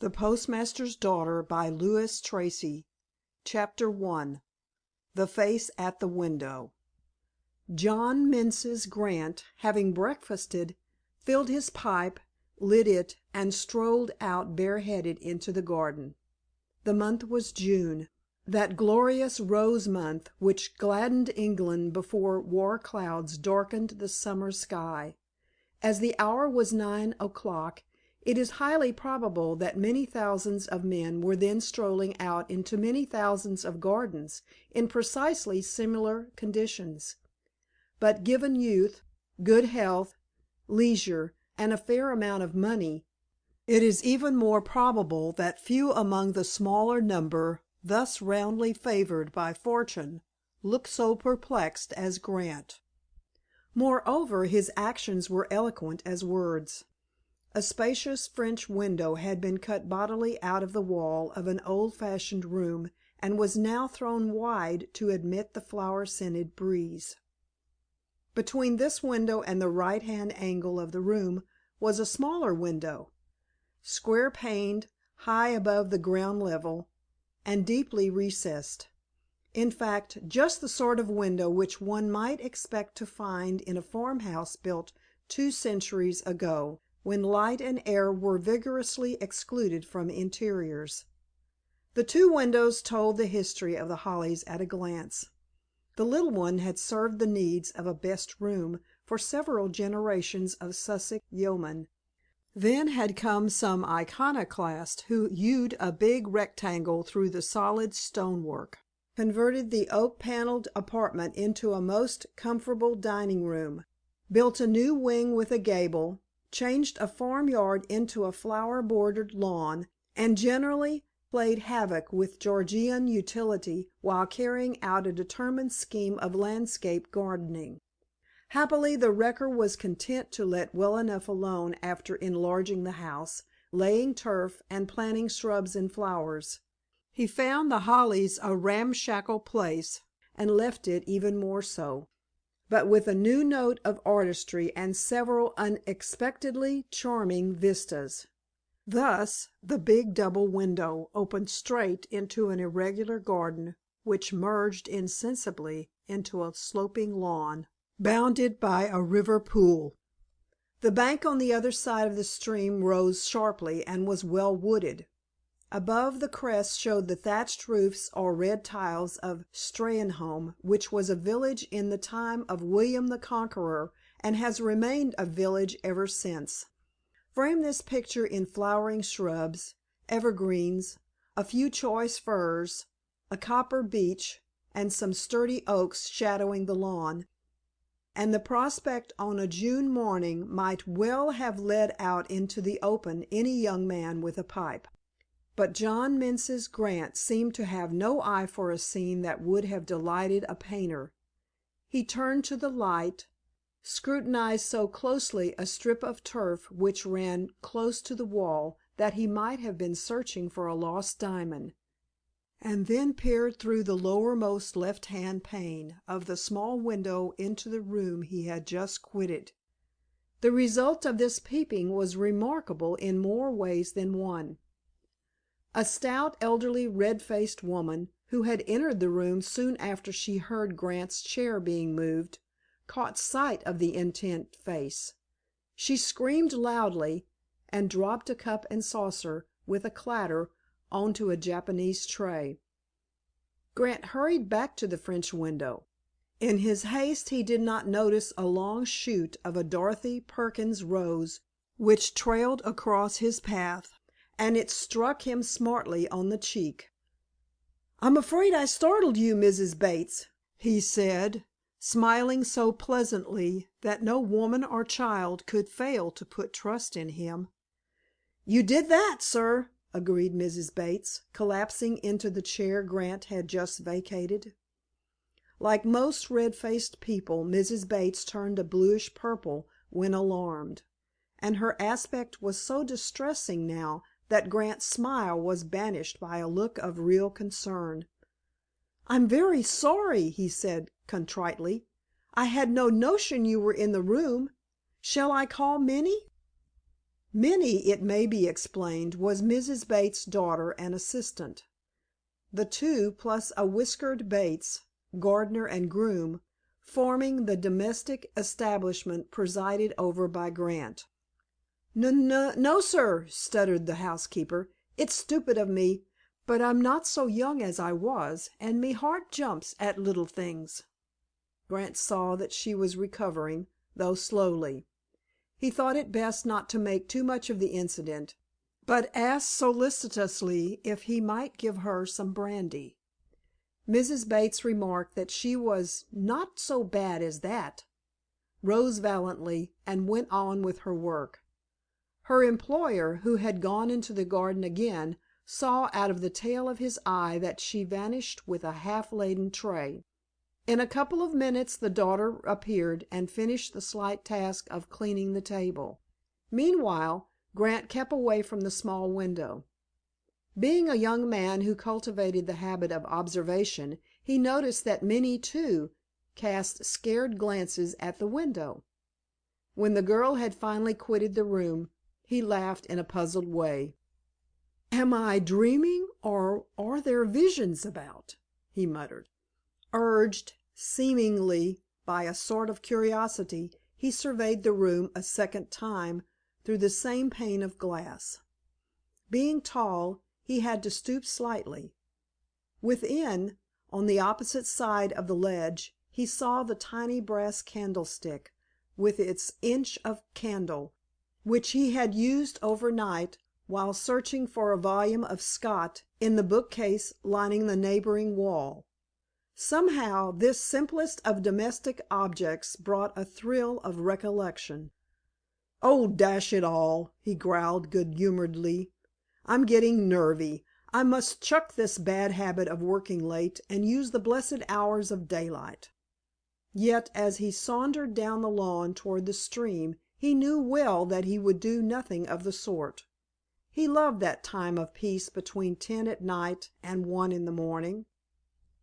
THE POSTMASTER'S DAUGHter by Louis Tracy. Chapter I. The Face at the Window. John Menzies Grant, having breakfasted, filled his pipe, lit it, and strolled out bareheaded into the garden. The month was June, that glorious rose month which gladdened England before war clouds darkened the summer sky. As the hour was 9 o'clock, it is highly probable that many thousands of men were then strolling out into many thousands of gardens in precisely similar conditions. But given youth, good health, leisure, and a fair amount of money, it is even more probable that few among the smaller number thus roundly favored by fortune looked so perplexed as Grant. Moreover, his actions were eloquent as words. A spacious French window had been cut bodily out of the wall of an old-fashioned room and was now thrown wide to admit the flower-scented breeze. Between this window and the right-hand angle of the room was a smaller window, square-paned, high above the ground level, and deeply recessed. In fact, just the sort of window which one might expect to find in a farmhouse built 2 centuries ago, when light and air were vigorously excluded from interiors. The two windows told the history of the Hollies at a glance. The little one had served the needs of a best room for several generations of Sussex yeomen. Then had come some iconoclast who hewed a big rectangle through the solid stonework, converted the oak-paneled apartment into a most comfortable dining room, built a new wing with a gable, changed a farmyard into a flower-bordered lawn, and generally played havoc with Georgian utility while carrying out a determined scheme of landscape gardening. Happily the wrecker was content to let well enough alone after enlarging the house, laying turf, and planting shrubs and flowers. He found The Hollies a ramshackle place, and left it even more so, but with a new note of artistry and several unexpectedly charming vistas. Thus, the big double window opened straight into an irregular garden which merged insensibly into a sloping lawn, bounded by a river pool. The bank on the other side of the stream rose sharply and was well wooded. Above the crest showed the thatched roofs or red tiles of Steynholme, which was a village in the time of William the Conqueror and has remained a village ever since. Frame this picture in flowering shrubs, evergreens, a few choice firs, a copper beech, and some sturdy oaks shadowing the lawn, and the prospect on a June morning might well have led out into the open any young man with a pipe. But John Menzies Grant seemed to have no eye for a scene that would have delighted a painter. He turned to the light, scrutinized so closely a strip of turf which ran close to the wall that he might have been searching for a lost diamond, and then peered through the lowermost left-hand pane of the small window into the room he had just quitted. The result of this peeping was remarkable in more ways than one. A stout, elderly, red-faced woman, who had entered the room soon after she heard Grant's chair being moved, caught sight of the intent face. She screamed loudly, and dropped a cup and saucer with a clatter onto a Japanese tray. Grant hurried back to the French window. In his haste he did not notice a long shoot of a Dorothy Perkins rose which trailed across his path, and it struck him smartly on the cheek. "I'm afraid I startled you, Mrs. Bates," he said, smiling so pleasantly that no woman or child could fail to put trust in him. "You did that, sir," agreed Mrs. Bates, collapsing into the chair Grant had just vacated. Like most red-faced people, Mrs. Bates turned a bluish purple when alarmed, and her aspect was so distressing now that Grant's smile was banished by a look of real concern. "I'm very sorry," he said contritely. "I had no notion you were in the room. Shall I call Minnie?" Minnie, it may be explained, was Mrs. Bates's daughter and assistant. The two, plus a whiskered Bates, gardener and groom, forming the domestic establishment presided over by Grant. "No, sir," stuttered the housekeeper. "It's stupid of me, but I'm not so young as I was, and me heart jumps at little things." Grant saw that she was recovering, though slowly. He thought it best not to make too much of the incident, but asked solicitously if he might give her some brandy. Mrs. Bates remarked that she was "not so bad as that," rose valiantly, and went on with her work. Her employer, who had gone into the garden again, saw out of the tail of his eye that she vanished with a half laden tray. In a couple of minutes the daughter appeared and finished the slight task of cleaning the table. Meanwhile, Grant kept away from the small window. Being a young man who cultivated the habit of observation, he noticed that Minnie, too, cast scared glances at the window. When the girl had finally quitted the room, he laughed in a puzzled way. "Am I dreaming, or are there visions about?" he muttered. Urged, seemingly, by a sort of curiosity, he surveyed the room a second time through the same pane of glass. Being tall, he had to stoop slightly. Within, on the opposite side of the ledge, he saw the tiny brass candlestick, with its inch of candle, which he had used overnight while searching for a volume of Scott in the bookcase lining the neighboring wall. Somehow this simplest of domestic objects brought a thrill of recollection. "Oh, dash it all!" he growled good humoredly. "I'm getting nervy. I must chuck this bad habit of working late and use the blessed hours of daylight." Yet as he sauntered down the lawn toward the stream he knew well that he would do nothing of the sort. He loved that time of peace between 10 at night and 1 in the morning.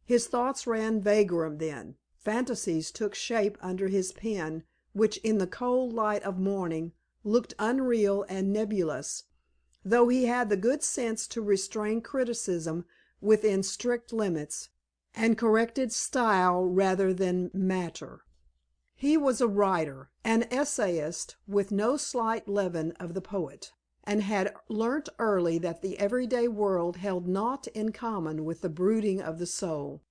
His thoughts ran vagrom then. Fantasies took shape under his pen which in the cold light of morning looked unreal and nebulous, though he had the good sense to restrain criticism within strict limits, and corrected style rather than matter. He was a writer, an essayist with no slight leaven of the poet, and had learnt early that the everyday world held naught in common with the brooding of the soul.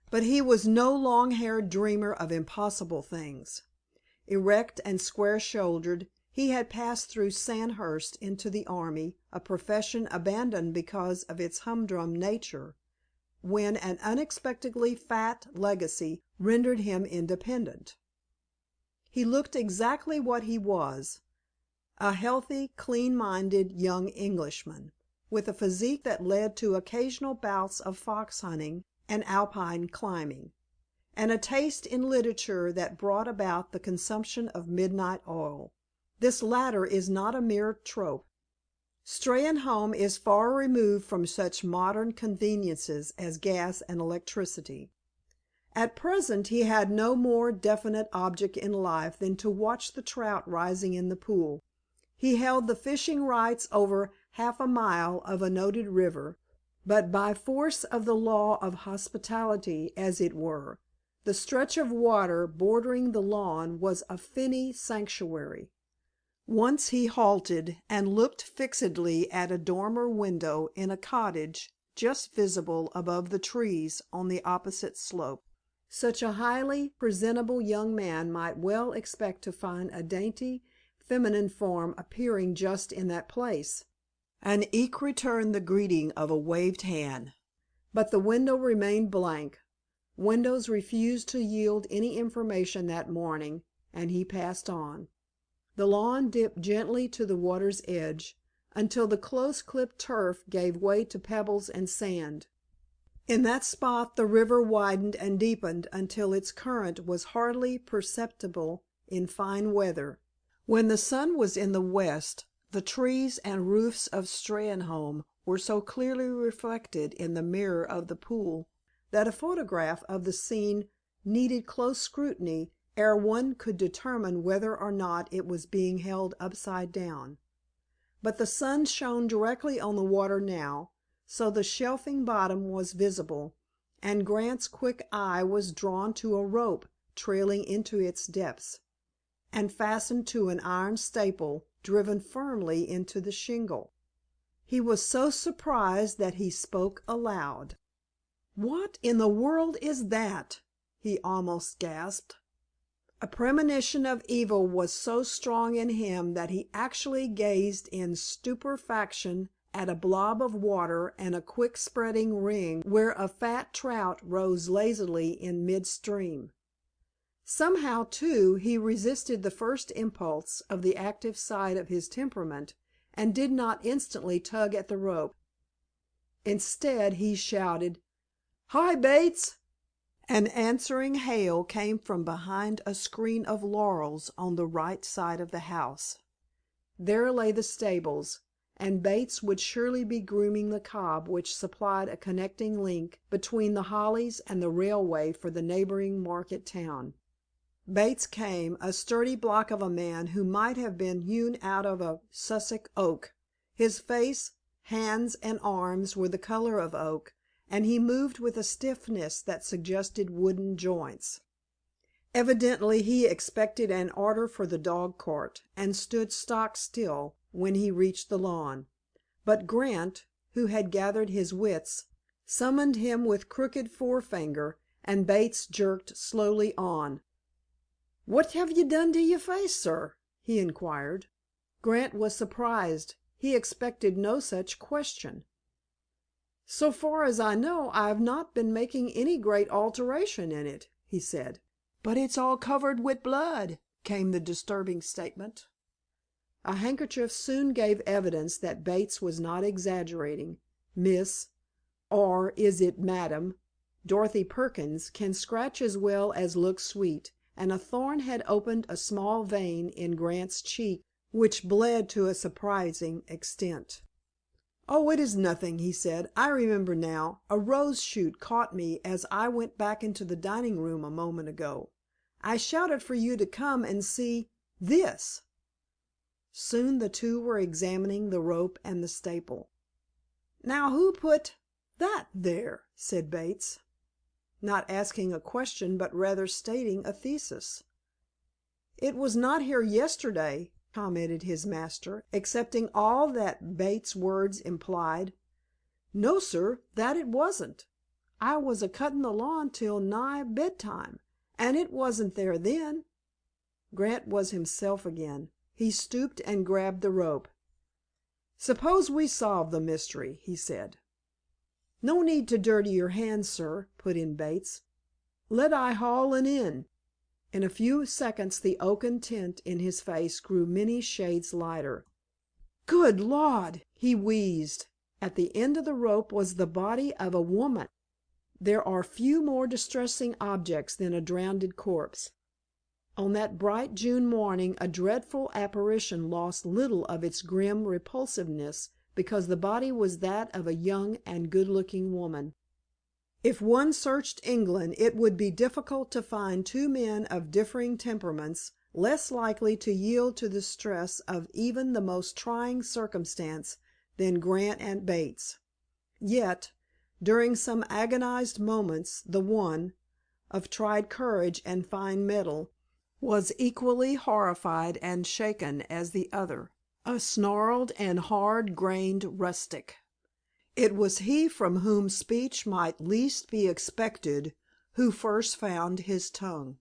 But he was no long-haired dreamer of impossible things. Erect and square-shouldered, he had passed through Sandhurst into the army, a profession abandoned because of its humdrum nature, when an unexpectedly fat legacy rendered him independent. He looked exactly what he was, a healthy, clean-minded young Englishman, with a physique that led to occasional bouts of fox hunting and Alpine climbing, and a taste in literature that brought about the consumption of midnight oil. This latter is not a mere trope. Steynholme is far removed from such modern conveniences as gas and electricity. At present he had no more definite object in life than to watch the trout rising in the pool. He held the fishing rights over half a mile of a noted river, but by force of the law of hospitality, as it were, the stretch of water bordering the lawn was a finny sanctuary. Once he halted and looked fixedly at a dormer window in a cottage just visible above the trees on the opposite slope. Such a highly presentable young man might well expect to find a dainty, feminine form appearing just in that place, and eke return the greeting of a waved hand. But the window remained blank. Windows refused to yield any information that morning, and he passed on. The lawn dipped gently to the water's edge, until the close-clipped turf gave way to pebbles and sand. In that spot the river widened and deepened until its current was hardly perceptible in fine weather. When the sun was in the west, the trees and roofs of Steynholme were so clearly reflected in the mirror of the pool that a photograph of the scene needed close scrutiny ere one could determine whether or not it was being held upside down. but the sun shone directly on the water now, so the shelving bottom was visible, and Grant's quick eye was drawn to a rope trailing into its depths, and fastened to an iron staple driven firmly into the shingle. He was so surprised that he spoke aloud. "What in the world is that?" he almost gasped. A premonition of evil was so strong in him that he actually gazed in stupefaction at a blob of water and a quick spreading ring where a fat trout rose lazily in midstream. Somehow, too, he resisted the first impulse of the active side of his temperament and did not instantly tug at the rope. Instead, he shouted, "Hi, Bates!" An answering hail came from behind a screen of laurels on the right side of the house. There lay the stables, and Bates would surely be grooming the cob which supplied a connecting link between The Hollies and the railway for the neighboring market town. Bates came, a sturdy block of a man who might have been hewn out of a Sussex oak. His face, hands, and arms were the color of oak, and he moved with a stiffness that suggested wooden joints. Evidently he expected an order for the dog cart, and stood stock still when he reached the lawn. But Grant, who had gathered his wits, summoned him with crooked forefinger, and Bates jerked slowly on. "What have you done to your face, sir?" he inquired. Grant was surprised. He expected no such question. "So far as I know, I've not been making any great alteration in it," he said. "But it's all covered wid blood," came the disturbing statement. A handkerchief soon gave evidence that Bates was not exaggerating. Miss, or is it Madam, Dorothy Perkins can scratch as well as look sweet, and a thorn had opened a small vein in Grant's cheek which bled to a surprising extent. "Oh, it is nothing," he said. "I remember now. A rose shoot caught me as I went back into the dining room a moment ago. I shouted for you to come and see this." Soon the two were examining the rope and the staple. "Now, who put that there?" said Bates, not asking a question, but rather stating a thesis. "It was not here yesterday," commented his master, accepting all that Bates's words implied. "No, sir, that it wasn't. I was a cuttin' the lawn till nigh bedtime, and it wasn't there then." Grant was himself again. He stooped and grabbed the rope. "Suppose we solve the mystery," he said. "No need to dirty your hands, sir," put in Bates. "Let I haul 'un in." In a few seconds the oaken tint in his face grew many shades lighter. "Good Lord!" he wheezed. At the end of the rope was the body of a woman. There are few more distressing objects than a drowned corpse. On that bright June morning a dreadful apparition lost little of its grim repulsiveness because the body was that of a young and good-looking woman. If one searched England it would be difficult to find two men of differing temperaments less likely to yield to the stress of even the most trying circumstance than Grant and Bates. Yet, during some agonized moments the one, of tried courage and fine mettle, was equally horrified and shaken as the other, a snarled and hard-grained rustic. It was he from whom speech might least be expected who first found his tongue.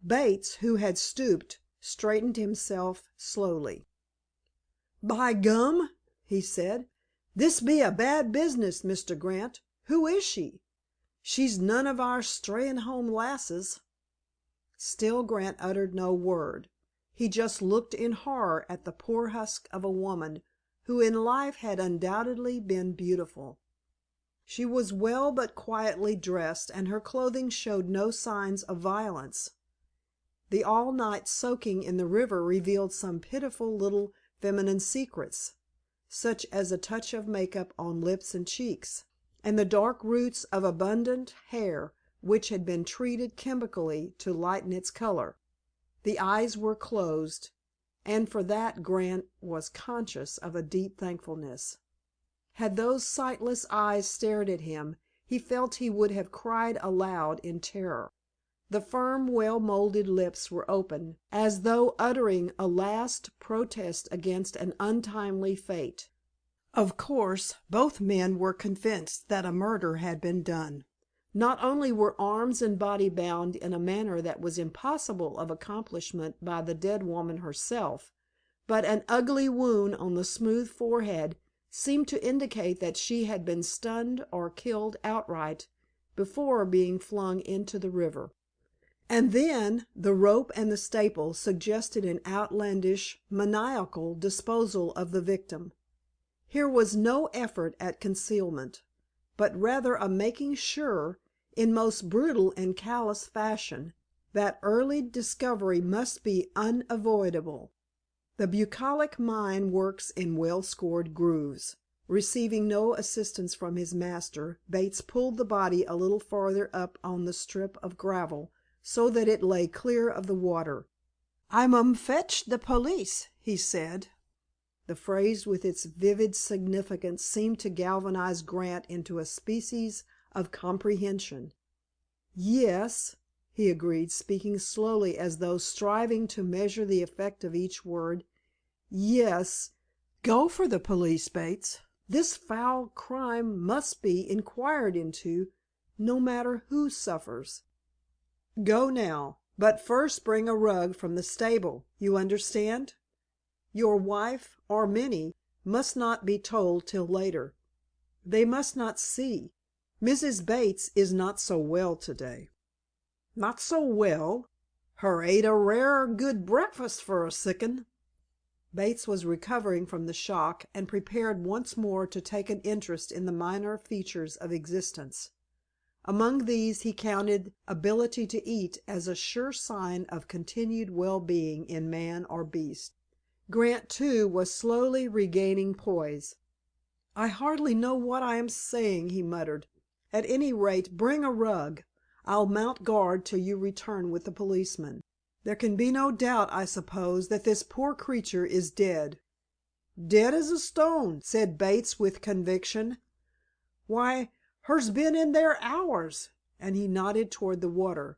Bates, who had stooped, straightened himself slowly. "By gum!" he said. "This be a bad business, Mr. Grant. Who is she? She's none of our strayin' home lasses." Still Grant uttered no word. He just looked in horror at the poor husk of a woman who in life had undoubtedly been beautiful. She was well but quietly dressed, and her clothing showed no signs of violence. The all-night soaking in the river revealed some pitiful little feminine secrets, such as a touch of make-up on lips and cheeks, and the dark roots of abundant hair which had been treated chemically to lighten its color. The eyes were closed, and for that Grant was conscious of a deep thankfulness. Had those sightless eyes stared at him, he felt he would have cried aloud in terror. The firm, well molded lips were open, as though uttering a last protest against an untimely fate. Of course, both men were convinced that a murder had been done. Not only were arms and body bound in a manner that was impossible of accomplishment by the dead woman herself, but an ugly wound on the smooth forehead seemed to indicate that she had been stunned or killed outright before being flung into the river. And then the rope and the staple suggested an outlandish, maniacal disposal of the victim. Here was no effort at concealment, but rather a making sure, in most brutal and callous fashion, that early discovery must be unavoidable. The bucolic mind works in well scored grooves. Receiving no assistance from his master, Bates pulled the body a little farther up on the strip of gravel so that it lay clear of the water. "I mun fetch the police," he said. The phrase with its vivid significance seemed to galvanize Grant into a species of comprehension. "Yes," he agreed, speaking slowly as though striving to measure the effect of each word. "Yes. Go for the police, Bates. This foul crime must be inquired into, no matter who suffers. Go now. But first bring a rug from the stable. You understand? Your wife, or Minnie, must not be told till later. They must not see. Mrs. Bates is not so well to‐day." "Not so well? Her ate a rare good breakfast for a sick 'un." Bates was recovering from the shock and prepared once more to take an interest in the minor features of existence. Among these he counted ability to eat as a sure sign of continued well‐being in man or beast. Grant, too, was slowly regaining poise. "I hardly know what I am saying," he muttered. "At any rate, bring a rug. I'll mount guard till you return with the policeman. There can be no doubt, I suppose, that this poor creature is dead." "Dead as a stone," said Bates with conviction. "Why, her's been in there hours," and he nodded toward the water.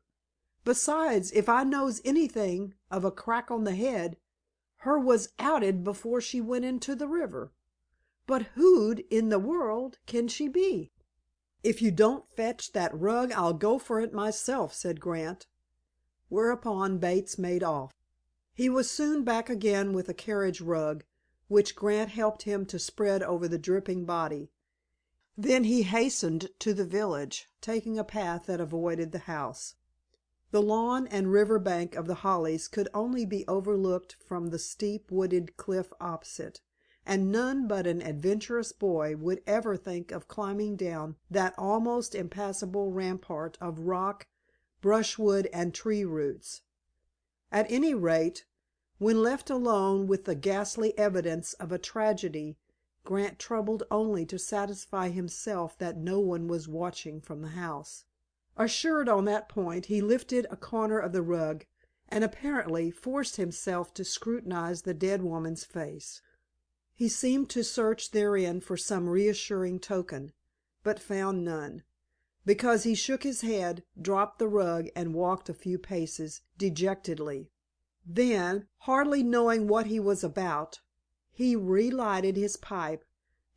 "Besides, if I knows anything of a crack on the head, her was outed before she went into the river. But who in the world can she be?" "If you don't fetch that rug I'll go for it myself," said Grant. Whereupon Bates made off. He was soon back again with a carriage rug, which Grant helped him to spread over the dripping body. Then he hastened to the village, taking a path that avoided the house. The lawn and river bank of The Hollies could only be overlooked from the steep wooded cliff opposite, and none but an adventurous boy would ever think of climbing down that almost impassable rampart of rock, brushwood, and tree roots. At any rate, when left alone with the ghastly evidence of a tragedy, Grant troubled only to satisfy himself that no one was watching from the house. Assured on that point, he lifted a corner of the rug, and apparently forced himself to scrutinize the dead woman's face. He seemed to search therein for some reassuring token, but found none, because he shook his head, dropped the rug, and walked a few paces dejectedly. Then, hardly knowing what he was about, he relighted his pipe,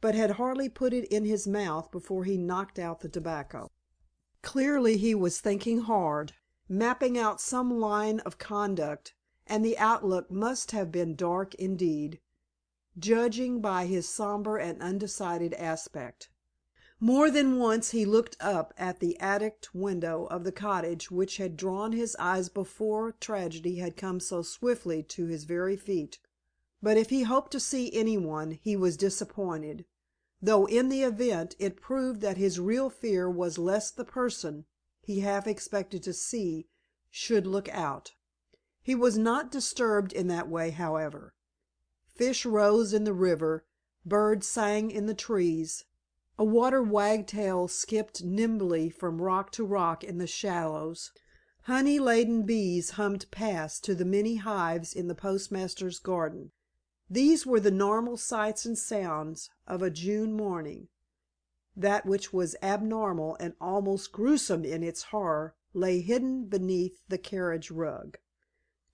but had hardly put it in his mouth before he knocked out the tobacco. Clearly he was thinking hard, mapping out some line of conduct, and the outlook must have been dark indeed, judging by his somber and undecided aspect. More than once he looked up at the atticed window of the cottage which had drawn his eyes before tragedy had come so swiftly to his very feet. But if he hoped to see anyone, he was disappointed, though in the event it proved that his real fear was lest the person he half expected to see should look out. He was not disturbed in that way, however. Fish rose in the river, birds sang in the trees, a water wagtail skipped nimbly from rock to rock in the shallows, Honey-laden bees hummed past to the many hives in the postmaster's garden. These were the normal sights and sounds of a June morning. That which was abnormal and almost gruesome in its horror lay hidden beneath the carriage rug.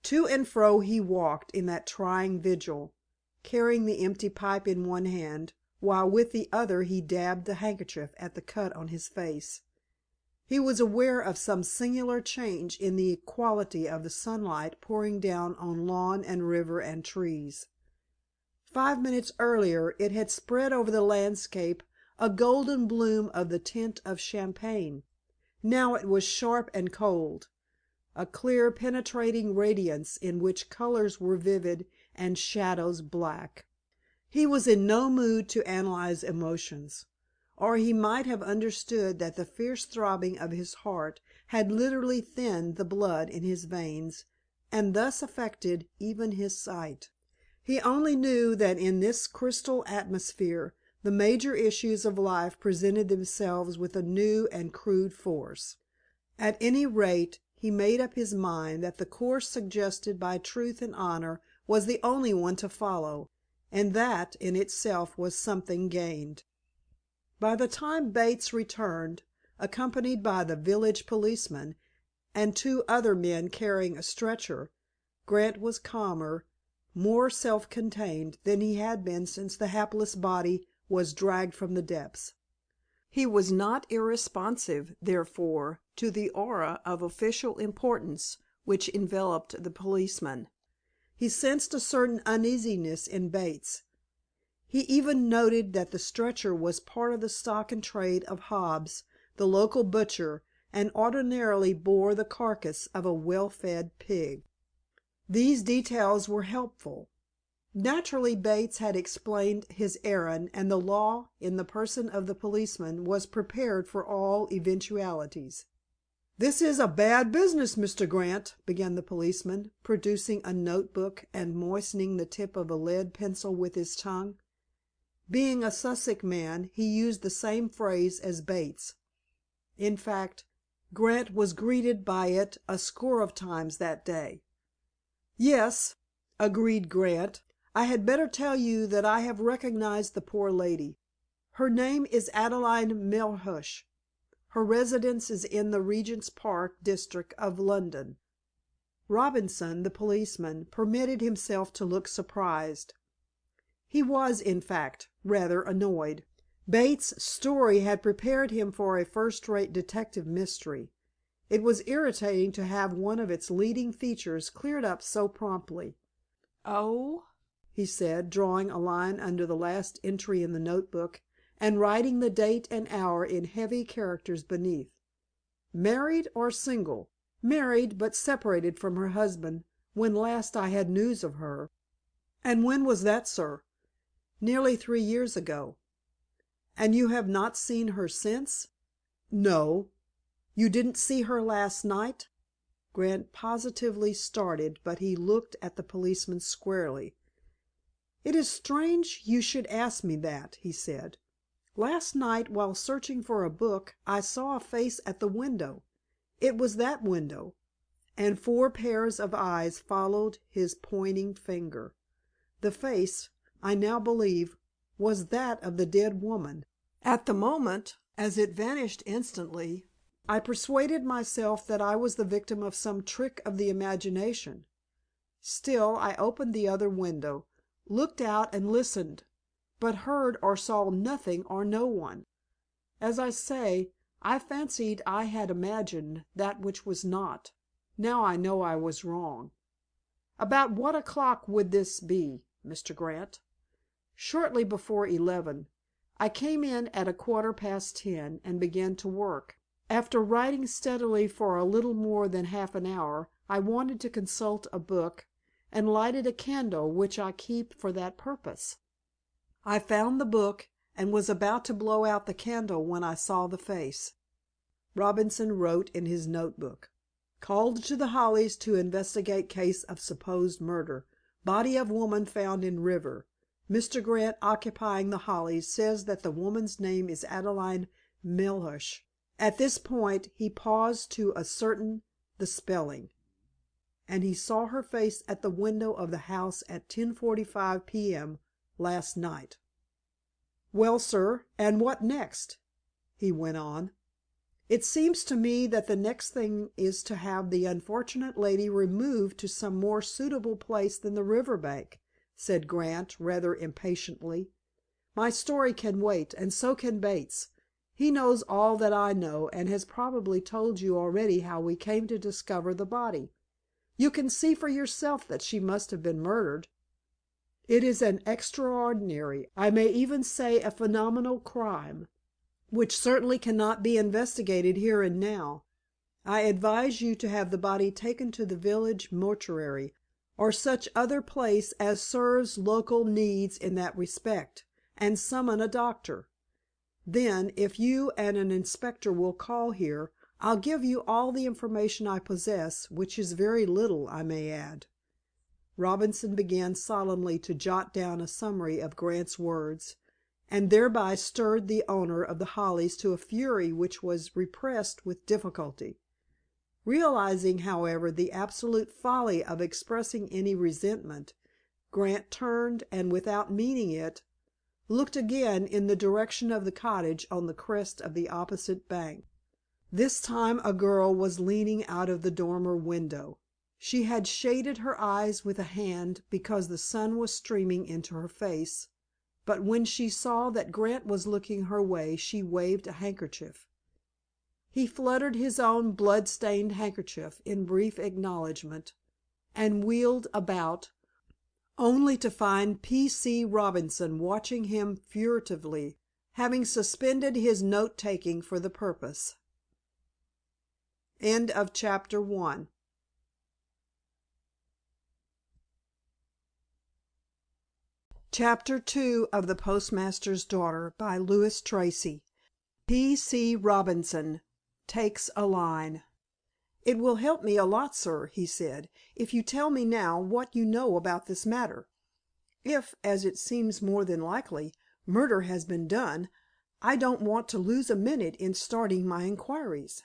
To and fro he walked in that trying vigil, carrying the empty pipe in one hand, while with the other he dabbed the handkerchief at the cut on his face. He was aware of some singular change in the quality of the sunlight pouring down on lawn and river and trees. 5 minutes earlier it had spread over the landscape a golden bloom of the tint of champagne. Now it was sharp and cold, a clear, penetrating radiance in which colors were vivid and shadows black. He was in no mood to analyze emotions, or he might have understood that the fierce throbbing of his heart had literally thinned the blood in his veins and thus affected even his sight. He only knew that in this crystal atmosphere the major issues of life presented themselves with a new and crude force. At any rate, he made up his mind that the course suggested by truth and honor was the only one to follow, and that in itself was something gained. By the time Bates returned, accompanied by the village policeman and 2 other men carrying a stretcher, Grant was calmer, more self-contained than he had been since the hapless body was dragged from the depths. He was not irresponsive, therefore, to the aura of official importance which enveloped the policeman. He sensed a certain uneasiness in Bates. He even noted that the stretcher was part of the stock and trade of Hobbs, the local butcher, and ordinarily bore the carcass of a well-fed pig. These details were helpful. Naturally, Bates had explained his errand, and the law, in the person of the policeman, was prepared for all eventualities. "This is a bad business, Mr. Grant," began the policeman, producing a note-book and moistening the tip of a lead pencil with his tongue. Being a Sussex man, he used the same phrase as Bates. In fact, Grant was greeted by it a score of times that day. "Yes," agreed Grant. "I had better tell you that I have recognized the poor lady. Her name is Adelaide Melhuish. Her residence is in the Regent's Park district of London." Robinson, the policeman, permitted himself to look surprised. He was, in fact, rather annoyed. Bates's story had prepared him for a first-rate detective mystery. It was irritating to have one of its leading features cleared up so promptly. "Oh?" he said, drawing a line under the last entry in the notebook, and writing the date and hour in heavy characters beneath. "Married or single?" "Married, but separated from her husband when last I had news of her." "And when was that, sir?" "Nearly 3 years ago." "And you have not seen her since?" "No." "You didn't see her last night?" Grant positively started, but he looked at the policeman squarely. "It is strange you should ask me that," he said. "Last night, while searching for a book, I saw a face at the window. It was that window." And 4 pairs of eyes followed his pointing finger. The face, I now believe, was that of the dead woman. At the moment, as it vanished instantly, I persuaded myself that I was the victim of some trick of the imagination. Still, I opened the other window, looked out and listened, but heard or saw nothing or no one. As I say, I fancied I had imagined that which was not. Now I know I was wrong." "About what o'clock would this be, Mr. Grant?" "Shortly before 11. I came in at 10:15 and began to work. After writing steadily for a little more than half an hour, I wanted to consult a book, and lighted a candle which I keep for that purpose. I found the book, and was about to blow out the candle when I saw the face." Robinson wrote in his notebook: "Called to the Hollies to investigate case of supposed murder. Body of woman found in river. Mr. Grant, occupying the Hollies, says that the woman's name is Adelaide Melhuish." At this point he paused to ascertain the spelling, and he saw her face at the window of the house at 10:45 p.m. last night." "Well, sir, and what next?" he went on. "It seems to me that the next thing is to have the unfortunate lady removed to some more suitable place than the river bank," said Grant, rather impatiently. "My story can wait, and so can Bates. He knows all that I know, and has probably told you already how we came to discover the body. You can see for yourself that she must have been murdered. It is an extraordinary, I may even say a phenomenal crime, which certainly cannot be investigated here and now. I advise you to have the body taken to the village mortuary, or such other place as serves local needs in that respect, and summon a doctor. Then, if you and an inspector will call here, I'll give you all the information I possess, which is very little, I may add." Robinson began solemnly to jot down a summary of Grant's words, and thereby stirred the owner of The Hollies to a fury which was repressed with difficulty. Realizing, however, the absolute folly of expressing any resentment, Grant turned and, without meaning it, looked again in the direction of the cottage on the crest of the opposite bank. This time a girl was leaning out of the dormer window. She had shaded her eyes with a hand because the sun was streaming into her face, but when she saw that Grant was looking her way she waved a handkerchief. He fluttered his own blood-stained handkerchief in brief acknowledgment, and wheeled about, only to find P.C. Robinson watching him furtively, having suspended his note-taking for the purpose. Chapter II. Chapter II of The Postmaster's Daughter by Louis Tracy. P.C. Robinson takes a line. "It will help me a lot, sir," he said, "if you tell me now what you know about this matter. If, as it seems more than likely, murder has been done, I don't want to lose a minute in starting my inquiries.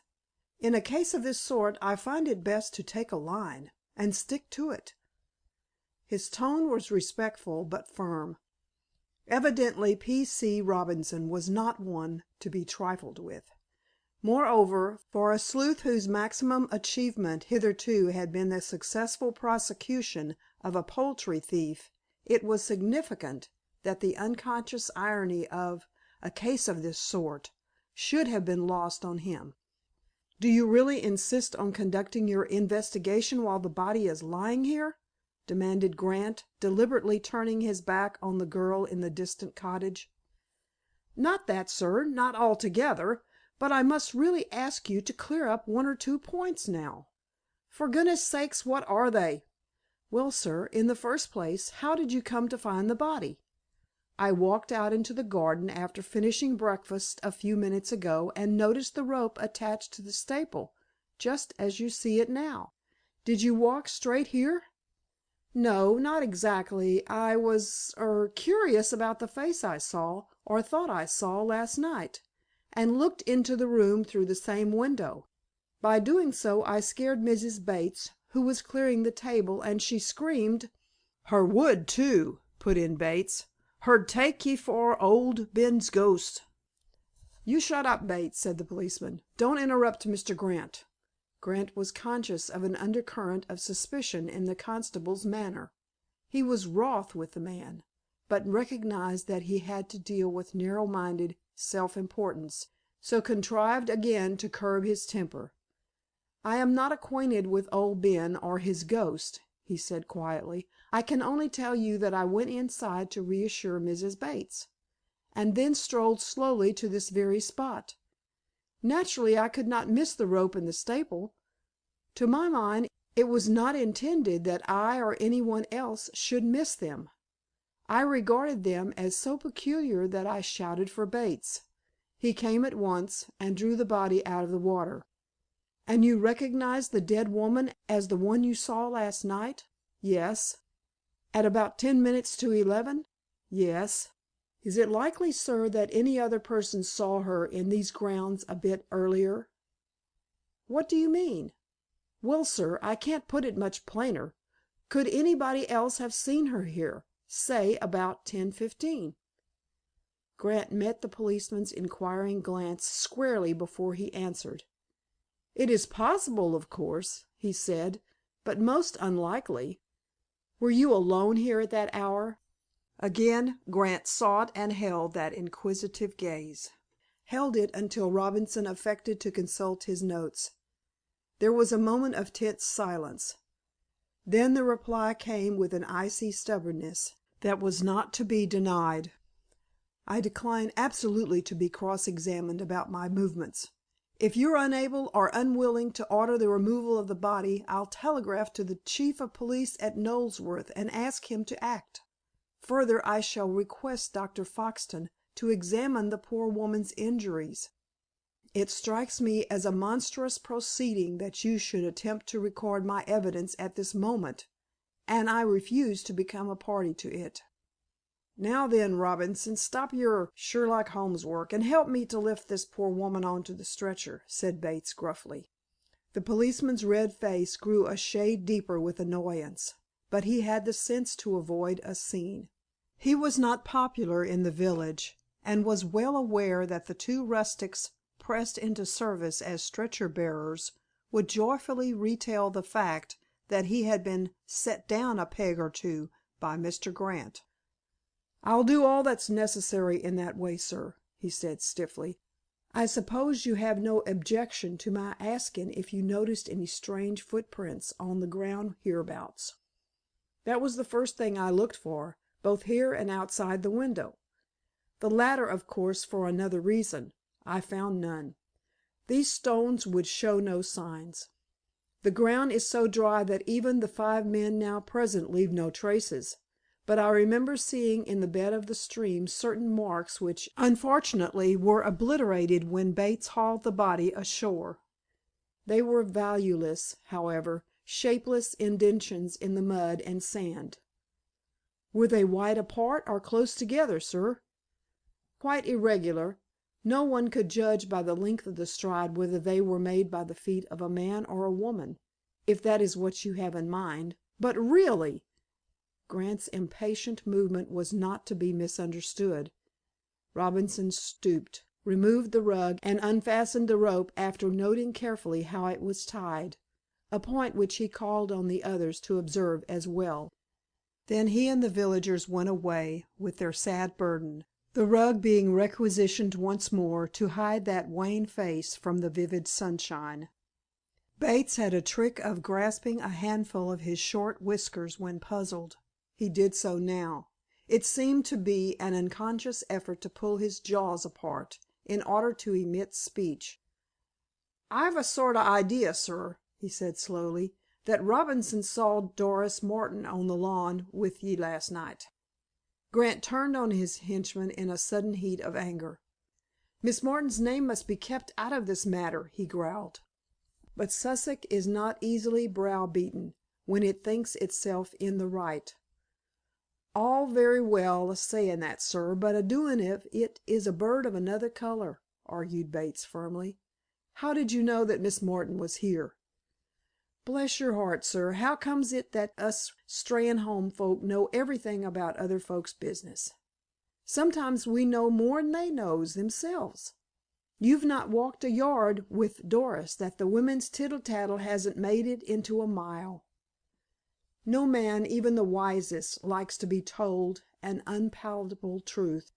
In a case of this sort I find it best to take a line, and stick to it." His tone was respectful but firm. Evidently P.C. Robinson was not one to be trifled with. Moreover, for a sleuth whose maximum achievement hitherto had been the successful prosecution of a poultry thief, it was significant that the unconscious irony of a case of this sort should have been lost on him. "Do you really insist on conducting your investigation while the body is lying here?" demanded Grant, deliberately turning his back on the girl in the distant cottage. "Not that, sir, not altogether. But I must really ask you to clear up one or two points now." "For goodness' sake, what are they?" "Well, sir, in the first place, how did you come to find the body?" "I walked out into the garden after finishing breakfast a few minutes ago, and noticed the rope attached to the staple, just as you see it now." "Did you walk straight here?" "No, not exactly. I was curious about the face I saw, or thought I saw, last night, and looked into the room through the same window. By doing so I scared Mrs. Bates, who was clearing the table, and she screamed——" "Her would, too," put in Bates. "Her'd take ye for old Ben's ghost." "You shut up, Bates," said the policeman. "Don't interrupt Mr. Grant." Grant was conscious of an undercurrent of suspicion in the constable's manner. He was wroth with the man, but recognized that he had to deal with narrow-minded self-importance, so contrived again to curb his temper. "I am not acquainted with old Ben or his ghost," he said quietly. "I can only tell you that I went inside to reassure Mrs. Bates, and then strolled slowly to this very spot. Naturally, I could not miss the rope and the staple. To my mind, it was not intended that I or any one else should miss them. I regarded them as so peculiar that I shouted for Bates. He came at once, and drew the body out of the water." "And you recognized the dead woman as the one you saw last night?" "Yes." "At about 10 minutes to 11?" "Yes." "Is it likely, sir, that any other person saw her in these grounds a bit earlier?" "What do you mean?" "Well, sir, I can't put it much plainer. Could anybody else have seen her here, say about 10:15?" Grant met the policeman's inquiring glance squarely before he answered. "It is possible, of course," he said, "but most unlikely. Were you alone here at that hour?" Again Grant sought and held that inquisitive gaze, held it until Robinson affected to consult his notes. There was a moment of tense silence. Then the reply came with an icy stubbornness that was not to be denied. "I decline absolutely to be cross-examined about my movements. If you're unable or unwilling to order the removal of the body, I'll telegraph to the chief of police at Knoleworth and ask him to act. Further, I shall request Dr. Foxton to examine the poor woman's injuries. It strikes me as a monstrous proceeding that you should attempt to record my evidence at this moment, and I refuse to become a party to it." "Now then, Robinson, stop your Sherlock Holmes work, and help me to lift this poor woman on to the stretcher," said Bates gruffly. The policeman's red face grew a shade deeper with annoyance, but he had the sense to avoid a scene. He was not popular in the village, and was well aware that the two rustics pressed into service as stretcher-bearers would joyfully retail the fact that he had been "set down a peg or two" by Mr. Grant. "I'll do all that's necessary in that way, sir," he said stiffly. "I suppose you have no objection to my asking if you noticed any strange footprints on the ground hereabouts? That was the first thing I looked for, both here and outside the window. The latter, of course, for another reason. I found none. These stones would show no signs. The ground is so dry that even the 5 men now present leave no traces. But I remember seeing in the bed of the stream certain marks which, unfortunately, were obliterated when Bates hauled the body ashore. They were valueless, however, shapeless indentations in the mud and sand." "Were they wide apart or close together, sir?" "Quite irregular. No one could judge by the length of the stride whether they were made by the feet of a man or a woman, if that is what you have in mind. But really—" Grant's impatient movement was not to be misunderstood. Robinson stooped, removed the rug, and unfastened the rope after noting carefully how it was tied, a point which he called on the others to observe as well. Then he and the villagers went away with their sad burden, the rug being requisitioned once more to hide that wan face from the vivid sunshine. Bates had a trick of grasping a handful of his short whiskers when puzzled. He did so now. It seemed to be an unconscious effort to pull his jaws apart, in order to emit speech. "I've a sort o' idea, sir," he said slowly, "that Robinson saw Doris Martin on the lawn with ye last night." Grant turned on his henchman in a sudden heat of anger. "Miss Martin's name must be kept out of this matter," he growled. But Sussex is not easily browbeaten when it thinks itself in the right. "All very well a sayin' that, sir, but a doin' of it is a bird of another color," argued Bates firmly. "How did you know that Miss Martin was here?" "Bless your heart, sir, how comes it that us strayin' home folk know everything about other folks' business? Sometimes we know more'n they knows themselves. You've not walked a yard with Doris that the women's tittle-tattle hasn't made it into a mile. No man, even the wisest, likes to be told an unpalatable truth."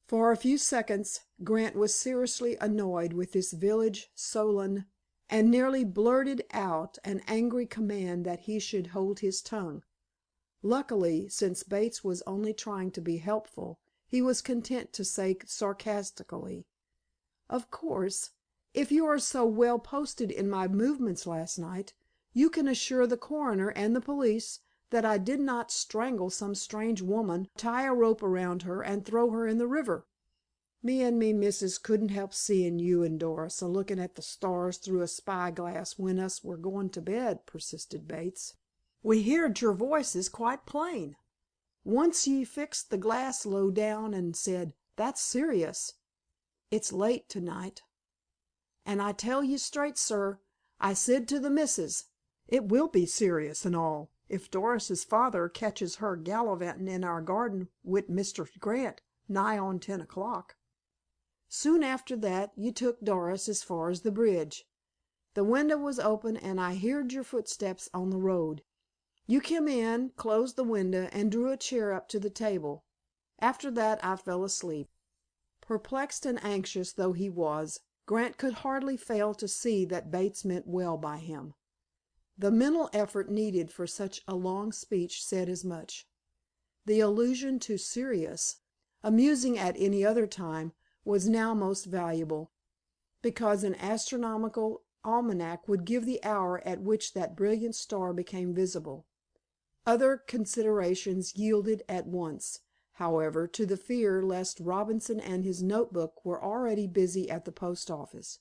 For a few seconds Grant was seriously annoyed with this village Solon, and nearly blurted out an angry command that he should hold his tongue. Luckily, since Bates was only trying to be helpful, he was content to say sarcastically: "Of course, if you are so well posted in my movements last night, you can assure the coroner and the police that I did not strangle some strange woman, tie a rope around her, and throw her in the river." "Me and me missus couldn't help seein' you and Doris a lookin' at the stars through a spy glass when us were goin' to bed," persisted Bates. "We heerd your voices quite plain. Once ye fixed the glass low down and said, 'That's serious. It's late to night.' And I tell ye straight, sir, I said to the missus, It will be serious and all, if Doris's father catches her gallivantin' in our garden wid Mr. Grant nigh on 10 o'clock. Soon after that you took Doris as far as the bridge. The window was open and I heerd your footsteps on the road. You kim in, closed the window, and drew a chair up to the table. After that I fell asleep." Perplexed and anxious though he was, Grant could hardly fail to see that Bates meant well by him. The mental effort needed for such a long speech said as much. The allusion to Sirius, amusing at any other time, was now most valuable, because an astronomical almanac would give the hour at which that brilliant star became visible. Other considerations yielded at once, however, to the fear lest Robinson and his notebook were already busy at the post office.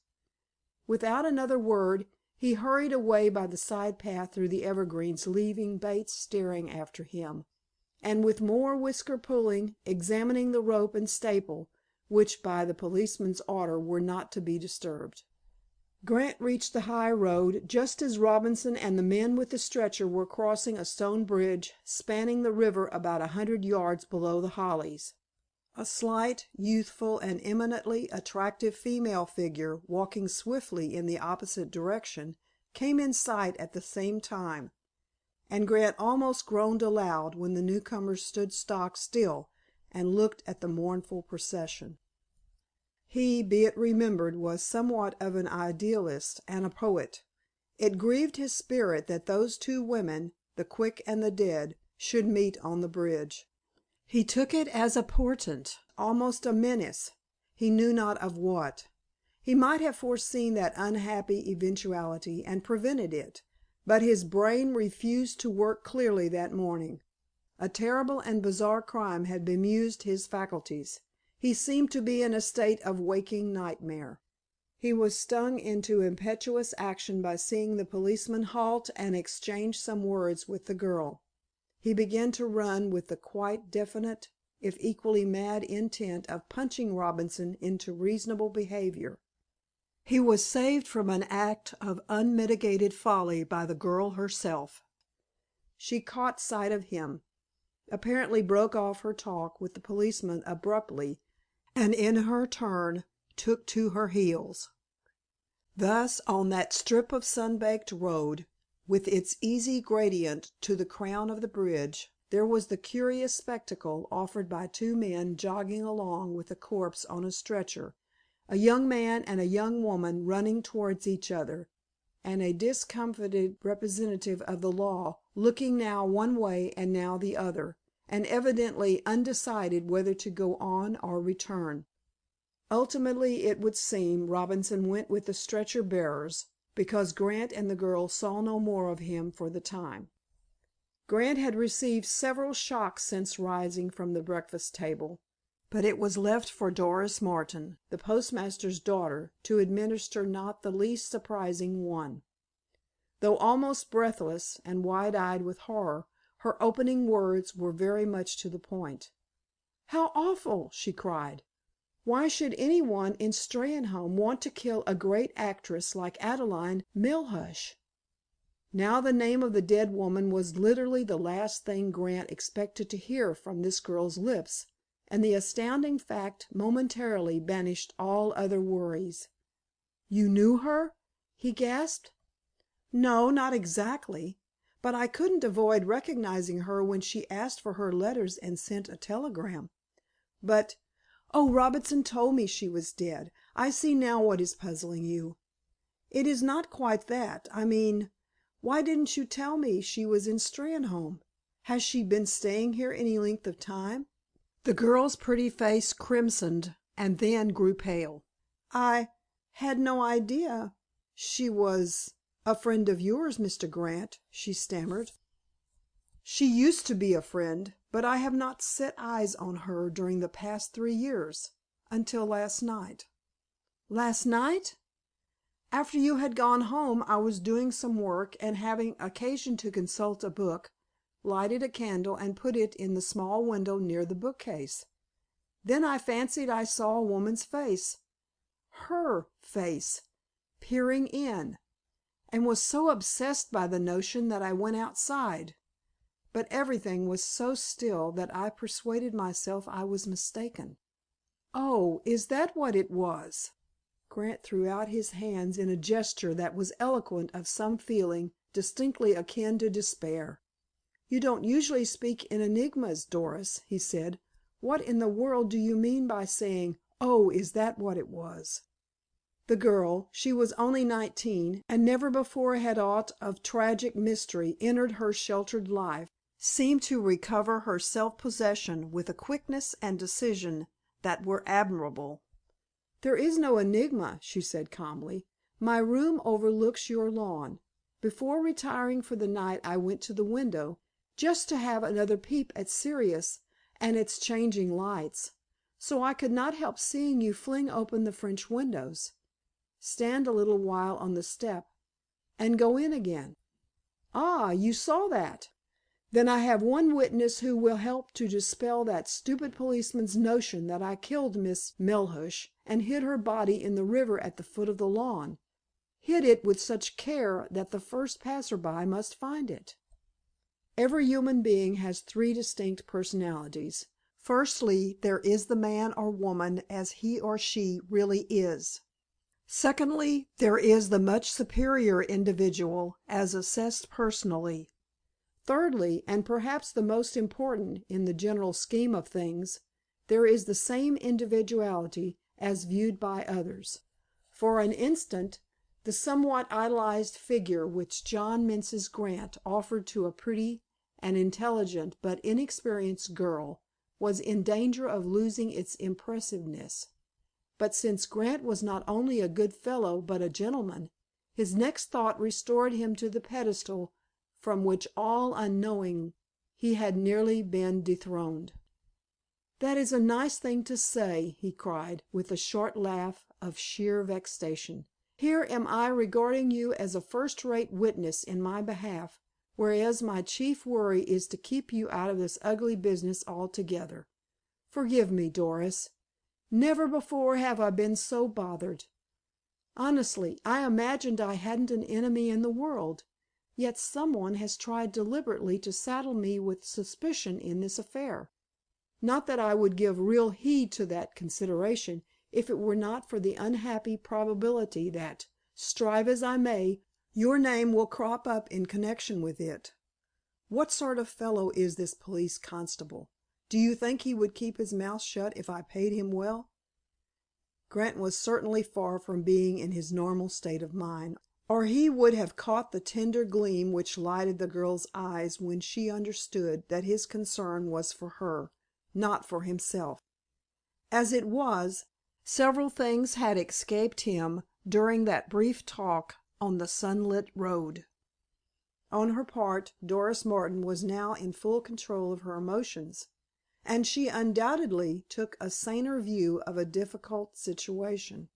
Without another word, he hurried away by the side path through the evergreens, leaving Bates staring after him, and with more whisker pulling, examining the rope and staple, which by the policeman's order were not to be disturbed. Grant reached the high road just as Robinson and the men with the stretcher were crossing a stone bridge spanning the river about 100 yards below The Hollies. A slight, youthful, and eminently attractive female figure, walking swiftly in the opposite direction, came in sight at the same time, and Grant almost groaned aloud when the newcomers stood stock still and looked at the mournful procession. He, be it remembered, was somewhat of an idealist and a poet. It grieved his spirit that those two women, the quick and the dead, should meet on the bridge. He took it as a portent, almost a menace, he knew not of what. He might have foreseen that unhappy eventuality and prevented it, but his brain refused to work clearly that morning. A terrible and bizarre crime had bemused his faculties. He seemed to be in a state of waking nightmare. He was stung into impetuous action by seeing the policeman halt and exchange some words with the girl. He began to run with the quite definite, if equally mad intent of punching Robinson into reasonable behavior. He was saved from an act of unmitigated folly by the girl herself. She caught sight of him, apparently broke off her talk with the policeman abruptly, and in her turn took to her heels. Thus, on that strip of sun-baked road, with its easy gradient to the crown of the bridge, there was the curious spectacle offered by two men jogging along with a corpse on a stretcher, a young man and a young woman running towards each other, and a discomfited representative of the law looking now one way and now the other, and evidently undecided whether to go on or return. Ultimately, it would seem, Robinson went with the stretcher bearers, because Grant and the girl saw no more of him for the time. Grant had received several shocks since rising from the breakfast table, but it was left for Doris Martin, the postmaster's daughter, to administer not the least surprising one. Though almost breathless and wide-eyed with horror, her opening words were very much to the point. "How awful!" she cried. "Why should any one in Steynholme want to kill a great actress like Adelaide Melhuish?" Now the name of the dead woman was literally the last thing Grant expected to hear from this girl's lips, and the astounding fact momentarily banished all other worries. "You knew her?" he gasped. "No, not exactly. But I couldn't avoid recognizing her when she asked for her letters and sent a telegram. But oh, Robinson told me she was dead. I see now what is puzzling you. It is not quite that. I mean, why didn't you tell me she was in Steynholme? Has she been staying here any length of time?" The girl's pretty face crimsoned and then grew pale. "I had no idea she was a friend of yours, Mr. Grant," she stammered. "She used to be a friend, but I have not set eyes on her during the past 3 years, until last night." "Last night?" "After you had gone home I was doing some work, and having occasion to consult a book, lighted a candle and put it in the small window near the bookcase. Then I fancied I saw a woman's face, her face, peering in, and was so obsessed by the notion that I went outside. But everything was so still that I persuaded myself I was mistaken." "Oh, is that what it was?" Grant threw out his hands in a gesture that was eloquent of some feeling distinctly akin to despair. "You don't usually speak in enigmas, Doris," he said. "What in the world do you mean by saying, 'Oh, is that what it was?'" The girl—she was only 19, and never before had aught of tragic mystery entered her sheltered life—seemed to recover her self possession with a quickness and decision that were admirable. "There is no enigma," she said calmly. "My room overlooks your lawn. Before retiring for the night I went to the window, just to have another peep at Sirius and its changing lights. So I could not help seeing you fling open the French windows, stand a little while on the step, and go in again." "Ah, you saw that? Then I have one witness who will help to dispel that stupid policeman's notion that I killed Miss Melhuish and hid her body in the river at the foot of the lawn, hid it with such care that the first passer by must find it. Every human being has three distinct personalities. Firstly, there is the man or woman as he or she really is. Secondly, there is the much superior individual as assessed personally. Thirdly, and perhaps the most important in the general scheme of things, there is the same individuality as viewed by others. For an instant, the somewhat idolized figure which John Menzies Grant offered to a pretty and intelligent but inexperienced girl was in danger of losing its impressiveness. But since Grant was not only a good fellow but a gentleman, his next thought restored him to the pedestal from which all unknowing he had nearly been dethroned. "That is a nice thing to say," he cried, with a short laugh of sheer vexation. "Here am I regarding you as a first-rate witness in my behalf, whereas my chief worry is to keep you out of this ugly business altogether. Forgive me, Doris. Never before have I been so bothered. Honestly, I imagined I hadn't an enemy in the world, yet someone has tried deliberately to saddle me with suspicion in this affair. Not that I would give real heed to that consideration if it were not for the unhappy probability that, strive as I may, your name will crop up in connection with it. What sort of fellow is this police constable? Do you think he would keep his mouth shut if I paid him well?" Grant was certainly far from being in his normal state of mind, or he would have caught the tender gleam which lighted the girl's eyes when she understood that his concern was for her, not for himself. As it was, several things had escaped him during that brief talk on the sunlit road. On her part, Doris Martin was now in full control of her emotions, and she undoubtedly took a saner view of a difficult situation.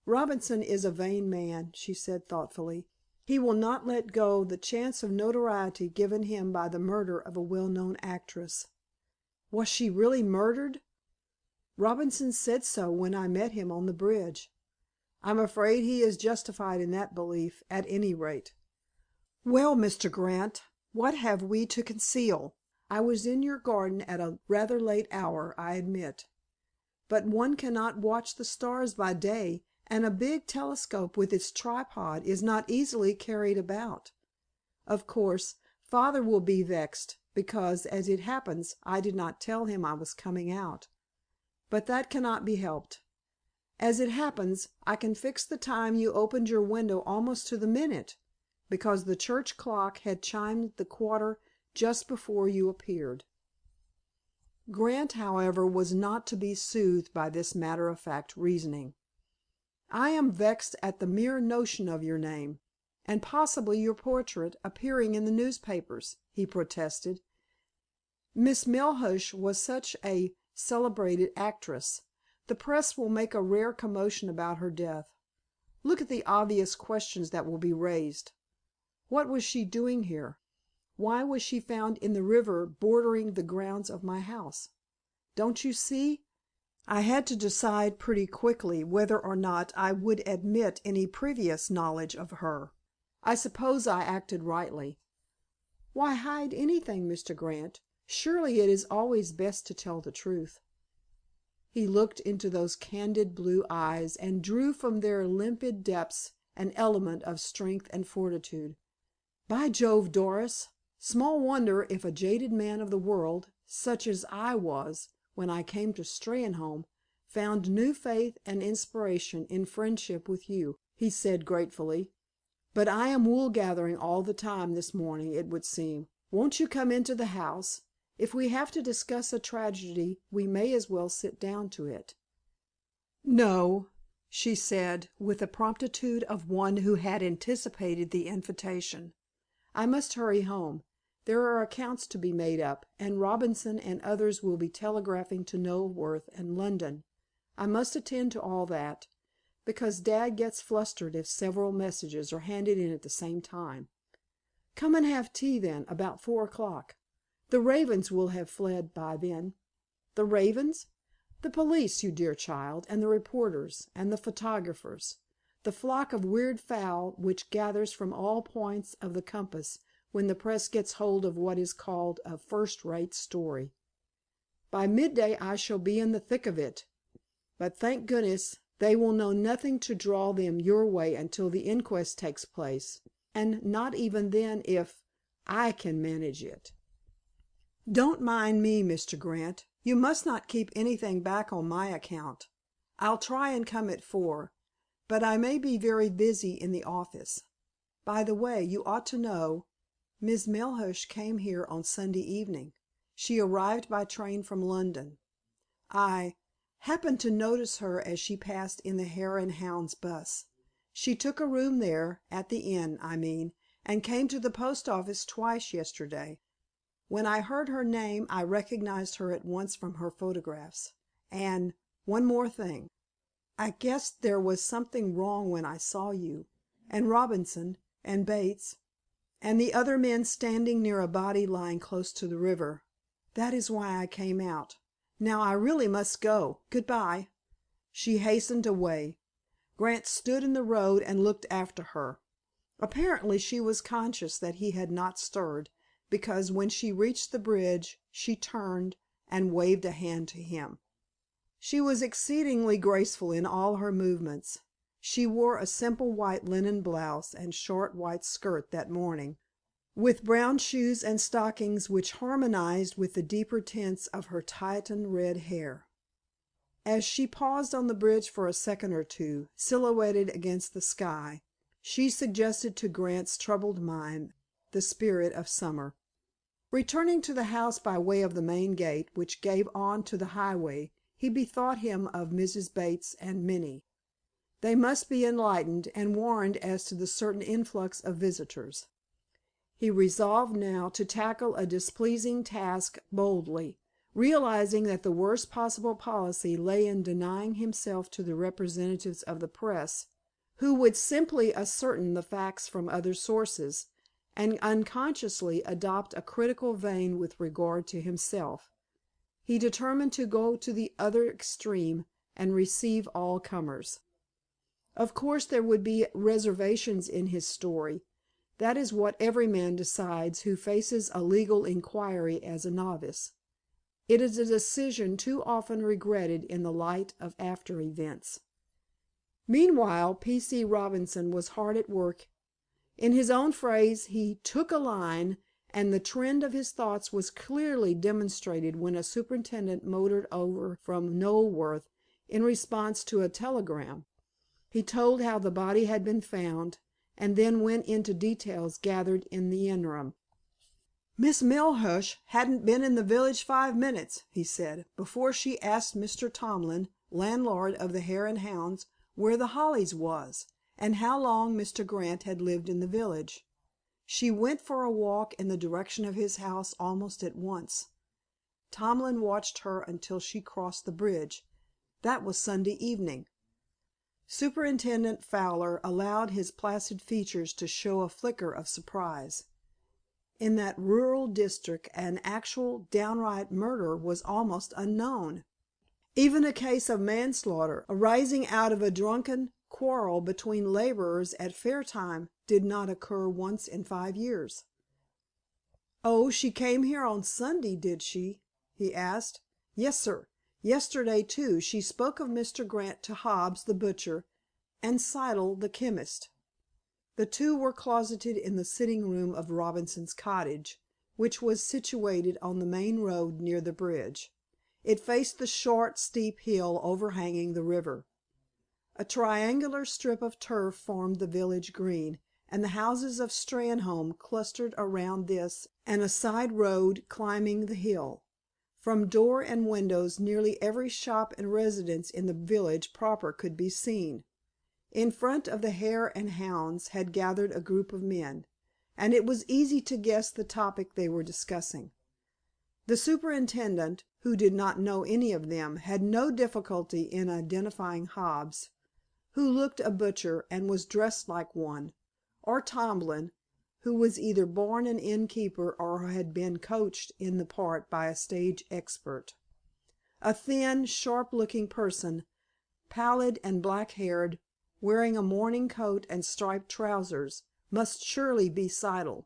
"Robinson is a vain man," she said thoughtfully. "He will not let go the chance of notoriety given him by the murder of a well-known actress." "Was she really murdered?" "Robinson said so when I met him on the bridge." "I'm afraid he is justified in that belief, at any rate." "Well, Mr. Grant, what have we to conceal? I was in your garden at a rather late hour, I admit. But one cannot watch the stars by day, and a big telescope with its tripod is not easily carried about. Of course, father will be vexed, because, as it happens, I did not tell him I was coming out. But that cannot be helped. As it happens, I can fix the time you opened your window almost to the minute, because the church clock had chimed the quarter just before you appeared." Grant, however, was not to be soothed by this matter-of-fact reasoning. "I am vexed at the mere notion of your name, and possibly your portrait, appearing in the newspapers," he protested. "Miss Melhuish was such a celebrated actress. The press will make a rare commotion about her death. Look at the obvious questions that will be raised. What was she doing here? Why was she found in the river bordering the grounds of my house? Don't you see? I had to decide pretty quickly whether or not I would admit any previous knowledge of her. I suppose I acted rightly." "Why hide anything, Mr. Grant? Surely it is always best to tell the truth." He looked into those candid blue eyes and drew from their limpid depths an element of strength and fortitude. "By Jove, Doris, small wonder if a jaded man of the world, such as I was when I came to Steynholme, found new faith and inspiration in friendship with you," he said gratefully. "But I am wool gathering all the time this morning, it would seem. Won't you come into the house? If we have to discuss a tragedy we may as well sit down to it." "No," she said, with the promptitude of one who had anticipated the invitation. "I must hurry home. There are accounts to be made up, and Robinson and others will be telegraphing to Knoleworth and London. I must attend to all that, because Dad gets flustered if several messages are handed in at the same time. Come and have tea, then, about 4 o'clock. The ravens will have fled by then." "The ravens?" "The police, you dear child, and the reporters, and the photographers. The flock of weird fowl which gathers from all points of the compass when the press gets hold of what is called a first rate story. By midday I shall be in the thick of it, but thank goodness they will know nothing to draw them your way until the inquest takes place, and not even then if I can manage it." "Don't mind me, Mr. Grant. You must not keep anything back on my account. I'll try and come at 4, but I may be very busy in the office. By the way, you ought to know, Miss Melhuish came here on Sunday evening. She arrived by train from London. I happened to notice her as she passed in the Hare and Hounds bus. She took a room there, at the inn, I mean, and came to the post office twice yesterday. When I heard her name I recognized her at once from her photographs. And one more thing. I guessed there was something wrong when I saw you, and Robinson, and Bates, and the other men standing near a body lying close to the river. That is why I came out. Now I really must go. Good bye." She hastened away. Grant stood in the road and looked after her. Apparently she was conscious that he had not stirred, because when she reached the bridge she turned and waved a hand to him. She was exceedingly graceful in all her movements. She wore a simple white linen blouse and short white skirt that morning, with brown shoes and stockings which harmonized with the deeper tints of her Titian red hair. As she paused on the bridge for a second or two, silhouetted against the sky, she suggested to Grant's troubled mind the spirit of summer. Returning to the house by way of the main gate, which gave on to the highway, he bethought him of Mrs. Bates and Minnie. They must be enlightened and warned as to the certain influx of visitors. He resolved now to tackle a displeasing task boldly, realizing that the worst possible policy lay in denying himself to the representatives of the press, who would simply ascertain the facts from other sources, and unconsciously adopt a critical vein with regard to himself. He determined to go to the other extreme and receive all comers. Of course there would be reservations in his story. That is what every man decides who faces a legal inquiry as a novice. It is a decision too often regretted in the light of after events. Meanwhile, P. C. Robinson was hard at work. In his own phrase, he "took a line," and the trend of his thoughts was clearly demonstrated when a superintendent motored over from Knoleworth in response to a telegram. He told how the body had been found, and then went into details gathered in the interim. "Miss Melhuish hadn't been in the village 5 minutes," he said, "before she asked Mr. Tomlin, landlord of the Hare and Hounds, where The Hollies was, and how long Mr. Grant had lived in the village. She went for a walk in the direction of his house almost at once. Tomlin watched her until she crossed the bridge. That was Sunday evening." Superintendent Fowler allowed his placid features to show a flicker of surprise. In that rural district an actual, downright murder was almost unknown. Even a case of manslaughter, arising out of a drunken quarrel between laborers at fair time, did not occur once in 5 years. "Oh, she came here on Sunday, did she?" he asked. "Yes, sir. Yesterday, too, she spoke of Mr. Grant to Hobbs, the butcher, and Siddle, the chemist." The two were closeted in the sitting room of Robinson's cottage, which was situated on the main road near the bridge. It faced the short, steep hill overhanging the river. A triangular strip of turf formed the village green, and the houses of Steynholme clustered around this and a side road climbing the hill. From door and windows nearly every shop and residence in the village proper could be seen. In front of the Hare and Hounds had gathered a group of men, and it was easy to guess the topic they were discussing. The superintendent, who did not know any of them, had no difficulty in identifying Hobbs, who looked a butcher and was dressed like one, or Tomlin, who was either born an innkeeper or had been coached in the part by a stage expert. A thin, sharp-looking person, pallid and black-haired, wearing a morning coat and striped trousers, must surely be Siddle,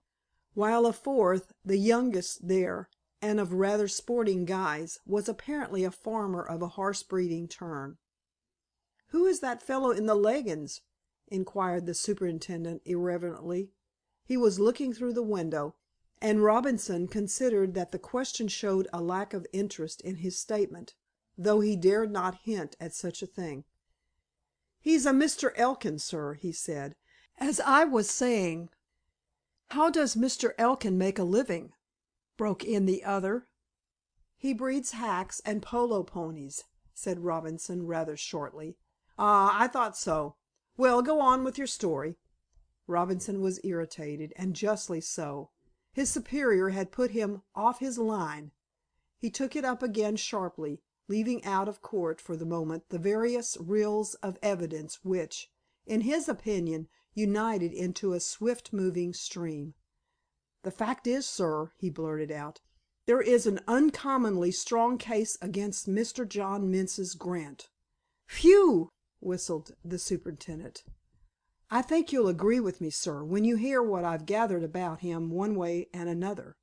while a fourth, the youngest there, and of rather sporting guise, was apparently a farmer of a horse-breeding turn. "Who is that fellow in the leggins?" inquired the superintendent irrelevantly. He was looking through the window, and Robinson considered that the question showed a lack of interest in his statement, though he dared not hint at such a thing. "He's a Mr. Elkin, sir," he said. "As I was saying—" "How does Mr. Elkin make a living?" broke in the other. "He breeds hacks and polo ponies," said Robinson rather shortly. "Ah, I thought so. Well, go on with your story." Robinson was irritated, and justly so. His superior had put him off his line. He took it up again sharply, leaving out of court for the moment the various rills of evidence which, in his opinion, united into a swift-moving stream. "The fact is, sir," he blurted out, "there is an uncommonly strong case against Mr. John Menzies Grant." "Phew!" whistled the superintendent. "I think you'll agree with me, sir, when you hear what I've gathered about him one way and another."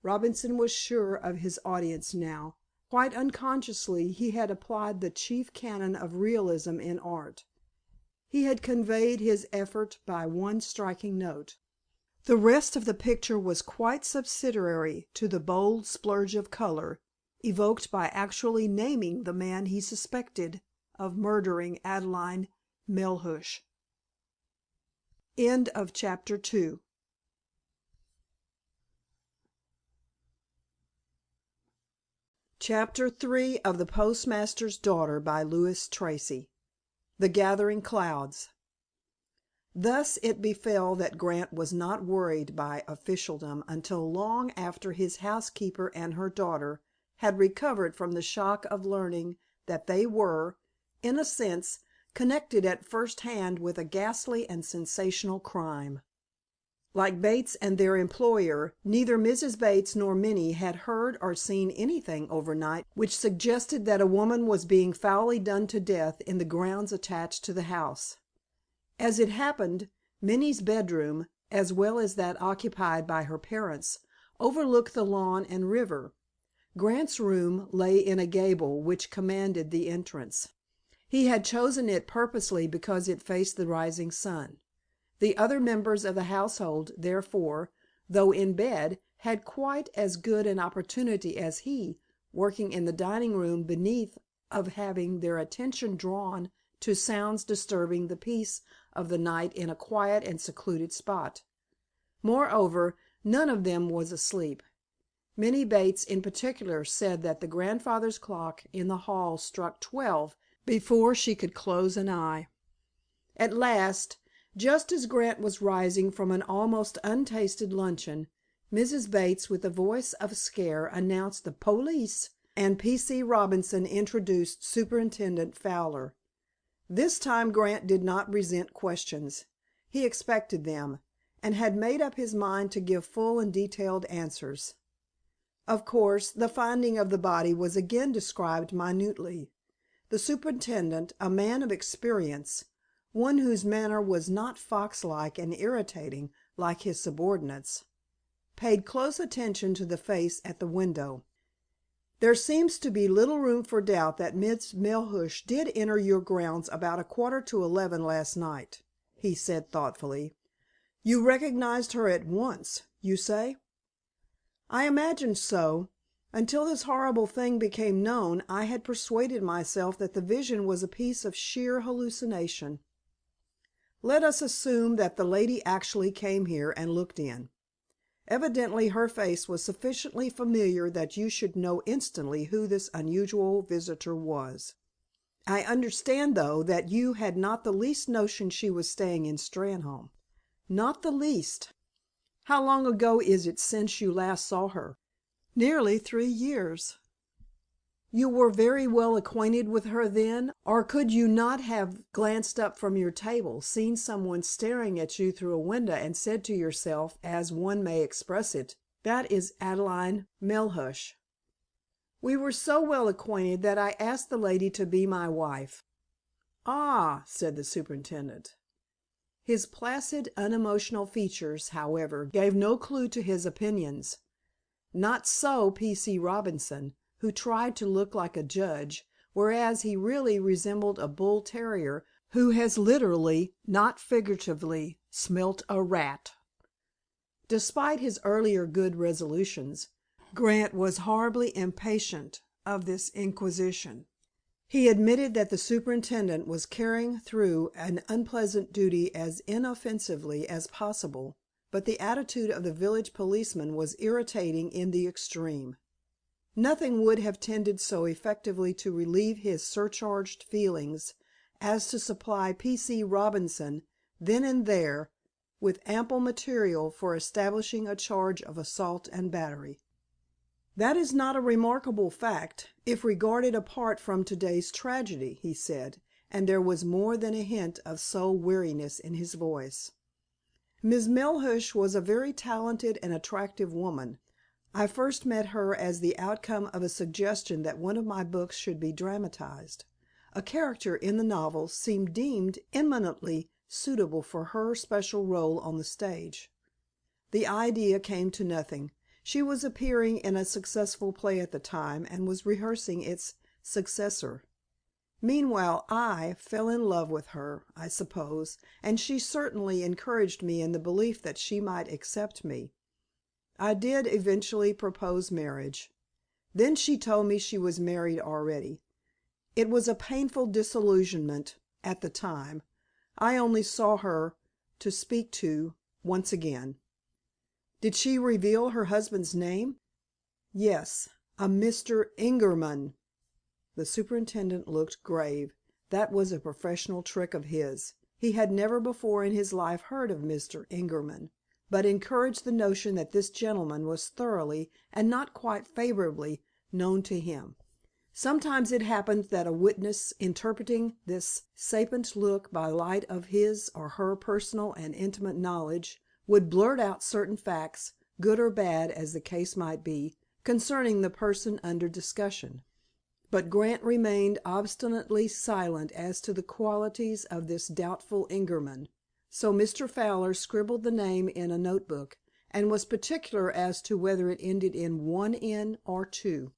Robinson was sure of his audience now. Quite unconsciously he had applied the chief canon of realism in art. He had conveyed his effort by one striking note. The rest of the picture was quite subsidiary to the bold splurge of color evoked by actually naming the man he suspected of murdering Adelaide Melhuish. Chapter III of the Postmaster's Daughter by Louis Tracy. The Gathering Clouds. Thus it befell that Grant was not worried by officialdom until long after his housekeeper and her daughter had recovered from the shock of learning that they were, in a sense, connected at first hand with a ghastly and sensational crime. Like Bates and their employer, neither Mrs. Bates nor Minnie had heard or seen anything overnight which suggested that a woman was being foully done to death in the grounds attached to the house. As it happened, Minnie's bedroom, as well as that occupied by her parents, overlooked the lawn and river. Grant's room lay in a gable which commanded the entrance. He had chosen it purposely because it faced the rising sun. The other members of the household, therefore, though in bed, had quite as good an opportunity as he, working in the dining room beneath, of having their attention drawn to sounds disturbing the peace of the night in a quiet and secluded spot. Moreover, none of them was asleep. Minnie Bates in particular said that the grandfather's clock in the hall struck 12 before she could close an eye. At last, just as Grant was rising from an almost untasted luncheon, Mrs. Bates, with a voice of scare, announced the "police," and P.C. Robinson introduced Superintendent Fowler. This time Grant did not resent questions. He expected them, and had made up his mind to give full and detailed answers. Of course, the finding of the body was again described minutely. The superintendent, a man of experience, one whose manner was not fox-like and irritating like his subordinates, paid close attention to the face at the window. "There seems to be little room for doubt that Miss Melhuish did enter your grounds about 11:15 last night," he said thoughtfully. "You recognized her at once, you say?" "I imagined so. Until this horrible thing became known, I had persuaded myself that the vision was a piece of sheer hallucination. Let us assume that the lady actually came here and looked in. Evidently her face was sufficiently familiar that you should know instantly who this unusual visitor was. I understand, though, that you had not the least notion she was staying in Steynholme." "Not the least. How long ago is it since you last saw her?" "Nearly 3 years." "You were very well acquainted with her then, or could you not have glanced up from your table, seen someone staring at you through a window, and said to yourself, as one may express it, 'That is Adelaide Melhuish'?" "We were so well acquainted that I asked the lady to be my wife." "Ah!" said the superintendent. His placid, unemotional features, however, gave no clue to his opinions. Not so P.C. Robinson, who tried to look like a judge, whereas he really resembled a bull terrier who has literally, not figuratively, smelt a rat. Despite his earlier good resolutions, Grant was horribly impatient of this inquisition. He admitted that the superintendent was carrying through an unpleasant duty as inoffensively as possible, but the attitude of the village policeman was irritating in the extreme. Nothing would have tended so effectively to relieve his surcharged feelings as to supply P.C. Robinson, then and there, with ample material for establishing a charge of assault and battery. "That is not a remarkable fact, if regarded apart from to-day's tragedy," he said, and there was more than a hint of soul weariness in his voice. "Miss Melhuish was a very talented and attractive woman. I first met her as the outcome of a suggestion that one of my books should be dramatized. A character in the novel seemed deemed eminently suitable for her special role on the stage. The idea came to nothing. She was appearing in a successful play at the time, and was rehearsing its successor. Meanwhile I fell in love with her, I suppose, and she certainly encouraged me in the belief that she might accept me. I did eventually propose marriage. Then she told me she was married already. It was a painful disillusionment at the time. I only saw her, to speak to, once again." "Did she reveal her husband's name?" "Yes. A Mr. Ingerman." The superintendent looked grave. That was a professional trick of his. He had never before in his life heard of Mr. Ingerman, but encouraged the notion that this gentleman was thoroughly, and not quite favorably, known to him. Sometimes it happened that a witness, interpreting this sapient look by light of his or her personal and intimate knowledge, would blurt out certain facts, good or bad as the case might be, concerning the person under discussion. But Grant remained obstinately silent as to the qualities of this doubtful Ingerman, so Mr. Fowler scribbled the name in a note book, and was particular as to whether it ended in one N or two.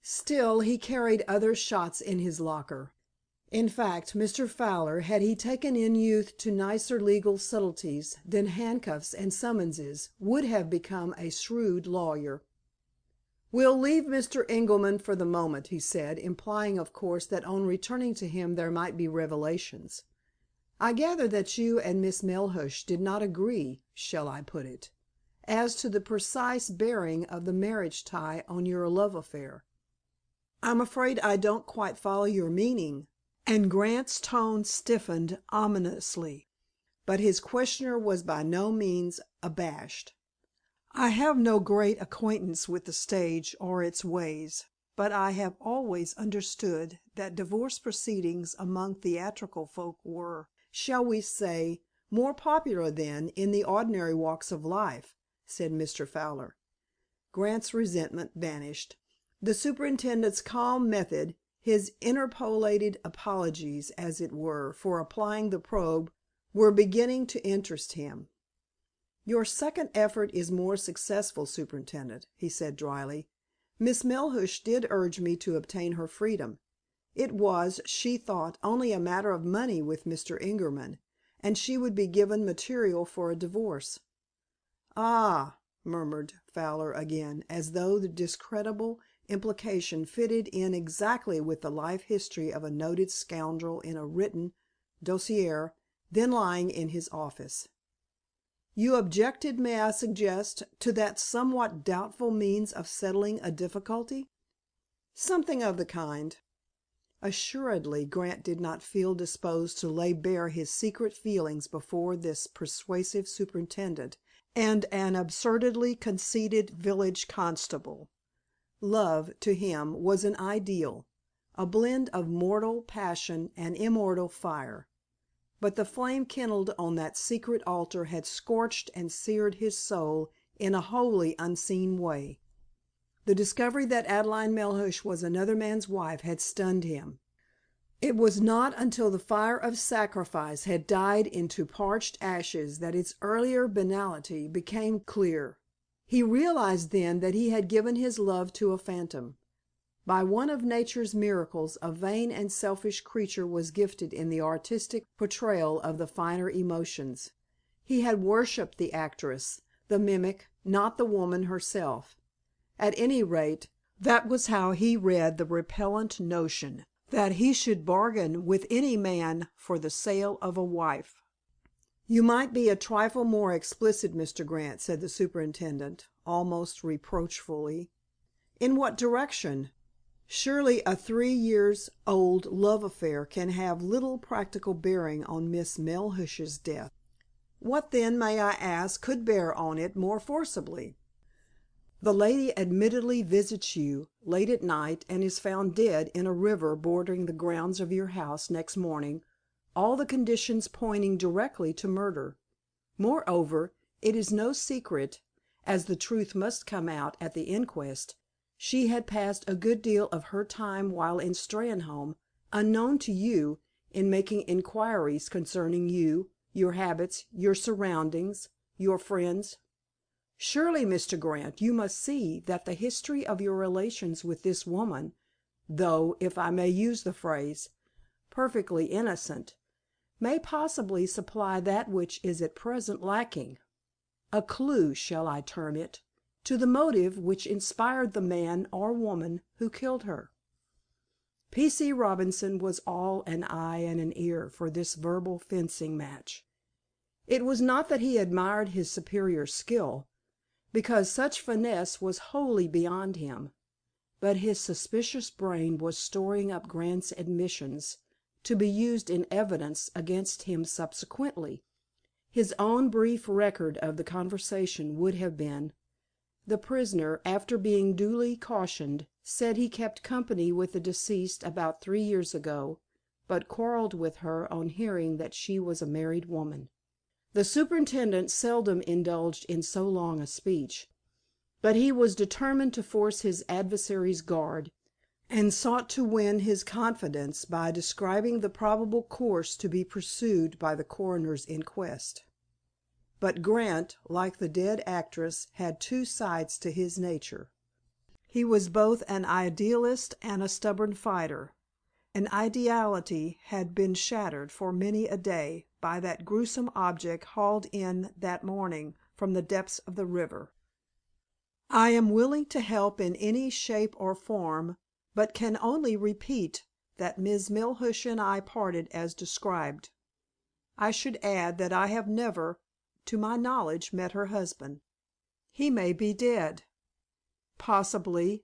Still, he carried other shots in his locker. In fact, Mr. Fowler, had he taken in youth to nicer legal subtleties than handcuffs and summonses, would have become a shrewd lawyer. "We'll leave Mr. Ingerman for the moment," he said, implying, of course, that on returning to him there might be revelations. "I gather that you and Miss Melhuish did not agree, shall I put it, as to the precise bearing of the marriage tie on your love affair." "I'm afraid I don't quite follow your meaning," and Grant's tone stiffened ominously. But his questioner was by no means abashed. "I have no great acquaintance with the stage or its ways, but I have always understood that divorce proceedings among theatrical folk were, shall we say, more popular than in the ordinary walks of life," said Mr. Fowler. Grant's resentment vanished. The superintendent's calm method, His interpolated apologies, as it were, for applying the probe were beginning to interest him. "Your second effort is more successful, Superintendent," he said dryly. "Miss Melhuish did urge me to obtain her freedom. It was, she thought, only a matter of money with Mr. Ingerman, and she would be given material for a divorce." "Ah," murmured Fowler again, as though the discreditable implication fitted in exactly with the life history of a noted scoundrel in a written dossier then lying in his office. "You objected, may I suggest, to that somewhat doubtful means of settling a difficulty?" "Something of the kind." Assuredly Grant did not feel disposed to lay bare his secret feelings before this persuasive superintendent and an absurdly conceited village constable. Love, to him, was an ideal, a blend of mortal passion and immortal fire. But the flame kindled on that secret altar had scorched and seared his soul in a wholly unseen way. The discovery that Adelaide Melhuish was another man's wife had stunned him. It was not until the fire of sacrifice had died into parched ashes that its earlier banality became clear. He realized then that he had given his love to a phantom. By one of nature's miracles a vain and selfish creature was gifted in the artistic portrayal of the finer emotions. He had worshiped the actress, the mimic, not the woman herself. At any rate, that was how he read the repellent notion that he should bargain with any man for the sale of a wife. "You might be a trifle more explicit, Mr. Grant," said the superintendent, almost reproachfully. "In what direction? Surely a 3 years old love affair can have little practical bearing on Miss Melhuish's death." "What, then, may I ask, could bear on it more forcibly?" "The lady admittedly visits you late at night and is found dead in a river bordering the grounds of your house next morning, all the conditions pointing directly to murder. Moreover, it is no secret, as the truth must come out at the inquest, she had passed a good deal of her time while in Steynholme, unknown to you, in making inquiries concerning you, your habits, your surroundings, your friends. Surely, Mr. Grant, you must see that the history of your relations with this woman, though, if I may use the phrase, perfectly innocent, may possibly supply that which is at present lacking. A clue, shall I term it, to the motive which inspired the man or woman who killed her." P.C. Robinson was all an eye and an ear for this verbal fencing match. It was not that he admired his superior skill, because such finesse was wholly beyond him, but his suspicious brain was storing up Grant's admissions to be used in evidence against him subsequently. His own brief record of the conversation would have been: "The prisoner, after being duly cautioned, said he kept company with the deceased about 3 years ago, but quarreled with her on hearing that she was a married woman." The superintendent seldom indulged in so long a speech, but he was determined to force his adversary's guard, and sought to win his confidence by describing the probable course to be pursued by the coroner's inquest. But Grant, like the dead actress, had two sides to his nature. He was both an idealist and a stubborn fighter, and ideality had been shattered for many a day by that gruesome object hauled in that morning from the depths of the river. "I am willing to help in any shape or form, but can only repeat that Miss Melhuish and I parted as described. I should add that I have never, to my knowledge, met her husband. He may be dead. Possibly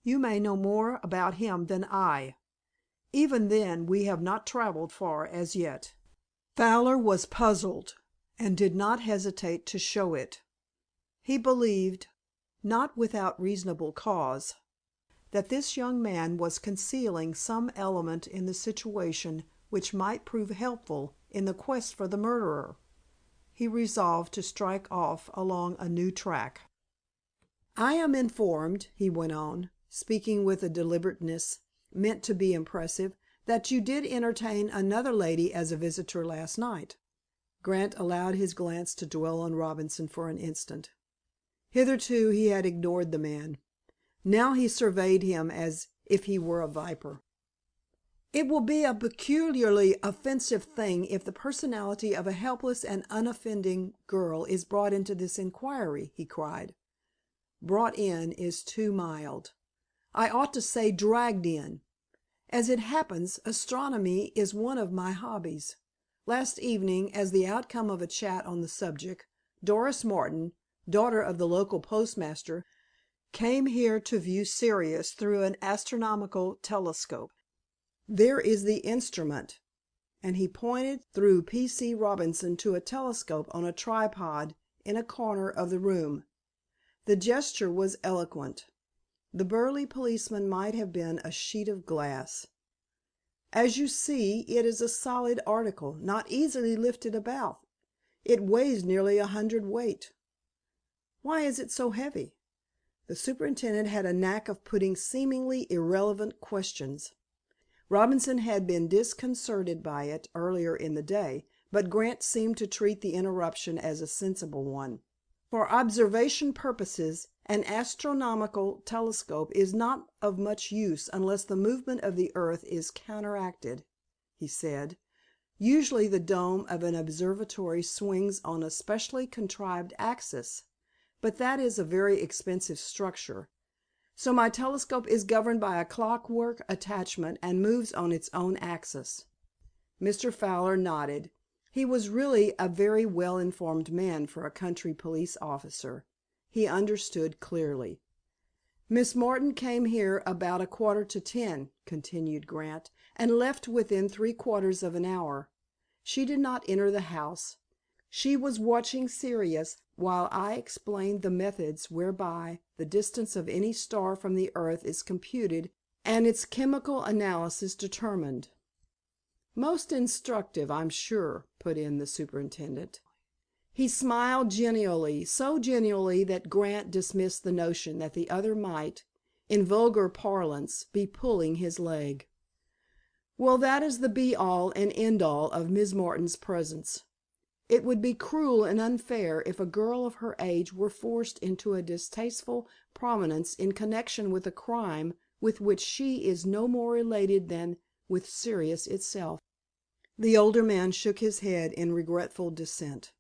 you may know more about him than I. Even then, we have not traveled far as yet." Fowler was puzzled, and did not hesitate to show it. He believed, not without reasonable cause, that this young man was concealing some element in the situation which might prove helpful in the quest for the murderer. He resolved to strike off along a new track. "I am informed," he went on, speaking with a deliberateness meant to be impressive, "that you did entertain another lady as a visitor last night." Grant allowed his glance to dwell on Robinson for an instant. Hitherto he had ignored the man. Now he surveyed him as if he were a viper. "It will be a peculiarly offensive thing if the personality of a helpless and unoffending girl is brought into this inquiry," he cried. "Brought in is too mild. I ought to say dragged in. As it happens, astronomy is one of my hobbies. Last evening, as the outcome of a chat on the subject, Doris Martin, daughter of the local postmaster, came here to view Sirius through an astronomical telescope. There is the instrument," and he pointed through P.C. Robinson to a telescope on a tripod in a corner of the room. The gesture was eloquent. The burly policeman might have been a sheet of glass. "As you see, it is a solid article, not easily lifted about. It weighs nearly 100 weight." "Why is it so heavy?" The superintendent had a knack of putting seemingly irrelevant questions. Robinson had been disconcerted by it earlier in the day, but Grant seemed to treat the interruption as a sensible one. "For observation purposes, an astronomical telescope is not of much use unless the movement of the earth is counteracted," he said. "Usually the dome of an observatory swings on a specially contrived axis, but that is a very expensive structure. So my telescope is governed by a clockwork attachment and moves on its own axis." Mr. Fowler nodded. He was really a very well informed man for a country police officer. He understood clearly. "Miss Martin came here about 9:45, continued Grant, "and left within 3/4 of an hour. She did not enter the house. She was watching Sirius while I explained the methods whereby the distance of any star from the earth is computed and its chemical analysis determined." "Most instructive, I'm sure," put in the superintendent. He smiled genially, so genially that Grant dismissed the notion that the other might, in vulgar parlance, be pulling his leg. "Well, that is the be all and end all of Miss Martin's presence. It would be cruel and unfair if a girl of her age were forced into a distasteful prominence in connection with a crime with which she is no more related than with Sirius itself." The older man shook his head in regretful dissent.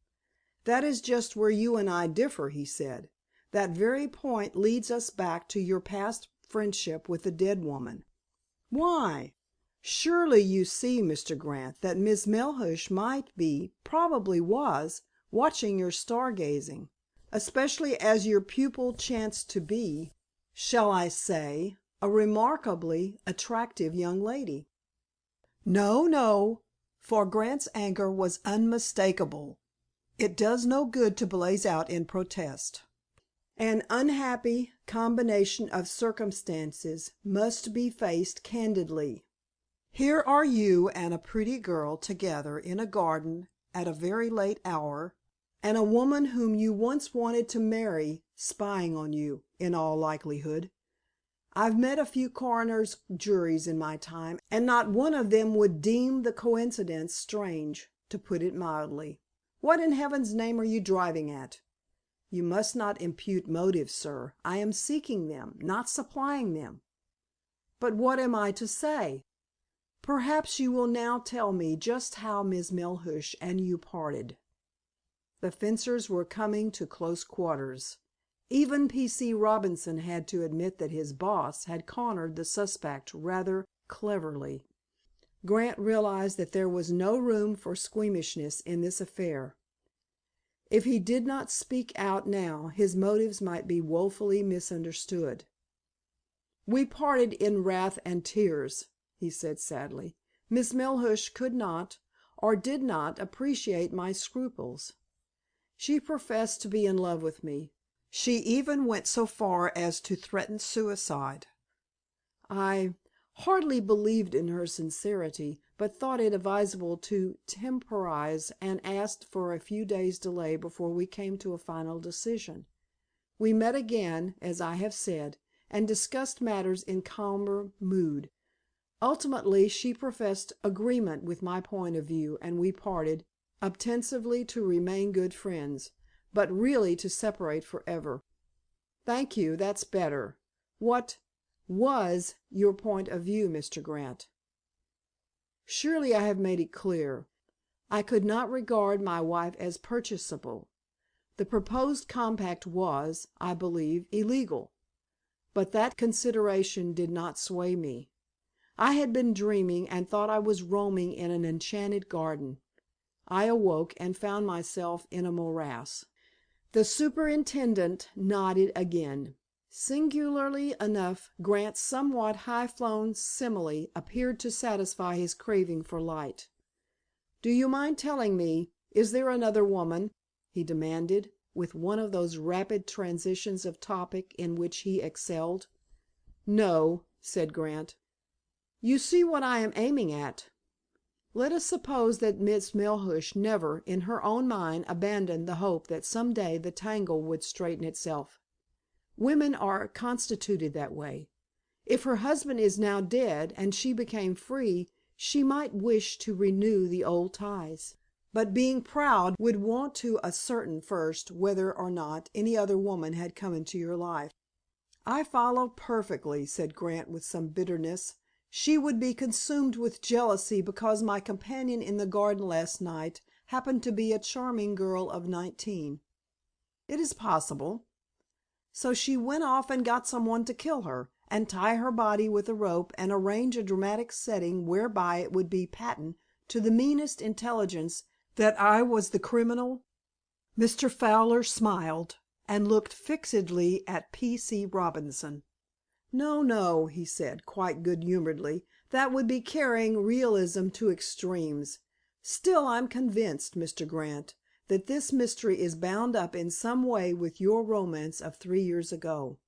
"That is just where you and I differ," he said. "That very point leads us back to your past friendship with the dead woman." "Why?" "Surely you see, Mr. Grant, that Miss Melhuish might be, probably was, watching your star gazing, especially as your pupil chanced to be, shall I say, a remarkably attractive young lady." "No, no," for Grant's anger was unmistakable. "It does no good to blaze out in protest. An unhappy combination of circumstances must be faced candidly. Here are you and a pretty girl together in a garden at a very late hour, and a woman whom you once wanted to marry spying on you, in all likelihood. I've met a few coroner's juries in my time, and not one of them would deem the coincidence strange, to put it mildly. What in heaven's name are you driving at?" "You must not impute motives, sir. I am seeking them, not supplying them." "But what am I to say?" "Perhaps you will now tell me just how Miss Melhuish and you parted." The fencers were coming to close quarters. Even P.C. Robinson had to admit that his boss had cornered the suspect rather cleverly. Grant realized that there was no room for squeamishness in this affair. If he did not speak out now his motives might be woefully misunderstood. "We parted in wrath and tears," he said sadly. "Miss Melhuish could not, or did not, appreciate my scruples. She professed to be in love with me. She even went so far as to threaten suicide. I hardly believed in her sincerity, but thought it advisable to temporize and asked for a few days' delay before we came to a final decision. We met again, as I have said, and discussed matters in calmer mood. Ultimately she professed agreement with my point of view, and we parted, ostensibly to remain good friends, but really to separate forever." "Thank you, that's better. What was your point of view, Mr. Grant?" "Surely I have made it clear. I could not regard my wife as purchasable. The proposed compact was, I believe, illegal. But that consideration did not sway me. I had been dreaming, and thought I was roaming in an enchanted garden. I awoke, and found myself in a morass." The superintendent nodded again. Singularly enough, Grant's somewhat high flown simile appeared to satisfy his craving for light. "Do you mind telling me, is there another woman?" he demanded, with one of those rapid transitions of topic in which he excelled. "No," said Grant. "You see what I am aiming at. Let us suppose that Miss Melhuish never, in her own mind, abandoned the hope that some day the tangle would straighten itself. Women are constituted that way. If her husband is now dead, and she became free, she might wish to renew the old ties, but being proud would want to ascertain first whether or not any other woman had come into your life." "I follow perfectly," said Grant with some bitterness. "She would be consumed with jealousy because my companion in the garden last night happened to be a charming girl of 19." "It is possible." "So she went off and got some one to kill her, and tie her body with a rope, and arrange a dramatic setting whereby it would be patent to the meanest intelligence that I was the criminal?" Mr. Fowler smiled, and looked fixedly at P.C. Robinson. "No, no," he said, quite good humoredly. "That would be carrying realism to extremes. Still, I'm convinced, Mr. Grant, that this mystery is bound up in some way with your romance of 3 years ago.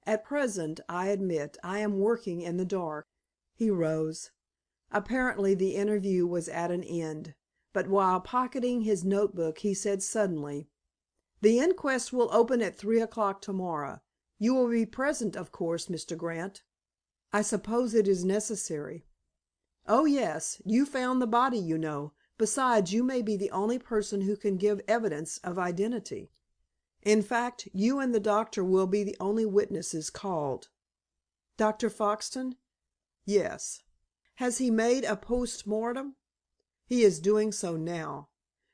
At present, I admit, I am working in the dark." He rose. Apparently the interview was at an end, but while pocketing his note book he said suddenly: "The inquest will open at 3 o'clock tomorrow. You will be present, of course, Mr. Grant?" "I suppose it is necessary." "Oh, yes. You found the body, you know. Besides, you may be the only person who can give evidence of identity. In fact, you and the doctor will be the only witnesses called." "Dr. Foxton?" "Yes." "Has he made a post mortem?" "He is doing so now.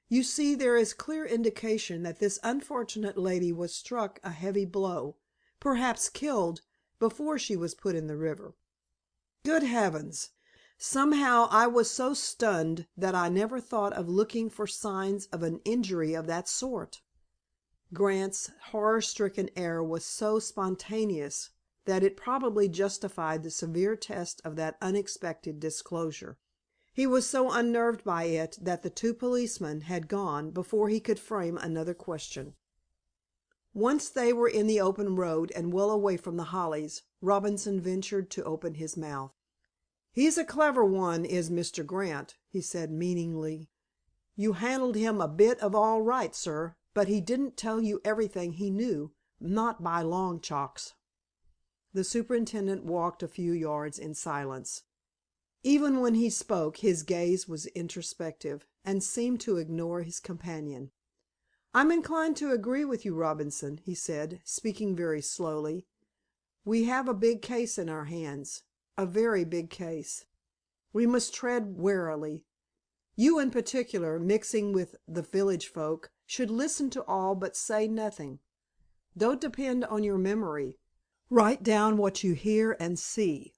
You see, there is clear indication that this unfortunate lady was struck a heavy blow, perhaps killed, before she was put in the river." "Good heavens! Somehow I was so stunned that I never thought of looking for signs of an injury of that sort." Grant's horror stricken air was so spontaneous that it probably justified the severe test of that unexpected disclosure. He was so unnerved by it that the two policemen had gone before he could frame another question. Once they were in the open road and well away from The Hollies, Robinson ventured to open his mouth. "He's a clever one, is Mr. Grant," he said meaningly. "You handled him a bit of all right, sir, but he didn't tell you everything he knew, not by long chalks." The superintendent walked a few yards in silence. Even when he spoke his gaze was introspective, and seemed to ignore his companion. "I'm inclined to agree with you, Robinson," he said, speaking very slowly. "We have a big case in our hands, a very big case. We must tread warily. You in particular, mixing with the village folk, should listen to all but say nothing. Don't depend on your memory. Write down what you hear and see,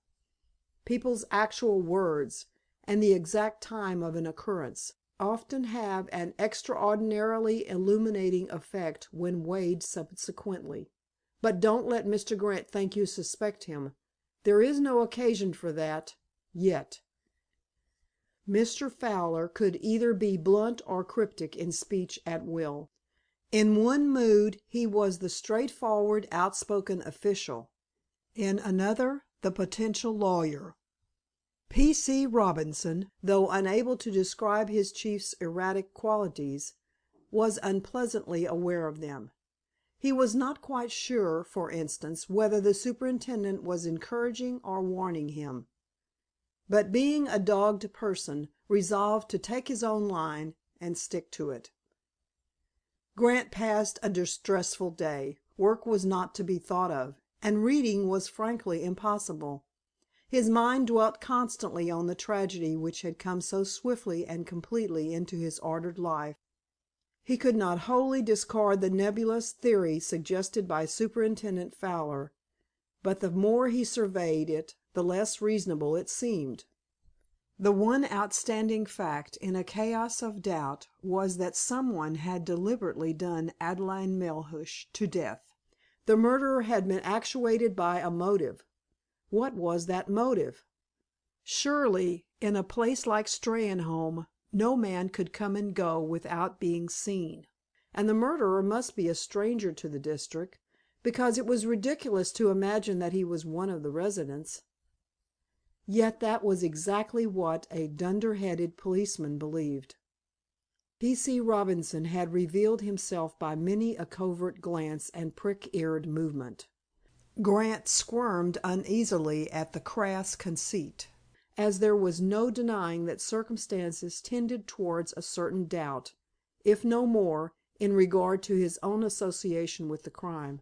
people's actual words, and the exact time of an occurrence often have an extraordinarily illuminating effect when weighed subsequently. But don't let Mr. Grant think you suspect him. There is no occasion for that yet." Mr. Fowler could either be blunt or cryptic in speech at will. In one mood he was the straightforward, outspoken official; in another the potential lawyer. P.C. Robinson, though unable to describe his chief's erratic qualities, was unpleasantly aware of them. He was not quite sure, for instance, whether the superintendent was encouraging or warning him. but being a dogged person, resolved to take his own line and stick to it. Grant passed a distressful day. Work was not to be thought of, and reading was frankly impossible. His mind dwelt constantly on the tragedy which had come so swiftly and completely into his ordered life. He could not wholly discard the nebulous theory suggested by Superintendent Fowler, but the more he surveyed it the less reasonable it seemed. The one outstanding fact in a chaos of doubt was that some one had deliberately done Adelaide Melhuish to death. The murderer had been actuated by a motive. What was that motive? Surely, in a place like Steynholme, no man could come and go without being seen, and the murderer must be a stranger to the district, because it was ridiculous to imagine that he was one of the residents. Yet that was exactly what a dunder-headed policeman believed. P.C. Robinson had revealed himself by many a covert glance and prick-eared movement. Grant squirmed uneasily at the crass conceit, as there was no denying that circumstances tended towards a certain doubt, if no more, in regard to his own association with the crime.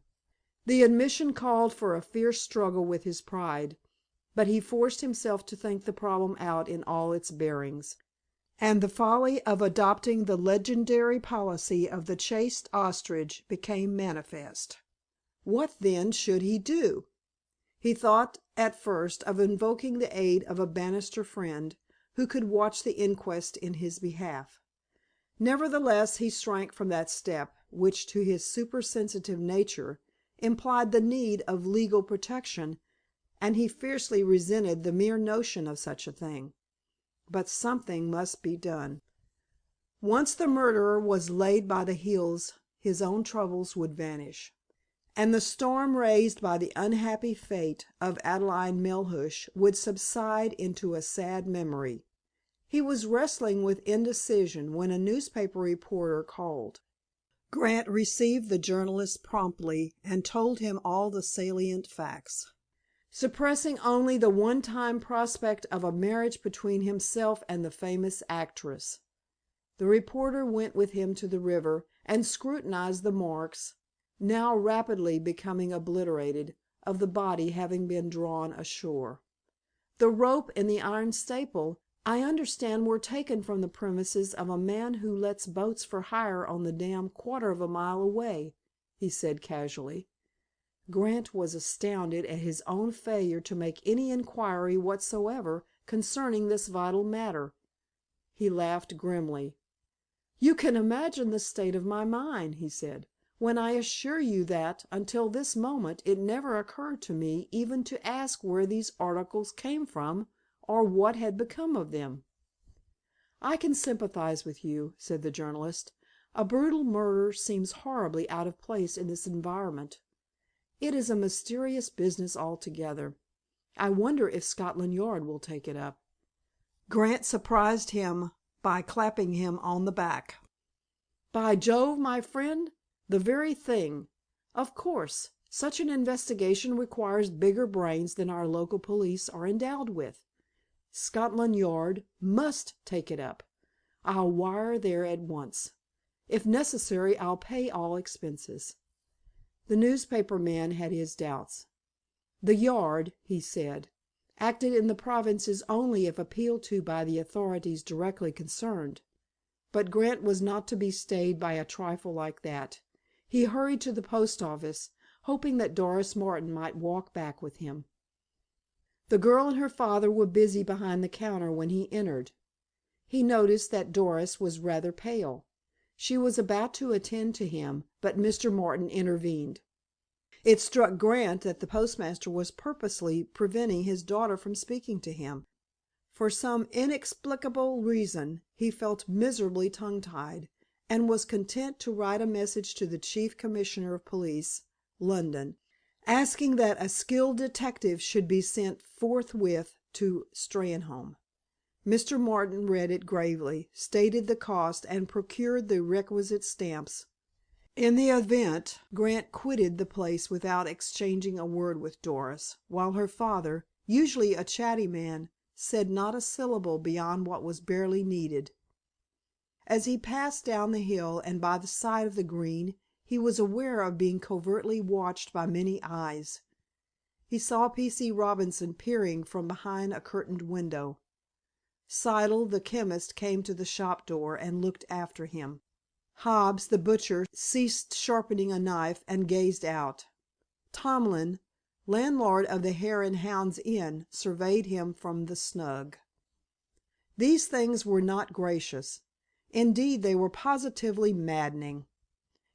The admission called for a fierce struggle with his pride, but he forced himself to think the problem out in all its bearings, and the folly of adopting the legendary policy of the chased ostrich became manifest. What, then, should he do? He thought at first of invoking the aid of a Banister friend, who could watch the inquest in his behalf. Nevertheless, he shrank from that step, which to his supersensitive nature implied the need of legal protection, and he fiercely resented the mere notion of such a thing. But something must be done. Once the murderer was laid by the heels his own troubles would vanish, and the storm raised by the unhappy fate of Adelaide Melhuish would subside into a sad memory. He was wrestling with indecision when a newspaper reporter called. Grant received the journalist promptly and told him all the salient facts, suppressing only the one-time prospect of a marriage between himself and the famous actress. The reporter went with him to the river and scrutinized the marks, now rapidly becoming obliterated, of the body having been drawn ashore. The rope and the iron staple, I understand, were taken from the premises of a man who lets boats for hire on the dam quarter of a mile away," he said casually. Grant was astounded at his own failure to make any inquiry whatsoever concerning this vital matter. He laughed grimly. "You can imagine the state of my mind," he said, "when I assure you that, until this moment, it never occurred to me even to ask where these articles came from or what had become of them." "I can sympathize with you," said the journalist. "A brutal murder seems horribly out of place in this environment. It is a mysterious business altogether. I wonder if Scotland Yard will take it up." Grant surprised him by clapping him on the back. "By Jove, my friend, the very thing. Of course, such an investigation requires bigger brains than our local police are endowed with. Scotland Yard must take it up. I'll wire there at once. If necessary, I'll pay all expenses." The newspaper man had his doubts. The Yard, he said, acted in the provinces only if appealed to by the authorities directly concerned. But Grant was not to be stayed by a trifle like that. He hurried to the post office, hoping that Doris Martin might walk back with him. The girl and her father were busy behind the counter when he entered. He noticed that Doris was rather pale. She was about to attend to him, but Mr. Martin intervened. It struck Grant that the postmaster was purposely preventing his daughter from speaking to him. For some inexplicable reason he felt miserably tongue-tied, and was content to write a message to the Chief Commissioner of Police, London, asking that a skilled detective should be sent forthwith to Steynholme. Mr. Martin read it gravely, stated the cost, and procured the requisite stamps. In the event, Grant quitted the place without exchanging a word with Doris, while her father, usually a chatty man, said not a syllable beyond what was barely needed. As he passed down the hill and by the side of the green he was aware of being covertly watched by many eyes. He saw P.C. Robinson peering from behind a curtained window. Siddle, the chemist, came to the shop door and looked after him. Hobbs, the butcher, ceased sharpening a knife and gazed out. Tomlin, landlord of the Hare and Hounds Inn, surveyed him from the snug. These things were not gracious. Indeed, they were positively maddening.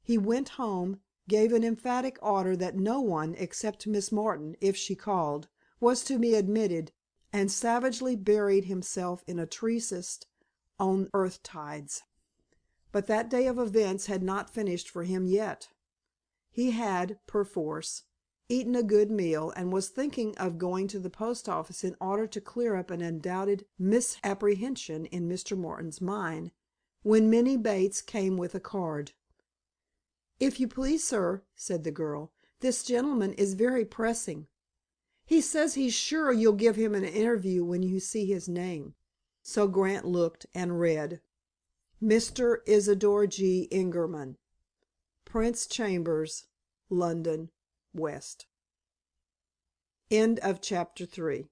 He went home, gave an emphatic order that no one, except Miss Martin, if she called, was to be admitted, and savagely buried himself in a treatise on earth tides. But that day of events had not finished for him yet. He had, perforce, eaten a good meal, and was thinking of going to the post office in order to clear up an undoubted misapprehension in Mr. Martin's mind, when Minnie Bates came with a card. "If you please, sir," said the girl, "this gentleman is very pressing. He says he's sure you'll give him an interview when you see his name." So Grant looked and read: Mr. Isidor G. Ingerman, Prince Chambers, London, West. End of chapter 3.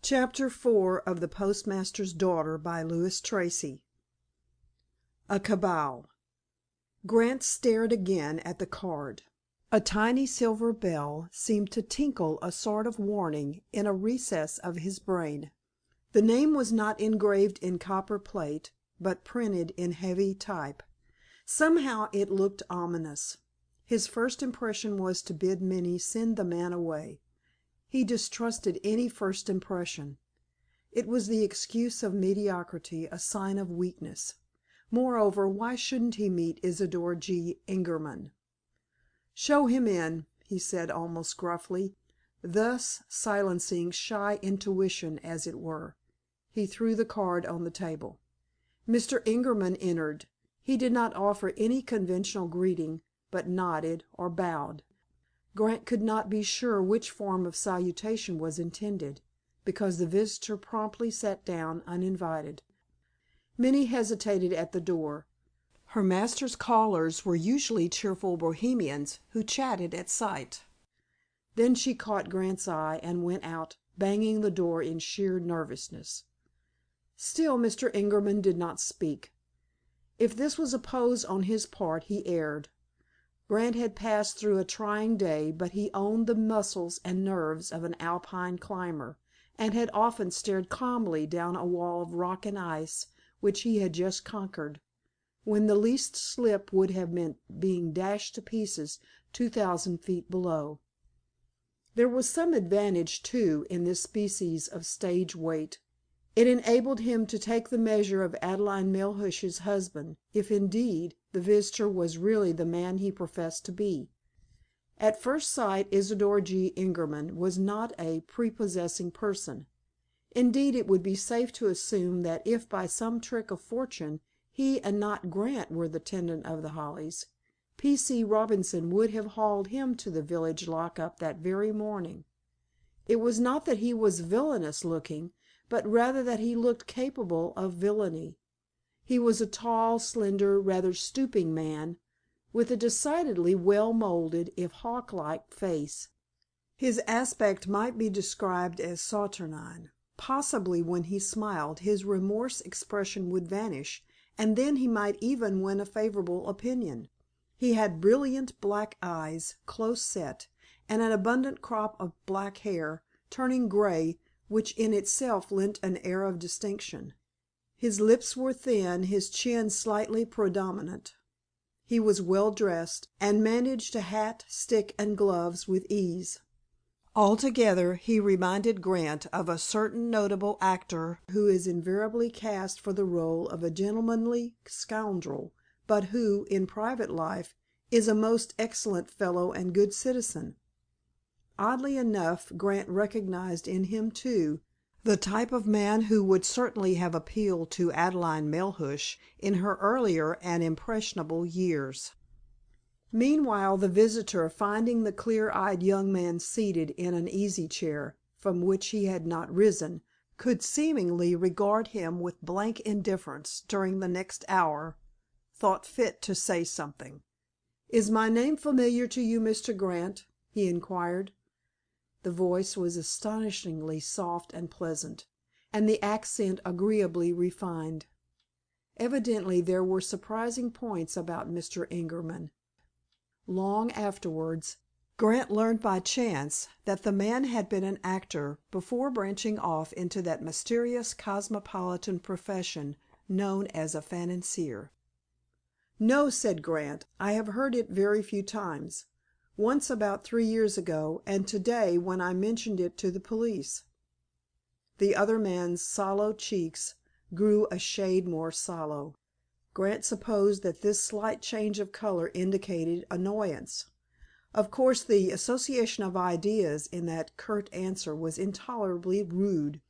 Chapter 4 of The Postmaster's Daughter by Louis Tracy. A Cabal. Grant stared again at the card. A tiny silver bell seemed to tinkle a sort of warning in a recess of his brain. The name was not engraved in copper plate, but printed in heavy type. Somehow it looked ominous. His first impression was to bid Minnie send the man away. He distrusted any first impression. It was the excuse of mediocrity, a sign of weakness. Moreover, why shouldn't he meet Isidor G. Ingerman? "Show him in," he said almost gruffly, thus silencing shy intuition, as it were. He threw the card on the table. Mr. Ingerman entered. He did not offer any conventional greeting, but nodded or bowed. Grant could not be sure which form of salutation was intended, because the visitor promptly sat down uninvited. Minnie hesitated at the door. Her master's callers were usually cheerful bohemians who chatted at sight. Then she caught Grant's eye and went out, banging the door in sheer nervousness. Still Mr. Ingerman did not speak. If this was a pose on his part, he erred. Grant had passed through a trying day, but he owned the muscles and nerves of an Alpine climber, and had often stared calmly down a wall of rock and ice which he had just conquered, when the least slip would have meant being dashed to pieces 2,000 feet below. There was some advantage, too, in this species of stage wait. It enabled him to take the measure of Adelaide Melhuish's husband, if, indeed, the visitor was really the man he professed to be. At first sight Isidor G. Ingerman was not a prepossessing person. Indeed, it would be safe to assume that if by some trick of fortune he and not Grant were the tenant of The Hollies, P.C. Robinson would have hauled him to the village lock-up that very morning. It was not that he was villainous looking, but rather that he looked capable of villainy. He was a tall, slender, rather stooping man, with a decidedly well-molded, if hawk-like, face. His aspect might be described as saturnine. Possibly when he smiled his remorse expression would vanish, and then he might even win a favorable opinion. He had brilliant black eyes, close set, and an abundant crop of black hair, turning gray, which in itself lent an air of distinction. His lips were thin, his chin slightly prominent. He was well dressed, and managed a hat, stick, and gloves with ease. Altogether he reminded Grant of a certain notable actor who is invariably cast for the role of a gentlemanly scoundrel, but who, in private life, is a most excellent fellow and good citizen. Oddly enough, Grant recognized in him, too, the type of man who would certainly have appealed to Adelaide Melhuish in her earlier and impressionable years. Meanwhile the visitor, finding the clear‐eyed young man seated in an easy chair, from which he had not risen, could seemingly regard him with blank indifference during the next hour, thought fit to say something. "Is my name familiar to you, Mr. Grant?" he inquired. The voice was astonishingly soft and pleasant, and the accent agreeably refined. Evidently there were surprising points about Mr. Ingerman. Long afterwards, Grant learned by chance that the man had been an actor before branching off into that mysterious cosmopolitan profession known as a financier. "No," said Grant. "I have heard it very few times. Once about 3 years ago, and to‐day when I mentioned it to the police." The other man's sallow cheeks grew a shade more sallow. Grant supposed that this slight change of color indicated annoyance. Of course the association of ideas in that curt answer was intolerably rude,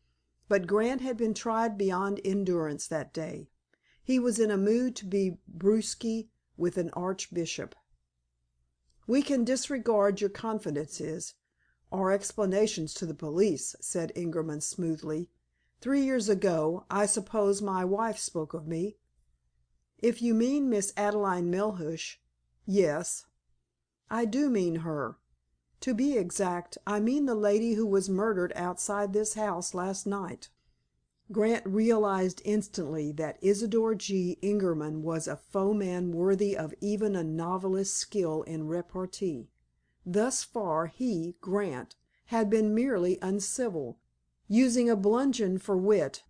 but Grant had been tried beyond endurance that day. He was in a mood to be brusque with an archbishop. "We can disregard your confidences, or explanations to the police," said Ingerman smoothly. "3 years ago, I suppose my wife spoke of me?" "If you mean Miss Adelaide Melhuish, yes." "I do mean her. To be exact, I mean the lady who was murdered outside this house last night." Grant realized instantly that Isidor G. Ingerman was a foeman worthy of even a novelist's skill in repartee. Thus far he, Grant, had been merely uncivil, using a bludgeon for wit,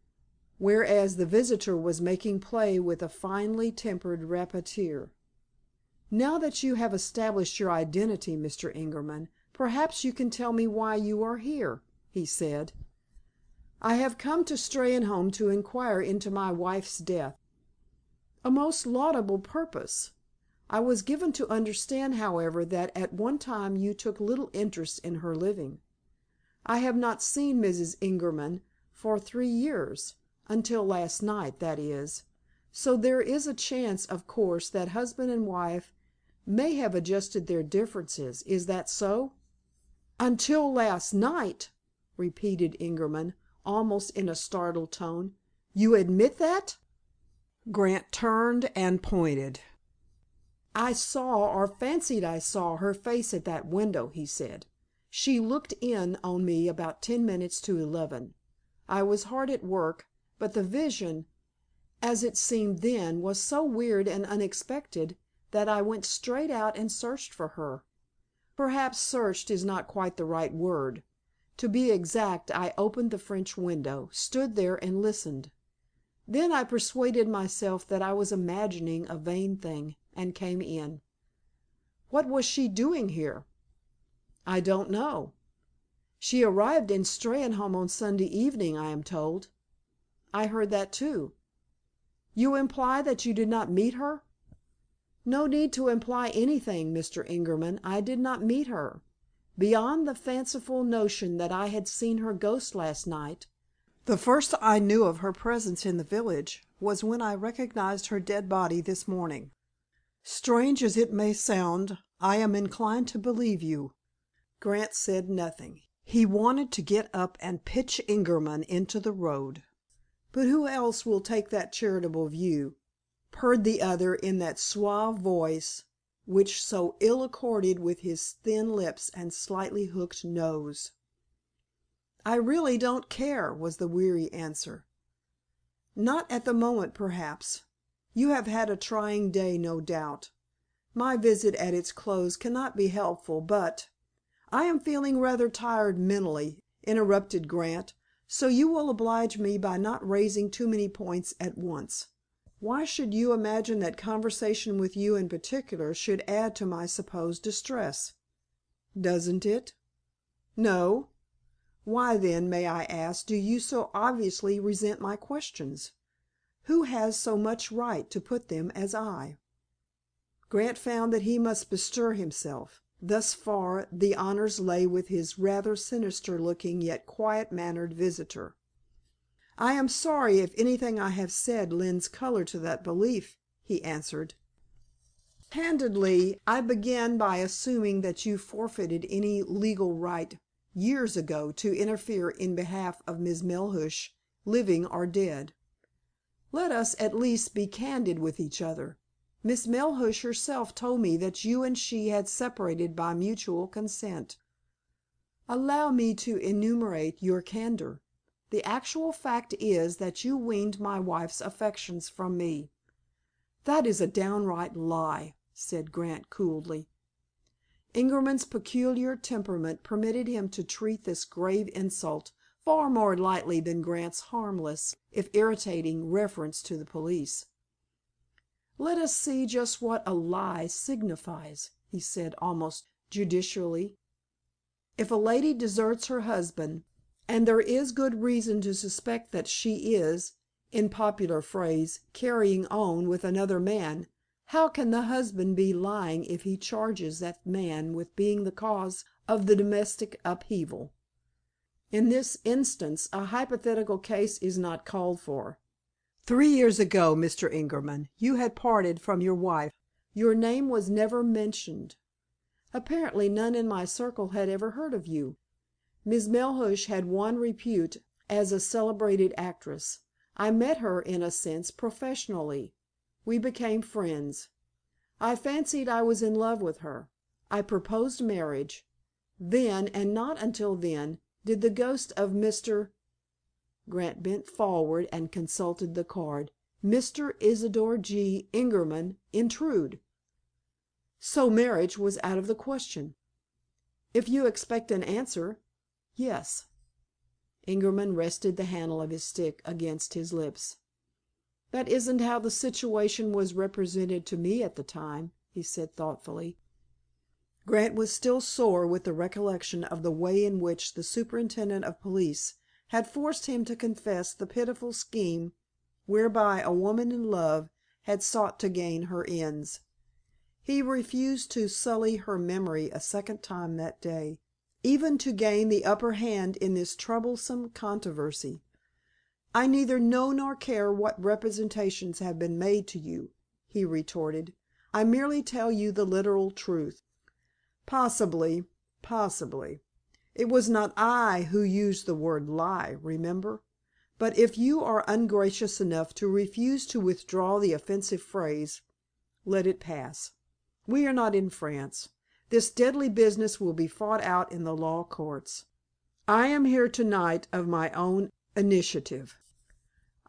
whereas the visitor was making play with a finely tempered rapier. "Now that you have established your identity, Mr. Ingerman, perhaps you can tell me why you are here," he said. "I have come to Steynholme to inquire into my wife's death." "A most laudable purpose. I was given to understand, however, that at one time you took little interest in her living. I have not seen Mrs. Ingerman for 3 years, until last night, that is, so there is a chance, of course, that husband and wife may have adjusted their differences. Is that so?" "Until last night!" repeated Ingerman, almost in a startled tone. "You admit that?" Grant turned and pointed. "I saw, or fancied I saw, her face at that window," he said. "She looked in on me about 10 minutes to 11. I was hard at work, but the vision, as it seemed then, was so weird and unexpected that I went straight out and searched for her. Perhaps searched is not quite the right word. To be exact, I opened the French window, stood there and listened. Then I persuaded myself that I was imagining a vain thing, and came in." "What was she doing here?" "I don't know. She arrived in Steynholme on Sunday evening, I am told." "I heard that, too." "You imply that you did not meet her?" "No need to imply anything, Mr. Ingerman. I did not meet her. Beyond the fanciful notion that I had seen her ghost last night, the first I knew of her presence in the village was when I recognized her dead body this morning." "Strange as it may sound, I am inclined to believe you." Grant said nothing. He wanted to get up and pitch Ingerman into the road. "But who else will take that charitable view?" purred the other in that suave voice which so ill accorded with his thin lips and slightly hooked nose. "I really don't care," was the weary answer. "Not at the moment, perhaps. You have had a trying day, no doubt. My visit at its close cannot be helpful, but—" "I am feeling rather tired mentally," interrupted Grant, "so you will oblige me by not raising too many points at once. Why should you imagine that conversation with you in particular should add to my supposed distress?" "Doesn't it?" "No." "Why, then, may I ask, do you so obviously resent my questions? Who has so much right to put them as I?" Grant found that he must bestir himself. Thus far the honors lay with his rather sinister looking yet quiet mannered visitor. "I am sorry if anything I have said lends color to that belief," he answered. Candidly, I began by assuming that you forfeited any legal right years ago to interfere in behalf of Miss Melhuish, living or dead. Let us at least be candid with each other. Miss Melhuish herself told me that you and she had separated by mutual consent. Allow me to enumerate your candor. The actual fact is that you weaned my wife's affections from me." "That is a downright lie," said Grant coolly. Ingerman's peculiar temperament permitted him to treat this grave insult far more lightly than Grant's harmless, if irritating, reference to the police. "Let us see just what a lie signifies," he said almost judicially. "If a lady deserts her husband, and there is good reason to suspect that she is, in popular phrase, carrying on with another man, how can the husband be lying if he charges that man with being the cause of the domestic upheaval? In this instance a hypothetical case is not called for. 3 years ago, Mr. Ingerman, you had parted from your wife. Your name was never mentioned. Apparently none in my circle had ever heard of you. Miss Melhuish had won repute as a celebrated actress. I met her, in a sense, professionally. We became friends. I fancied I was in love with her. I proposed marriage. Then, and not until then, did the ghost of Mr." Grant bent forward and consulted the card. "Mr. Isidor G. Ingerman intrude. So marriage was out of the question." "If you expect an answer, yes." Ingerman rested the handle of his stick against his lips. "That isn't how the situation was represented to me at the time," he said thoughtfully. Grant was still sore with the recollection of the way in which the superintendent of police had forced him to confess the pitiful scheme whereby a woman in love had sought to gain her ends. He refused to sully her memory a second time that day, even to gain the upper hand in this troublesome controversy. "I neither know nor care what representations have been made to you," he retorted. "I merely tell you the literal truth." "Possibly, possibly. It was not I who used the word lie, remember. But if you are ungracious enough to refuse to withdraw the offensive phrase, let it pass. We are not in France. This deadly business will be fought out in the law courts. I am here to‐night of my own initiative.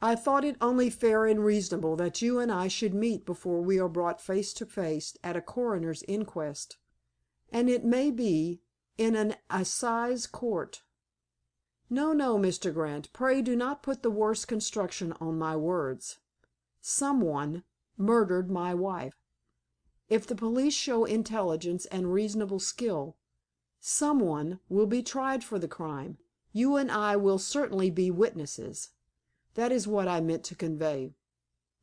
I thought it only fair and reasonable that you and I should meet before we are brought face to face at a coroner's inquest, and it may be in an assize court. No, no, Mr. Grant, pray do not put the worst construction on my words. Someone murdered my wife. If the police show intelligence and reasonable skill, someone will be tried for the crime. You and I will certainly be witnesses. That is what I meant to convey.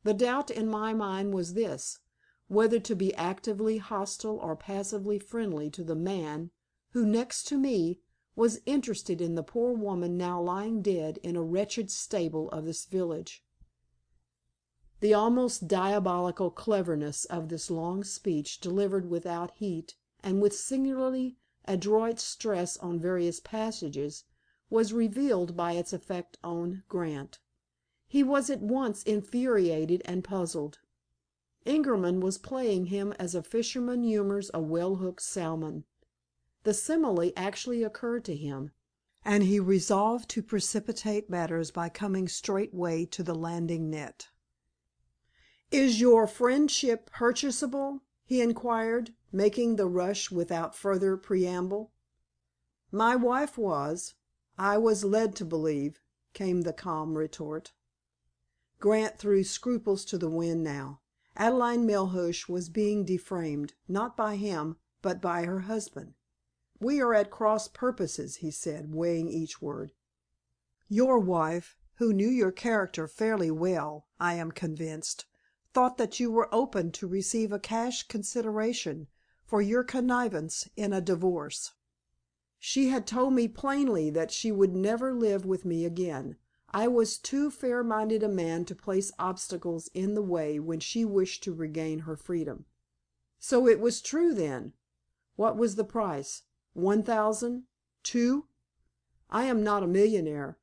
The doubt in my mind was this, whether to be actively hostile or passively friendly to the man who, next to me, was interested in the poor woman now lying dead in a wretched stable of this village. The almost diabolical cleverness of this long speech, delivered without heat and with singularly adroit stress on various passages, was revealed by its effect on Grant. He was at once infuriated and puzzled. Ingerman was playing him as a fisherman humors a well-hooked salmon. The simile actually occurred to him, and he resolved to precipitate matters by coming straightway to the landing net. "Is your friendship purchasable?" he inquired, making the rush without further preamble. "My wife was, I was led to believe," came the calm retort. Grant threw scruples to the wind now. Adelaide Melhuish was being defamed, not by him, but by her husband. "We are at cross purposes," he said, weighing each word. "Your wife, who knew your character fairly well, I am convinced, thought that you were open to receive a cash consideration for your connivance in a divorce. She had told me plainly that she would never live with me again. I was too fair‐minded a man to place obstacles in the way when she wished to regain her freedom." So it was true, then. What was the price? 1,000? 2? I am not a millionaire."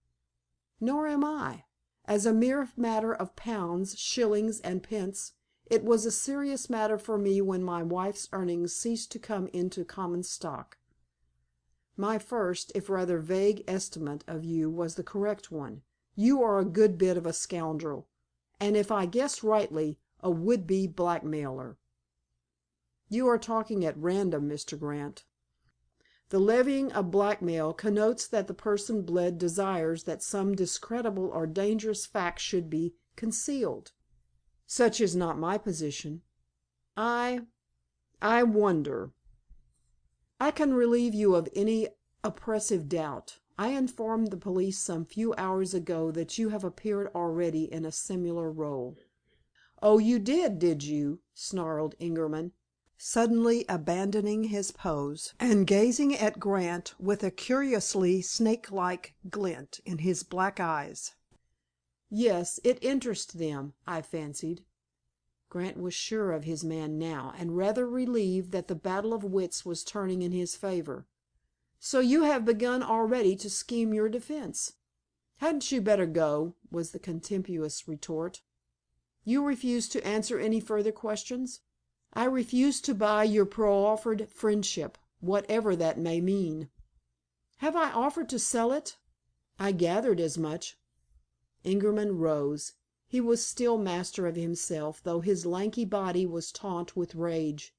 "Nor am I. As a mere matter of pounds, shillings, and pence, it was a serious matter for me when my wife's earnings ceased to come into common stock. My first, if rather vague, estimate of you was the correct one. You are a good bit of a scoundrel, and, if I guess rightly, a would-be blackmailer." "You are talking at random, Mr. Grant." "The levying of blackmail connotes that the person bled desires that some discreditable or dangerous fact should be concealed. Such is not my position." "I wonder." "I can relieve you of any oppressive doubt. I informed the police some few hours ago that you have appeared already in a similar role." "Oh, you did you?" snarled Ingerman, suddenly abandoning his pose, and gazing at Grant with a curiously snake like glint in his black eyes. "Yes, it interested them, I fancied." Grant was sure of his man now, and rather relieved that the battle of wits was turning in his favor. "So you have begun already to scheme your defense." "Hadn't you better go?" was the contemptuous retort. "You refuse to answer any further questions?" "I refuse to buy your proffered friendship, whatever that may mean." "Have I offered to sell it?" "I gathered as much." Ingerman rose. He was still master of himself, though his lanky body was taut with rage.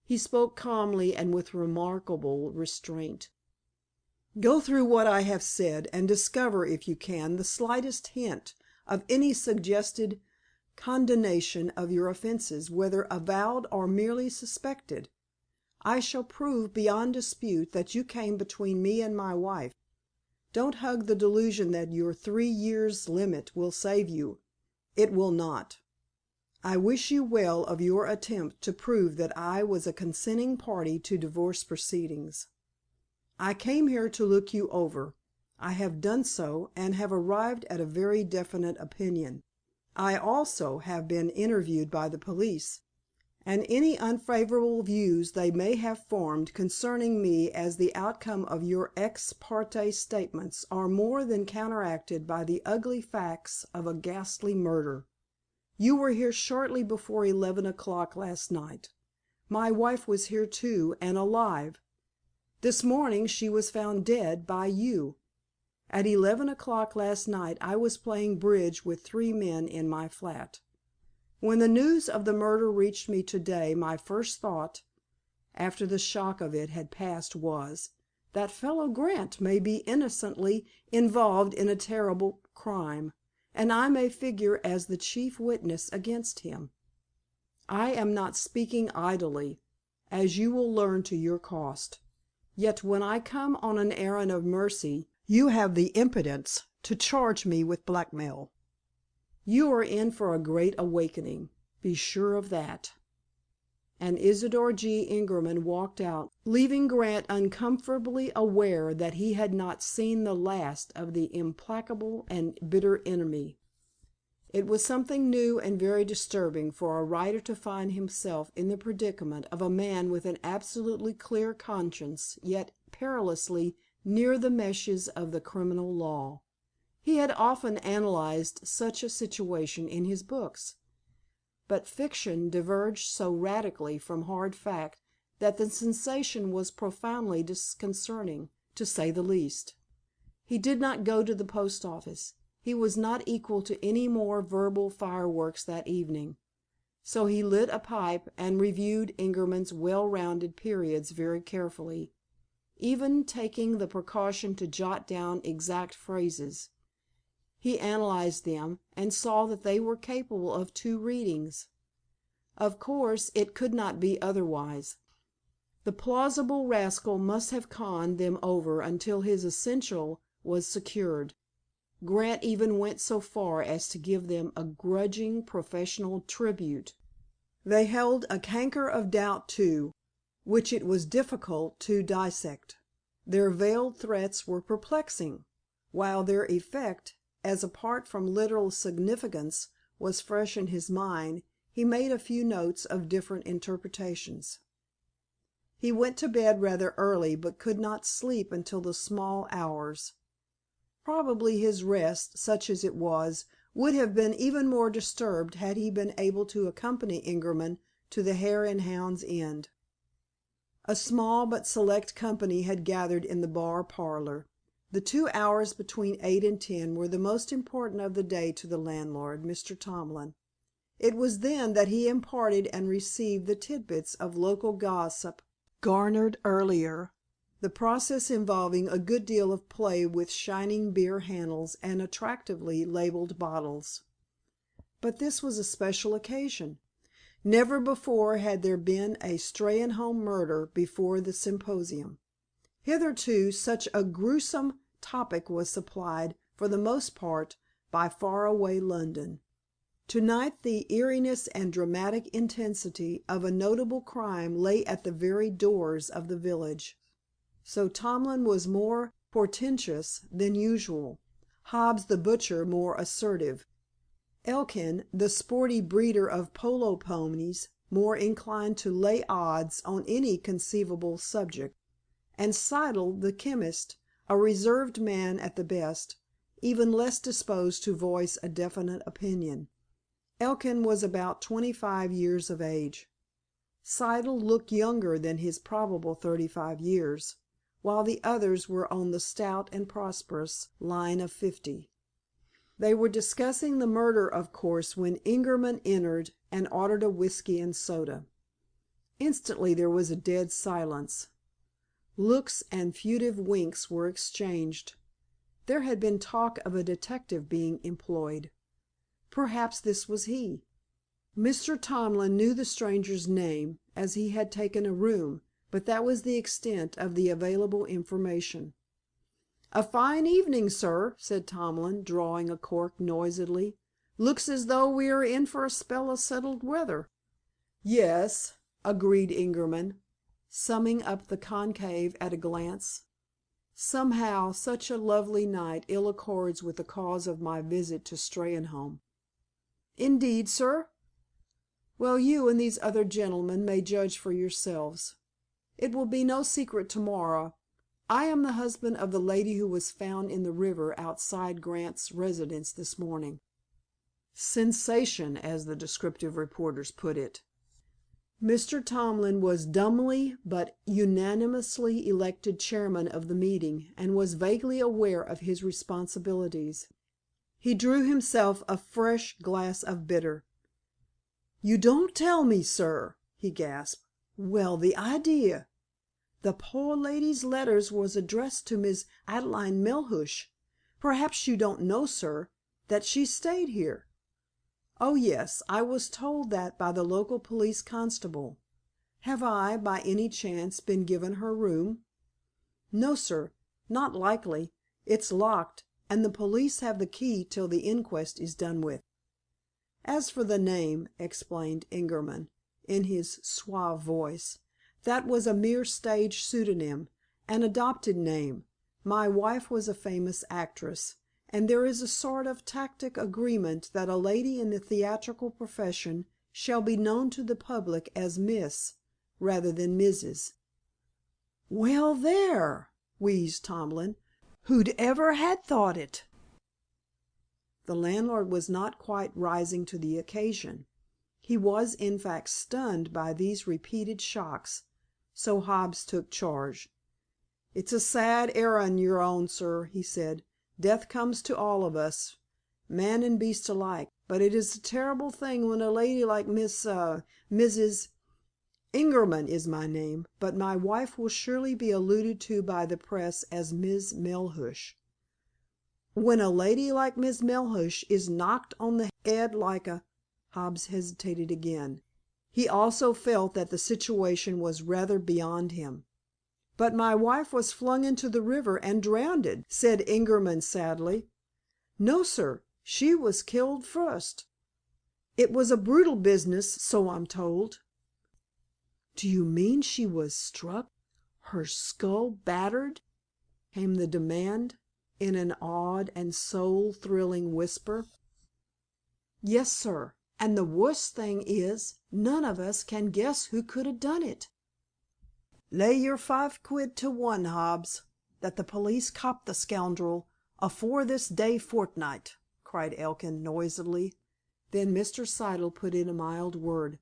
He spoke calmly and with remarkable restraint. "Go through what I have said, and discover, if you can, the slightest hint of any suggested condonation of your offenses, whether avowed or merely suspected. I shall prove beyond dispute that you came between me and my wife. Don't hug the delusion that your 3 years' limit will save you. It will not. I wish you well of your attempt to prove that I was a consenting party to divorce proceedings. I came here to look you over. I have done so, and have arrived at a very definite opinion. I also have been interviewed by the police, and any unfavorable views they may have formed concerning me as the outcome of your ex parte statements are more than counteracted by the ugly facts of a ghastly murder. You were here shortly before 11 o'clock last night. My wife was here, too, and alive. This morning she was found dead by you. At 11 o'clock last night I was playing bridge with 3 men in my flat. When the news of the murder reached me to-day my first thought, after the shock of it had passed, was, 'That fellow Grant may be innocently involved in a terrible crime, and I may figure as the chief witness against him.' I am not speaking idly, as you will learn to your cost. Yet when I come on an errand of mercy you have the impudence to charge me with blackmail. You are in for a great awakening. Be sure of that." And Isidor G. Ingerman walked out, leaving Grant uncomfortably aware that he had not seen the last of the implacable and bitter enemy. It was something new and very disturbing for a writer to find himself in the predicament of a man with an absolutely clear conscience, yet perilously near the meshes of the criminal law. He had often analyzed such a situation in his books, but fiction diverged so radically from hard fact that the sensation was profoundly disconcerting, to say the least. He did not go to the post office. He was not equal to any more verbal fireworks that evening. So he lit a pipe and reviewed Ingerman's well-rounded periods very carefully, even taking the precaution to jot down exact phrases. He analyzed them, and saw that they were capable of 2 readings. Of course, it could not be otherwise. The plausible rascal must have conned them over until his essential was secured. Grant even went so far as to give them a grudging professional tribute. They held a canker of doubt, too, which it was difficult to dissect. Their veiled threats were perplexing, while their effect, as apart from literal significance, was fresh in his mind. he made a few notes of different interpretations. He went to bed rather early, but could not sleep until the small hours. Probably his rest, such as it was, would have been even more disturbed had he been able to accompany Ingerman to the Hare and Hounds Inn. A small but select company had gathered in the bar parlor. The 2 hours between 8 and 10 were the most important of the day to the landlord, Mr. Tomlin. It was then that he imparted and received the tidbits of local gossip garnered earlier, the process involving a good deal of play with shining beer handles and attractively labeled bottles. But this was a special occasion. Never before had there been a Steynholme murder before the Symposium. Hitherto such a gruesome topic was supplied, for the most part, by far-away London. To-night the eeriness and dramatic intensity of a notable crime lay at the very doors of the village. So Tomlin was more portentous than usual, Hobbs the butcher more assertive, Elkin, the sporty breeder of polo ponies, more inclined to lay odds on any conceivable subject, and Siddle, the chemist, a reserved man at the best, even less disposed to voice a definite opinion. Elkin was about 25 years of age. Siddle looked younger than his probable 35 years, while the others were on the stout and prosperous line of 50. They were discussing the murder, of course, when Ingerman entered and ordered a whiskey and soda. Instantly there was a dead silence. Looks and furtive winks were exchanged. There had been talk of a detective being employed. Perhaps this was he. Mr. Tomlin knew the stranger's name, as he had taken a room, but that was the extent of the available information. "A fine evening, sir," said Tomlin, drawing a cork noisily. "Looks as though we are in for a spell of settled weather." "Yes," agreed Ingerman, summing up the conclave at a glance. "Somehow such a lovely night ill accords with the cause of my visit to Steynholme." "Indeed, sir?" "Well, you and these other gentlemen may judge for yourselves. It will be no secret to-morrow. I am the husband of the lady who was found in the river outside Grant's residence this morning. Sensation, as the descriptive reporters put it." Mr. Tomlin was dumbly but unanimously elected chairman of the meeting, and was vaguely aware of his responsibilities. He drew himself a fresh glass of bitter. "You don't tell me, sir!" he gasped. "Well, the idea! The poor lady's letters was addressed to Miss Adelaide Melhuish. Perhaps you don't know, sir, that she stayed here?" "Oh, yes. I was told that by the local police constable. Have I, by any chance, been given her room?" "No, sir. Not likely. It's locked, and the police have the key till the inquest is done with." "As for the name," explained Ingerman, in his suave voice, "that was a mere stage pseudonym, an adopted name. My wife was a famous actress, and there is a sort of tacit agreement that a lady in the theatrical profession shall be known to the public as Miss, rather than Mrs." "Well, there!" wheezed Tomlin. "Who'd ever had thought it?" The landlord was not quite rising to the occasion. He was, in fact, stunned by these repeated shocks, so Hobbs took charge. "It's a sad errand you're on, sir," he said. "Death comes to all of us, man and beast alike, but it is a terrible thing when a lady like Mrs. Ingerman is my name, but my wife will surely be alluded to by the press as Miss Melhuish." "When a lady like Miss Melhuish is knocked on the head like a—" Hobbs hesitated again. He also felt that the situation was rather beyond him. "But my wife was flung into the river and drownded," said Ingerman sadly. "No, sir. She was killed first. It was a brutal business, so I'm told." "Do you mean she was struck, her skull battered?" came the demand, in an awed and soul thrilling whisper. "Yes, sir. And the wust thing is, none of us can guess who could have done it." "Lay your 5 quid to 1, Hobbs, that the police cop the scoundrel afore this day fortnight," cried Elkin noisily. Then Mr. Siddle put in a mild word.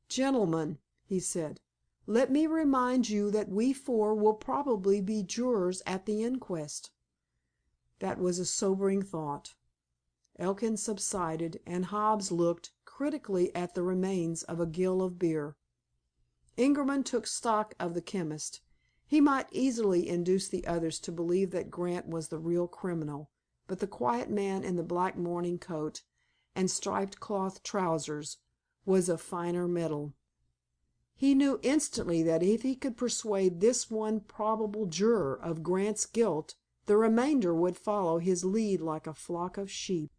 "Gentlemen," he said, "let me remind you that we 4 will probably be jurors at the inquest." That was a sobering thought. Elkin subsided, and Hobbs looked critically at the remains of a gill of beer. Ingerman took stock of the chemist. He might easily induce the others to believe that Grant was the real criminal, but the quiet man in the black morning coat and striped cloth trousers was of finer metal. He knew instantly that if he could persuade this one probable juror of Grant's guilt, the remainder would follow his lead like a flock of sheep.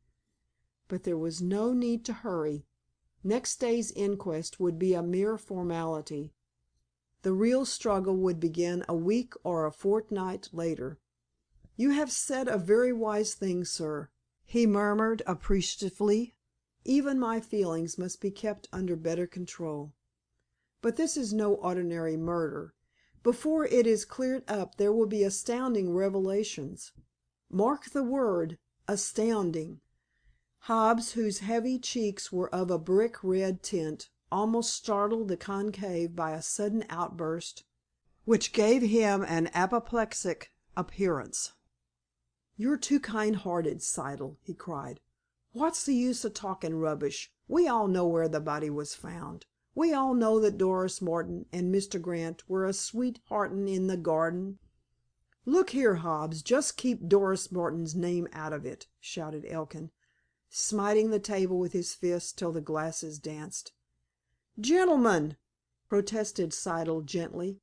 But there was no need to hurry. Next day's inquest would be a mere formality. The real struggle would begin a week or a fortnight later. "You have said a very wise thing, sir," he murmured appreciatively. "Even my feelings must be kept under better control. But this is no ordinary murder. Before it is cleared up there will be astounding revelations. Mark the word, astounding." Hobbs, whose heavy cheeks were of a brick red tint, almost startled the conclave by a sudden outburst which gave him an apoplectic appearance. "You're too kind‐hearted, Siddle," he cried. "What's the use of talking rubbish? We all know where the body was found. We all know that Doris Martin and Mr. Grant were a sweetheartin' in the garden." "Look here, Hobbs, just keep Doris Martin's name out of it," shouted Elkin, smiting the table with his fist till the glasses danced. "Gentlemen," protested Siddle gently.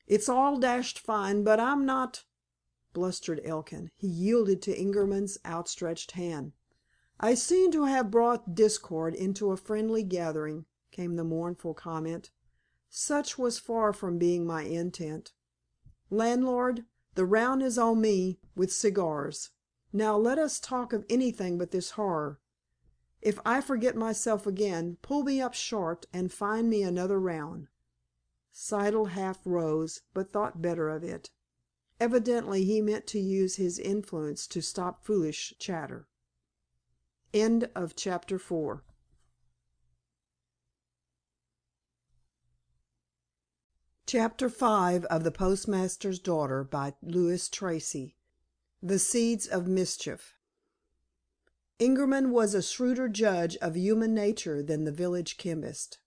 "It's all dashed fine, but I'm not—" blustered Elkin. He yielded to Ingerman's outstretched hand. "I seem to have brought discord into a friendly gathering," came the mournful comment. "Such was far from being my intent. Landlord, the round is on me with cigars. Now let us talk of anything but this horror. If I forget myself again, pull me up short and find me another round." Siddle half rose, but thought better of it. Evidently he meant to use his influence to stop foolish chatter. Chapter V of the Postmaster's Daughter by Louis Tracy. The Seeds of Mischief. Ingerman was a shrewder judge of human nature than the village chemist.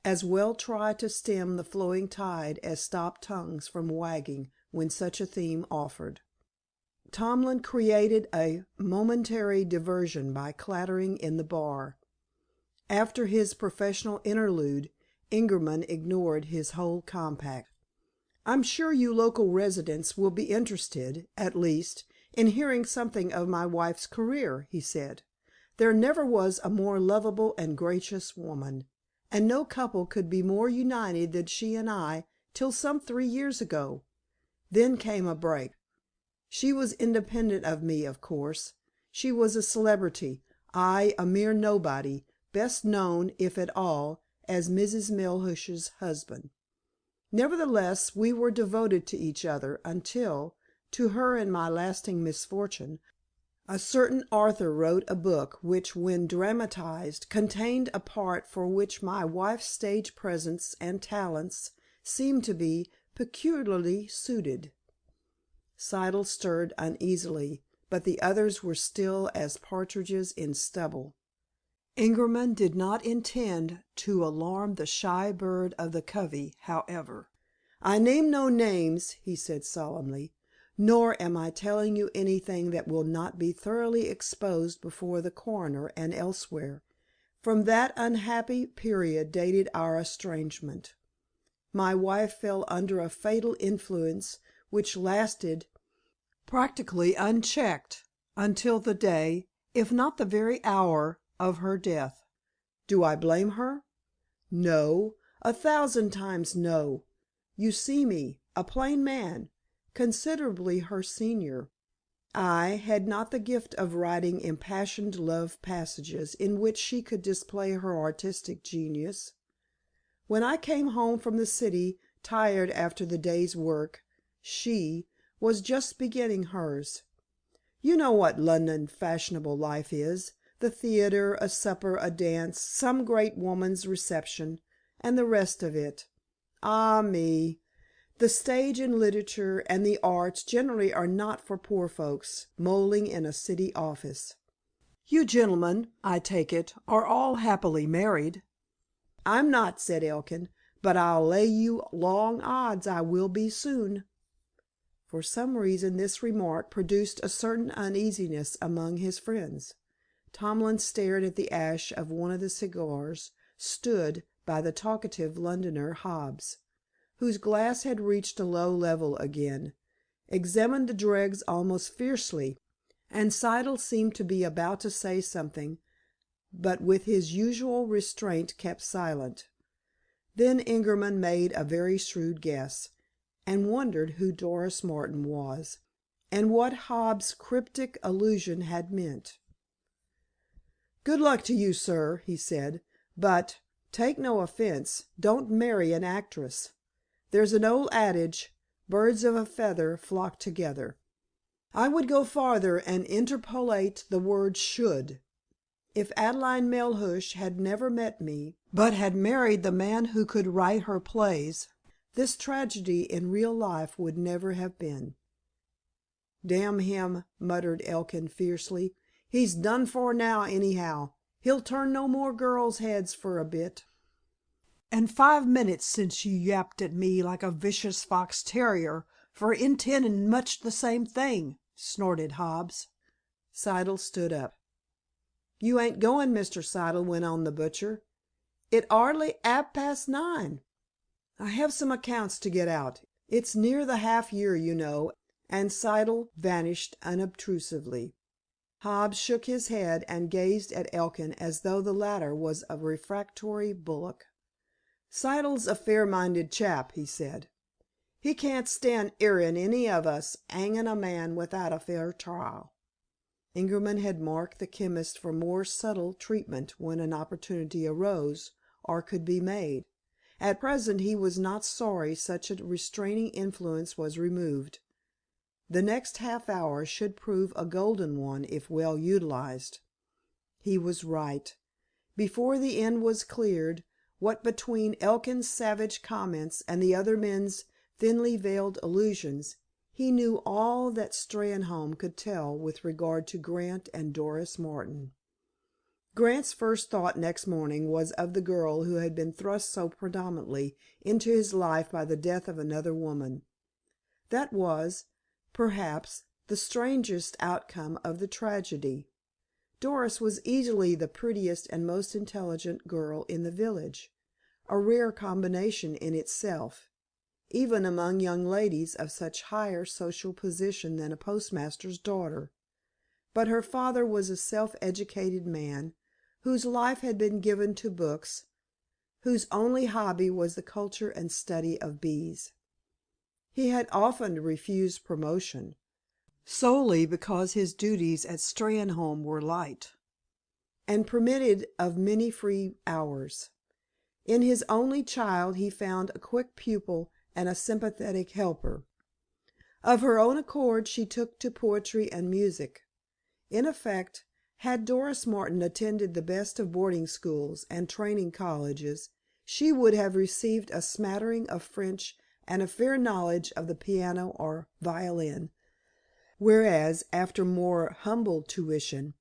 As well try to stem the flowing tide as stop tongues from wagging when such a theme offered. Tomlin created a momentary diversion by clattering in the bar. After his professional interlude, Ingerman ignored his whole compact. "I'm sure you local residents will be interested, at least, in hearing something of my wife's career," he said. "There never was a more lovable and gracious woman, and no couple could be more united than she and I till some 3 years ago. Then came a break. She was independent of me, of course. She was a celebrity, I a mere nobody, best known, if at all, as Mrs. Melhuish's husband. Nevertheless, we were devoted to each other until, to her and my lasting misfortune, a certain author wrote a book which, when dramatized, contained a part for which my wife's stage presence and talents seemed to be peculiarly suited." Siddle stirred uneasily, but the others were still as partridges in stubble. Ingerman did not intend to alarm the shy bird of the covey, however. "I name no names," he said solemnly, "nor am I telling you anything that will not be thoroughly exposed before the coroner and elsewhere. From that unhappy period dated our estrangement. My wife fell under a fatal influence which lasted, practically unchecked, until the day, if not the very hour, of her death. Do I blame her? No, 1,000 times no. You see me, a plain man, considerably her senior, I had not the gift of writing impassioned love passages in which she could display her artistic genius. When I came home from the city, tired after the day's work, she was just beginning hers. You know what London fashionable life is: the theater, a supper, a dance, some great woman's reception, and the rest of it. Ah me! The stage and literature and the arts generally are not for poor folks moling in a city office. You gentlemen, I take it, are all happily married." "I'm not," said Elkin, "but I'll lay you long odds I will be soon." For some reason this remark produced a certain uneasiness among his friends. Tomlin stared at the ash of one of the cigars stood by the talkative Londoner Hobbs, whose glass had reached a low level again, examined the dregs almost fiercely, and Siddle seemed to be about to say something, but with his usual restraint kept silent. Then Ingerman made a very shrewd guess, and wondered who Doris Martin was, and what Hobbs' cryptic allusion had meant. "Good luck to you, sir," he said, "but, take no offense, don't marry an actress. There's an old adage, 'Birds of a feather flock together.' I would go farther and interpolate the word 'should.' If Adelaide Melhuish had never met me, but had married the man who could write her plays, this tragedy in real life would never have been." "Damn him," muttered Elkin fiercely. "He's done for now, anyhow. He'll turn no more girls' heads for a bit." "And 5 minutes since you yapped at me like a vicious fox terrier for intendin' much the same thing," snorted Hobbs. Siddle stood up. "You ain't goin', Mr. Siddle," went on the butcher. "It 'ardly 9:30. I have some accounts to get out. It's near the half year, you know," and Siddle vanished unobtrusively. Hobbs shook his head and gazed at Elkin as though the latter was a refractory bullock. "Siddle's a fair-minded chap," he said. "He can't stand 'earin' any of us 'angin' a man without a fair trial." Ingerman had marked the chemist for more subtle treatment when an opportunity arose, or could be made. At present he was not sorry such a restraining influence was removed. The next half hour should prove a golden one if well utilized. He was right. Before the end was cleared, what between Elkin's savage comments and the other men's thinly veiled allusions, he knew all that Steynholme could tell with regard to Grant and Doris Martin. Grant's first thought next morning was of the girl who had been thrust so prominently into his life by the death of another woman. That was, perhaps, the strangest outcome of the tragedy. Doris was easily the prettiest and most intelligent girl in the village, a rare combination in itself, even among young ladies of such higher social position than a postmaster's daughter. But her father was a self-educated man, whose life had been given to books, whose only hobby was the culture and study of bees. He had often refused promotion, solely because his duties at Steynholme were light, and permitted of many free hours. In his only child he found a quick pupil and a sympathetic helper. Of her own accord she took to poetry and music. In effect, had Doris Martin attended the best of boarding schools and training colleges, she would have received a smattering of French and a fair knowledge of the piano or violin, whereas, after more humble tuition,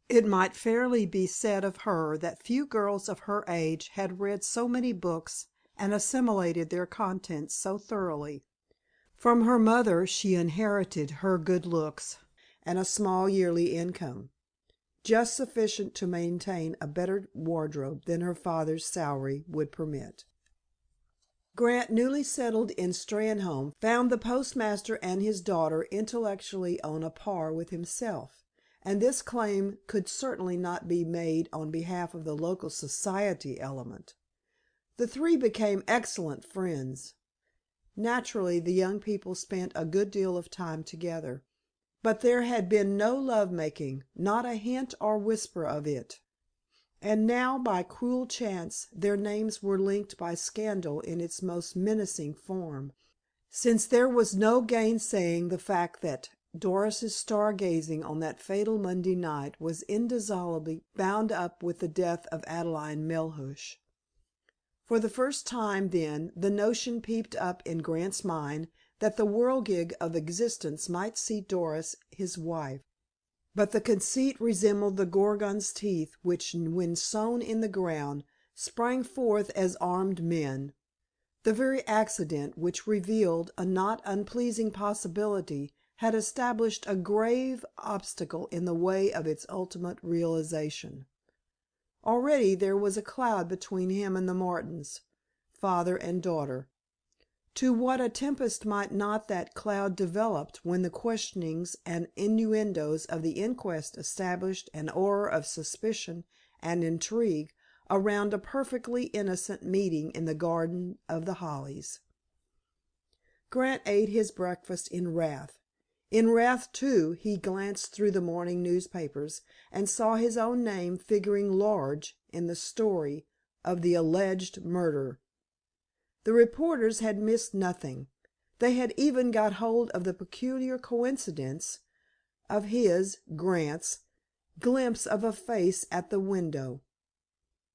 it might fairly be said of her that few girls of her age had read so many books and assimilated their contents so thoroughly. From her mother she inherited her good looks and a small yearly income, just sufficient to maintain a better wardrobe than her father's salary would permit. Grant, newly settled in Steynholme, found the postmaster and his daughter intellectually on a par with himself, and this claim could certainly not be made on behalf of the local society element. The three became excellent friends. Naturally, the young people spent a good deal of time together. But there had been no love making, not a hint or whisper of it. And now, by cruel chance, their names were linked by scandal in its most menacing form, since there was no gainsaying the fact that Doris's star gazing on that fatal Monday night was indissolubly bound up with the death of Adelaide Melhuish. For the first time, then, the notion peeped up in Grant's mind that the whirligig of existence might see Doris his wife. But the conceit resembled the Gorgon's teeth which, when sown in the ground, sprang forth as armed men. The very accident which revealed a not unpleasing possibility had established a grave obstacle in the way of its ultimate realization. Already there was a cloud between him and the Martins, father and daughter. To what a tempest might not that cloud develop when the questionings and innuendoes of the inquest established an aura of suspicion and intrigue around a perfectly innocent meeting in the garden of The Hollies. Grant ate his breakfast in wrath. In wrath, too, he glanced through the morning newspapers and saw his own name figuring large in the story of the alleged murder. The reporters had missed nothing. They had even got hold of the peculiar coincidence of his, Grant's, glimpse of a face at the window.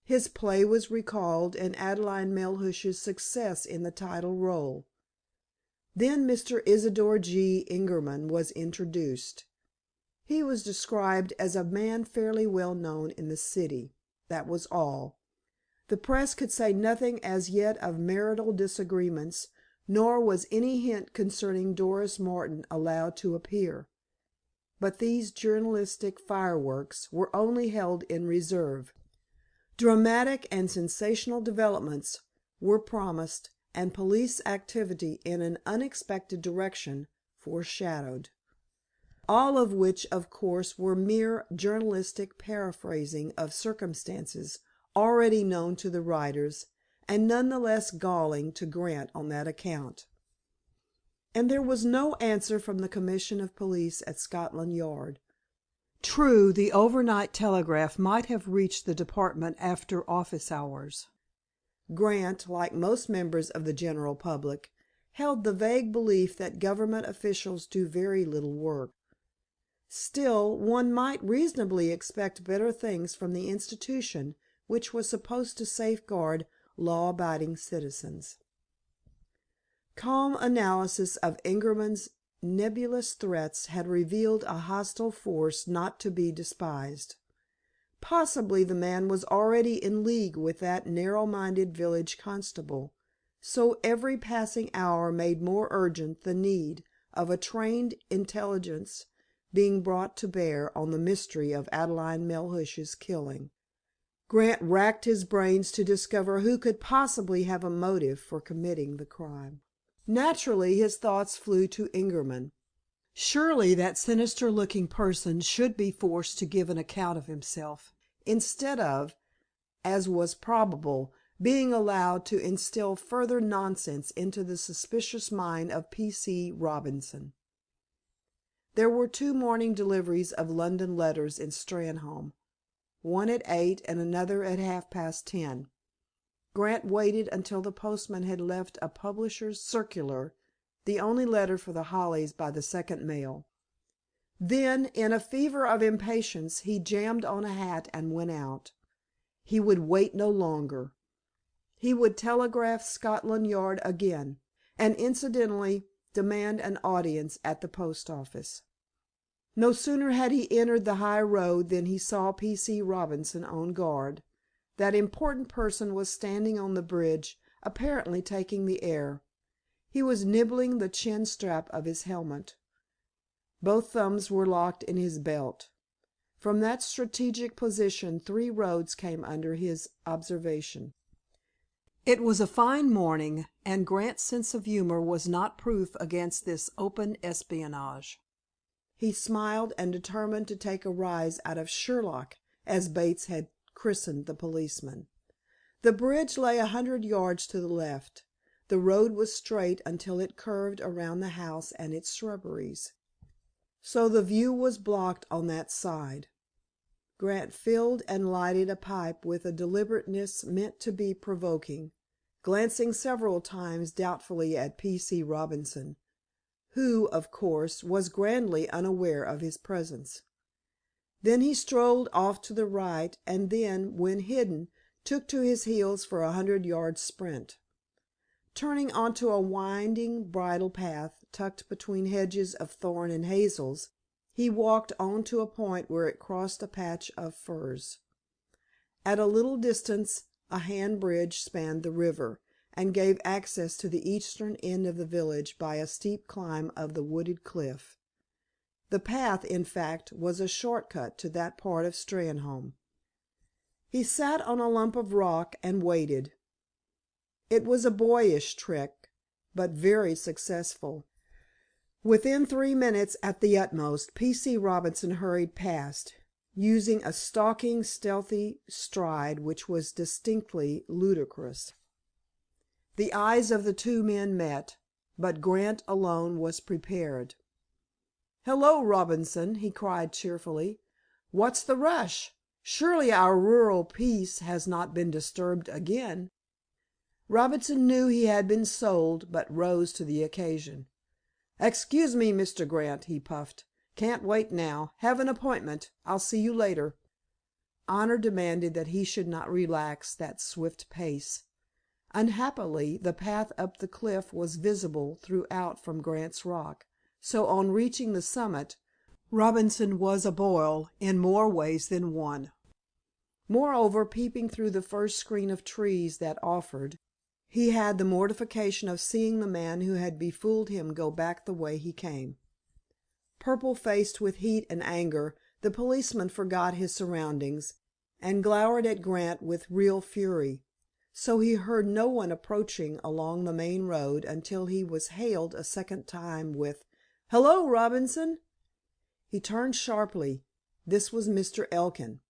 His play was recalled and Adelaide Melhuish's success in the title role. Then Mr. Isidor G. Ingerman was introduced. He was described as a man fairly well known in the city. That was all. The press could say nothing as yet of marital disagreements, nor was any hint concerning Doris Martin allowed to appear. But these journalistic fireworks were only held in reserve. Dramatic and sensational developments were promised, and police activity in an unexpected direction foreshadowed. All of which, of course, were mere journalistic paraphrasing of circumstances already known to the writers, and none the less galling to Grant on that account. And there was no answer from the Commissioner of Police at Scotland Yard. True, the overnight telegraph might have reached the department after office hours. Grant, like most members of the general public, held the vague belief that government officials do very little work. Still, one might reasonably expect better things from the institution which was supposed to safeguard law-abiding citizens. Calm analysis of Ingerman's nebulous threats had revealed a hostile force not to be despised. Possibly the man was already in league with that narrow-minded village constable, so every passing hour made more urgent the need of a trained intelligence being brought to bear on the mystery of Adelaide Melhuish's killing. Grant racked his brains to discover who could possibly have a motive for committing the crime. Naturally, his thoughts flew to Ingerman. Surely that sinister-looking person should be forced to give an account of himself, instead of, as was probable, being allowed to instill further nonsense into the suspicious mind of P.C. Robinson. There were 2 morning deliveries of London letters in Steynholme, one at 8 and another at 10:30. Grant waited until the postman had left a publisher's circular, the only letter for the Hollies by the second mail. Then, in a fever of impatience, he jammed on a hat and went out. He would wait no longer. He would telegraph Scotland Yard again, and incidentally demand an audience at the post office. No sooner had he entered the high road than he saw P.C. Robinson on guard. That important person was standing on the bridge, apparently taking the air. He was nibbling the chin strap of his helmet. Both thumbs were locked in his belt. From that strategic position 3 roads came under his observation. It was a fine morning, and Grant's sense of humor was not proof against this open espionage. He smiled and determined to take a rise out of Sherlock, as Bates had christened the policeman. The bridge lay 100 yards to the left. The road was straight until it curved around the house and its shrubberies. so the view was blocked on that side. Grant filled and lighted a pipe with a deliberateness meant to be provoking, glancing several times doubtfully at P.C. Robinson, who, of course, was grandly unaware of his presence. Then he strolled off to the right, and then, when hidden, took to his heels for a 100-yard sprint. Turning onto a winding bridle path tucked between hedges of thorn and hazels, he walked on to a point where it crossed a patch of firs. At a little distance a hand bridge spanned the river, and gave access to the eastern end of the village by a steep climb of the wooded cliff. The path, in fact, was a short cut to that part of Steynholme. He sat on a lump of rock and waited. It was a boyish trick, but very successful. Within 3 minutes at the utmost, P.C. Robinson hurried past, using a stalking, stealthy stride which was distinctly ludicrous. The eyes of the two men met, but Grant alone was prepared. "Hello, Robinson," he cried cheerfully. "What's the rush? Surely our rural peace has not been disturbed again." Robinson knew he had been sold, but rose to the occasion. "Excuse me, Mr. Grant," he puffed. "Can't wait now. Have an appointment. I'll see you later." Honor demanded that he should not relax that swift pace. Unhappily, the path up the cliff was visible throughout from Grant's Rock, so on reaching the summit, Robinson was aboil in more ways than one. Moreover, peeping through the first screen of trees that offered, he had the mortification of seeing the man who had befooled him go back the way he came. Purple-faced with heat and anger, the policeman forgot his surroundings, and glowered at Grant with real fury. So he heard no one approaching along the main road until he was hailed a second time with, "Hello, Robinson." He turned sharply. This was Mr. Elkin.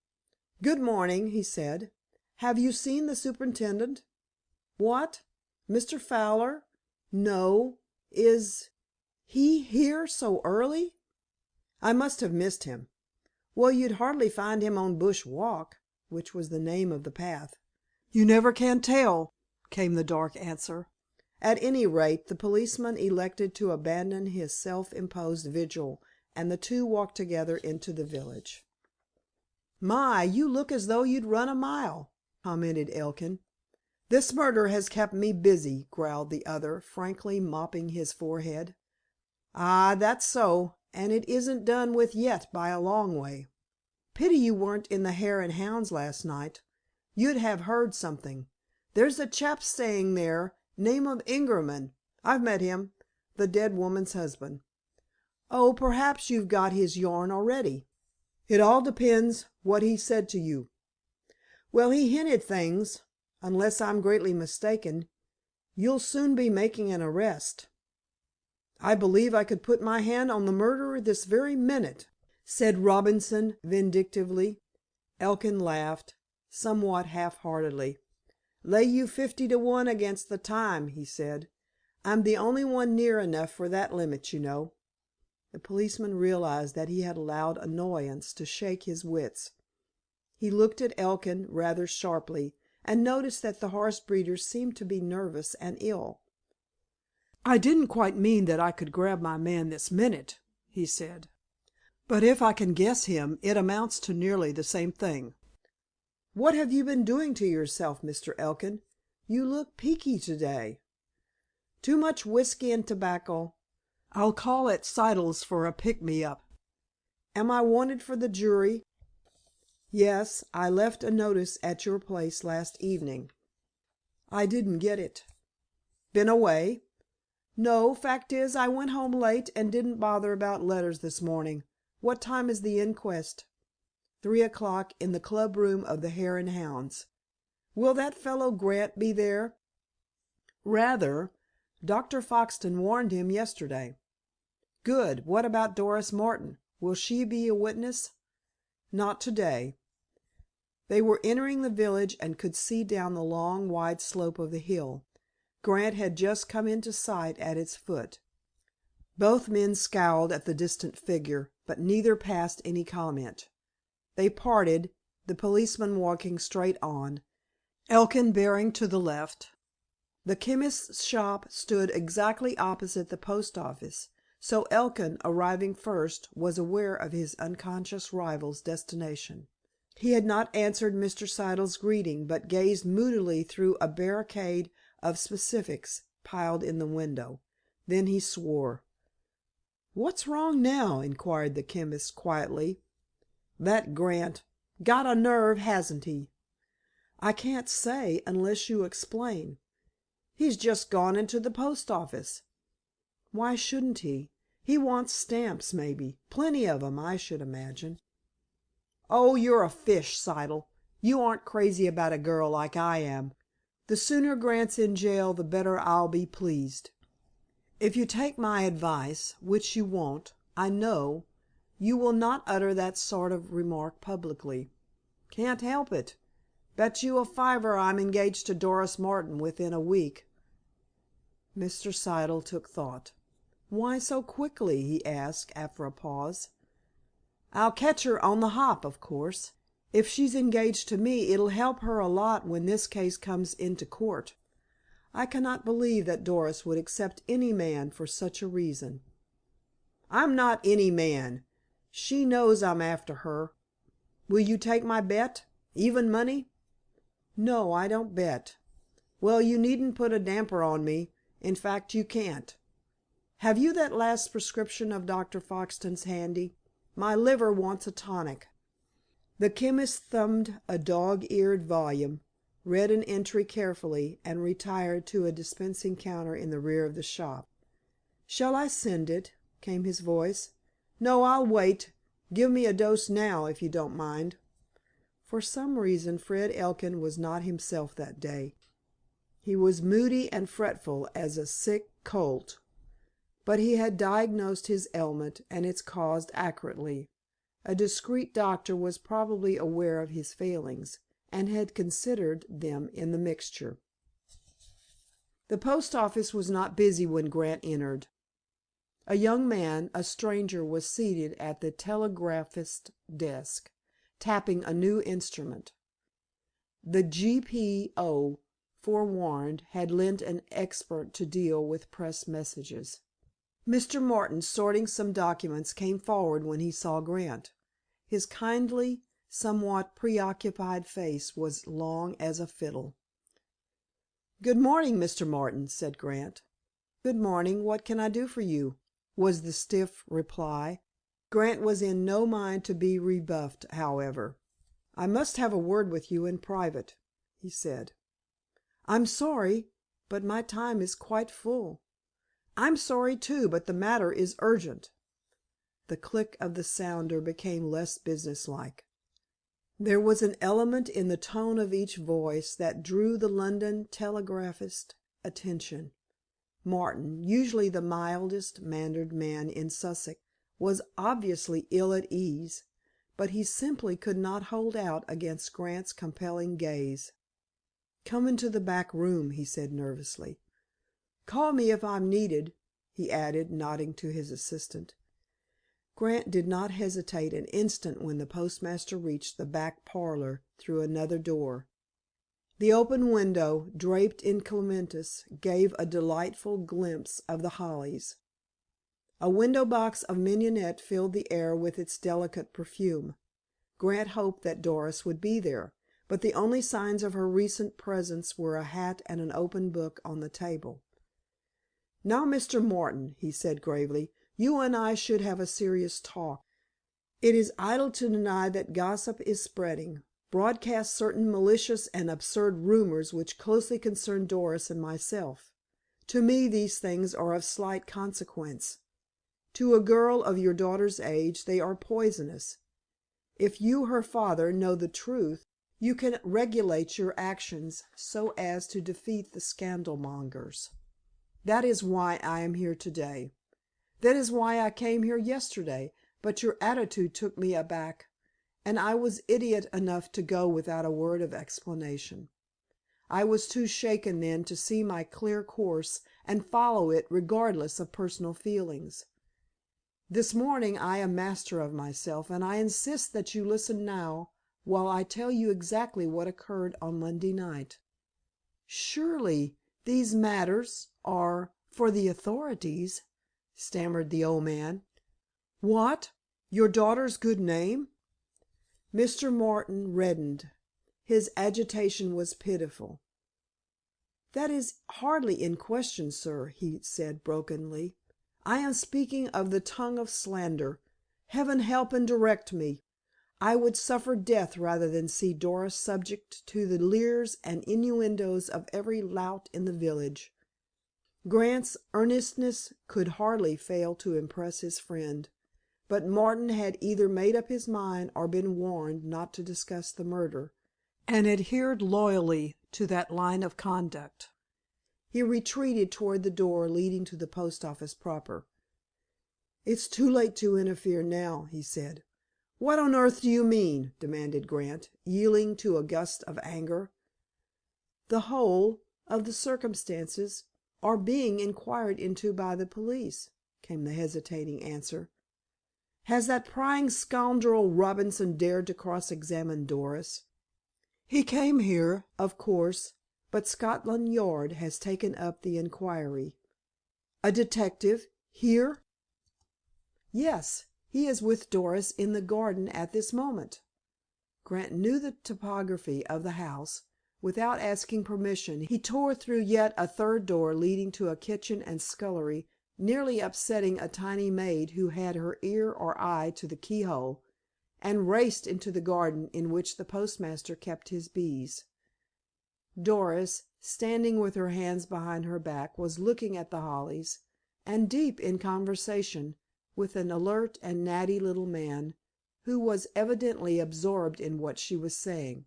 "Good morning," he said. "Have you seen the superintendent?" "What? Mr. Fowler? No. Is he here so early? I must have missed him. Well, you'd hardly find him on Bush Walk," which was the name of the path. "You never can tell," came the dark answer. At any rate, the policeman elected to abandon his self-imposed vigil, and the two walked together into the village. "My, you look as though you'd run a mile," commented Elkin. "This murder has kept me busy," growled the other, frankly mopping his forehead. "Ah, that's so, and it isn't done with yet by a long way. Pity you weren't in the Hare and Hounds last night. You'd have heard something. There's a chap staying there, name of Ingerman. I've met him, the dead woman's husband." "Oh, perhaps you've got his yarn already." "It all depends what he said to you." "Well, he hinted things. Unless I'm greatly mistaken, you'll soon be making an arrest." "I believe I could put my hand on the murderer this very minute," said Robinson vindictively. Elkin laughed, somewhat half-heartedly. "Lay you 50 to 1 against the time," he said. "I'm the only one near enough for that limit, you know." The policeman realized that he had allowed annoyance to shake his wits. He looked at Elkin rather sharply, and noticed that the horse breeder seemed to be nervous and ill. "I didn't quite mean that I could grab my man this minute," he said. "But if I can guess him, it amounts to nearly the same thing. What have you been doing to yourself, Mr. Elkin? You look peaky today." "Too much whiskey and tobacco. I'll call at Siddle's for a pick-me-up." "Am I wanted for the jury?" "Yes. I left a notice at your place last evening." "I didn't get it." "Been away?" "No. Fact is, I went home late and didn't bother about letters this morning. What time is the inquest?" 3 o'clock in the club room of the Hare and Hounds." "Will that fellow Grant be there?" "Rather. Dr. Foxton warned him yesterday." "Good. What about Doris Martin? Will she be a witness?" "Not to-day." They were entering the village and could see down the long, wide slope of the hill. Grant had just come into sight at its foot. Both men scowled at the distant figure, but neither passed any comment. They parted, the policeman walking straight on, Elkin bearing to the left. The chemist's shop stood exactly opposite the post office, so Elkin, arriving first, was aware of his unconscious rival's destination. He had not answered Mr. Siddle's greeting, but gazed moodily through a barricade of specifics piled in the window. Then he swore. "What's wrong now?" inquired the chemist quietly. "That Grant. Got a nerve, hasn't he?" "I can't say, unless you explain." "He's just gone into the post office." "Why shouldn't he? He wants stamps, maybe. Plenty of 'em, I should imagine." "Oh, you're a fish, Siddle. You aren't crazy about a girl like I am. The sooner Grant's in jail the better I'll be pleased. If you take my advice, which you won't, I know, you will not utter that sort of remark publicly." "Can't help it. Bet you a fiver I'm engaged to Doris Martin within a week." Mr. Siddle took thought. "Why so quickly?" he asked, after a pause. "I'll catch her on the hop, of course. If she's engaged to me, it'll help her a lot when this case comes into court. I cannot believe that Doris would accept any man for such a reason." "I'm not any man. She knows I'm after her. Will you take my bet? Even money?" "No, I don't bet." "Well, you needn't put a damper on me. In fact, you can't. Have you that last prescription of Dr. Foxton's handy? My liver wants a tonic." The chemist thumbed a dog-eared volume, read an entry carefully, and retired to a dispensing counter in the rear of the shop. "Shall I send it?" came his voice. "No, I'll wait. Give me a dose now, if you don't mind." For some reason Fred Elkin was not himself that day. He was moody and fretful as a sick colt. But he had diagnosed his ailment and its cause accurately. A discreet doctor was probably aware of his failings, and had considered them in the mixture. The post office was not busy when Grant entered. A young man, a stranger, was seated at the telegraphist's desk, tapping a new instrument. The GPO, forewarned, had lent an expert to deal with press messages. Mr. Martin, sorting some documents, came forward when he saw Grant. His kindly, somewhat preoccupied face was long as a fiddle. "Good morning, Mr. Martin," said Grant. "Good morning. What can I do for you?" was the stiff reply. Grant was in no mind to be rebuffed, however. "I must have a word with you in private," he said. "I'm sorry, but my time is quite full." "I'm sorry, too, but the matter is urgent." The click of the sounder became less businesslike. There was an element in the tone of each voice that drew the London telegraphist's attention. Martin, usually the mildest mannered man in Sussex, was obviously ill at ease, but he simply could not hold out against Grant's compelling gaze. "Come into the back room," he said nervously. "Call me if I'm needed," he added, nodding to his assistant. Grant did not hesitate an instant when the postmaster reached the back parlor through another door. The open window, draped in clematis, gave a delightful glimpse of The Hollies. A window box of mignonette filled the air with its delicate perfume. Grant hoped that Doris would be there, but the only signs of her recent presence were a hat and an open book on the table. "Now, Mr. Martin," he said gravely, "you and I should have a serious talk. It is idle to deny that gossip is spreading, broadcast certain malicious and absurd rumors which closely concern Doris and myself. To me these things are of slight consequence. To a girl of your daughter's age they are poisonous. If you, her father, know the truth, you can regulate your actions so as to defeat the scandal-mongers. That is why I am here today. That is why I came here yesterday, but your attitude took me aback, and I was idiot enough to go without a word of explanation. I was too shaken then to see my clear course and follow it regardless of personal feelings. This morning I am master of myself, and I insist that you listen now while I tell you exactly what occurred on Monday night." "Surely these matters are for the authorities," stammered the old man. "What? Your daughter's good name?" Mr. Martin reddened. His agitation was pitiful. "That is hardly in question, sir," he said brokenly. "I am speaking of the tongue of slander. Heaven help and direct me! I would suffer death rather than see Doris subject to the leers and innuendoes of every lout in the village." Grant's earnestness could hardly fail to impress his friend, but Martin had either made up his mind or been warned not to discuss the murder, and adhered loyally to that line of conduct. He retreated toward the door leading to the post office proper. "It's too late to interfere now," he said. "What on earth do you mean?" demanded Grant, yielding to a gust of anger. "The whole of the circumstances are being inquired into by the police," came the hesitating answer. "Has that prying scoundrel Robinson dared to cross examine Doris?" "He came here, of course, but Scotland Yard has taken up the inquiry." "A detective here?" "Yes. He is with Doris in the garden at this moment." Grant knew the topography of the house. Without asking permission, he tore through yet a third door leading to a kitchen and scullery, nearly upsetting a tiny maid who had her ear or eye to the keyhole, and raced into the garden in which the postmaster kept his bees. Doris, standing with her hands behind her back, was looking at the Hollies, and deep in conversation with an alert and natty little man, who was evidently absorbed in what she was saying.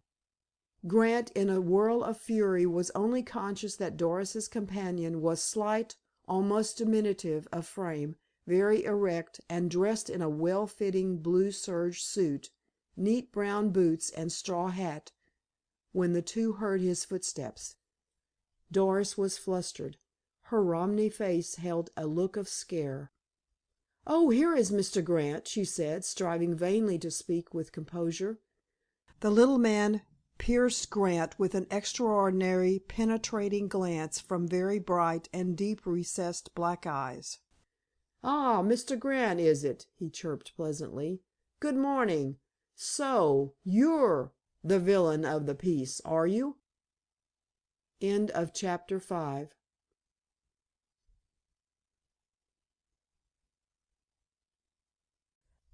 Grant, in a whirl of fury, was only conscious that Doris's companion was slight, almost diminutive of frame, very erect, and dressed in a well-fitting blue serge suit, neat brown boots, and straw hat, when the two heard his footsteps. Doris was flustered. Her Romney face held a look of scare. "Oh, here is Mr. Grant," she said, striving vainly to speak with composure. The little man pierced Grant with an extraordinary penetrating glance from very bright and deep recessed black eyes. "Ah, Mr. Grant, is it?" he chirped pleasantly. "Good morning. So you're the villain of the piece, are you?" Chapter VI.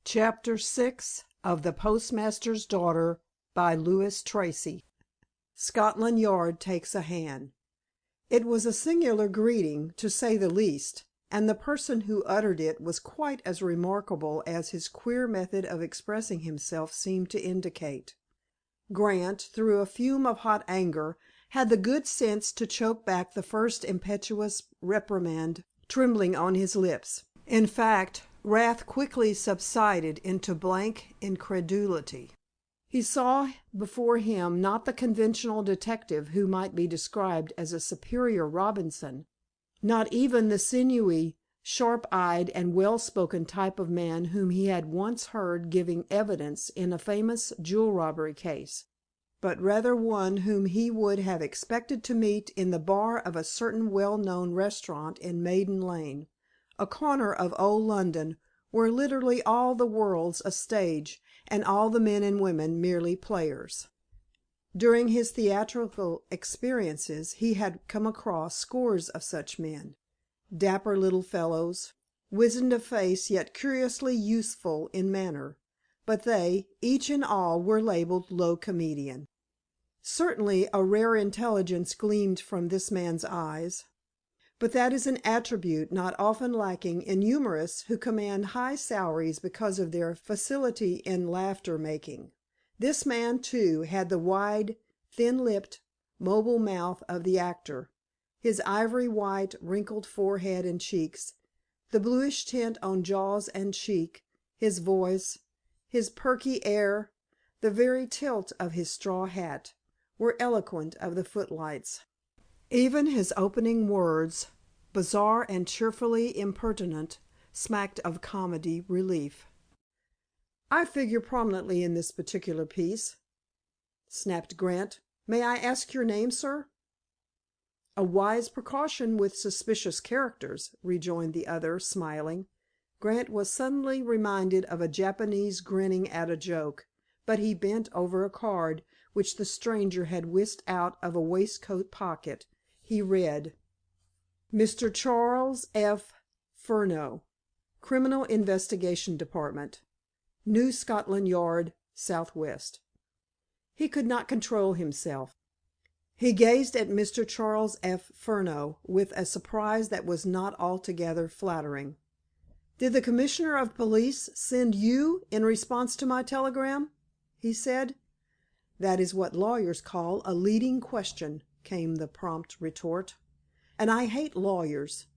Chapter VI of The Postmaster's Daughter by Louis Tracy. Scotland Yard takes a hand. It was a singular greeting, to say the least, and the person who uttered it was quite as remarkable as his queer method of expressing himself seemed to indicate. Grant, through a fume of hot anger, had the good sense to choke back the first impetuous reprimand trembling on his lips. In fact, wrath quickly subsided into blank incredulity. He saw before him not the conventional detective who might be described as a superior Robinson, not even the sinewy, sharp-eyed, and well-spoken type of man whom he had once heard giving evidence in a famous jewel robbery case, but rather one whom he would have expected to meet in the bar of a certain well-known restaurant in Maiden Lane, a corner of old London where literally all the world's a stage and all the men and women merely players. During his theatrical experiences he had come across scores of such men, dapper little fellows, wizened of face yet curiously youthful in manner, but they, each and all, were labeled low comedian. Certainly a rare intelligence gleamed from this man's eyes, but that is an attribute not often lacking in humorists who command high salaries because of their facility in laughter making. This man, too, had the wide, thin-lipped, mobile mouth of the actor, his ivory white, wrinkled forehead and cheeks, the bluish tint on jaws and cheek, his voice, his perky air, the very tilt of his straw hat, were eloquent of the footlights. Even his opening words, bizarre and cheerfully impertinent, smacked of comedy relief. "I figure prominently in this particular piece," snapped Grant. "May I ask your name, sir?" "A wise precaution with suspicious characters," rejoined the other, smiling. Grant was suddenly reminded of a Japanese grinning at a joke, but he bent over a card which the stranger had whisked out of a waistcoat pocket. He read: Mr. Charles F. Furneaux, Criminal Investigation Department, New Scotland Yard, Southwest. He could not control himself. He gazed at Mr. Charles F. Furneaux with a surprise that was not altogether flattering. "Did the Commissioner of Police send you in response to my telegram?" he said. "That is what lawyers call a leading question," came the prompt retort. "And I hate lawyers.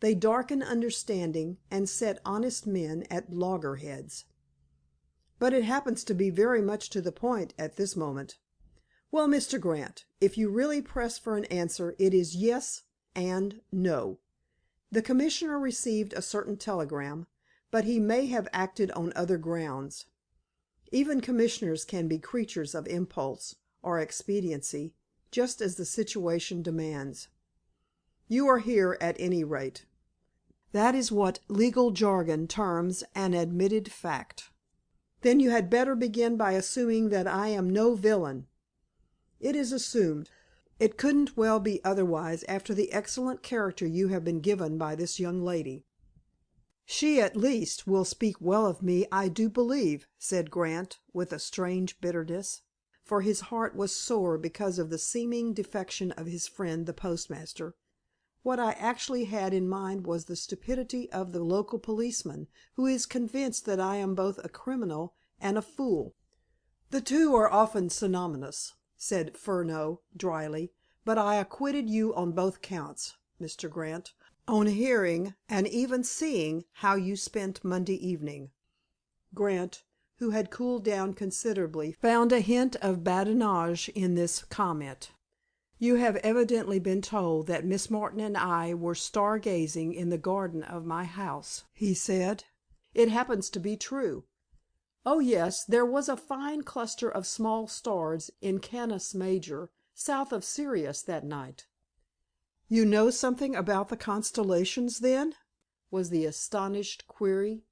They darken understanding and set honest men at loggerheads. But it happens to be very much to the point at this moment. Well, Mr. Grant, if you really press for an answer, it is yes and no. The Commissioner received a certain telegram, but he may have acted on other grounds. Even commissioners can be creatures of impulse or expediency, just as the situation demands. You are here, at any rate. That is what legal jargon terms an admitted fact." "Then you had better begin by assuming that I am no villain." "It is assumed. It couldn't well be otherwise after the excellent character you have been given by this young lady." "She, at least, will speak well of me, I do believe," said Grant, with a strange bitterness, for his heart was sore because of the seeming defection of his friend the postmaster. "What I actually had in mind was the stupidity of the local policeman, who is convinced that I am both a criminal and a fool." "The two are often synonymous," said Furneaux dryly. "But I acquitted you on both counts, Mr. Grant, on hearing and even seeing how you spent Monday evening." Grant, who had cooled down considerably, found a hint of badinage in this comment. "You have evidently been told that Miss Martin and I were star gazing in the garden of my house," he said. "It happens to be true." "Oh, yes, there was a fine cluster of small stars in Canis Major, south of Sirius, that night." "You know something about the constellations, then?" was the astonished query.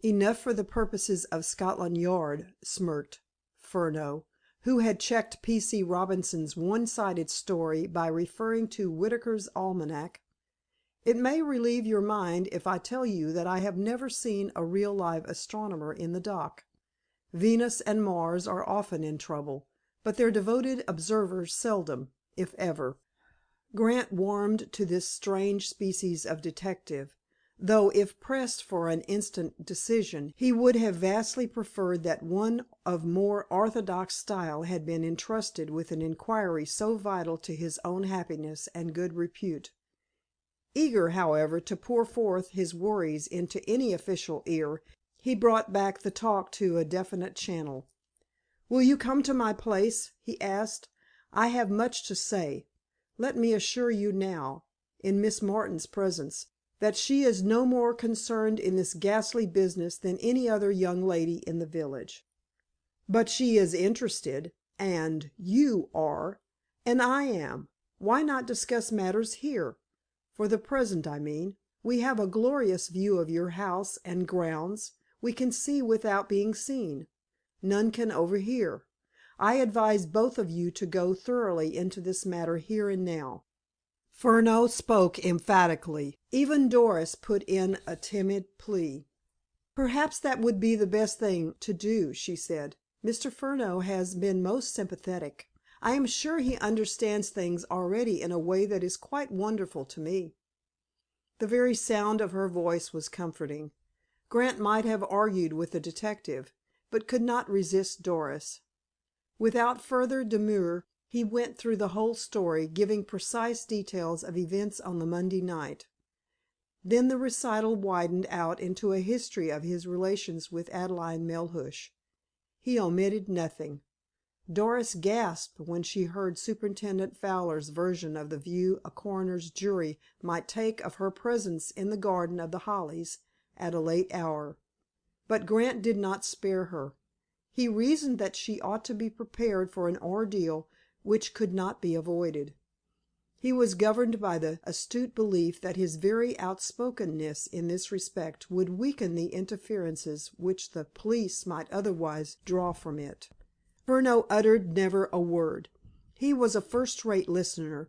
"Enough for the purposes of Scotland Yard," smirked Furneaux, who had checked P. C. Robinson's one-sided story by referring to Whitaker's Almanac. "It may relieve your mind if I tell you that I have never seen a real live astronomer in the dock. Venus and Mars are often in trouble, but their devoted observers seldom, if ever." Grant warmed to this strange species of detective, though if pressed for an instant decision he would have vastly preferred that one of more orthodox style had been entrusted with an inquiry so vital to his own happiness and good repute. Eager, however, to pour forth his worries into any official ear, he brought back the talk to a definite channel. "Will you come to my place?" he asked. "I have much to say. Let me assure you now, in Miss Martin's presence, that she is no more concerned in this ghastly business than any other young lady in the village." "But she is interested, and you are, and I am. Why not discuss matters here? For the present, I mean. We have a glorious view of your house and grounds. We can see without being seen. None can overhear. I advise both of you to go thoroughly into this matter here and now." Furneaux spoke emphatically. Even Doris put in a timid plea. "Perhaps that would be the best thing to do," she said. "Mr. Furneaux has been most sympathetic. I am sure he understands things already in a way that is quite wonderful to me." The very sound of her voice was comforting. Grant might have argued with the detective, but could not resist Doris. Without further demur he went through the whole story, giving precise details of events on the Monday night. Then the recital widened out into a history of his relations with Adelaide Melhuish. He omitted nothing. Doris gasped when she heard Superintendent Fowler's version of the view a coroner's jury might take of her presence in the garden of The Hollies at a late hour. But Grant did not spare her. He reasoned that she ought to be prepared for an ordeal which could not be avoided. He was governed by the astute belief that his very outspokenness in this respect would weaken the inferences which the police might otherwise draw from it. Furneaux uttered never a word. He was a first-rate listener,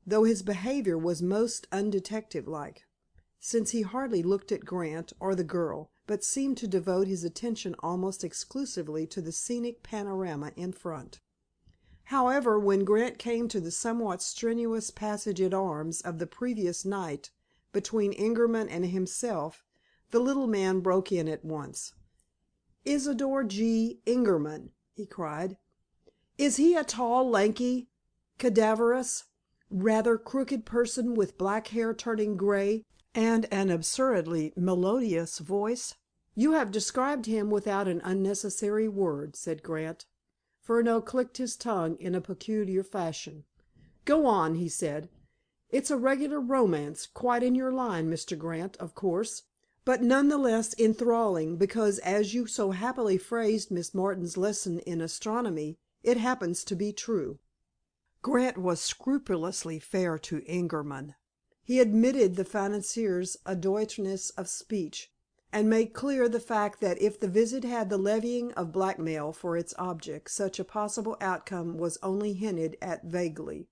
though his behavior was most undetective-like, since he hardly looked at Grant or the girl, but seemed to devote his attention almost exclusively to the scenic panorama in front. However, when Grant came to the somewhat strenuous passage at arms of the previous night between Ingerman and himself, the little man broke in at once. "Isidor G. Ingerman!" he cried. "Is he a tall, lanky, cadaverous, rather crooked person with black hair turning gray, and an absurdly melodious voice?" "You have described him without an unnecessary word," said Grant. Furneaux clicked his tongue in a peculiar fashion. "Go on," he said. "It's a regular romance, quite in your line, Mr. Grant, of course, but none the less enthralling because, as you so happily phrased Miss Martin's lesson in astronomy, it happens to be true." Grant was scrupulously fair to Ingerman. He admitted the financier's adroitness of speech, and made clear the fact that if the visit had the levying of blackmail for its object such a possible outcome was only hinted at vaguely.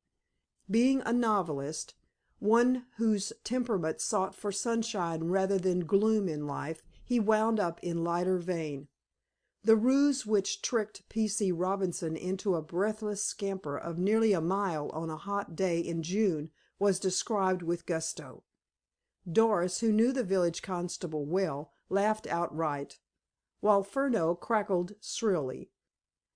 Being a novelist, one whose temperament sought for sunshine rather than gloom in life, he wound up in lighter vein. The ruse which tricked P. C. Robinson into a breathless scamper of nearly a mile on a hot day in June was described with gusto. Doris, who knew the village constable well, laughed outright, while Furneaux cackled shrilly.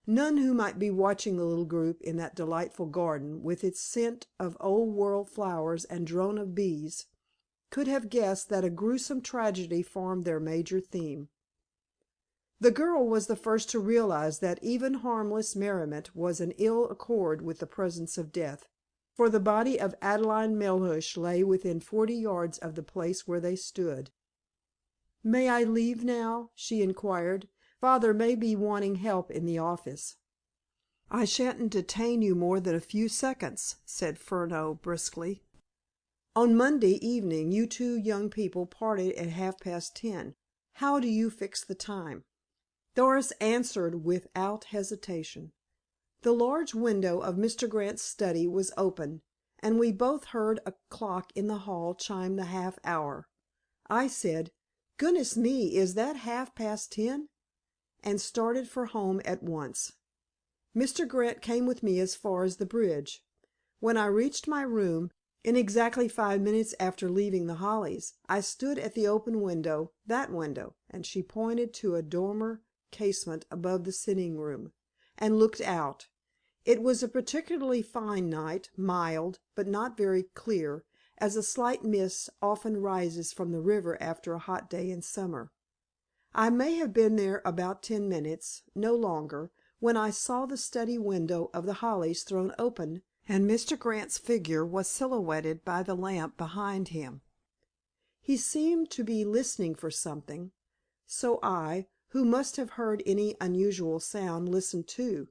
None who might be watching the little group in that delightful garden, with its scent of old world flowers and drone of bees, could have guessed that a gruesome tragedy formed their major theme. The girl was the first to realize that even harmless merriment was in ill accord with the presence of death, for the body of Adelaide Melhuish lay within 40 yards of the place where they stood. "May I leave now?" she inquired. "Father may be wanting help in the office." "I shan't detain you more than a few seconds," said Furneaux briskly. "On Monday evening you two young people parted at 10:30. How do you fix the time?" Doris answered without hesitation. The large window of Mr. Grant's study was open, and we both heard a clock in the hall chime the half hour. I said, "Goodness me, is that 10:30?" and started for home at once. Mr. Grant came with me as far as the bridge. When I reached my room, in exactly 5 minutes after leaving The Hollies, I stood at the open window, that window, and she pointed to a dormer casement above the sitting room, and looked out. It was a particularly fine night, mild, but not very clear, as a slight mist often rises from the river after a hot day in summer. I may have been there about 10 minutes, no longer, when I saw the study window of The Hollies thrown open, and Mr. Grant's figure was silhouetted by the lamp behind him. He seemed to be listening for something, so I, who must have heard any unusual sound, listened too.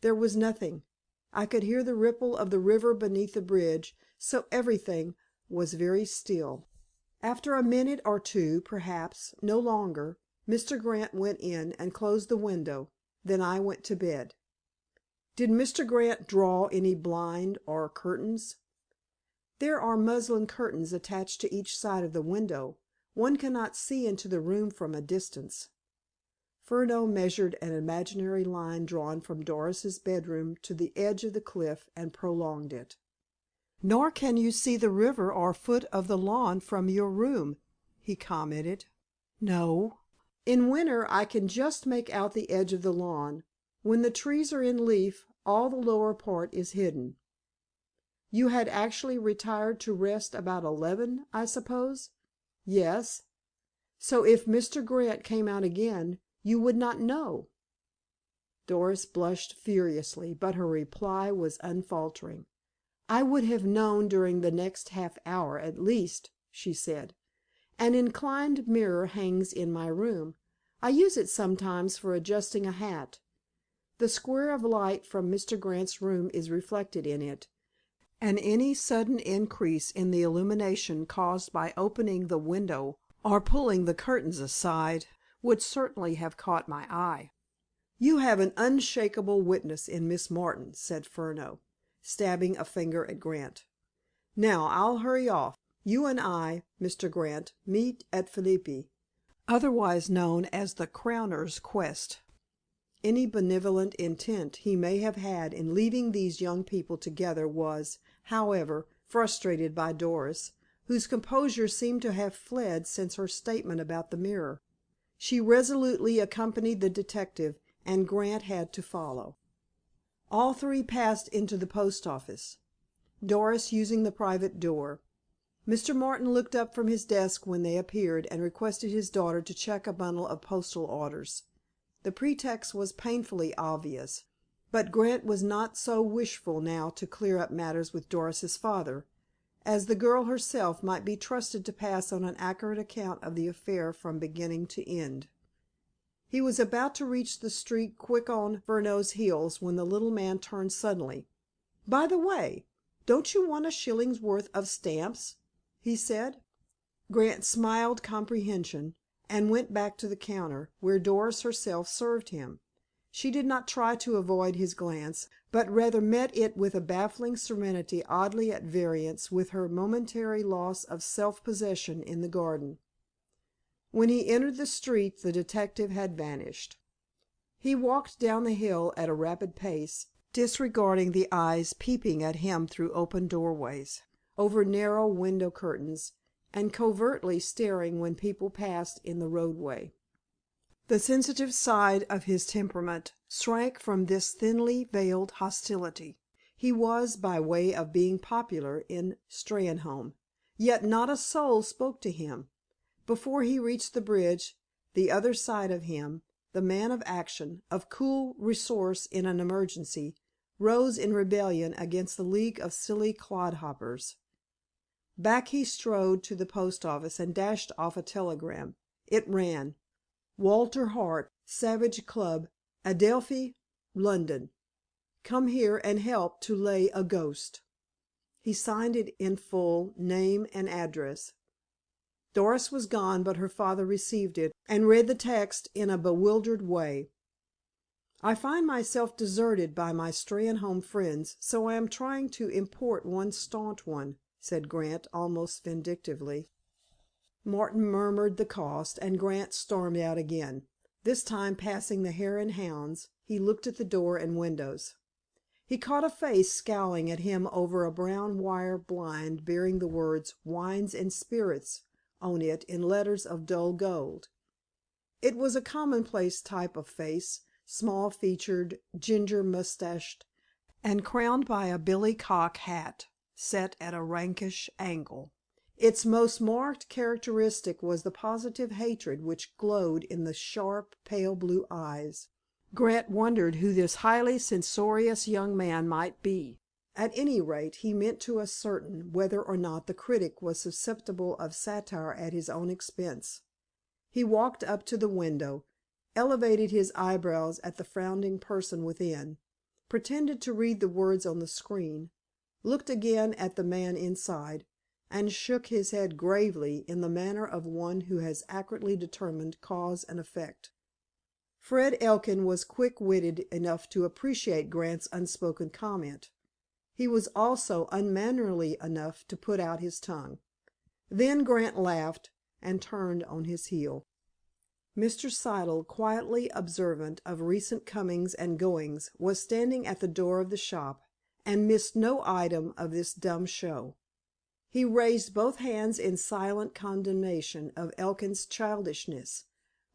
There was nothing. I could hear the ripple of the river beneath the bridge, so everything was very still. After a minute or two, perhaps no longer, Mr. Grant went in and closed the window. Then I went to bed. "Did Mr. Grant draw any blind or curtains?" "There are muslin curtains attached to each side of the window. One cannot see into the room from a distance." Furneaux measured an imaginary line drawn from Doris's bedroom to the edge of the cliff and prolonged it. "Nor can you see the river or foot of the lawn from your room," he commented. "No. In winter I can just make out the edge of the lawn. When the trees are in leaf all the lower part is hidden." "You had actually retired to rest about 11, I suppose?" "Yes." "So if Mr. Grant came out again, you would not know?" Doris blushed furiously, but her reply was unfaltering. "I would have known during the next half hour at least," she said. "An inclined mirror hangs in my room. I use it sometimes for adjusting a hat. The square of light from Mr. Grant's room is reflected in it, and any sudden increase in the illumination caused by opening the window or pulling the curtains aside would certainly have caught my eye." "You have an unshakable witness in Miss Martin," said Furneaux, stabbing a finger at Grant. "Now I'll hurry off. You and I, Mr. Grant, meet at Philippi, otherwise known as the Crowner's Quest. Any benevolent intent he may have had in leaving these young people together was, however, frustrated by Doris, whose composure seemed to have fled since her statement about the mirror. She resolutely accompanied the detective, and Grant had to follow. All three passed into the post office, Doris using the private door. Mr. Martin looked up from his desk when they appeared, and requested his daughter to check a bundle of postal orders. The pretext was painfully obvious, but Grant was not so wishful now to clear up matters with Doris's father, as the girl herself might be trusted to pass on an accurate account of the affair from beginning to end. He was about to reach the street quick on Furneaux's heels when the little man turned suddenly. "By the way, don't you want a shilling's worth of stamps?" he said. Grant smiled comprehension, and went back to the counter, where Doris herself served him. She did not try to avoid his glance, but rather met it with a baffling serenity oddly at variance with her momentary loss of self-possession in the garden. When he entered the street the detective had vanished. He walked down the hill at a rapid pace, disregarding the eyes peeping at him through open doorways, over narrow window curtains, and covertly staring when people passed in the roadway. The sensitive side of his temperament shrank from this thinly veiled hostility. He was by way of being popular in Steynholme, yet not a soul spoke to him. Before he reached the bridge, the other side of him, the man of action, of cool resource in an emergency, rose in rebellion against the league of silly clodhoppers. Back he strode to the post office and dashed off a telegram. It ran: "Walter Hart, Savage Club, Adelphi, London. Come here and help to lay a ghost." He signed it in full, name and address. Doris was gone, but her father received it, and read the text in a bewildered way. "I find myself deserted by my Steynholme friends, so I am trying to import one staunch one," said Grant, almost vindictively. Martin murmured the cost, and Grant stormed out again. This time, passing the Hare and Hounds, he looked at the door and windows. He caught a face scowling at him over a brown wire blind bearing the words "Wines and Spirits" on it in letters of dull gold. It was a commonplace type of face, small featured, ginger mustached, and crowned by a billycock hat set at a rakish angle. Its most marked characteristic was the positive hatred which glowed in the sharp, pale blue eyes. Grant wondered who this highly censorious young man might be. At any rate, he meant to ascertain whether or not the critic was susceptible of satire at his own expense. He walked up to the window, elevated his eyebrows at the frowning person within, pretended to read the words on the screen, looked again at the man inside, and shook his head gravely in the manner of one who has accurately determined cause and effect. Fred Elkin was quick-witted enough to appreciate Grant's unspoken comment. He was also unmannerly enough to put out his tongue. Then Grant laughed and turned on his heel. Mr. Siddle, quietly observant of recent comings and goings, was standing at the door of the shop, and missed no item of this dumb show. He raised both hands in silent condemnation of Elkin's childishness,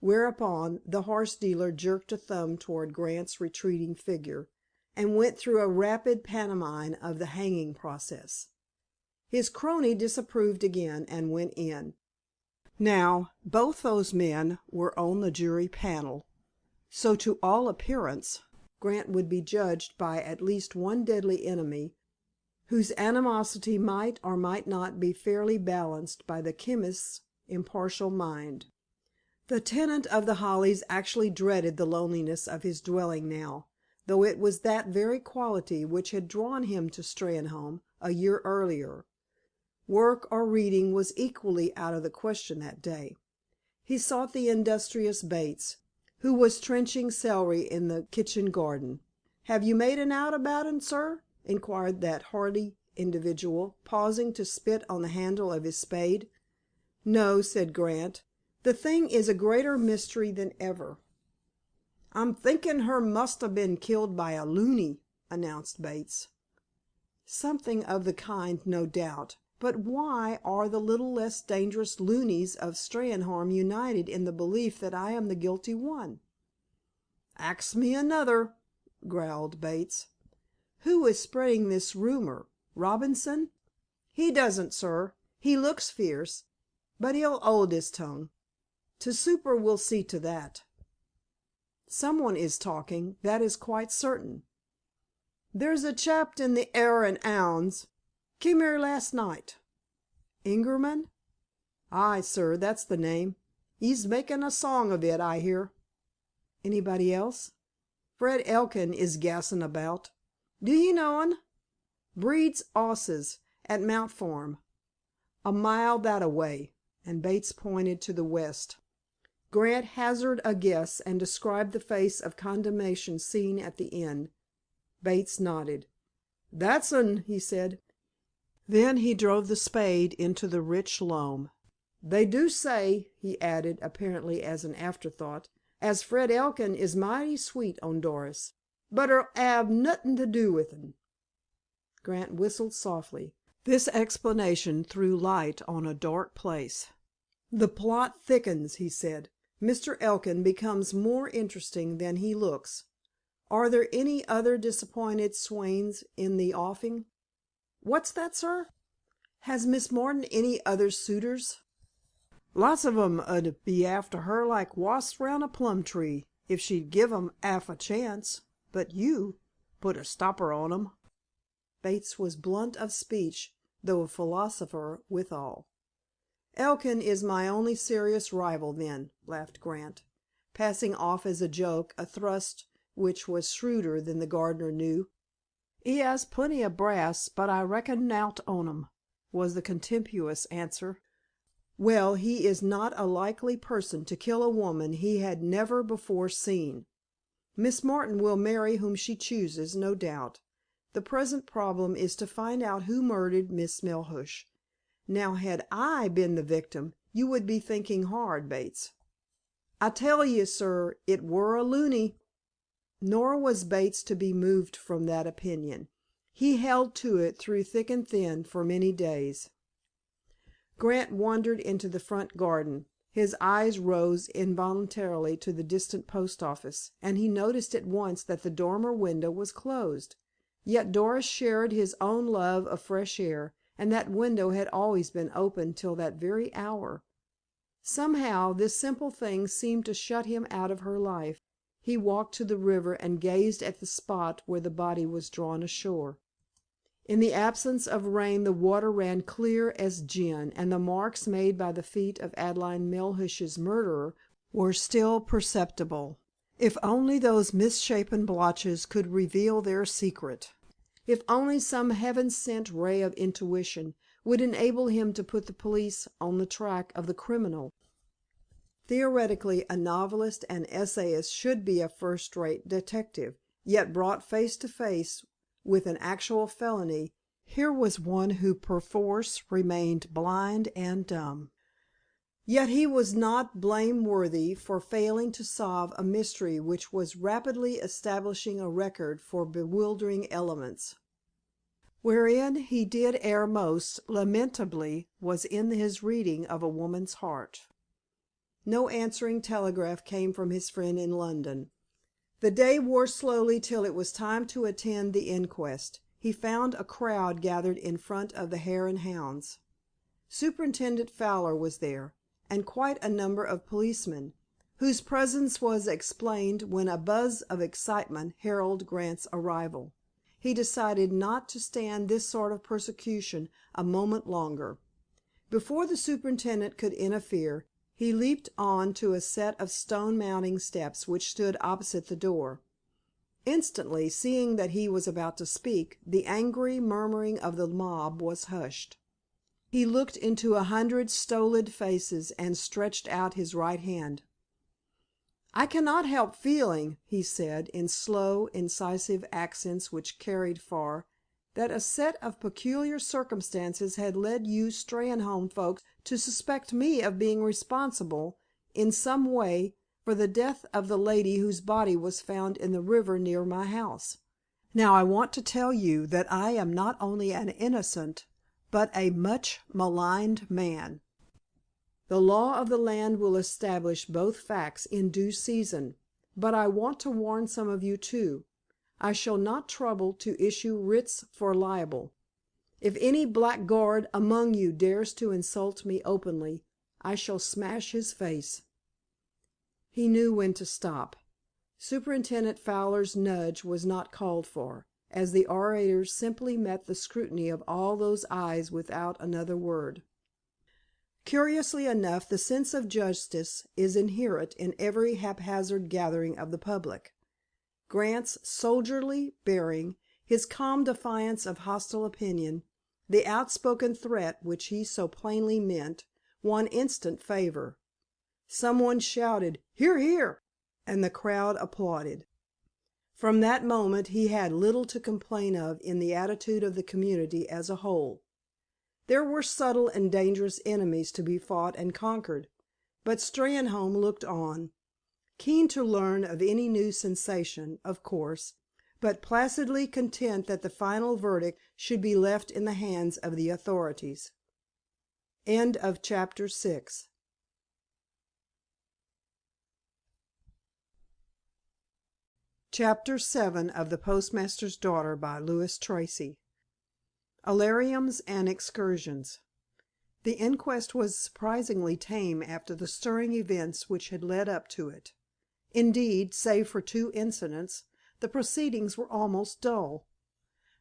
whereupon the horse dealer jerked a thumb toward Grant's retreating figure, and went through a rapid pantomime of the hanging process. His crony disapproved again, and went in. Now, both those men were on the jury panel, so to all appearance Grant would be judged by at least one deadly enemy, whose animosity might or might not be fairly balanced by the chemist's impartial mind. The tenant of The Hollies actually dreaded the loneliness of his dwelling now, though it was that very quality which had drawn him to Steynholme a year earlier. Work or reading was equally out of the question that day. He sought the industrious Bates, who was trenching celery in the kitchen garden. "Have you made an out about un, sir?" inquired that hardy individual, pausing to spit on the handle of his spade. "No," said Grant. "The thing is a greater mystery than ever." "I'm thinkin' her must 'a' been killed by a loony," announced Bates. "Something of the kind, no doubt. But why are the little less dangerous loonies of Steynholme united in the belief that I am the guilty one?" "Ax me another," growled Bates. "Who is spreading this rumor? Robinson?" "He doesn't, sir. He looks fierce, but he'll 'old his tongue. T' super will see to that." "Someone is talking, that is quite certain." "There's a chap in the 'Are and 'Ounds came 'ere last night." "Ingerman?" "Ay, sir, that's the name. 'E's makin' a song of it, I hear." "Anybody else?" "Fred Elkin is gassin' about. Do ye know un? Breeds 'osses at Mount Farm, a mile that a way," and Bates pointed to the west. Grant hazarded a guess and described the face of condemnation seen at the inn. Bates nodded. "That's un," he said. Then he drove the spade into the rich loam. "They do say," he added, apparently as an afterthought, "as Fred Elkin is mighty sweet on Doris, but her'll 'ave nothin' to do with un." Grant whistled softly. This explanation threw light on a dark place. "The plot thickens," he said. "Mr. Elkin becomes more interesting than he looks. Are there any other disappointed swains in the offing?" "What's that, sir?" "Has Miss Martin any other suitors?" "Lots of 'em 'ud be after her like wasps round a plum tree, if she'd give 'em 'alf a chance. But you put a stopper on 'em." Bates was blunt of speech, though a philosopher withal. "Elkin is my only serious rival, then," laughed Grant, passing off as a joke a thrust which was shrewder than the gardener knew. "'E 'as plenty of brass, but I reckon nowt on 'em," was the contemptuous answer. "Well, he is not a likely person to kill a woman he had never before seen. Miss Martin will marry whom she chooses, no doubt. The present problem is to find out who murdered Miss Melhuish. Now, had I been the victim, you would be thinking hard, Bates." "I tell ye, sir, it wur a loony." Nor was Bates to be moved from that opinion. He held to it through thick and thin for many days. Grant wandered into the front garden. His eyes rose involuntarily to the distant post office, and he noticed at once that the dormer window was closed. Yet Doris shared his own love of fresh air, and that window had always been open till that very hour. Somehow, this simple thing seemed to shut him out of her life. He walked to the river and gazed at the spot where the body was drawn ashore. In the absence of rain the water ran clear as gin, and the marks made by the feet of Adelaide Melhuish's murderer were still perceptible. If only those misshapen blotches could reveal their secret! If only some heaven-sent ray of intuition would enable him to put the police on the track of the criminal! Theoretically, a novelist and essayist should be a first-rate detective, yet brought face to face with an actual felony, here was one who perforce remained blind and dumb. Yet he was not blameworthy for failing to solve a mystery which was rapidly establishing a record for bewildering elements. Wherein he did err most lamentably was in his reading of a woman's heart. No answering telegram came from his friend in London. The day wore slowly till it was time to attend the inquest. He found a crowd gathered in front of the Hare and Hounds. Superintendent Fowler was there, and quite a number of policemen, whose presence was explained when a buzz of excitement heralded Grant's arrival. He decided not to stand this sort of persecution a moment longer. Before the superintendent could interfere, he leaped on to a set of stone mounting steps which stood opposite the door. Instantly, seeing that he was about to speak, the angry murmuring of the mob was hushed. He looked into 100 stolid faces and stretched out his right hand. "I cannot help feeling," he said, in slow, incisive accents which carried far, "that a set of peculiar circumstances has led you Steynholme folks to suspect me of being responsible, in some way, for the death of the lady whose body was found in the river near my house. Now I want to tell you that I am not only an innocent, but a much maligned man. The law of the land will establish both facts in due season, but I want to warn some of you, too. I shall not trouble to issue writs for libel. If any blackguard among you dares to insult me openly, I shall smash his face." He knew when to stop. Superintendent Fowler's nudge was not called for, as the orator simply met the scrutiny of all those eyes without another word. Curiously enough, the sense of justice is inherent in every haphazard gathering of the public. Grant's soldierly bearing, his calm defiance of hostile opinion, the outspoken threat which he so plainly meant, won instant favor. Some one shouted, "Hear, hear!" and the crowd applauded. From that moment he had little to complain of in the attitude of the community as a whole. There were subtle and dangerous enemies to be fought and conquered, but Steynholme looked on, keen to learn of any new sensation, of course, but placidly content that the final verdict should be left in the hands of the authorities. Chapter VII. of the Postmaster's Daughter by Louis Tracy. Alarums and Excursions. The inquest was surprisingly tame after the stirring events which had led up to it. Indeed, save for 2 incidents, the proceedings were almost dull.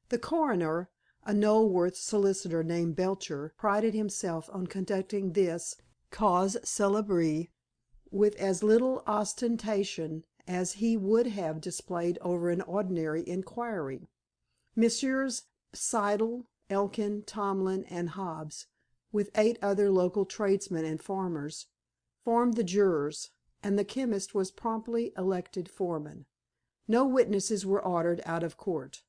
The coroner, a Knoleworth solicitor named Belcher, prided himself on conducting this cause célèbre with as little ostentation as he would have displayed over an ordinary inquiry. Messrs. Siddle, Elkin, Tomlin, and Hobbs, with 8 other local tradesmen and farmers, formed the jurors, and the chemist was promptly elected foreman. No witnesses were ordered out of court.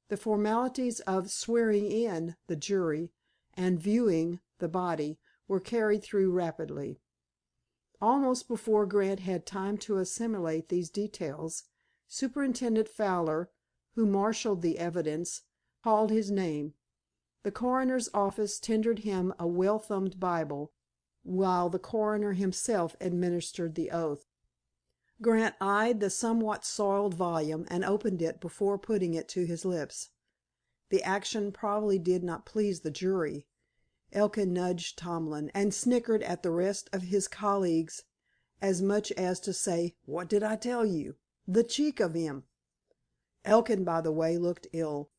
The formalities of swearing in the jury and viewing the body were carried through rapidly. Almost before Grant had time to assimilate these details, Superintendent Fowler, who marshaled the evidence, called his name. The coroner's office tendered him a well-thumbed Bible, while the coroner himself administered the oath. Grant eyed the somewhat soiled volume and opened it before putting it to his lips. The action probably did not please the jury. Elkin nudged Tomlin, and snickered at the rest of his colleagues, as much as to say, "What did I tell you? The cheek of him!" Elkin, by the way, looked ill.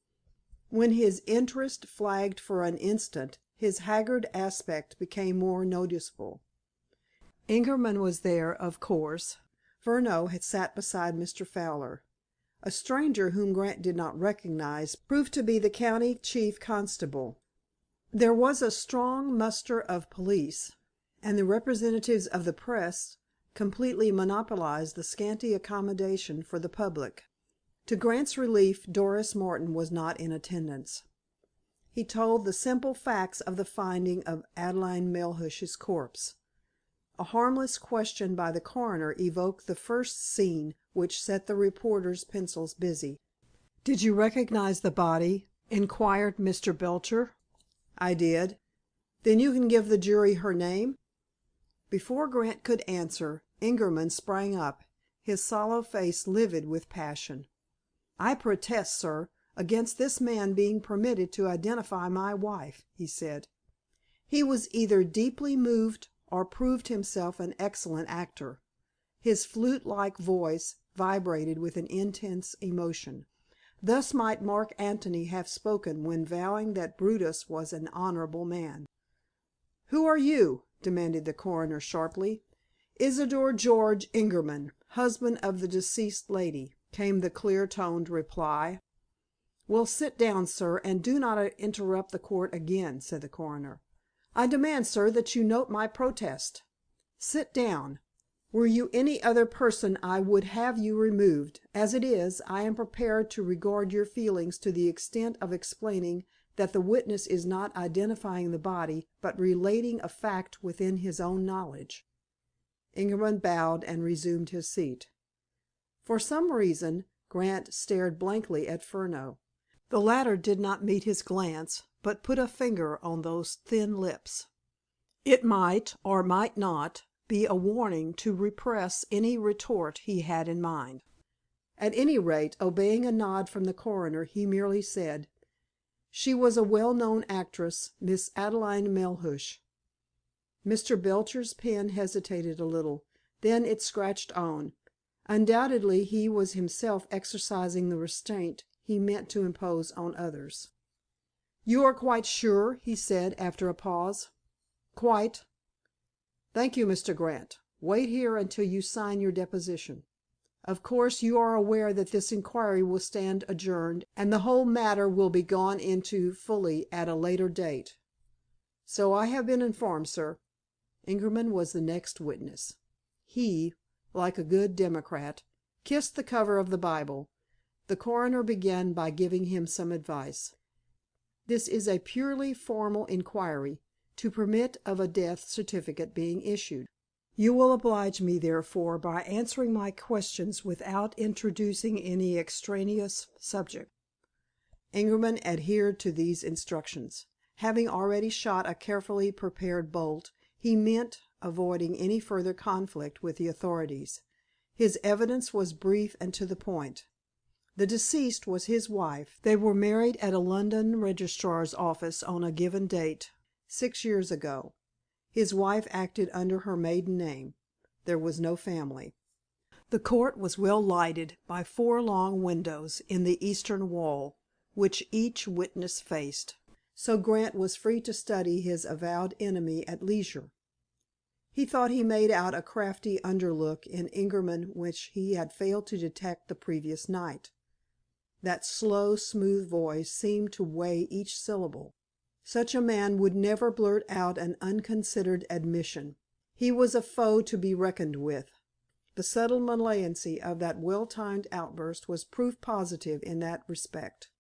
When his interest flagged for an instant, his haggard aspect became more noticeable. Ingerman was there, of course. Furneaux had sat beside Mr. Fowler. A stranger whom Grant did not recognize proved to be the county chief constable. There was a strong muster of police, and the representatives of the press completely monopolized the scanty accommodation for the public. To Grant's relief, Doris Martin was not in attendance. He told the simple facts of the finding of Adelaide Melhuish's corpse. A harmless question by the coroner evoked the first scene which set the reporters' pencils busy. "Did you recognize the body?" inquired Mr. Belcher. "I did." "Then you can give the jury her name?" Before Grant could answer, Ingerman sprang up, his sallow face livid with passion. "I protest, sir, against this man being permitted to identify my wife," he said. "He was either deeply moved or proved himself an excellent actor. His flute-like voice vibrated with an intense emotion. Thus might Mark Antony have spoken when vowing that Brutus was an honorable man. "Who are you?" demanded the coroner sharply. "Isidor George Ingerman, husband of the deceased lady," came the clear toned reply. "Well, sit down, sir, and do not interrupt the court again," said the coroner. "I demand, sir, that you note my protest. Sit down. Were you any other person I would have you removed. As it is, I am prepared to regard your feelings to the extent of explaining that the witness is not identifying the body, but relating a fact within his own knowledge." Ingerman bowed and resumed his seat. For some reason, Grant stared blankly at Furneaux. The latter did not meet his glance, but put a finger on those thin lips. It might, or might not, be a warning to repress any retort he had in mind. At any rate, obeying a nod from the coroner, he merely said, "She was a well-known actress, Miss Adelaide Melhuish." Mr. Belcher's pen hesitated a little, then it scratched on. Undoubtedly he was himself exercising the restraint he meant to impose on others. "You are quite sure?" he said, after a pause. "Quite." "Thank you, Mr. Grant. Wait here until you sign your deposition. Of course, you are aware that this inquiry will stand adjourned, and the whole matter will be gone into fully at a later date." "So I have been informed, sir." Ingerman was the next witness. He, like a good Democrat, kissed the cover of the Bible. The coroner began by giving him some advice. "This is a purely formal inquiry, to permit of a death certificate being issued. You will oblige me, therefore, by answering my questions without introducing any extraneous subject." Ingerman adhered to these instructions. Having already shot a carefully prepared bolt, he meant avoiding any further conflict with the authorities. His evidence was brief and to the point. The deceased was his wife. They were married at a London registrar's office on a given date, 6 years ago. His wife acted under her maiden name. There was no family. The court was well lighted by 4 long windows in the eastern wall, which each witness faced, so Grant was free to study his avowed enemy at leisure. He thought he made out a crafty underlook in Ingerman which he had failed to detect the previous night. That slow, smooth voice seemed to weigh each syllable. Such a man would never blurt out an unconsidered admission. He was a foe to be reckoned with. The subtle malignancy of that well-timed outburst was proof positive in that respect.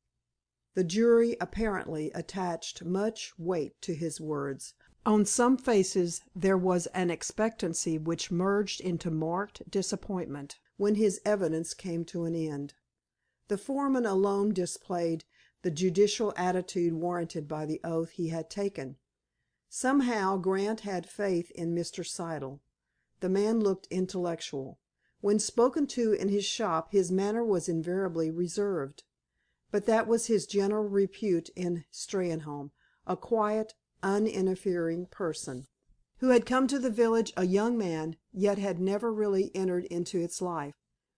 The jury, apparently, attached much weight to his words. On some faces there was an expectancy which merged into marked disappointment when his evidence came to an end. The foreman alone displayed the judicial attitude warranted by the oath he had taken. Somehow Grant had faith in Mr. Siddle. The man looked intellectual. When spoken to in his shop his manner was invariably reserved. But that was his general repute in Steynholme, a quiet, uninterfering person, who had come to the village a young man, yet had never really entered into its life.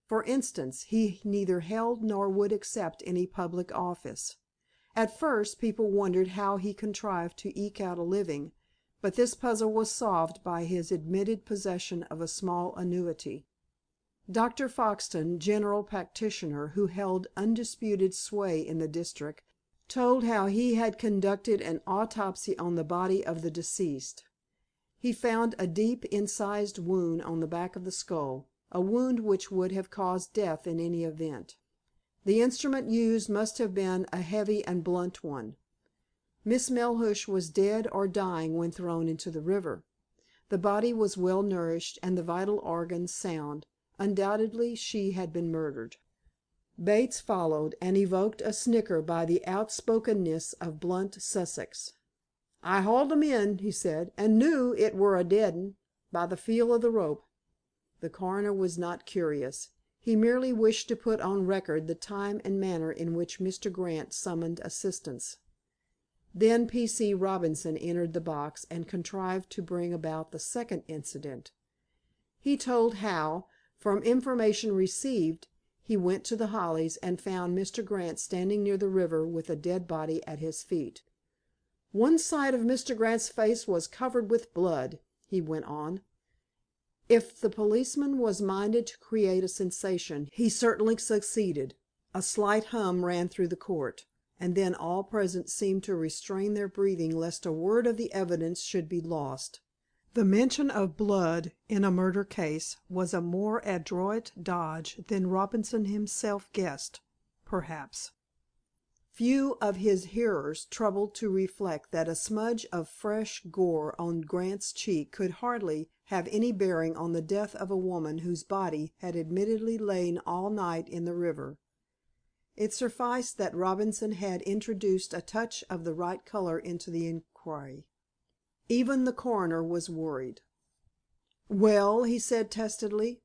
For instance, he neither held nor would accept any public office. At first people wondered how he contrived to eke out a living, but this puzzle was solved by his admitted possession of a small annuity. Dr. Foxton, general practitioner, who held undisputed sway in the district, told how he had conducted an autopsy on the body of the deceased. He found a deep incised wound on the back of the skull, a wound which would have caused death in any event. The instrument used must have been a heavy and blunt one. Miss Melhuish was dead or dying when thrown into the river. The body was well nourished and the vital organs sound. Undoubtedly she had been murdered. Bates followed, and evoked a snicker by the outspokenness of blunt Sussex. "I hauled 'em in," he said, "and knew it were a dead 'un, by the feel of the rope." The coroner was not curious. He merely wished to put on record the time and manner in which Mr. Grant summoned assistance. Then P. C. Robinson entered the box and contrived to bring about the second incident. He told how, from information received, he went to The Hollies and found Mr. Grant standing near the river with a dead body at his feet. "One side of Mr. Grant's face was covered with blood," he went on. If the policeman was minded to create a sensation, he certainly succeeded. A slight hum ran through the court, and then all present seemed to restrain their breathing lest a word of the evidence should be lost. The mention of blood in a murder case was a more adroit dodge than Robinson himself guessed, perhaps. Few of his hearers troubled to reflect that a smudge of fresh gore on Grant's cheek could hardly have any bearing on the death of a woman whose body had admittedly lain all night in the river. It sufficed that Robinson had introduced a touch of the right color into the inquiry. Even the coroner was worried. "Well?" he said testily.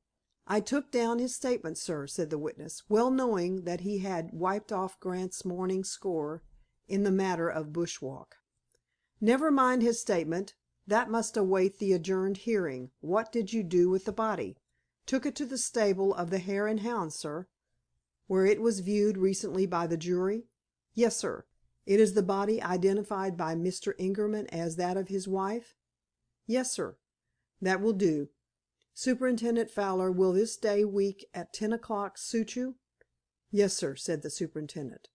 "I took down his statement, sir," said the witness, well knowing that he had wiped off Grant's morning score in the matter of bushwalk. "Never mind his statement. That must await the adjourned hearing. What did you do with the body?" "Took it to the stable of the Hare and Hounds, sir." "Where it was viewed recently by the jury?" "Yes, sir." "It is the body identified by Mr. Ingerman as that of his wife?" "Yes, sir." "That will do. Superintendent Fowler, will this day week at 10 o'clock suit you?" "Yes, sir," said the superintendent.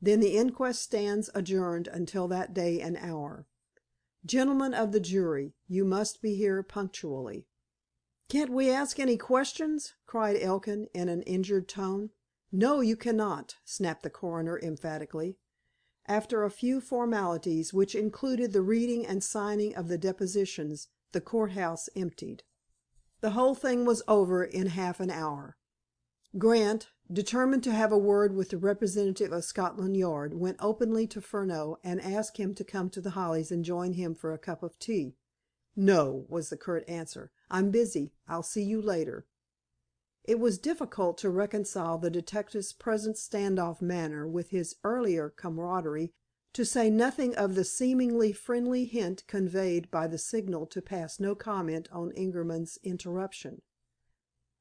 "Then the inquest stands adjourned until that day and hour. Gentlemen of the jury, you must be here punctually." "Can't we ask any questions?" cried Elkin in an injured tone. "No, you cannot," snapped the coroner emphatically. After a few formalities, which included the reading and signing of the depositions, the courthouse emptied. The whole thing was over in half an hour. Grant, determined to have a word with the representative of Scotland Yard, went openly to Furneaux and asked him to come to The Hollies and join him for a cup of tea. "No," was the curt answer. "I'm busy. I'll see you later." It was difficult to reconcile the detective's present stand-off manner with his earlier camaraderie, to say nothing of the seemingly friendly hint conveyed by the signal to pass no comment on Ingerman's interruption.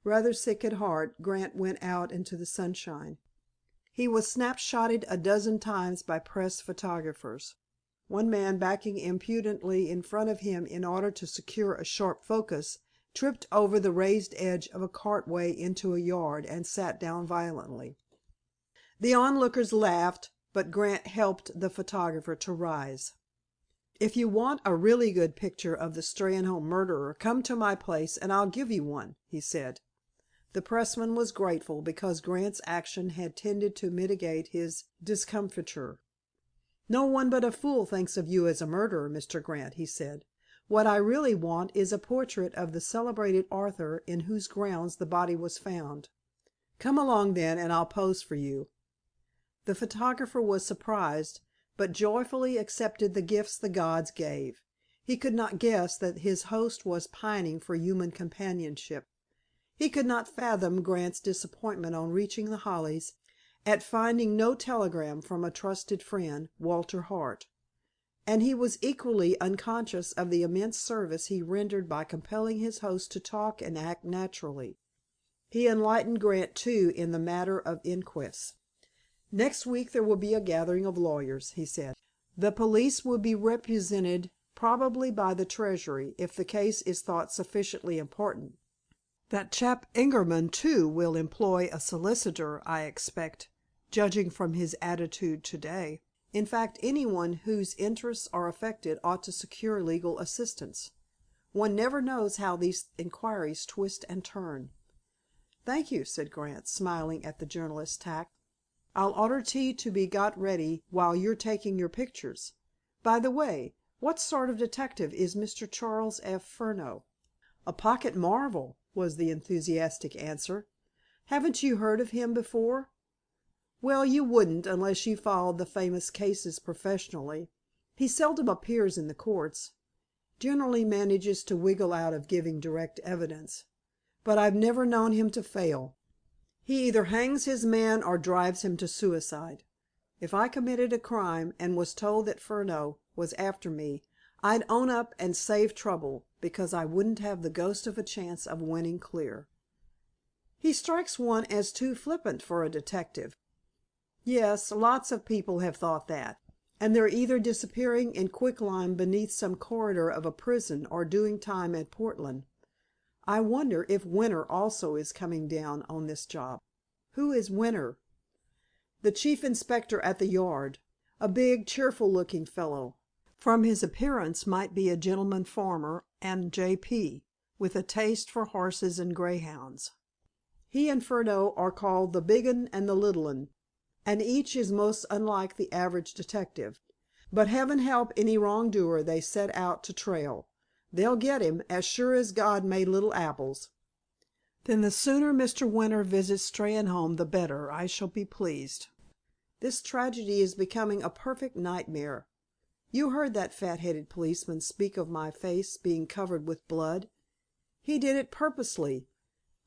Rather sick at heart, Grant went out into the sunshine. He was snapshotted a dozen times by press photographers, one man backing impudently in front of him in order to secure a sharp focus, tripped over the raised edge of a cartway into a yard and sat down violently. The onlookers laughed, but Grant helped the photographer to rise. "If you want a really good picture of the Steynholme murderer, come to my place and I'll give you one," he said. The pressman was grateful because Grant's action had tended to mitigate his discomfiture. "No one but a fool thinks of you as a murderer, Mr. Grant," he said. "What I really want is a portrait of the celebrated author in whose grounds the body was found. Come along then, and I'll pose for you." The photographer was surprised, but joyfully accepted the gifts the gods gave. He could not guess that his host was pining for human companionship. He could not fathom Grant's disappointment on reaching The Hollies at finding no telegram from a trusted friend, Walter Hart. And he was equally unconscious of the immense service he rendered by compelling his host to talk and act naturally. He enlightened Grant, too, in the matter of inquests. "Next week there will be a gathering of lawyers," he said. "The police will be represented, probably by the Treasury, if the case is thought sufficiently important. That chap Ingerman, too, will employ a solicitor, I expect, judging from his attitude to-day. In fact, anyone whose interests are affected ought to secure legal assistance. One never knows how these inquiries twist and turn." "Thank you," said Grant, smiling at the journalist's tact. "I'll order tea to be got ready while you're taking your pictures. By the way, what sort of detective is Mr. Charles F. Furneaux?" "A pocket marvel," was the enthusiastic answer. "Haven't you heard of him before?" "Well, you wouldn't unless you followed the famous cases professionally. He seldom appears in the courts. Generally manages to wiggle out of giving direct evidence. But I've never known him to fail. He either hangs his man or drives him to suicide. If I committed a crime, and was told that Furneaux was after me, I'd own up and save trouble, because I wouldn't have the ghost of a chance of winning clear." "He strikes one as too flippant for a detective." "Yes, lots of people have thought that, and they're either disappearing in quicklime beneath some corridor of a prison or doing time at Portland. I wonder if Winter also is coming down on this job." "Who is Winter?" "The chief inspector at the Yard. A big, cheerful looking fellow. From his appearance might be a gentleman farmer and J.P., with a taste for horses and greyhounds. He and Furneaux are called the Big 'Un and the Little 'Un, and each is most unlike the average detective. But Heaven help any wrongdoer they set out to trail. They'll get him, as sure as God made little apples." "Then the sooner Mr. Winter visits Steynholme the better I shall be pleased. This tragedy is becoming a perfect nightmare. You heard that fat‐headed policeman speak of my face being covered with blood. He did it purposely.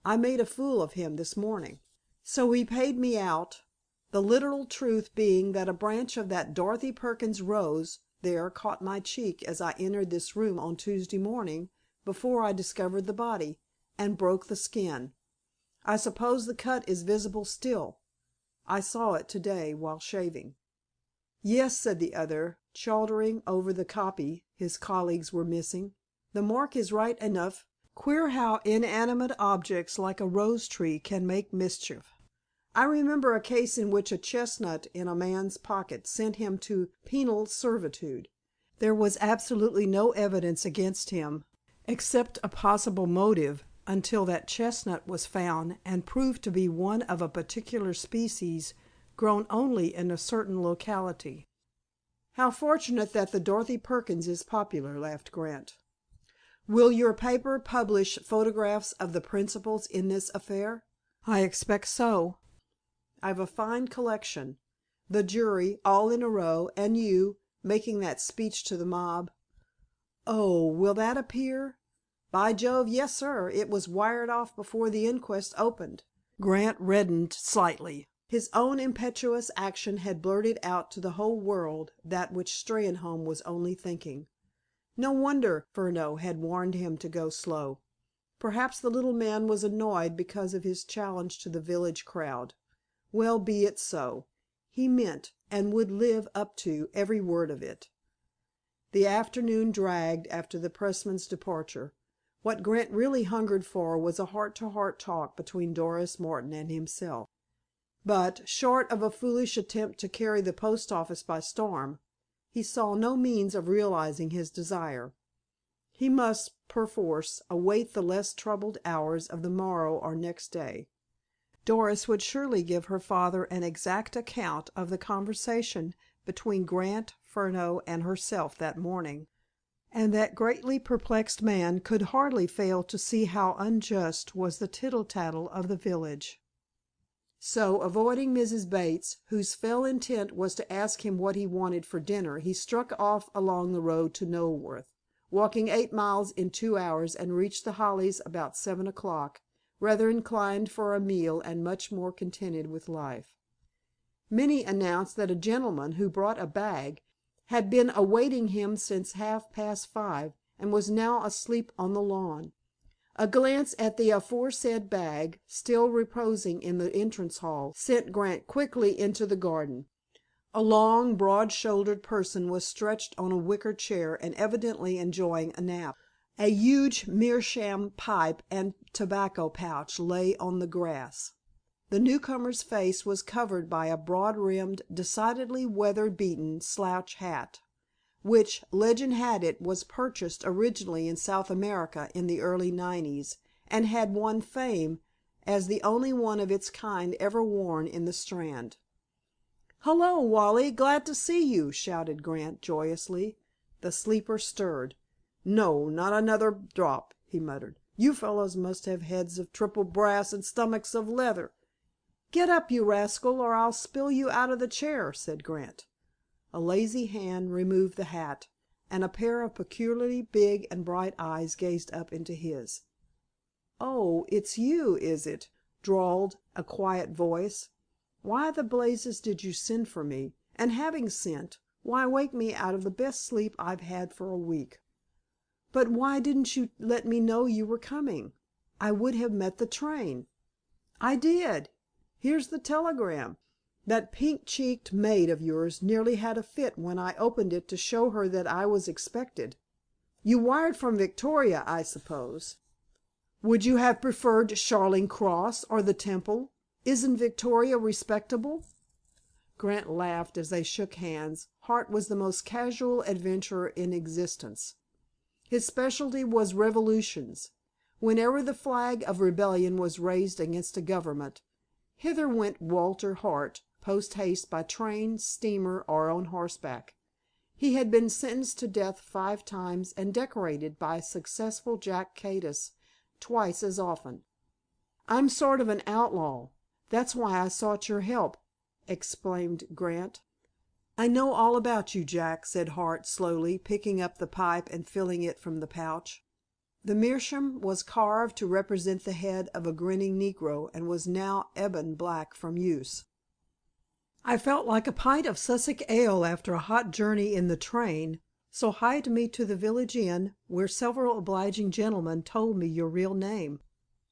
I made a fool of him this morning. So he paid me out, the literal truth being that a branch of that Dorothy Perkins rose there caught my cheek as I entered this room on Tuesday morning before I discovered the body, and broke the skin. I suppose the cut is visible still. I saw it to‐day while shaving." "Yes," said the other, chortling over the copy his colleagues were missing. "The mark is right enough. Queer how inanimate objects like a rose tree can make mischief. I remember a case in which a chestnut in a man's pocket sent him to penal servitude. There was absolutely no evidence against him, except a possible motive, until that chestnut was found and proved to be one of a particular species grown only in a certain locality." "How fortunate that the Dorothy Perkins is popular," laughed Grant. "Will your paper publish photographs of the principals in this affair?" "I expect so. I've a fine collection. The jury, all in a row, and you, making that speech to the mob." "Oh, will that appear?" "By Jove, yes, sir. It was wired off before the inquest opened." Grant reddened slightly. His own impetuous action had blurted out to the whole world that which Steynholme was only thinking. No wonder Furneaux had warned him to go slow. Perhaps the little man was annoyed because of his challenge to the village crowd. Well, be it so. He meant, and would live up to, every word of it. The afternoon dragged after the pressman's departure. What Grant really hungered for was a heart-to-heart talk between Doris Martin and himself. But, short of a foolish attempt to carry the post office by storm, he saw no means of realizing his desire. He must, perforce, await the less troubled hours of the morrow or next day. Doris would surely give her father an exact account of the conversation between Grant, Furneaux, and herself that morning, and that greatly perplexed man could hardly fail to see how unjust was the tittle-tattle of the village. So, avoiding Mrs. Bates, whose fell intent was to ask him what he wanted for dinner, he struck off along the road to Knoleworth, walking 8 miles in 2 hours, and reached The Hollies about 7 o'clock, rather inclined for a meal and much more contented with life. Minnie announced that a gentleman who brought a bag had been awaiting him since 5:30, and was now asleep on the lawn. A glance at the aforesaid bag, still reposing in the entrance hall, sent Grant quickly into the garden. A long, broad-shouldered person was stretched on a wicker chair and evidently enjoying a nap. A huge meerschaum pipe and tobacco pouch lay on the grass. The newcomer's face was covered by a broad-brimmed, decidedly weather-beaten slouch hat, which, legend had it, was purchased originally in South America in the early '90's, and had won fame as the only one of its kind ever worn in the Strand. "Hullo, Wally, glad to see you!" shouted Grant joyously. The sleeper stirred. "No, not another drop," he muttered. "You fellows must have heads of triple brass and stomachs of leather." "Get up, you rascal, or I'll spill you out of the chair," said Grant. A lazy hand removed the hat, and a pair of peculiarly big and bright eyes gazed up into his. "Oh, it's you, is it?" drawled a quiet voice. "Why the blazes did you send for me? And having sent, why wake me out of the best sleep I've had for a week?" "But why didn't you let me know you were coming? I would have met the train." "I did. Here's the telegram. That pink‐cheeked maid of yours nearly had a fit when I opened it to show her that I was expected. You wired from Victoria, I suppose." "Would you have preferred Charing Cross or the Temple? Isn't Victoria respectable?" Grant laughed as they shook hands. Hart was the most casual adventurer in existence. His specialty was revolutions. Whenever the flag of rebellion was raised against a government, hither went Walter Hart, post haste by train, steamer, or on horseback. He had been sentenced to death 5 times and decorated by successful Jack Cades twice as often. "I'm sort of an outlaw. That's why I sought your help," explained Grant. "I know all about you, Jack," said Hart slowly, picking up the pipe and filling it from the pouch. The meerschaum was carved to represent the head of a grinning negro and was now ebon black from use. "I felt like a pint of Sussex ale after a hot journey in the train, so hied me to the village inn, where several obliging gentlemen told me your real name.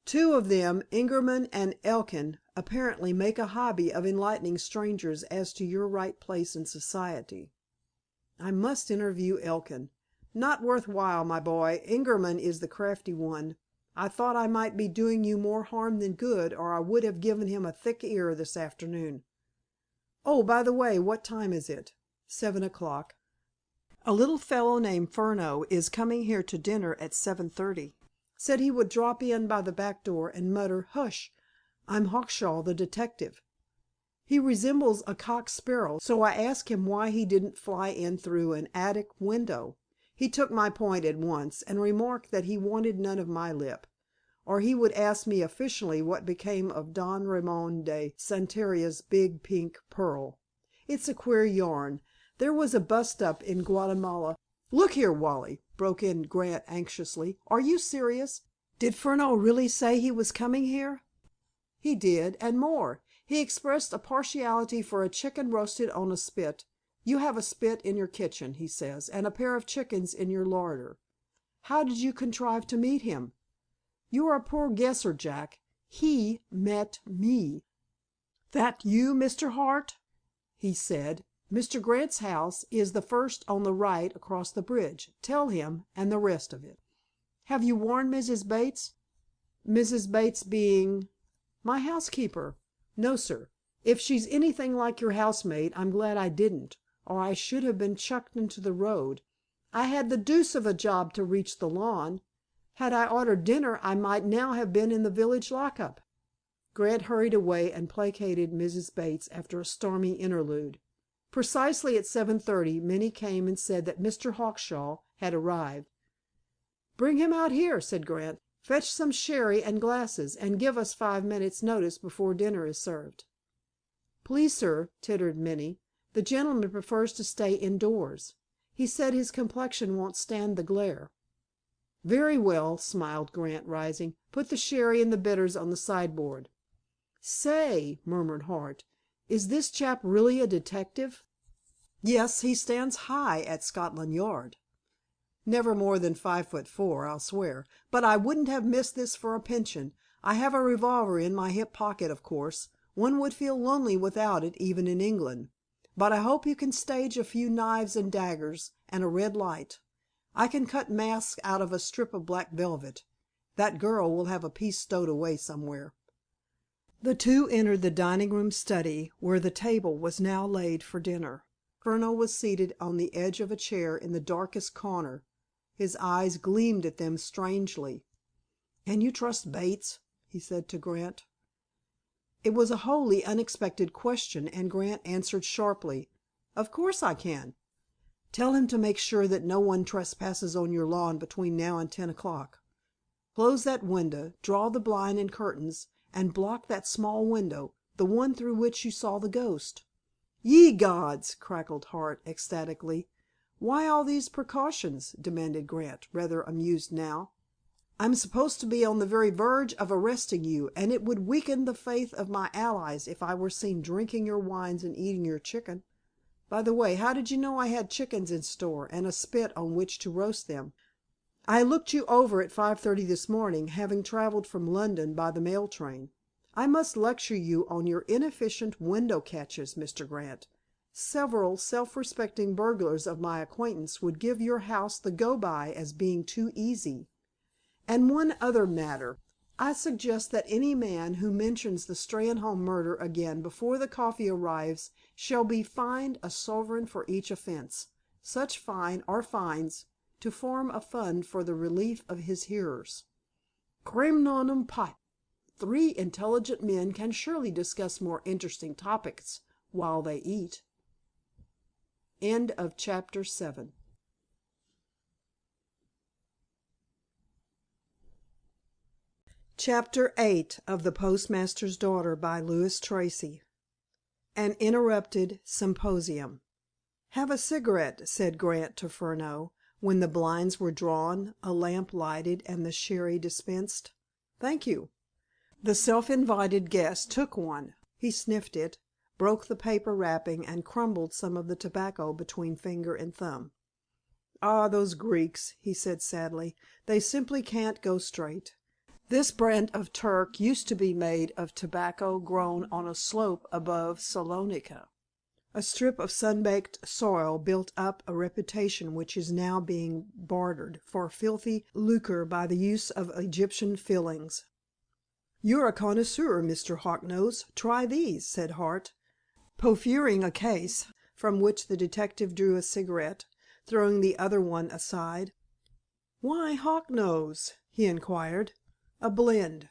2 of them, Ingerman and Elkin, apparently make a hobby of enlightening strangers as to your right place in society." "I must interview Elkin." "Not worth while, my boy. Ingerman is the crafty one. I thought I might be doing you more harm than good, or I would have given him a thick ear this afternoon. Oh, by the way, what time is it?" "7 o'clock." "A little fellow named Furneaux is coming here to dinner at 7:30. Said he would drop in by the back door and mutter, 'Hush, I'm Hawkshaw, the detective.' He resembles a cock sparrow, so I asked him why he didn't fly in through an attic window. He took my point at once, and remarked that he wanted none of my lip, or he would ask me officially what became of Don Ramon de Santeria's big pink pearl. It's a queer yarn. There was a bust-up in Guatemala—" "Look here, Wally," broke in Grant anxiously, "are you serious? Did Furneaux really say he was coming here?" "He did, and more. He expressed a partiality for a chicken roasted on a spit. You have a spit in your kitchen, he says, and a pair of chickens in your larder. How did you contrive to meet him?" "You are a poor guesser, Jack. He met me." "That you, Mr. Hart?" he said. "Mr. Grant's house is the first on the right across the bridge. Tell him, and the rest of it." "Have you warned Mrs. Bates?" "Mrs. Bates being—" "My housekeeper." "No, sir. If she's anything like your housemaid, I'm glad I didn't, or I should have been chucked into the road. I had the deuce of a job to reach the lawn. Had I ordered dinner I might now have been in the village lockup." Grant hurried away and placated Mrs. Bates after a stormy interlude. Precisely at 7:30 Minnie came and said that Mr. Hawkshaw had arrived. "Bring him out here," said Grant. "Fetch some sherry and glasses, and give us 5 minutes' notice before dinner is served." "Please, sir," tittered Minnie, "the gentleman prefers to stay indoors. He said his complexion won't stand the glare." "Very well," smiled Grant, rising. "Put the sherry and the bitters on the sideboard." "Say," murmured Hart, "is this chap really a detective?" "Yes, he stands high at Scotland Yard. Never more than 5'4", I'll swear. But I wouldn't have missed this for a pension. I have a revolver in my hip pocket, of course. One would feel lonely without it, even in England. But I hope you can stage a few knives and daggers, and a red light. I can cut masks out of a strip of black velvet. That girl will have a piece stowed away somewhere." The two entered the dining room study, where the table was now laid for dinner. Furneaux was seated on the edge of a chair in the darkest corner. His eyes gleamed at them strangely. "Can you trust Bates?" he said to Grant. It was a wholly unexpected question, and Grant answered sharply, "Of course I can." "Tell him to make sure that no one trespasses on your lawn between now and 10 o'clock. Close that window, draw the blind and curtains, and block that small window, the one through which you saw the ghost." "Ye gods!" cackled Hart ecstatically. "Why all these precautions?" demanded Grant, rather amused now. "I'm supposed to be on the very verge of arresting you, and it would weaken the faith of my allies if I were seen drinking your wines and eating your chicken. By the way, how did you know I had chickens in store, and a spit on which to roast them?" I looked you over at 5:30 this morning, having traveled from London by the mail train. I must lecture you on your inefficient window catches, Mr. Grant. Several self-respecting burglars of my acquaintance would give your house the go by as being too easy. And one other matter. I suggest that any man who mentions the Steynholme murder again before the coffee arrives shall be fined a sovereign for each offense, such fine or fines to form a fund for the relief of his hearers. Crime nonum pot. 3 intelligent men can surely discuss more interesting topics while they eat. End of chapter 7. Chapter 8 of The Postmaster's Daughter by Louis Tracy. An interrupted symposium. "Have a cigarette," said Grant to Furneaux, when the blinds were drawn, a lamp lighted, and the sherry dispensed. "Thank you." The self-invited guest took one. He sniffed it, broke the paper wrapping, and crumbled some of the tobacco between finger and thumb. "Ah, those Greeks," he said sadly. "They simply can't go straight. This brand of Turk used to be made of tobacco grown on a slope above Salonika. A strip of sun-baked soil built up a reputation which is now being bartered for filthy lucre by the use of Egyptian fillings." "You're a connoisseur, Mr. Hawknose. Try these," said Hart, proffering a case, from which the detective drew a cigarette, throwing the other one aside. "Why Hawknose?" he inquired. "A blend.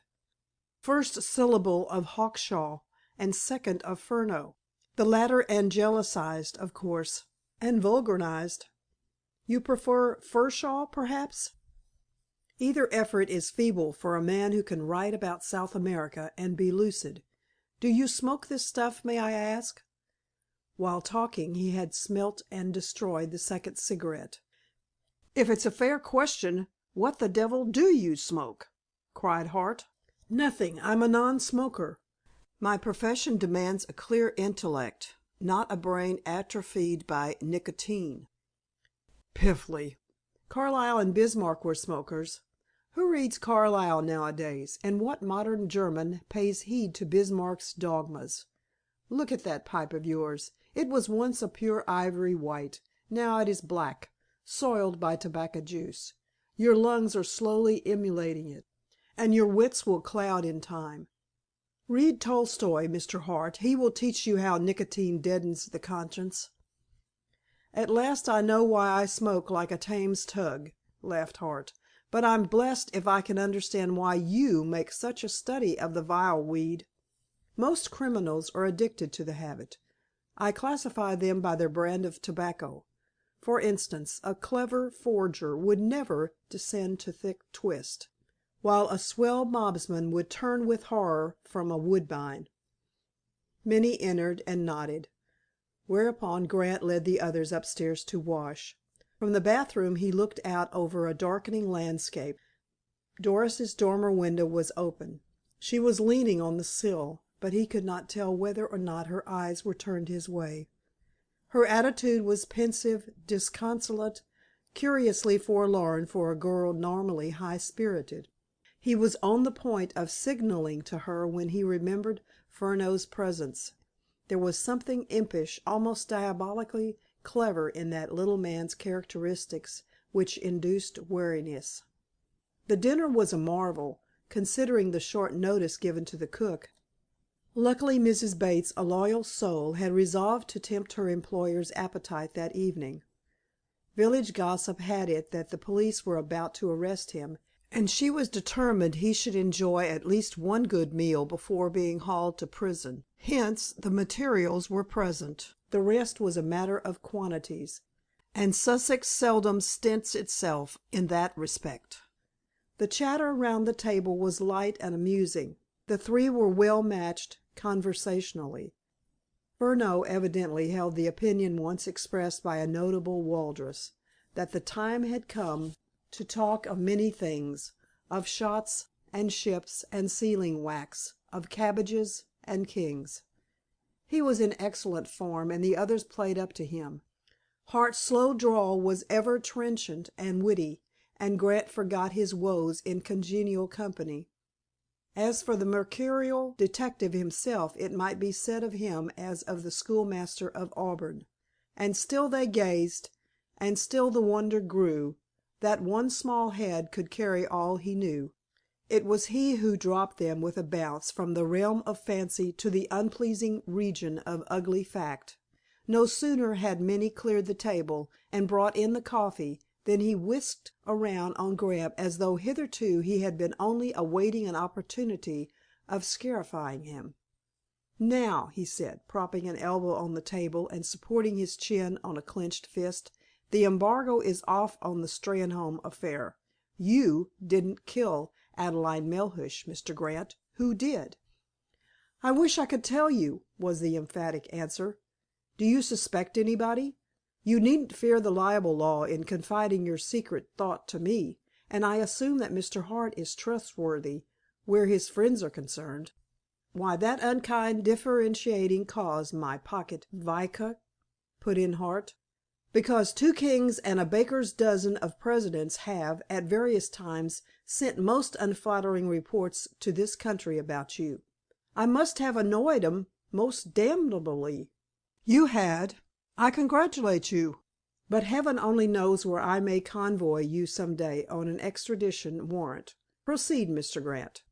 First syllable of Hawkshaw and second of Furneaux. The latter Anglicized, of course, and vulgarized. You prefer Furshaw, perhaps?" Either effort is feeble for a man who can write about South America and be lucid. "Do you smoke this stuff, may I ask?" While talking he had smelt and destroyed the second cigarette. "If it's a fair question, what the devil do you smoke?" cried Hart. "Nothing. I'm a non-smoker. My profession demands a clear intellect, not a brain atrophied by nicotine." "Piffle! Carlyle and Bismarck were smokers. Who reads Carlyle nowadays, and what modern German pays heed to Bismarck's dogmas? Look at that pipe of yours. It was once a pure ivory white. Now it is black, soiled by tobacco juice. Your lungs are slowly emulating it, and your wits will cloud in time. Read Tolstoy, Mr. Hart. He will teach you how nicotine deadens the conscience." "At last I know why I smoke like a Thames tug," laughed Hart. "But I'm blessed if I can understand why you make such a study of the vile weed. Most criminals are addicted to the habit. I classify them by their brand of tobacco. For instance, a clever forger would never descend to thick twist, while a swell mobsman would turn with horror from a woodbine." Minnie entered and nodded, whereupon Grant led the others upstairs to wash. From the bathroom he looked out over a darkening landscape. Doris's dormer window was open. She was leaning on the sill, but he could not tell whether or not her eyes were turned his way. Her attitude was pensive, disconsolate, curiously forlorn for a girl normally high-spirited. He was on the point of signaling to her when he remembered Furneaux's presence. There was something impish, almost diabolically clever in that little man's characteristics which induced wariness. The dinner was a marvel, considering the short notice given to the cook. Luckily Mrs. Bates, a loyal soul, had resolved to tempt her employer's appetite that evening. Village gossip had it that the police were about to arrest him, and she was determined he should enjoy at least one good meal before being hauled to prison. Hence, the materials were present. The rest was a matter of quantities, and Sussex seldom stints itself in that respect. The chatter round the table was light and amusing. The three were well matched conversationally. Furneaux evidently held the opinion once expressed by a notable Walrus, that the time had come to talk of many things, of shots and ships and sealing wax, of cabbages and kings. He was in excellent form, and the others played up to him. Hart's slow drawl was ever trenchant and witty, and Grant forgot his woes in congenial company. As for the mercurial detective himself, it might be said of him as of the schoolmaster of Auburn. And still they gazed, and still the wonder grew, that one small head could carry all he knew. It was he who dropped them with a bounce from the realm of fancy to the unpleasing region of ugly fact. No sooner had Minnie cleared the table and brought in the coffee than he whisked around on Grant as though hitherto he had been only awaiting an opportunity of scarifying him. "Now," he said, propping an elbow on the table and supporting his chin on a clenched fist, "the embargo is off on the Steynholme affair. You didn't kill Adelaide Melhuish, Mr. Grant. Who did?" "I wish I could tell you," was the emphatic answer. "Do you suspect anybody? You needn't fear the libel law in confiding your secret thought to me, and I assume that Mr. Hart is trustworthy where his friends are concerned." "Why, that unkind differentiating cause my pocket vodka," put in Hart. "Because 2 kings and a baker's dozen of presidents have, at various times, sent most unflattering reports to this country about you. I must have annoyed 'em most damnably." "You had. I congratulate you. But Heaven only knows where I may convoy you some day on an extradition warrant. Proceed, Mr. Grant."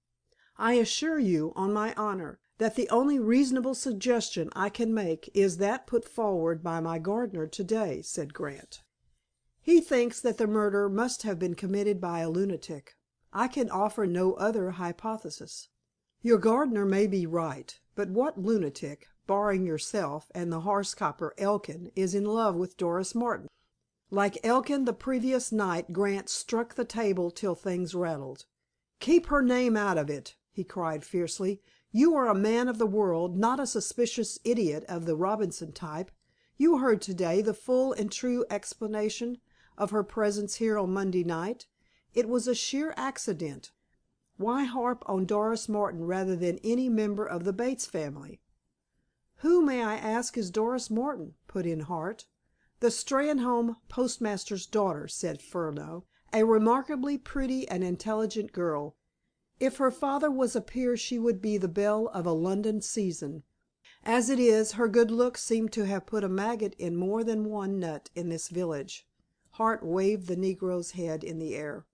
"I assure you, on my honor, that the only reasonable suggestion I can make is that put forward by my gardener to day," said Grant. "He thinks that the murder must have been committed by a lunatic. I can offer no other hypothesis." "Your gardener may be right. But what lunatic, barring yourself and the horse coper Elkin, is in love with Doris Martin?" Like Elkin the previous night, Grant struck the table till things rattled. "Keep her name out of it!" he cried fiercely. "You are a man of the world, not a suspicious idiot of the Robinson type. You heard to day the full and true explanation of her presence here on Monday night. It was a sheer accident. Why harp on Doris Martin rather than any member of the Bates family?" "Who, may I ask, is Doris Martin?" put in Hart. "The Steynholme postmaster's daughter," said Furneaux. "A remarkably pretty and intelligent girl. If her father was a peer she would be the belle of a London season. As it is, her good looks seem to have put a maggot in more than one nut in this village." Hart waved the negro's head in the air.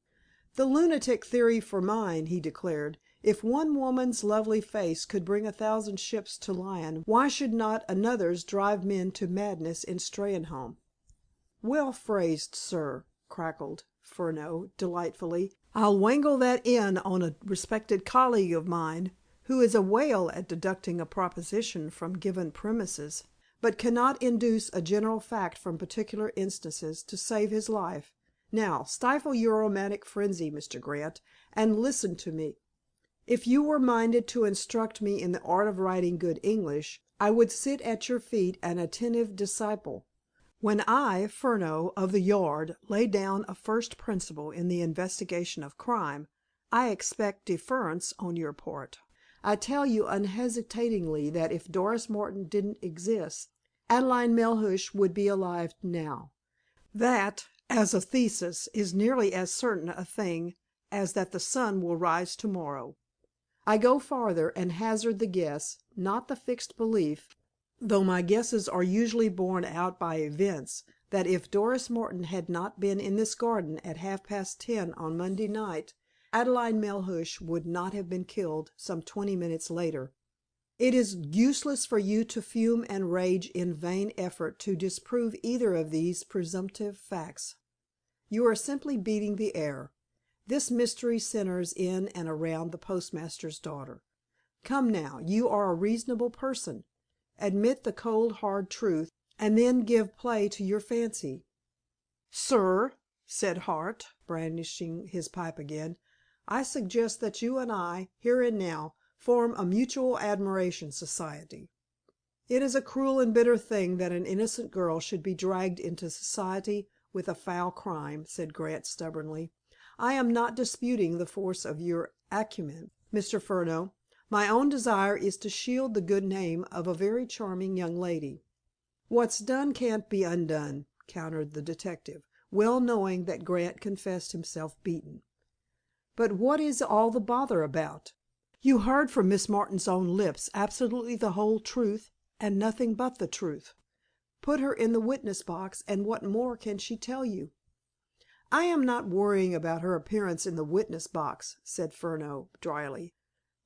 "The lunatic theory for mine," he declared. "If one woman's lovely face could bring 1,000 ships to Lion, why should not another's drive men to madness in Steynholme?" "Well phrased, sir," cackled Furneaux delightedly. "I'll wangle that in on a respected colleague of mine, who is a whale at deducting a proposition from given premises, but cannot induce a general fact from particular instances to save his life. Now, stifle your romantic frenzy, Mr. Grant, and listen to me. If you were minded to instruct me in the art of writing good English, I would sit at your feet an attentive disciple. When I, Furneaux of the Yard, lay down a first principle in the investigation of crime, I expect deference on your part. I tell you unhesitatingly that if Doris Martin didn't exist, Adelaide Melhuish would be alive now. That, as a thesis, is nearly as certain a thing as that the sun will rise tomorrow. I go farther, and hazard the guess, not the fixed belief, though my guesses are usually borne out by events, that if Doris Martin had not been in this garden at 10:30 on Monday night, Adelaide Melhuish would not have been killed some 20 minutes later. It is useless for you to fume and rage in vain effort to disprove either of these presumptive facts. You are simply beating the air. This mystery centers in and around the postmaster's daughter. Come now, you are a reasonable person. Admit the cold, hard truth, and then give play to your fancy." "Sir," said Hart, brandishing his pipe again, "I suggest that you and I, here and now, form a mutual admiration society." "It is a cruel and bitter thing that an innocent girl should be dragged into society with a foul crime," said Grant stubbornly. "I am not disputing the force of your acumen, Mr. Furneaux. My own desire is to shield the good name of a very charming young lady." "What's done can't be undone," countered the detective. well knowing that Grant confessed himself beaten. "But what is all the bother about? You heard from Miss Martin's own lips absolutely the whole truth and nothing but the truth. Put her in the witness box, and what more can she tell you?" "I am not worrying about her appearance in the witness box," said Furneaux dryly.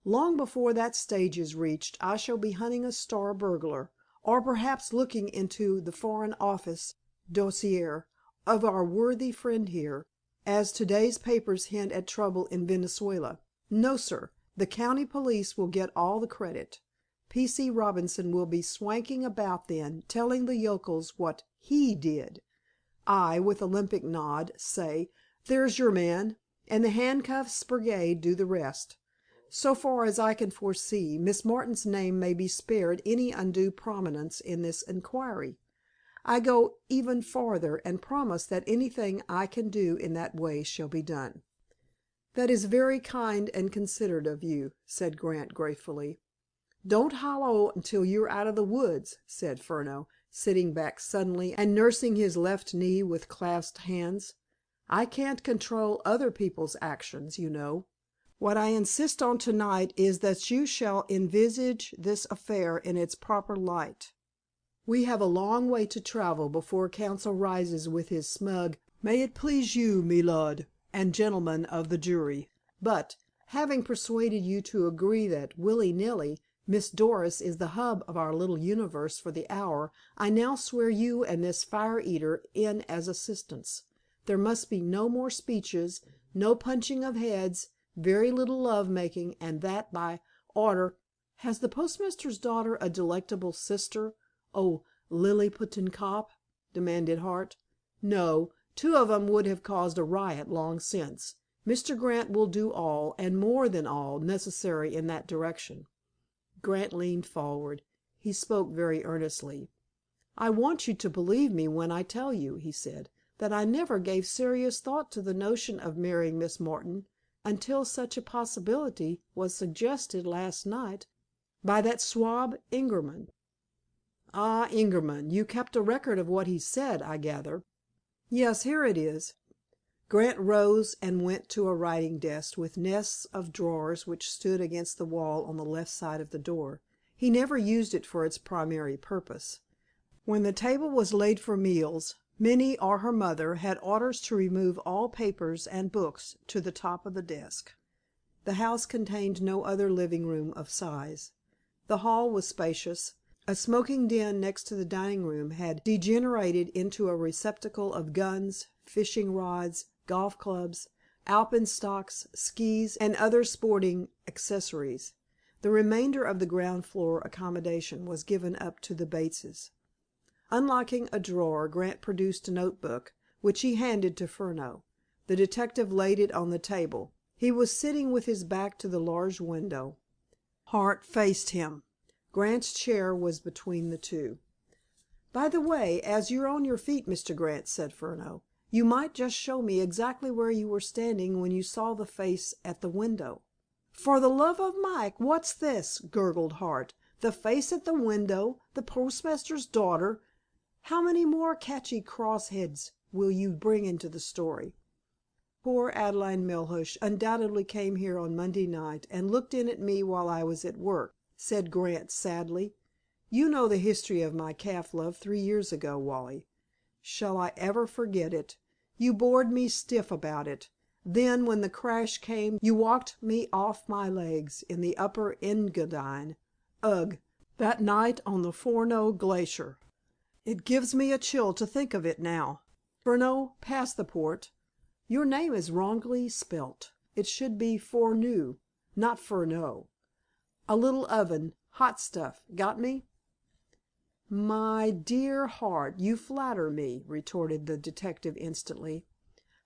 "Long before that stage is reached I shall be hunting a star burglar, or perhaps looking into the Foreign Office dossier of our worthy friend here, as to day's papers hint at trouble in Venezuela. No, sir, the county police will get all the credit. P. C. Robinson will be swanking about then, telling the yokels what he did. I, with Olympic nod, say, 'There's your man,' and the handcuffs brigade do the rest. So far as I can foresee, Miss Martin's name may be spared any undue prominence in this inquiry. I go even farther, and promise that anything I can do in that way shall be done." "That is very kind and considerate of you," said Grant gratefully. "Don't hollo until you're out of the woods," said Furneaux, sitting back suddenly and nursing his left knee with clasped hands. "I can't control other people's actions, you know. What I insist on tonight is that you shall envisage this affair in its proper light. We have a long way to travel before counsel rises with his smug 'May it please you, me lud, and gentlemen of the jury,' but, having persuaded you to agree that, willy nilly, Miss Doris is the hub of our little universe for the hour, I now swear you and this fire eater in as assistants. There must be no more speeches, no punching of heads, very little love making, and that by order—" "Has the postmaster's daughter a delectable sister, oh, Lilliputian cop?" demanded Hart. "No, two of 'em would have caused a riot long since. Mr. Grant will do all, and more than all, necessary in that direction." Grant leaned forward. He spoke very earnestly. "I want you to believe me when I tell you," he said, "that I never gave serious thought to the notion of marrying Miss Martin until such a possibility was suggested last night by that swab Ingerman." "Ah, Ingerman. You kept a record of what he said, I gather." "Yes, here it is." Grant rose and went to a writing desk with nests of drawers which stood against the wall on the left side of the door. He never used it for its primary purpose. When the table was laid for meals, Minnie or her mother had orders to remove all papers and books to the top of the desk. The house contained no other living room of size. The hall was spacious. A smoking den next to the dining room had degenerated into a receptacle of guns, fishing rods, golf clubs, alpenstocks, skis, and other sporting accessories. The remainder of the ground floor accommodation was given up to the Bateses. Unlocking a drawer, Grant produced a notebook, which he handed to Furneaux. The detective laid it on the table. He was sitting with his back to the large window. Hart faced him. Grant's chair was between the two. "By the way, as you're on your feet, Mr. Grant," said Furneaux, "you might just show me exactly where you were standing when you saw the face at the window." "For the love of Mike, what's this?" gurgled Hart. "The face at the window, the postmaster's daughter. How many more catchy cross-heads will you bring into the story?" "Poor Adelaide Melhuish undoubtedly came here on Monday night and looked in at me while I was at work," said Grant sadly. "You know the history of my calf love 3 years ago, Wally. Shall I ever forget it? You bored me stiff about it. Then, when the crash came, you walked me off my legs in the upper Engadine. Ugh! That night on the Furneaux Glacier! It gives me a chill to think of it now. Furneaux, pass the port. Your name is wrongly spelt. It should be Forneux, not Furneaux. A little oven, hot stuff. Got me?" "My dear Hart, you flatter me," retorted the detective instantly.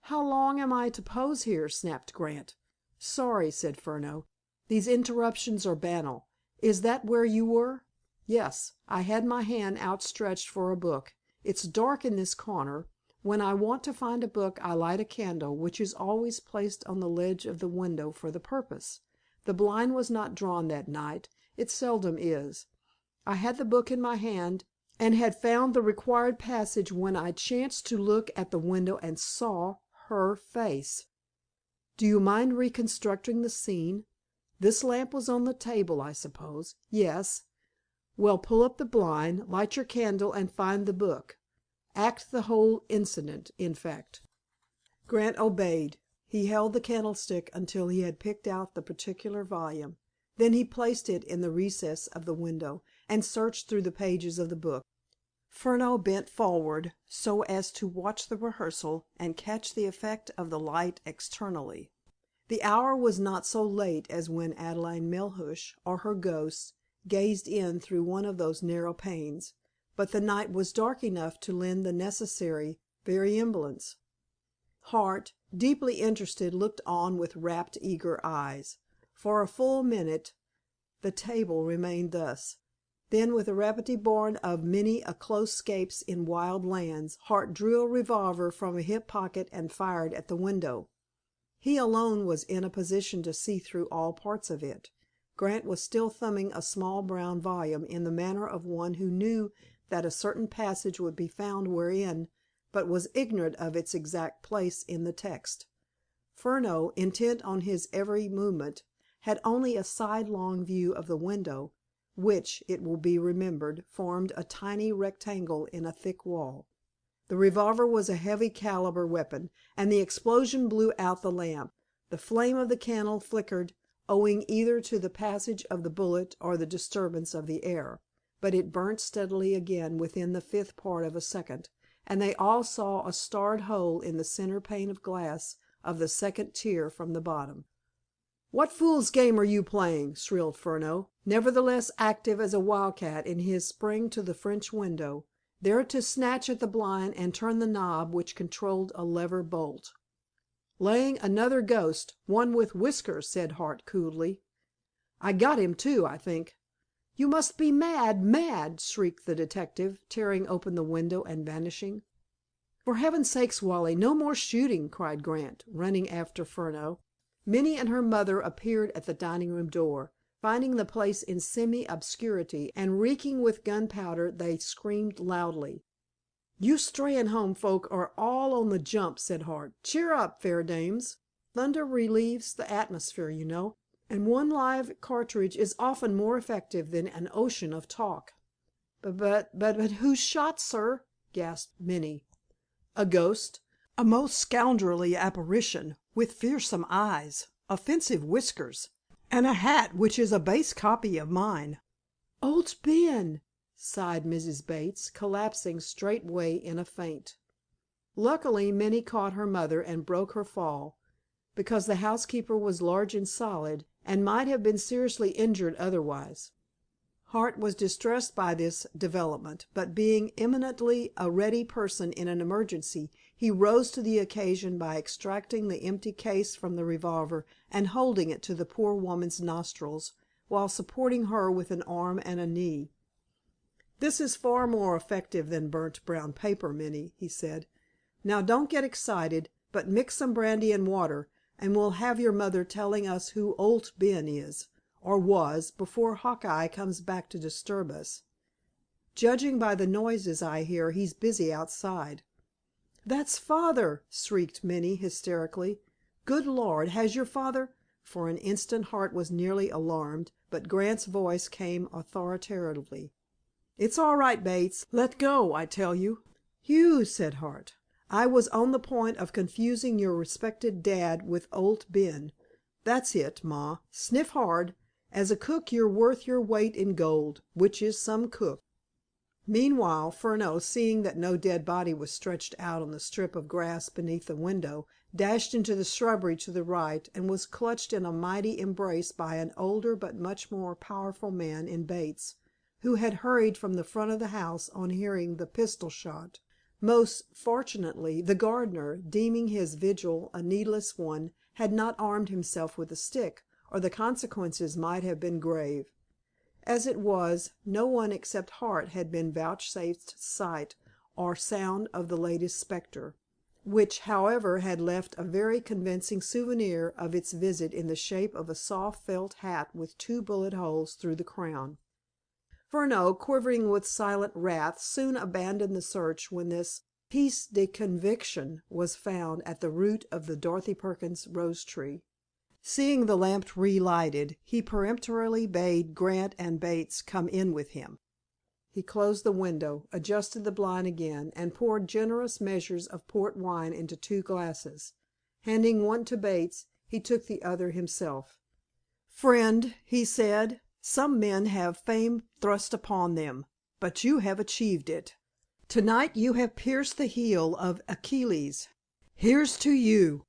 "How long am I to pose here?" snapped Grant. "Sorry," said Furneaux. "These interruptions are banal. Is that where you were?" "Yes. I had my hand outstretched for a book. It's dark in this corner. When I want to find a book I light a candle, which is always placed on the ledge of the window for the purpose. The blind was not drawn that night. It seldom is. I had the book in my hand, and had found the required passage when I chanced to look at the window and saw her face. Do you mind reconstructing the scene? This lamp was on the table, I suppose. Yes. Well, pull up the blind, light your candle, and find the book. Act the whole incident, in fact." Grant obeyed. He held the candlestick until he had picked out the particular volume. Then he placed it in the recess of the window, and searched through the pages of the book. Furneaux bent forward so as to watch the rehearsal and catch the effect of the light externally. The hour was not so late as when Adelaide Melhuish, or her ghost, gazed in through one of those narrow panes, but the night was dark enough to lend the necessary verisimilance. Hart, deeply interested, looked on with rapt, eager eyes. For a full minute the table remained thus. Then, with the rapidity born of many a close scapes in wild lands, Hart drew a revolver from a hip pocket and fired at the window. He alone was in a position to see through all parts of it. Grant was still thumbing a small brown volume in the manner of one who knew that a certain passage would be found wherein, but was ignorant of its exact place in the text. Furneaux, intent on his every movement, had only a sidelong view of the window, which, it will be remembered, formed a tiny rectangle in a thick wall. The revolver was a heavy caliber weapon, and the explosion blew out the lamp. The flame of the candle flickered, owing either to the passage of the bullet or the disturbance of the air, but it burnt steadily again within the fifth part of a second, and they all saw a starred hole in the center pane of glass of the second tier from the bottom. "What fool's game are you playing?" shrilled Furneaux, nevertheless active as a wildcat in his spring to the French window, there to snatch at the blind and turn the knob which controlled a lever bolt. "Laying another ghost, one with whiskers," said Hart coolly. "I got him, too, I think." "You must be mad, mad!" shrieked the detective, tearing open the window and vanishing. "For heaven's sake, Wally, no more shooting!" cried Grant, running after Furneaux. Minnie and her mother appeared at the dining room door. Finding the place in semi-obscurity and reeking with gunpowder, they screamed loudly. "You Steynholme folk are all on the jump," said Hart. "Cheer up, fair dames. Thunder relieves the atmosphere, you know, and one live cartridge is often more effective than an ocean of talk." "But who's shot, sir?" gasped Minnie. "A ghost. A most scoundrelly apparition, with fearsome eyes, offensive whiskers, and a hat which is a base copy of mine." "Owd Ben!" sighed Mrs. Bates, collapsing straightway in a faint. Luckily Minnie caught her mother and broke her fall, because the housekeeper was large and solid, and might have been seriously injured otherwise. Hart was distressed by this development, but being eminently a ready person in an emergency, he rose to the occasion by extracting the empty case from the revolver and holding it to the poor woman's nostrils, while supporting her with an arm and a knee. "This is far more effective than burnt brown paper, Minnie," he said. "Now don't get excited, but mix some brandy and water, and we'll have your mother telling us who Owd Ben is, or was, before Hawkeye comes back to disturb us. Judging by the noises I hear, he's busy outside." "That's father!" shrieked Minnie hysterically. "Good Lord, has your father—" For an instant Hart was nearly alarmed, but Grant's voice came authoritatively. "It's all right, Bates. Let go, I tell you." "Hugh," said Hart, "I was on the point of confusing your respected dad with Owd Ben. That's it, Ma. Sniff hard. As a cook you're worth your weight in gold, which is some cook." Meanwhile, Furneaux, seeing that no dead body was stretched out on the strip of grass beneath the window, dashed into the shrubbery to the right, and was clutched in a mighty embrace by an older but much more powerful man in Bates, who had hurried from the front of the house on hearing the pistol shot. Most fortunately, the gardener, deeming his vigil a needless one, had not armed himself with a stick, or the consequences might have been grave. As it was, no one except Hart had been vouchsafed sight or sound of the latest spectre, which, however, had left a very convincing souvenir of its visit in the shape of a soft felt hat with two bullet holes through the crown. Furneaux, quivering with silent wrath, soon abandoned the search when this piece de conviction was found at the root of the Dorothy Perkins rose tree. Seeing the lamp relighted, he peremptorily bade Grant and Bates come in with him. He closed the window, adjusted the blind again, and poured generous measures of port wine into 2 glasses. Handing one to Bates, he took the other himself. "Friend," he said, "some men have fame thrust upon them, but you have achieved it. Tonight you have pierced the heel of Achilles. Here's to you."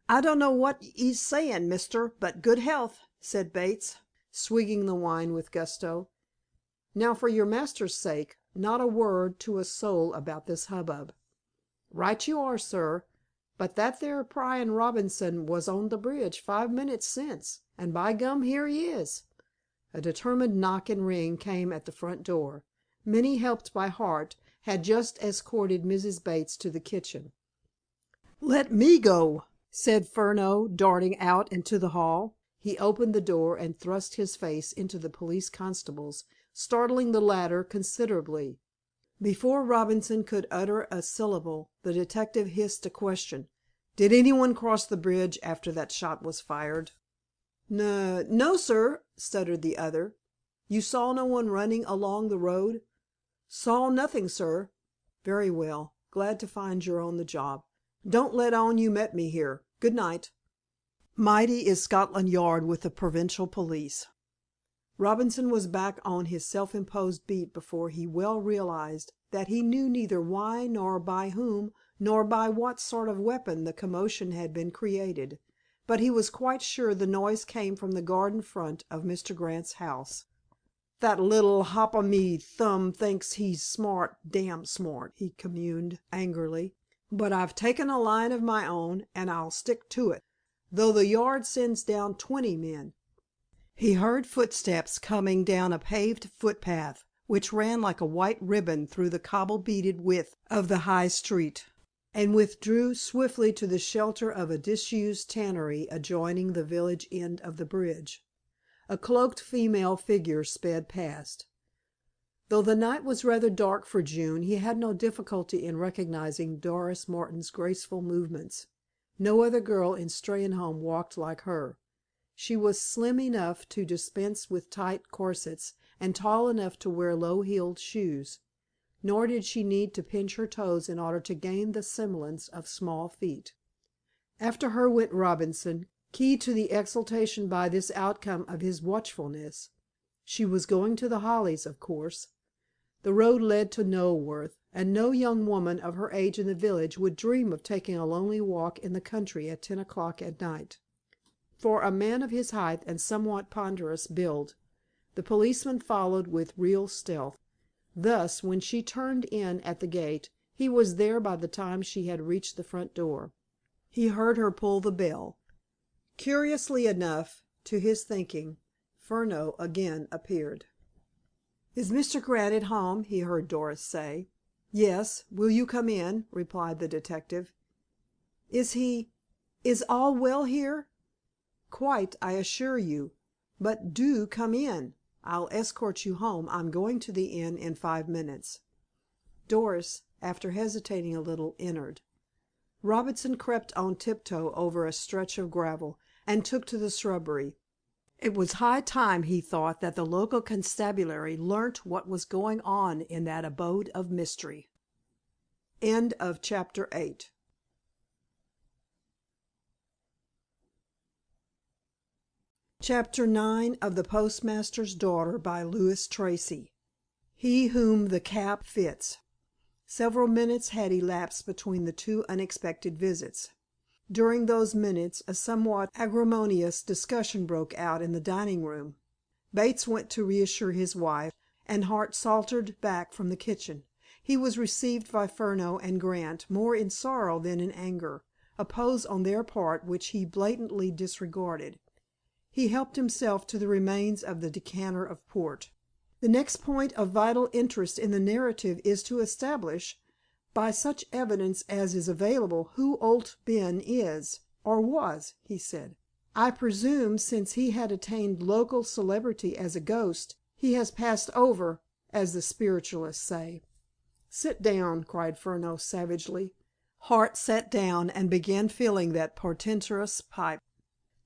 "I dunno what 'e's sayin', mister, but good health," said Bates, swigging the wine with gusto. "Now, for your master's sake, not a word to a soul about this hubbub." "Right you are, sir. But that there pryin' Robinson was on the bridge 5 minutes since, and by gum, here he is." A determined knock and ring came at the front door. Minnie, helped by Hart, had just escorted Mrs. Bates to the kitchen. "Let me go," said Furneaux, darting out into the hall. He opened the door and thrust his face into the police constable's, startling the latter considerably. Before Robinson could utter a syllable, the detective hissed a question. "Did anyone cross the bridge after that shot was fired?" "No, sir," stuttered the other. "You saw no one running along the road?" "Saw nothing, sir." "Very well. Glad to find you're on the job. Don't let on you met me here. Good night." Mighty is Scotland Yard with the provincial police. Robinson was back on his self-imposed beat before he well realized that he knew neither why nor by whom nor by what sort of weapon the commotion had been created, but he was quite sure the noise came from the garden front of Mr. Grant's house. "That little hop o' me thumb thinks he's smart, damn smart," he communed angrily. "But I've taken a line of my own, and I'll stick to it, though the Yard sends down 20 men." He heard footsteps coming down a paved footpath which ran like a white ribbon through the cobble beaded width of the High Street, and withdrew swiftly to the shelter of a disused tannery adjoining the village end of the bridge. A cloaked female figure sped past. Though the night was rather dark for June, he had no difficulty in recognizing Doris Martin's graceful movements. No other girl in Steynholme walked like her. She was slim enough to dispense with tight corsets, and tall enough to wear low-heeled shoes. Nor did she need to pinch her toes in order to gain the semblance of small feet. After her went Robinson, keyed to the exultation by this outcome of his watchfulness. She was going to The Hollies, of course. The road led to Knoleworth, and no young woman of her age in the village would dream of taking a lonely walk in the country at 10 o'clock at night. For a man of his height and somewhat ponderous build, the policeman followed with real stealth. Thus, when she turned in at the gate, he was there by the time she had reached the front door. He heard her pull the bell. Curiously enough, to his thinking, Furneaux again appeared. "Is Mr. Grant at home?" he heard Doris say. "Yes. Will you come in?" replied the detective. "Is all well here?" "Quite, I assure you. But do come in. I'll escort you home. I'm going to the inn in 5 minutes." Doris, after hesitating a little, entered. Robinson crept on tiptoe over a stretch of gravel, and took to the shrubbery. It was high time, he thought, that the local constabulary learnt what was going on in that abode of mystery. Chapter IX. of The Postmaster's Daughter by Louis Tracy. He whom the cap fits. Several minutes had elapsed between the 2 unexpected visits. During those minutes a somewhat acrimonious discussion broke out in the dining room. Bates went to reassure his wife, and Hart sauntered back from the kitchen. He was received by Furneaux and Grant more in sorrow than in anger, a pose on their part which he blatantly disregarded. He helped himself to the remains of the decanter of port. "The next point of vital interest in the narrative is to establish, by such evidence as is available, who Owd Ben is, or was," he said. "I presume, since he had attained local celebrity as a ghost, he has passed over. as the spiritualists say. "Sit down," cried Furneaux savagely. Hart sat down and began filling that portentous pipe.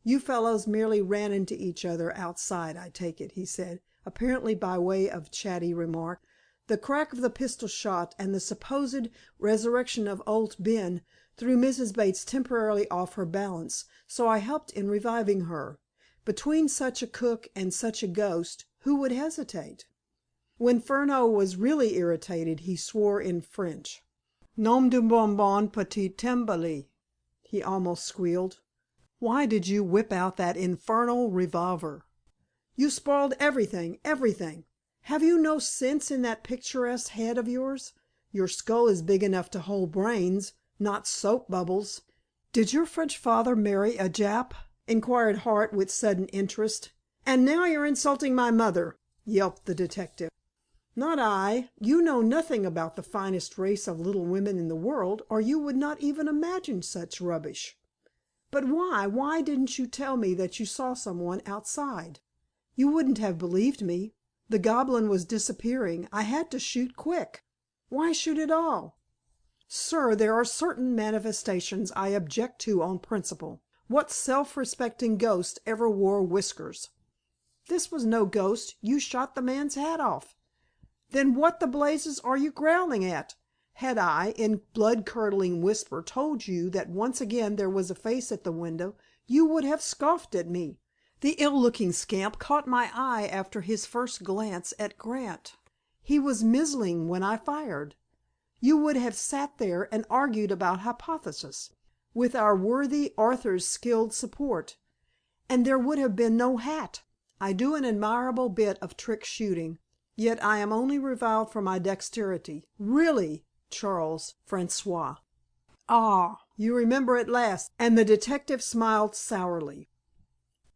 "You fellows merely ran into each other outside, I take it," he said, apparently by way of chatty remark. "The crack of the pistol shot and the supposed resurrection of Owd Ben threw Mrs. Bates temporarily off her balance, so I helped in reviving her. Between such a cook and such a ghost, who would hesitate?" When Furneaux was really irritated he swore in French. "Nom d'un bonbon petit Timberly!" he almost squealed. "Why did you whip out that infernal revolver? You spoiled everything! Have you no sense in that picturesque head of yours? Your skull is big enough to hold brains, not soap bubbles." "Did your French father marry a Jap?" inquired Hart with sudden interest. "And now you're insulting my mother!" yelped the detective. "Not I. You know nothing about the finest race of little women in the world, or you would not even imagine such rubbish." "But why didn't you tell me that you saw someone outside? You wouldn't have believed me. The goblin was disappearing. I had to shoot quick." "Why shoot at all?" "Sir, there are certain manifestations I object to on principle. What self respecting ghost ever wore whiskers?" "This was no ghost. You shot the man's hat off." "Then what the blazes are you growling at? Had I, in blood curdling whisper, told you that once again there was a face at the window, you would have scoffed at me. The ill looking scamp caught my eye after his first glance at Grant. He was mizzling when I fired. You would have sat there and argued about hypothesis, with our worthy Arthur's skilled support. And there would have been no hat. I do an admirable bit of trick shooting, yet I am only reviled for my dexterity. Really, Charles François." "Ah, you remember at last," and the detective smiled sourly.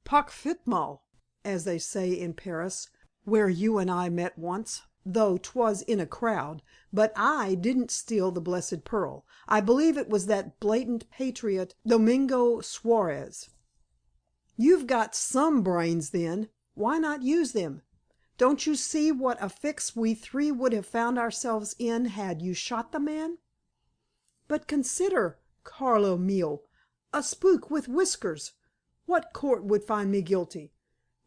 "Parfaitement, as they say in Paris, where you and I met once, though 'twas in a crowd. But I didn't steal the blessed pearl. I believe it was that blatant patriot, Domingo Suarez." "You've got some brains, then. Why not use them? Don't you see what a fix we three would have found ourselves in had you shot the man?" "But consider, Carlo mio, a spook with whiskers! What court would find me guilty?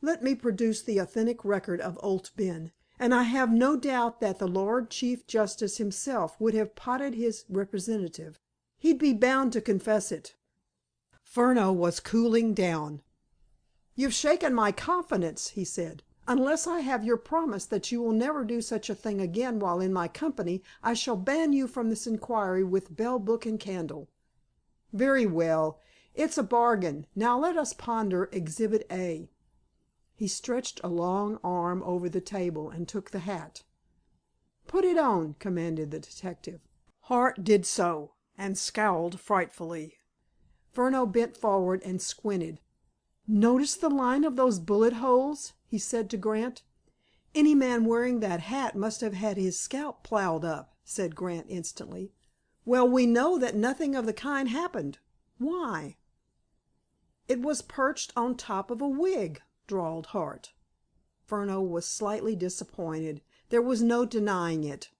Let me produce the authentic record of Owd Ben, and I have no doubt that the Lord Chief Justice himself would have potted his representative. He'd be bound to confess it." Furneaux was cooling down. "You've shaken my confidence," he said. "Unless I have your promise that you will never do such a thing again while in my company, I shall ban you from this inquiry with bell, book, and candle." "Very well. It's a bargain. Now let us ponder Exhibit A." He stretched a long arm over the table and took the hat. "Put it on," commanded the detective. Hart did so, and scowled frightfully. Furneaux bent forward and squinted. "Notice the line of those bullet holes?" he said to Grant. "Any man wearing that hat must have had his scalp plowed up," said Grant instantly. "Well, we know that nothing of the kind happened. Why?" "It was perched on top of a wig," drawled Hart. Furneaux was slightly disappointed. There was no denying it.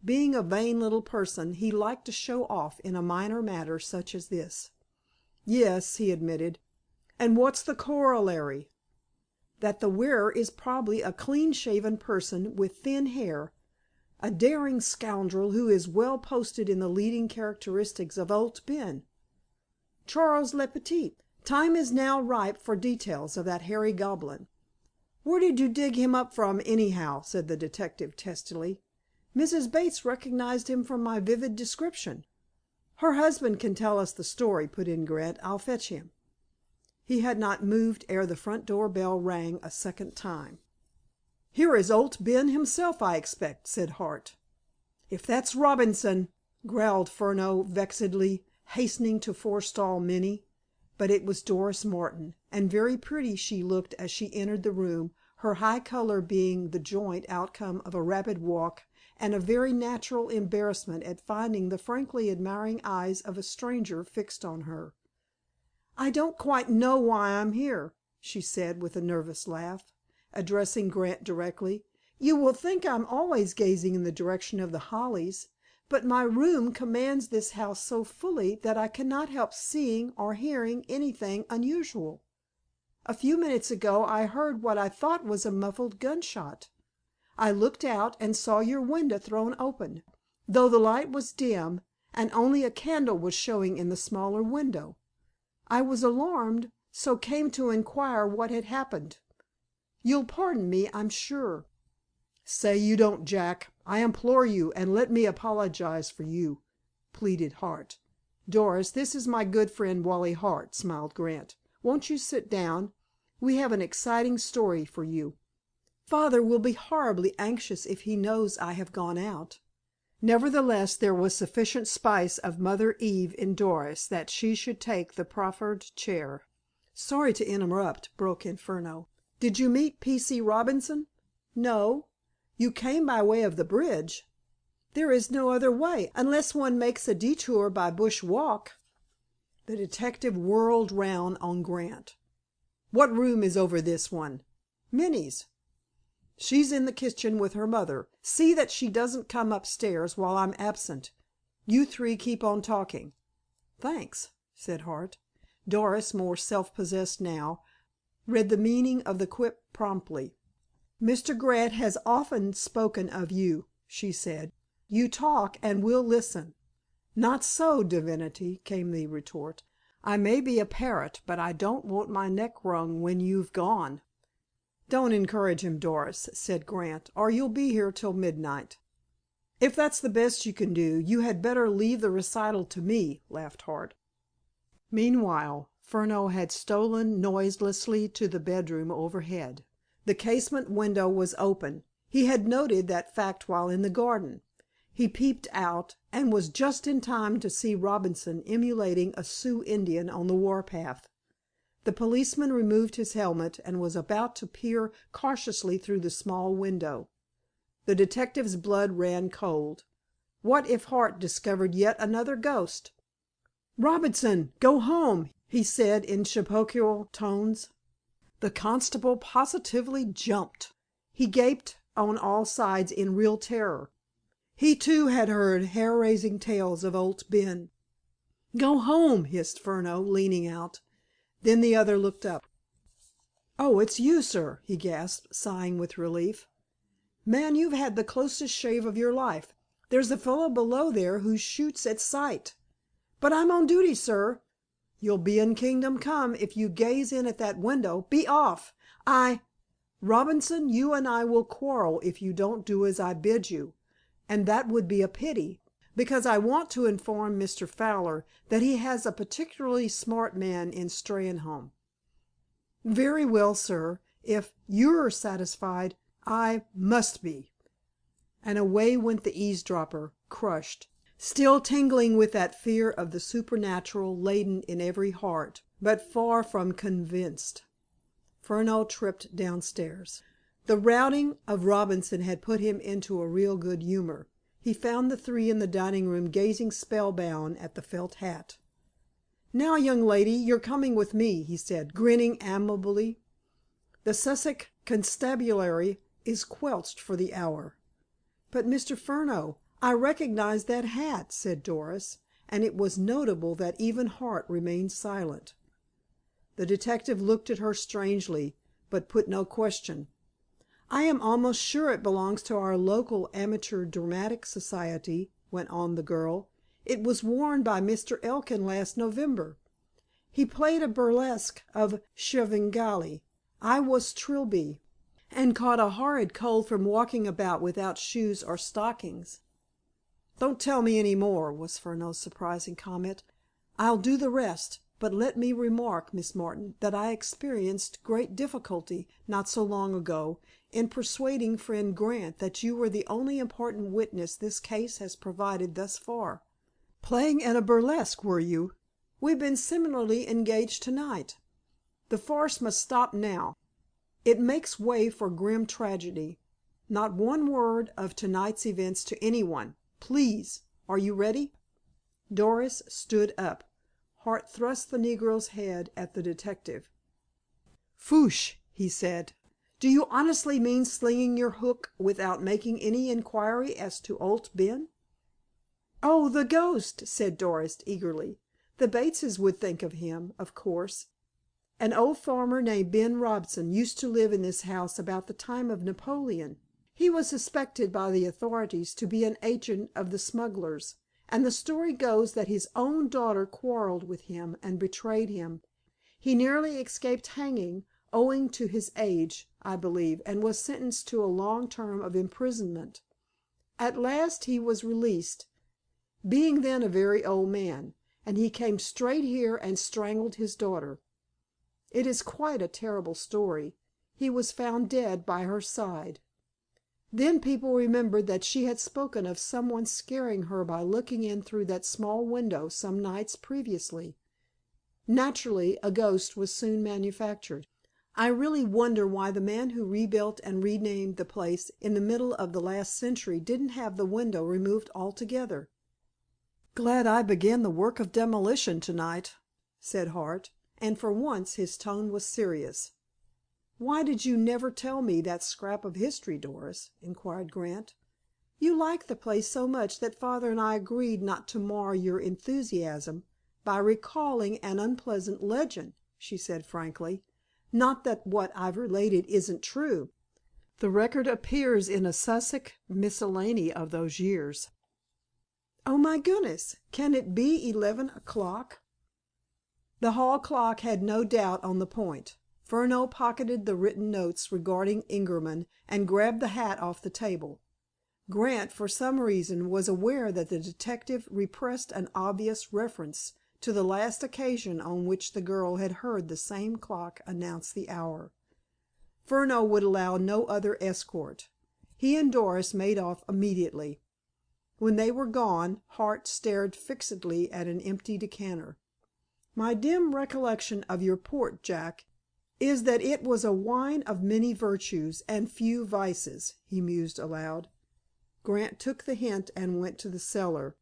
Being a vain little person, he liked to show off in a minor matter such as this. "Yes," he admitted. "And what's the corollary?" "That the wearer is probably a clean shaven person with thin hair, a daring scoundrel who is well posted in the leading characteristics of Owd Ben. Charles le Petit, time is now ripe for details of that hairy goblin." "Where did you dig him up from, anyhow?" said the detective testily. "Mrs. Bates recognized him from my vivid description." "Her husband can tell us the story," put in Grant. "I'll fetch him." He had not moved ere the front door bell rang a second time. "Here is Owd Ben himself, I expect," said Hart. "If that's Robinson," growled Furneaux vexedly, hastening to forestall Minnie. But it was Doris Martin, and very pretty she looked as she entered the room, her high color being the joint outcome of a rapid walk and a very natural embarrassment at finding the frankly admiring eyes of a stranger fixed on her. "I don't quite know why I'm here," she said with a nervous laugh, addressing Grant directly. You will think I'm always gazing in the direction of the Hollies, but my room commands this house so fully that I cannot help seeing or hearing anything unusual. A few minutes ago I heard what I thought was a muffled gunshot. I looked out and saw your window thrown open, though the light was dim and only a candle was showing in the smaller window. I was alarmed, so came to inquire what had happened. You'll pardon me, I'm sure." "Say you don't, Jack, I implore you, and let me apologize for you," pleaded Hart. "Doris, this is my good friend Wally Hart," smiled Grant. "Won't you sit down? We have an exciting story for you." "Father will be horribly anxious if he knows I have gone out." Nevertheless, there was sufficient spice of Mother Eve in Doris that she should take the proffered chair. "Sorry to interrupt," broke in Furneaux. "Did you meet P. C. Robinson?" "No." "You came by way of the bridge?" "There is no other way, unless one makes a detour by Bush Walk." The detective whirled round on Grant. "What room is over this one?" "Minnie's." "She's in the kitchen with her mother. See that she doesn't come upstairs while I'm absent. You three keep on talking." "Thanks," said Hart. Doris, more self-possessed now, read the meaning of the quip promptly. "Mr. Grant has often spoken of you," she said. "You talk, and we'll listen." "Not so, divinity," came the retort. "I may be a parrot, but I don't want my neck wrung when you've gone." "Don't encourage him, Doris," said Grant, "or you'll be here till midnight." "If that's the best you can do, you had better leave the recital to me," laughed Hart. Meanwhile, Furneaux had stolen noiselessly to the bedroom overhead. The casement window was open. He had noted that fact while in the garden. He peeped out, and was just in time to see Robinson emulating a Sioux Indian on the warpath. The policeman removed his helmet and was about to peer cautiously through the small window. The detective's blood ran cold. What if Hart discovered yet another ghost? "Robinson, go home," he said in sepulchral tones. The constable positively jumped. He gaped on all sides in real terror. He, too, had heard hair-raising tales of Owd Ben. "Go home," hissed Furneaux, leaning out. Then the other looked up. "Oh, it's you, sir," he gasped, sighing with relief. "Man, you've had the closest shave of your life. There's a fellow below there who shoots at sight." "But I'm on duty, sir." "You'll be in kingdom come if you gaze in at that window. Be off." "I—" "Robinson, you and I will quarrel if you don't do as I bid you, and that would be a pity, because I want to inform Mr. Fowler that he has a particularly smart man in Steynholme." "Very well, sir. If you're satisfied, I must be." And away went the eavesdropper, crushed, still tingling with that fear of the supernatural latent in every heart, but far from convinced. Furneaux tripped downstairs. The routing of Robinson had put him into a real good humor. He found the three in the dining room gazing spellbound at the felt hat. "Now, young lady, you're coming with me," he said, grinning amiably. "The Sussex Constabulary is squelched for the hour." "But, Mr. Furneaux, I recognize that hat," said Doris, and it was notable that even Hart remained silent. The detective looked at her strangely, but put no question. "I am almost sure it belongs to our local amateur dramatic society," went on the girl. "It was worn by Mr. Elkin last November. He played a burlesque of Svengali. I was Trilby, and caught a horrid cold from walking about without shoes or stockings." "Don't tell me any more," was Furneaux's surprising comment. "I'll do the rest. But let me remark, Miss Martin, that I experienced great difficulty, not so long ago, in persuading Friend Grant that you were the only important witness this case has provided thus far." "Playing in a burlesque, were you? We've been similarly engaged to-night. The farce must stop now. It makes way for grim tragedy. Not one word of to-night's events to anyone, please. Are you ready?" Doris stood up. Hart thrust the negro's head at the detective. "Fouché," he said. Do you honestly mean slinging your hook without making any inquiry as to Owd Ben?" "Oh, the ghost!" said Doris eagerly. "The Bateses would think of him, of course. An old farmer named Ben Robson used to live in this house about the time of Napoleon. He was suspected by the authorities to be an agent of the smugglers, and the story goes that his own daughter quarreled with him and betrayed him. He nearly escaped hanging, owing to his age, I believe, and was sentenced to a long term of imprisonment. At last he was released, being then a very old man, and he came straight here and strangled his daughter. It is quite a terrible story. He was found dead by her side. Then people remembered that she had spoken of some one scaring her by looking in through that small window some nights previously. Naturally, a ghost was soon manufactured. I really wonder why the man who rebuilt and renamed the place in the middle of the last century didn't have the window removed altogether." "Glad I began the work of demolition to-night," said Hart, and for once his tone was serious. "Why did you never tell me that scrap of history, Doris?" inquired Grant. "You like the place so much that Father and I agreed not to mar your enthusiasm by recalling an unpleasant legend," she said frankly. "Not that what I've related isn't true. The record appears in a Sussex Miscellany of those years." "Oh, my goodness! Can it be 11 o'clock?" The hall clock had no doubt on the point. Furneaux pocketed the written notes regarding Ingerman and grabbed the hat off the table. Grant, for some reason, was aware that the detective repressed an obvious reference to the last occasion on which the girl had heard the same clock announce the hour. Furneaux would allow no other escort. He and Doris made off immediately. When they were gone, Hart stared fixedly at an empty decanter. "My dim recollection of your port, Jack, is that it was a wine of many virtues and few vices," he mused aloud. Grant took the hint and went to the cellar.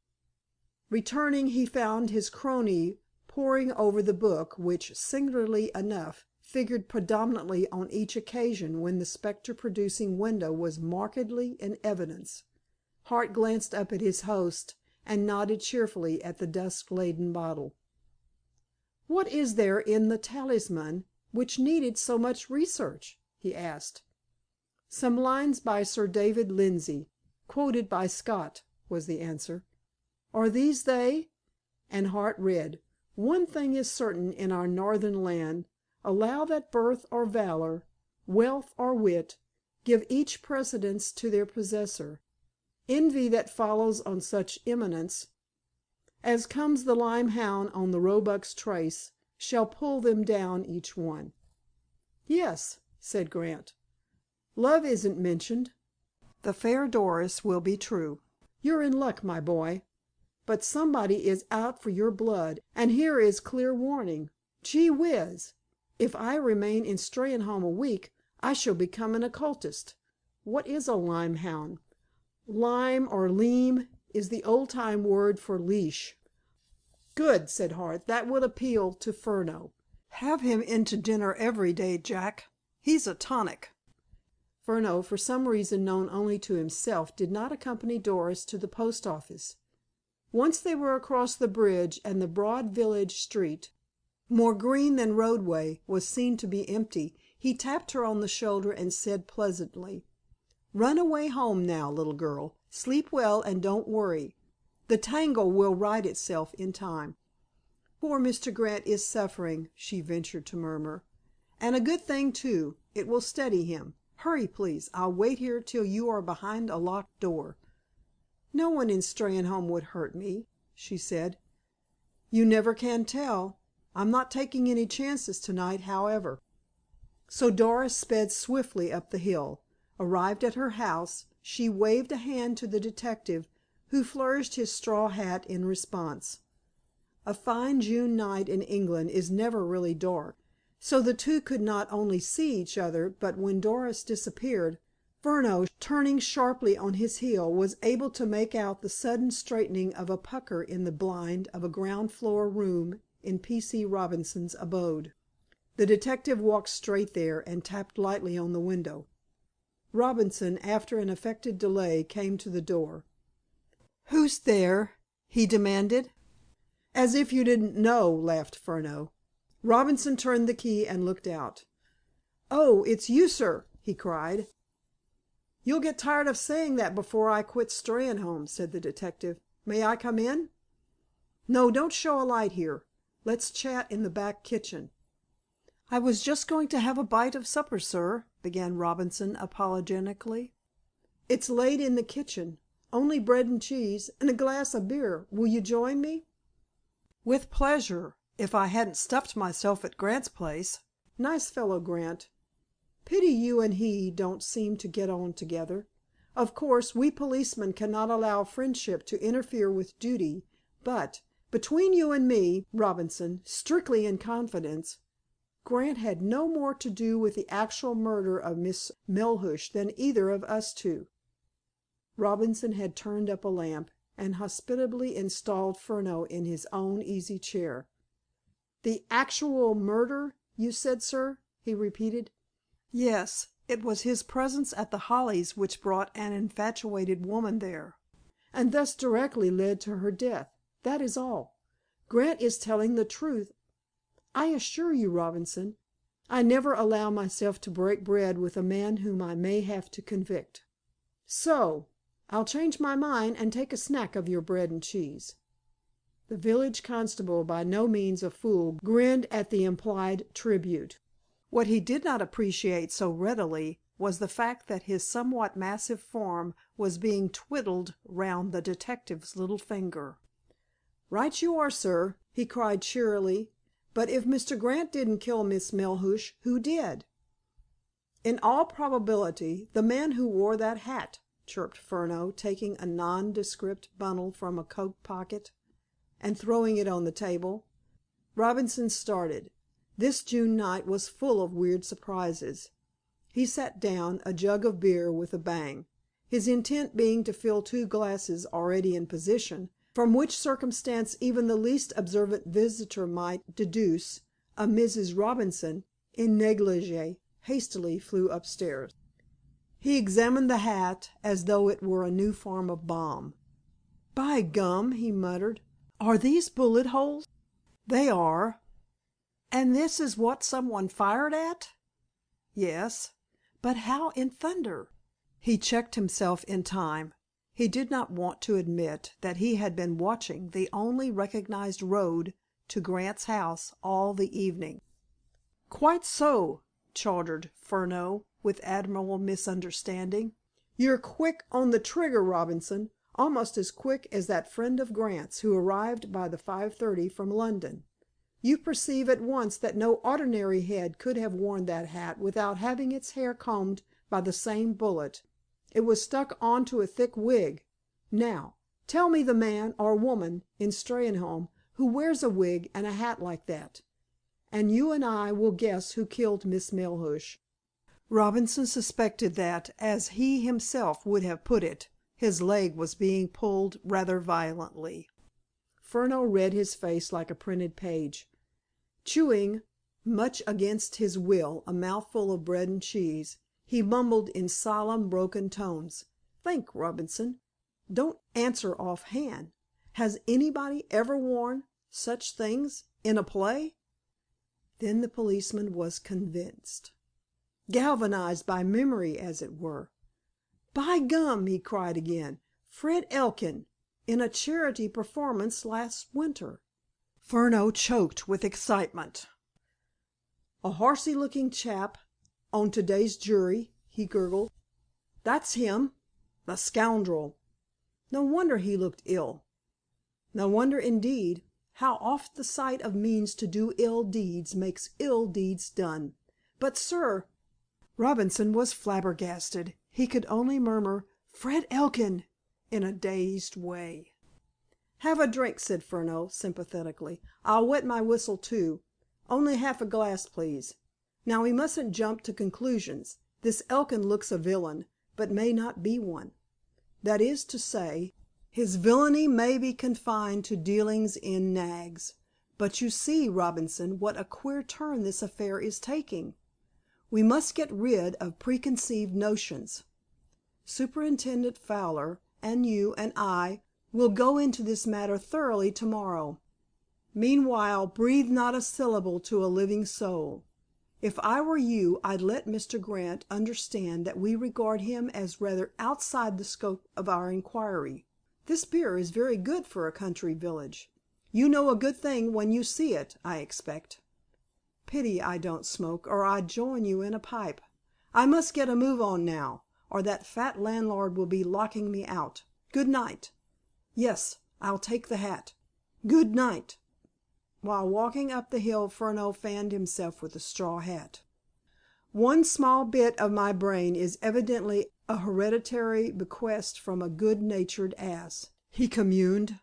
Returning, he found his crony poring over the book which, singularly enough, figured predominantly on each occasion when the specter-producing window was markedly in evidence. Hart glanced up at his host and nodded cheerfully at the dust-laden bottle. "What is there in the Talisman which needed so much research?" he asked. "Some lines by Sir David Lindsay, quoted by Scott," was the answer. "Are these they?" And Hart read: "One thing is certain in our northern land, allow that birth or valor, wealth or wit, give each precedence to their possessor. Envy that follows on such eminence, as comes the lyme hound on the roebuck's trace, shall pull them down each one." "Yes," said Grant. "Love isn't mentioned. The fair Doris will be true. You're in luck, my boy. But somebody is out for your blood, and here is clear warning. Gee whiz! If I remain in Steynholme a week, I shall become an occultist. What is a lyme hound?" "Lime or leam is the old time word for leash." "Good," said Hart. "That will appeal to Furneaux. Have him in to dinner every day, Jack. He's a tonic." Furneaux, for some reason known only to himself, did not accompany Doris to the post office. Once they were across the bridge, and the broad village street, more green than roadway, was seen to be empty, he tapped her on the shoulder and said pleasantly: "Run away home now, little girl. Sleep well and don't worry. The tangle will right itself in time." "Poor Mr. Grant is suffering," she ventured to murmur. "And a good thing, too. It will steady him. Hurry, please. I'll wait here till you are behind a locked door." "No one in Steynholme would hurt me," she said. "You never can tell. I'm not taking any chances to-night, however." So Doris sped swiftly up the hill. Arrived at her house, she waved a hand to the detective, who flourished his straw hat in response. A fine June night in England is never really dark, so the two could not only see each other, but when Doris disappeared, Furneaux, turning sharply on his heel, was able to make out the sudden straightening of a pucker in the blind of a ground floor room in P. C. Robinson's abode. The detective walked straight there and tapped lightly on the window. Robinson, after an affected delay, came to the door. "Who's there?" he demanded. "As if you didn't know," laughed Furneaux. Robinson turned the key and looked out. "Oh, it's you, sir!" he cried. "You'll get tired of saying that before I quit Steynholme," said the detective. "May I come in?" "No, don't show a light here. Let's chat in the back kitchen." "I was just going to have a bite of supper, sir," began Robinson apologetically. "It's laid in the kitchen. Only bread and cheese, and a glass of beer. Will you join me?" "With pleasure, if I hadn't stuffed myself at Grant's place. Nice fellow, Grant. Pity you and he don't seem to get on together. Of course, we policemen cannot allow friendship to interfere with duty, but, between you and me, Robinson, strictly in confidence, Grant had no more to do with the actual murder of Miss Melhuish than either of us two." Robinson had turned up a lamp, and hospitably installed Furneaux in his own easy chair. "The actual murder, you said, sir?" he repeated. "Yes. It was his presence at The Hollies which brought an infatuated woman there." "And thus directly led to her death. That is all. Grant is telling the truth. I assure you, Robinson, I never allow myself to break bread with a man whom I may have to convict. So, I'll change my mind and take a snack of your bread and cheese." The village constable, by no means a fool, grinned at the implied tribute. What he did not appreciate so readily was the fact that his somewhat massive form was being twiddled round the detective's little finger. "Right you are, sir," he cried cheerily. "But if Mr. Grant didn't kill Miss Melhuish, who did?" "In all probability, the man who wore that hat," chirped Furneaux, taking a nondescript bundle from a coat pocket, and throwing it on the table. Robinson started. This June night was full of weird surprises. He sat down, a jug of beer with a bang, his intent being to fill 2 glasses already in position, from which circumstance even the least observant visitor might deduce a Mrs. Robinson, in negligee, hastily flew upstairs. He examined the hat as though it were a new form of bomb. "By gum!" he muttered. "Are these bullet holes?" "They are." "And this is what someone fired at?" "Yes. But how in thunder—" He checked himself in time. He did not want to admit that he had been watching the only recognized road to Grant's house all the evening. "Quite so," chortled Furneaux, with admirable misunderstanding. "You're quick on the trigger, Robinson, almost as quick as that friend of Grant's who arrived by the 5:30 from London. You perceive at once that no ordinary head could have worn that hat without having its hair combed by the same bullet. It was stuck on to a thick wig. Now, tell me the man or woman in Steynholme who wears a wig and a hat like that, and you and I will guess who killed Miss Melhuish." Robinson suspected that, as he himself would have put it, his leg was being pulled rather violently. Furneaux read his face like a printed page. Chewing, much against his will, a mouthful of bread and cheese, he mumbled in solemn, broken tones, "Think, Robinson. Don't answer offhand. Has anybody ever worn such things in a play?" Then the policeman was convinced. Galvanized by memory, as it were. "By gum!" he cried again. "Fred Elkin, in a charity performance last winter." Furneaux choked with excitement. "A horsey looking chap on to day's jury," he gurgled. "That's him. The scoundrel! No wonder he looked ill. No wonder, indeed. How oft the sight of means to do ill deeds makes ill deeds done. But, sir—" Robinson was flabbergasted. He could only murmur, "Fred Elkin," in a dazed way. "Have a drink," said Furneaux sympathetically. "I'll wet my whistle, too. Only half a glass, please. Now, we mustn't jump to conclusions. This Elkin looks a villain, but may not be one. That is to say, his villainy may be confined to dealings in nags, But you see, Robinson, what a queer turn this affair is taking. We must get rid of preconceived notions. Superintendent Fowler and you and I will go into this matter thoroughly to-morrow. Meanwhile, breathe not a syllable to a living soul. If I were you, I'd let Mr. Grant understand that we regard him as rather outside the scope of our inquiry. This beer is very good for a country village. You know a good thing when you see it, I expect. Pity I don't smoke, or I'd join you in a pipe. I must get a move on now, or that fat landlord will be locking me out. Good night. Yes, I'll take the hat. Good night." While walking up the hill Furneaux fanned himself with a straw hat. "One small bit of my brain is evidently a hereditary bequest from a good-natured ass," he communed.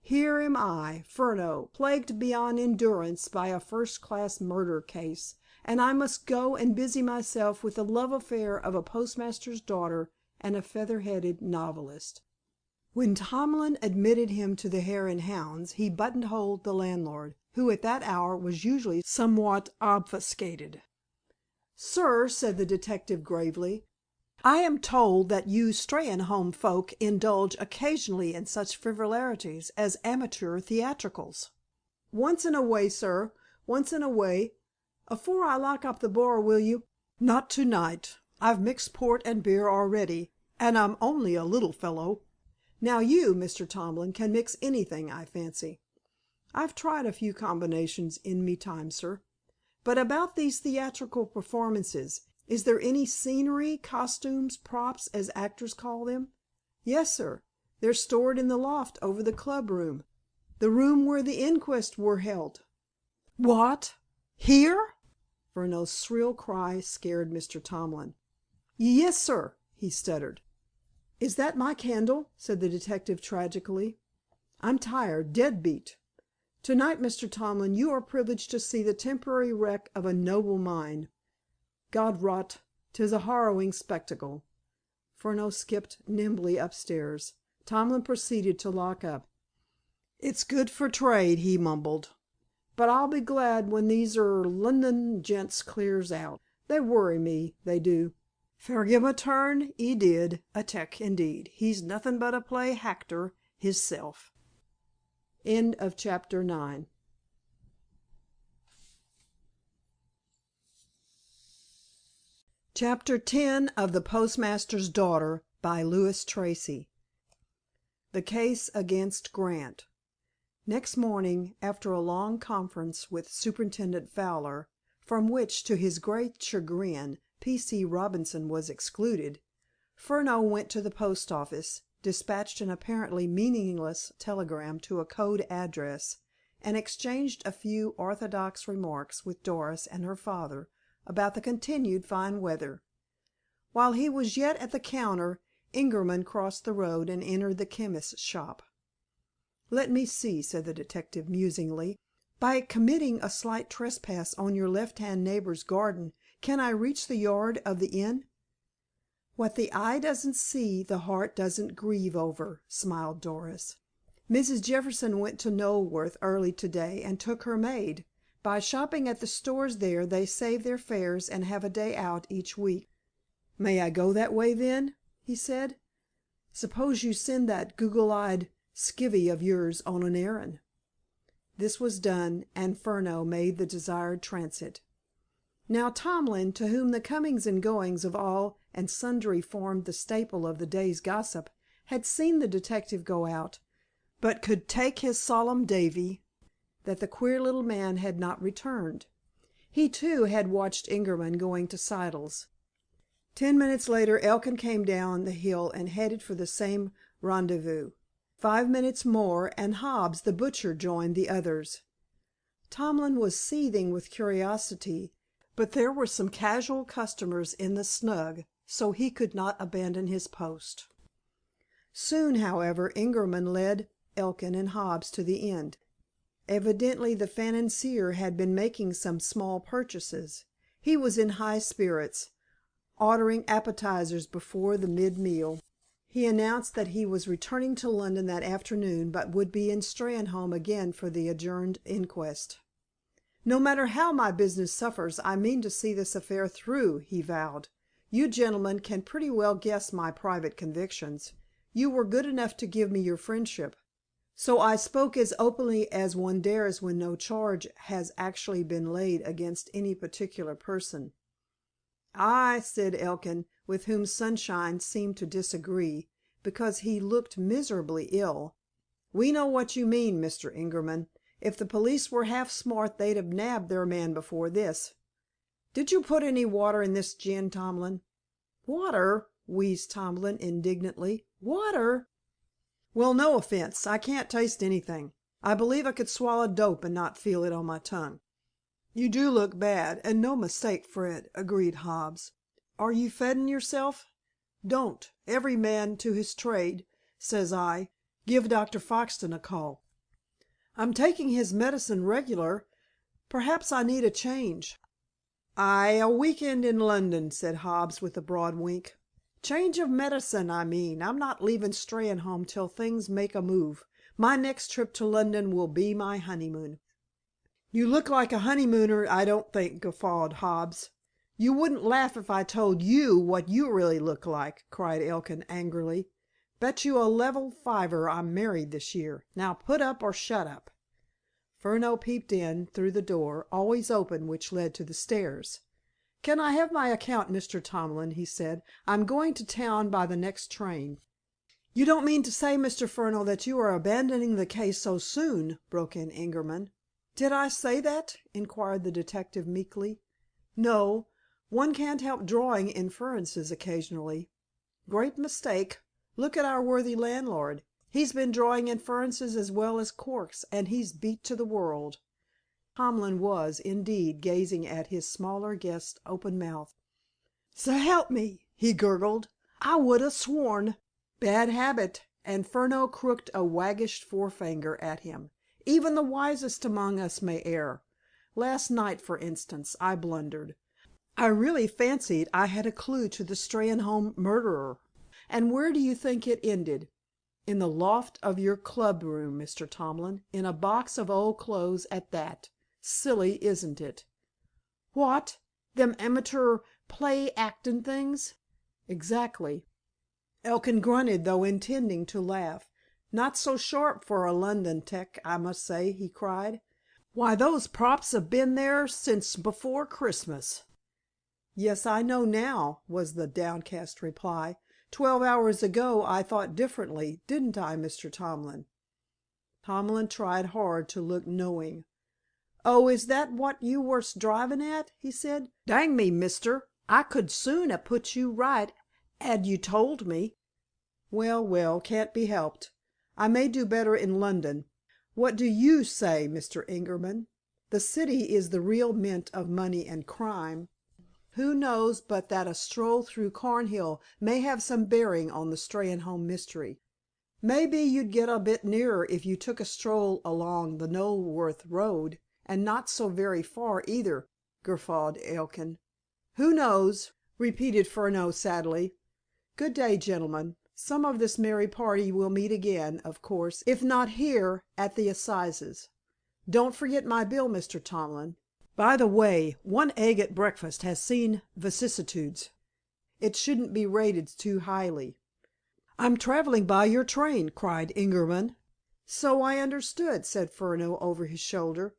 "Here am I, Furneaux, plagued beyond endurance by a first-class murder case, and I must go and busy myself with the love affair of a postmaster's daughter and a feather-headed novelist." When Tomlin admitted him to the Hare and Hounds he buttonholed the landlord, who at that hour was usually somewhat obfuscated. "Sir," said the detective gravely, "I am told that you Steynholme folk indulge occasionally in such frivolities as amateur theatricals." "Once in a way, sir. Once in a way. Afore I lock up the bar, will you—" "Not to night. I've mixed port and beer already, and I'm only a little fellow. Now you, Mr. Tomlin, can mix anything, I fancy." "I've tried a few combinations in me time, sir. But about these theatrical performances, is there any scenery, costumes, props, as actors call them?" "Yes, sir. They're stored in the loft over the club room. The room where the inquests were held." "What? Here?" Furneaux's shrill cry scared Mr. Tomlin. "Yes, sir," he stuttered. "Is that my candle?" said the detective tragically. "I'm tired, dead beat. To-night, Mr. Tomlin, you are privileged to see the temporary wreck of a noble mind. God wot, 'tis a harrowing spectacle." Furneaux skipped nimbly upstairs. Tomlin proceeded to lock up. "It's good for trade," he mumbled. "But I'll be glad when these London gents clears out. They worry me, they do. Forgive a turn? 'E did. A tec, indeed. He's nothing but a play hactor hisself." Chapter X. of The Postmaster's Daughter by Louis Tracy. The Case Against Grant. Next morning, after a long conference with Superintendent Fowler, from which, to his great chagrin, P.C. Robinson was excluded, Furneaux went to the post office, dispatched an apparently meaningless telegram to a code address, and exchanged a few orthodox remarks with Doris and her father about the continued fine weather. While he was yet at the counter, Ingerman crossed the road and entered the chemist's shop. "Let me see," said the detective musingly. "By committing a slight trespass on your left-hand neighbor's garden, can I reach the yard of the inn?" "What the eye doesn't see the heart doesn't grieve over," smiled Doris. "Mrs. Jefferson went to Knoleworth early to‐day and took her maid. By shopping at the stores there they save their fares and have a day out each week." "May I go that way, then?" he said. "Suppose you send that goggle-eyed skivvy of yours on an errand." This was done, and Furneaux made the desired transit. Now Tomlin, to whom the comings and goings of all and sundry formed the staple of the day's gossip, had seen the detective go out, but could take his solemn davy that the queer little man had not returned. He, too, had watched Ingerman going to Siddle's. 10 minutes later Elkin came down the hill and headed for the same rendezvous. 5 minutes more, and Hobbs, the butcher, joined the others. Tomlin was seething with curiosity, but there were some casual customers in the snug, so he could not abandon his post. Soon, however, Ingerman led Elkin and Hobbs to the inn. Evidently the financier had been making some small purchases. He was in high spirits, ordering appetizers before the mid meal. He announced that he was returning to London that afternoon, but would be in Steynholme again for the adjourned inquest. "No matter how my business suffers, I mean to see this affair through," he vowed. "You gentlemen can pretty well guess my private convictions. You were good enough to give me your friendship, so I spoke as openly as one dares when no charge has actually been laid against any particular person." "Ay," said Elkin, with whom sunshine seemed to disagree, because he looked miserably ill. "We know what you mean, Mr. Ingerman. If the police were half smart they'd have nabbed their man before this. Did you put any water in this gin, Tomlin?" "Water!" wheezed Tomlin indignantly. "Water!" "Well, no offense. I can't taste anything. I believe I could swallow dope and not feel it on my tongue." "You do look bad, and no mistake, Fred," agreed Hobbs. "Are you fettin' yourself?" "Don't. Every man to his trade, says I. Give Dr. Foxton a call." "I'm taking his medicine regular. Perhaps I need a change." "Ay, a week end in London," said Hobbs with a broad wink. "Change of medicine, I mean. I'm not leaving Steynholme till things make a move. My next trip to London will be my honeymoon." "You look like a honeymooner, I don't think," guffawed Hobbs. "You wouldn't laugh if I told you what you really look like," cried Elkin angrily. "Bet you a level fiver I'm married this year. Now put up or shut up." Furneaux peeped in through the door, always open, which led to the stairs. "Can I have my account, Mr. Tomlin?" he said. "I'm going to town by the next train." "You don't mean to say, Mr. Furneaux, that you are abandoning the case so soon?" broke in Ingerman. "Did I say that?" inquired the detective meekly. "No. One can't help drawing inferences occasionally." "Great mistake. Look at our worthy landlord. He's been drawing inferences as well as corks, and he's beat to the world." Tomlin was, indeed, gazing at his smaller guest open mouthed. "S'help me," he gurgled, "I would 'a' sworn—" "Bad habit," and Furneaux crooked a waggish forefinger at him. "Even the wisest among us may err. Last night, for instance, I blundered. I really fancied I had a clue to the Steynholme murderer. And where do you think it ended? In the loft of your club room, Mr. Tomlin, in a box of old clothes at that. Silly, isn't it?" "What? Them amateur play actin' things?" "Exactly." Elkin grunted, though intending to laugh. "Not so sharp for a London 'tec, I must say," he cried. "Why, those props have been there since before Christmas." "Yes, I know now," was the downcast reply. 12 hours ago I thought differently, didn't I, Mr. Tomlin?" Tomlin tried hard to look knowing. "Oh, is that what you were drivin' at?" he said. "Dang me, mister, I could soon 'a' put you right 'ad you told me." "Well, well, can't be helped. I may do better in London. What do you say, Mr. Ingerman? The city is the real mint of money and crime. Who knows but that a stroll through Cornhill may have some bearing on the Steynholme mystery?" "Maybe you'd get a bit nearer if you took a stroll along the Knoleworth Road, and not so very far, either," guffawed Elkin. "Who knows?" repeated Furneaux sadly. "Good day, gentlemen. Some of this merry party will meet again, of course, if not here, at the assizes. Don't forget my bill, Mr. Tomlin. By the way, one egg at breakfast has seen vicissitudes. It shouldn't be rated too highly." "I'm traveling by your train," cried Ingerman. "So I understood," said Furneaux over his shoulder.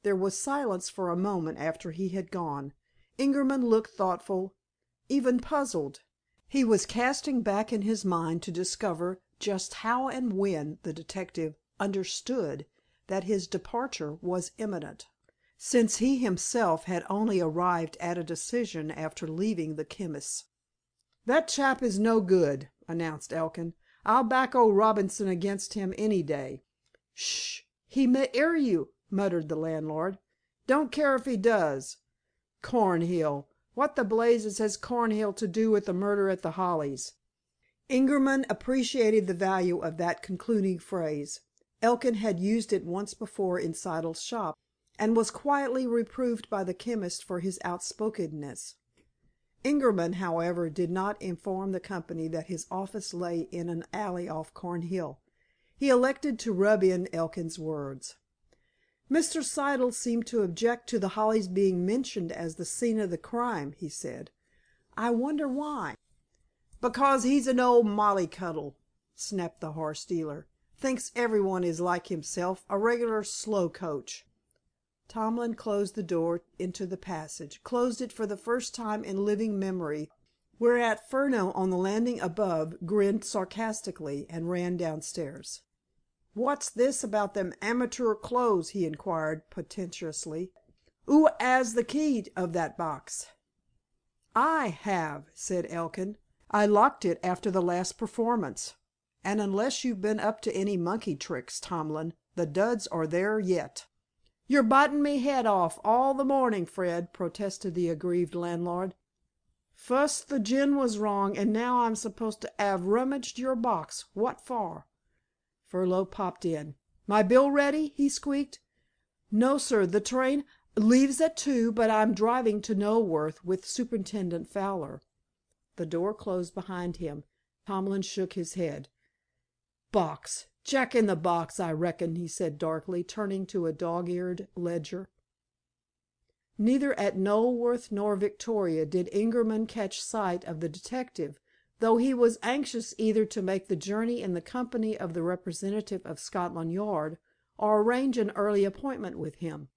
There was silence for a moment after he had gone. Ingerman looked thoughtful, even puzzled. He was casting back in his mind to discover just how and when the detective understood that his departure was imminent, since he himself had only arrived at a decision after leaving the chemist's. "That chap is no good," announced Elkin. "I'll back old Robinson against him any day." "Sh! He may 'ear you," muttered the landlord. "Don't care if he does. Cornhill! What the blazes has Cornhill to do with the murder at The Hollies?" Ingerman appreciated the value of that concluding phrase. Elkin had used it once before in Siddle's shop, and was quietly reproved by the chemist for his outspokenness. Ingerman, however, did not inform the company that his office lay in an alley off Cornhill. He elected to rub in Elkin's words. "Mr. Siddle seemed to object to The Hollies being mentioned as the scene of the crime," he said. "I wonder why?" "Because he's an old mollycoddle," snapped the horse dealer. "Thinks everyone is like himself, a regular slow coach." Tomlin closed the door into the passage, closed it for the first time in living memory, whereat Furneaux on the landing above grinned sarcastically and ran downstairs. "What's this about them amatoor clothes?" he inquired portentously. "'Oo 'as the key of that box?" "I have," said Elkin. "I locked it after the last performance. And unless you've been up to any monkey tricks, Tomlin, the duds are there yet." "You're bitin' me head off all the morning, Fred," protested the aggrieved landlord. "Fust the gin was wrong, and now I'm supposed to 'ave rummaged your box. What for?" Furneaux popped in. "My bill ready?" he squeaked. "No, sir. The train—" "Leaves at 2, but I'm driving to Knoleworth with Superintendent Fowler." The door closed behind him. Tomlin shook his head. "Box! Jack in the box, I reckon," he said darkly, turning to a dog-eared ledger. Neither at Knoleworth nor Victoria did Ingerman catch sight of the detective, though he was anxious either to make the journey in the company of the representative of Scotland Yard, or arrange an early appointment with him.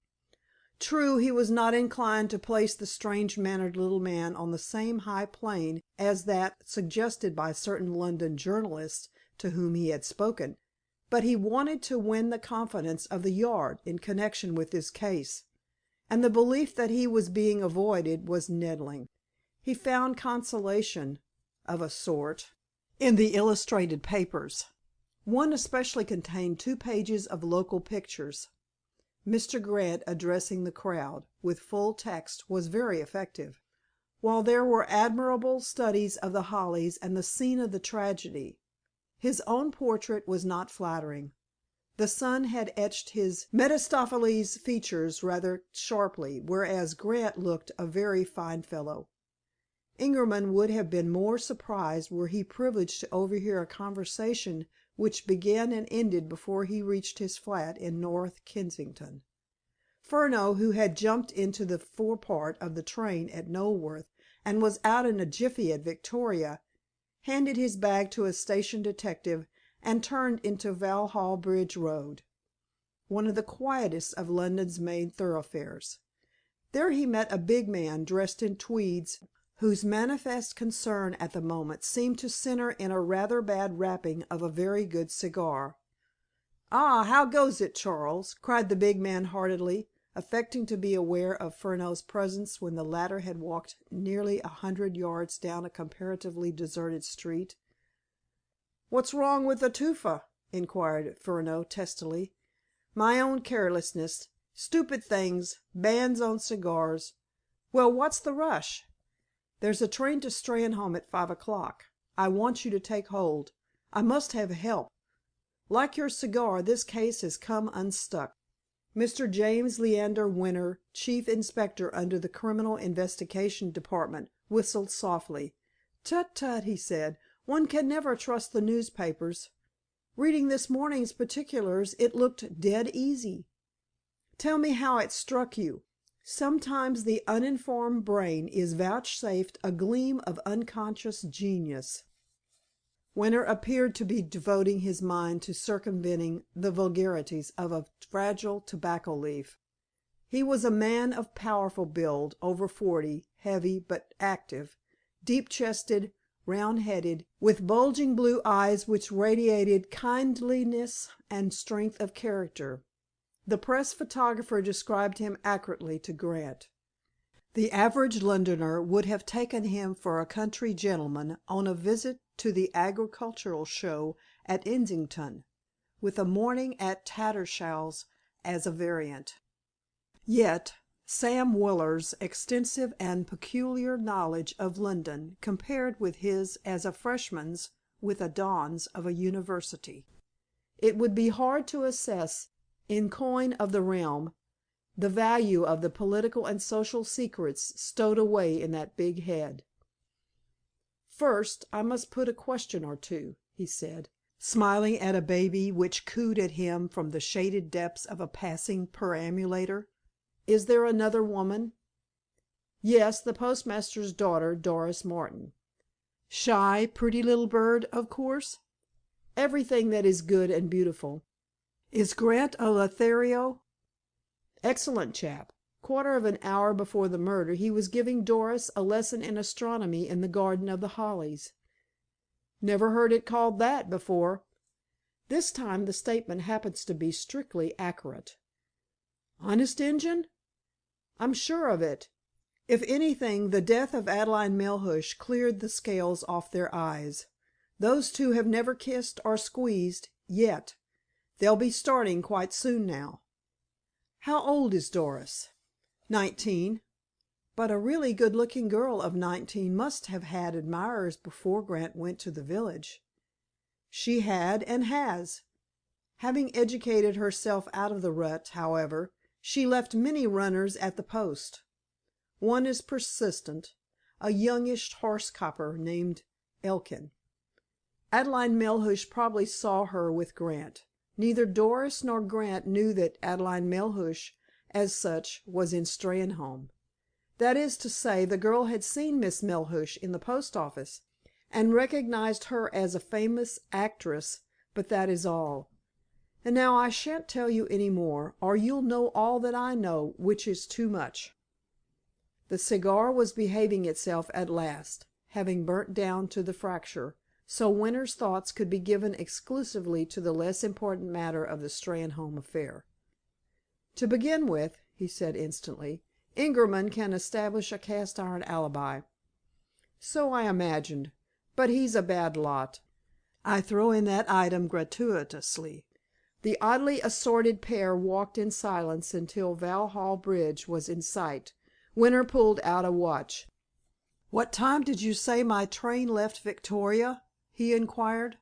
True, he was not inclined to place the strange-mannered little man on the same high plane as that suggested by certain London journalists to whom he had spoken, but he wanted to win the confidence of the Yard in connection with this case, and the belief that he was being avoided was nettling. He found consolation, of a sort, in the illustrated papers. One especially contained 2 pages of local pictures. Mr. Grant addressing the crowd, with full text, was very effective, while there were admirable studies of The Hollies and the scene of the tragedy. His own portrait was not flattering. The sun had etched his Mephistopheles features rather sharply, whereas Grant looked a very fine fellow. Ingerman would have been more surprised were he privileged to overhear a conversation which began and ended before he reached his flat in North Kensington. Furneaux, who had jumped into the forepart of the train at Knoleworth and was out in a jiffy at Victoria, handed his bag to a station detective and turned into Vauxhall Bridge Road, one of the quietest of London's main thoroughfares. There he met a big man dressed in tweeds, whose manifest concern at the moment seemed to center in a rather bad wrapping of a very good cigar. "Ah, how goes it, Charles?" cried the big man heartily, affecting to be aware of Furneaux's presence when the latter had walked nearly 100 yards down a comparatively deserted street. "What's wrong with the tufa?" inquired Furneaux testily. "My own carelessness. Stupid things. Bans on cigars. Well, what's the rush?" "There's a train to Steynholme at 5 o'clock. I want you to take hold. I must have help. Like your cigar, this case has come unstuck." Mr. James Leander Winter, Chief Inspector under the Criminal Investigation Department, whistled softly. "Tut, tut," he said. "One can never trust the newspapers. Reading this morning's particulars, it looked dead easy. Tell me how it struck you. Sometimes the uninformed brain is vouchsafed a gleam of unconscious genius." Winter appeared to be devoting his mind to circumventing the vulgarities of a fragile tobacco leaf. He was a man of powerful build, over 40, heavy but active, deep-chested, round-headed, with bulging blue eyes which radiated kindliness and strength of character. The press photographer described him accurately to Grant. The average Londoner would have taken him for a country gentleman on a visit to the agricultural show at Islington, with a morning at Tattersall's as a variant. Yet Sam Weller's extensive and peculiar knowledge of London compared with his as a freshman's with a don's of a university. It would be hard to assess, in coin of the realm, the value of the political and social secrets stowed away in that big head. "First, I must put a question or two," he said, smiling at a baby which cooed at him from the shaded depths of a passing perambulator. "Is there another woman?" "Yes, the postmaster's daughter, Doris Martin." "Shy, pretty little bird, of course?" "Everything that is good and beautiful." "Is Grant a Lothario?" "Excellent chap. Quarter of an hour before the murder he was giving Doris a lesson in astronomy in the Garden of the Hollies." "Never heard it called that before." "This time the statement happens to be strictly accurate." "Honest Injun?" "I'm sure of it. If anything, the death of Adelaide Melhuish cleared the scales off their eyes. Those two have never kissed or squeezed yet. They'll be starting quite soon now." "How old is Doris?" "19." "But a really good looking girl of 19 must have had admirers before Grant went to the village." "She had and has. Having educated herself out of the rut, however, she left many runners at the post. One is persistent, a youngish horse coper named Elkin. Adelaide Melhuish probably saw her with Grant. Neither Doris nor Grant knew that Adelaide Melhuish, as such, was in Steynholme. That is to say, the girl had seen Miss Melhuish in the post office, and recognized her as a famous actress, but that is all. And now I shan't tell you any more, or you'll know all that I know, which is too much." The cigar was behaving itself at last, having burnt down to the fracture, so Winter's thoughts could be given exclusively to the less important matter of the Steynholme affair. "To begin with," he said instantly, "Ingerman can establish a cast iron alibi." "So I imagined. But he's a bad lot. I throw in that item gratuitously." The oddly assorted pair walked in silence until Vauxhall Bridge was in sight. Winter pulled out a watch. "What time did you say my train left Victoria?" he inquired.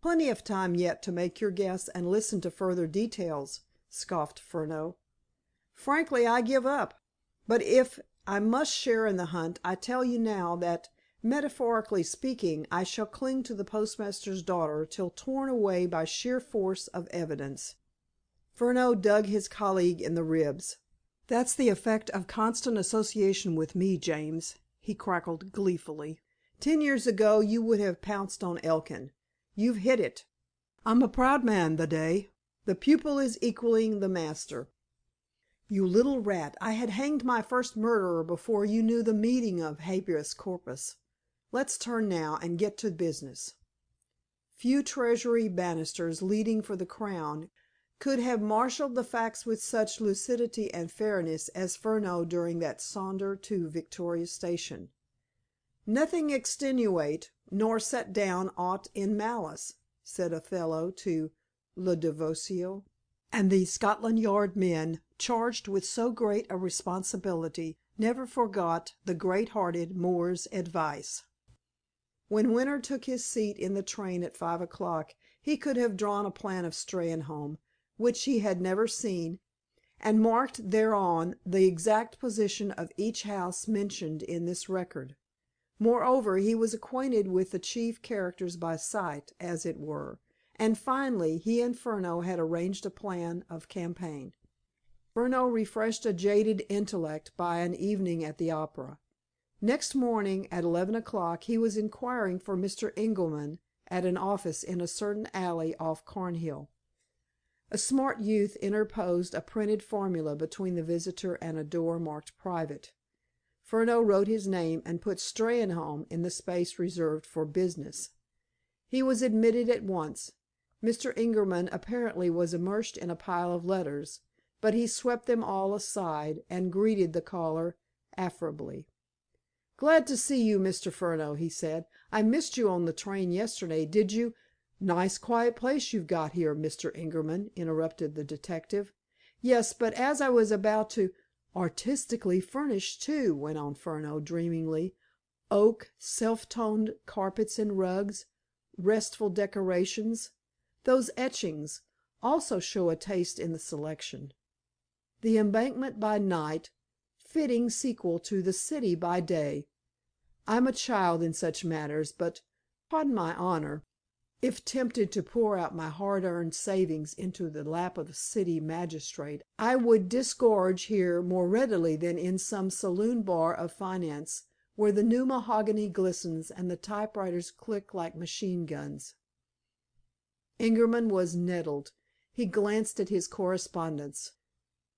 "Plenty of time yet to make your guess and listen to further details," scoffed Furneaux. "Frankly, I give up. But if I must share in the hunt, I tell you now that, metaphorically speaking, I shall cling to the postmaster's daughter till torn away by sheer force of evidence." Furneaux dug his colleague in the ribs. "That's the effect of constant association with me, James," he cackled gleefully. "10 years ago you would have pounced on Elkin. You've hit it. I'm a proud man the day. The pupil is equaling the master." "You little rat, I had hanged my first murderer before you knew the meaning of habeas corpus. Let's turn now and get to business." Few Treasury barristers pleading for the Crown could have marshaled the facts with such lucidity and fairness as Furneaux during that saunter to Victoria Station. "Nothing extenuate, nor set down aught in malice," said Othello to Lodovico, and the Scotland Yard men, charged with so great a responsibility, never forgot the great-hearted Moor's advice. When Winter took his seat in the train at 5 o'clock, he could have drawn a plan of Steynholme, which he had never seen, and marked thereon the exact position of each house mentioned in this record. Moreover, he was acquainted with the chief characters by sight, as it were, and finally he and Furneaux had arranged a plan of campaign. Furneaux refreshed a jaded intellect by an evening at the opera. Next morning at 11 o'clock he was inquiring for Mr. Ingerman at an office in a certain alley off Cornhill. A smart youth interposed a printed formula between the visitor and a door marked "Private." Furneaux wrote his name and put Steynholme in the space reserved for "Business." He was admitted at once. Mr. Ingerman apparently was immersed in a pile of letters, but he swept them all aside and greeted the caller affably. "Glad to see you, Mr. Furneaux," he said. "I missed you on the train yesterday. Did you—" "Nice quiet place you've got here, Mr. Ingerman," interrupted the detective. "Yes, but as I was about to—" "Artistically furnished, too," went on Furneaux dreamily. "Oak, self toned carpets and rugs, restful decorations. Those etchings also show a taste in the selection. The Embankment by night, fitting sequel to the City by day. I'm a child in such matters, but, upon my honor, if tempted to pour out my hard-earned savings into the lap of a city magistrate, I would disgorge here more readily than in some saloon bar of finance, where the new mahogany glistens and the typewriters click like machine guns." Ingerman was nettled. He glanced at his correspondence.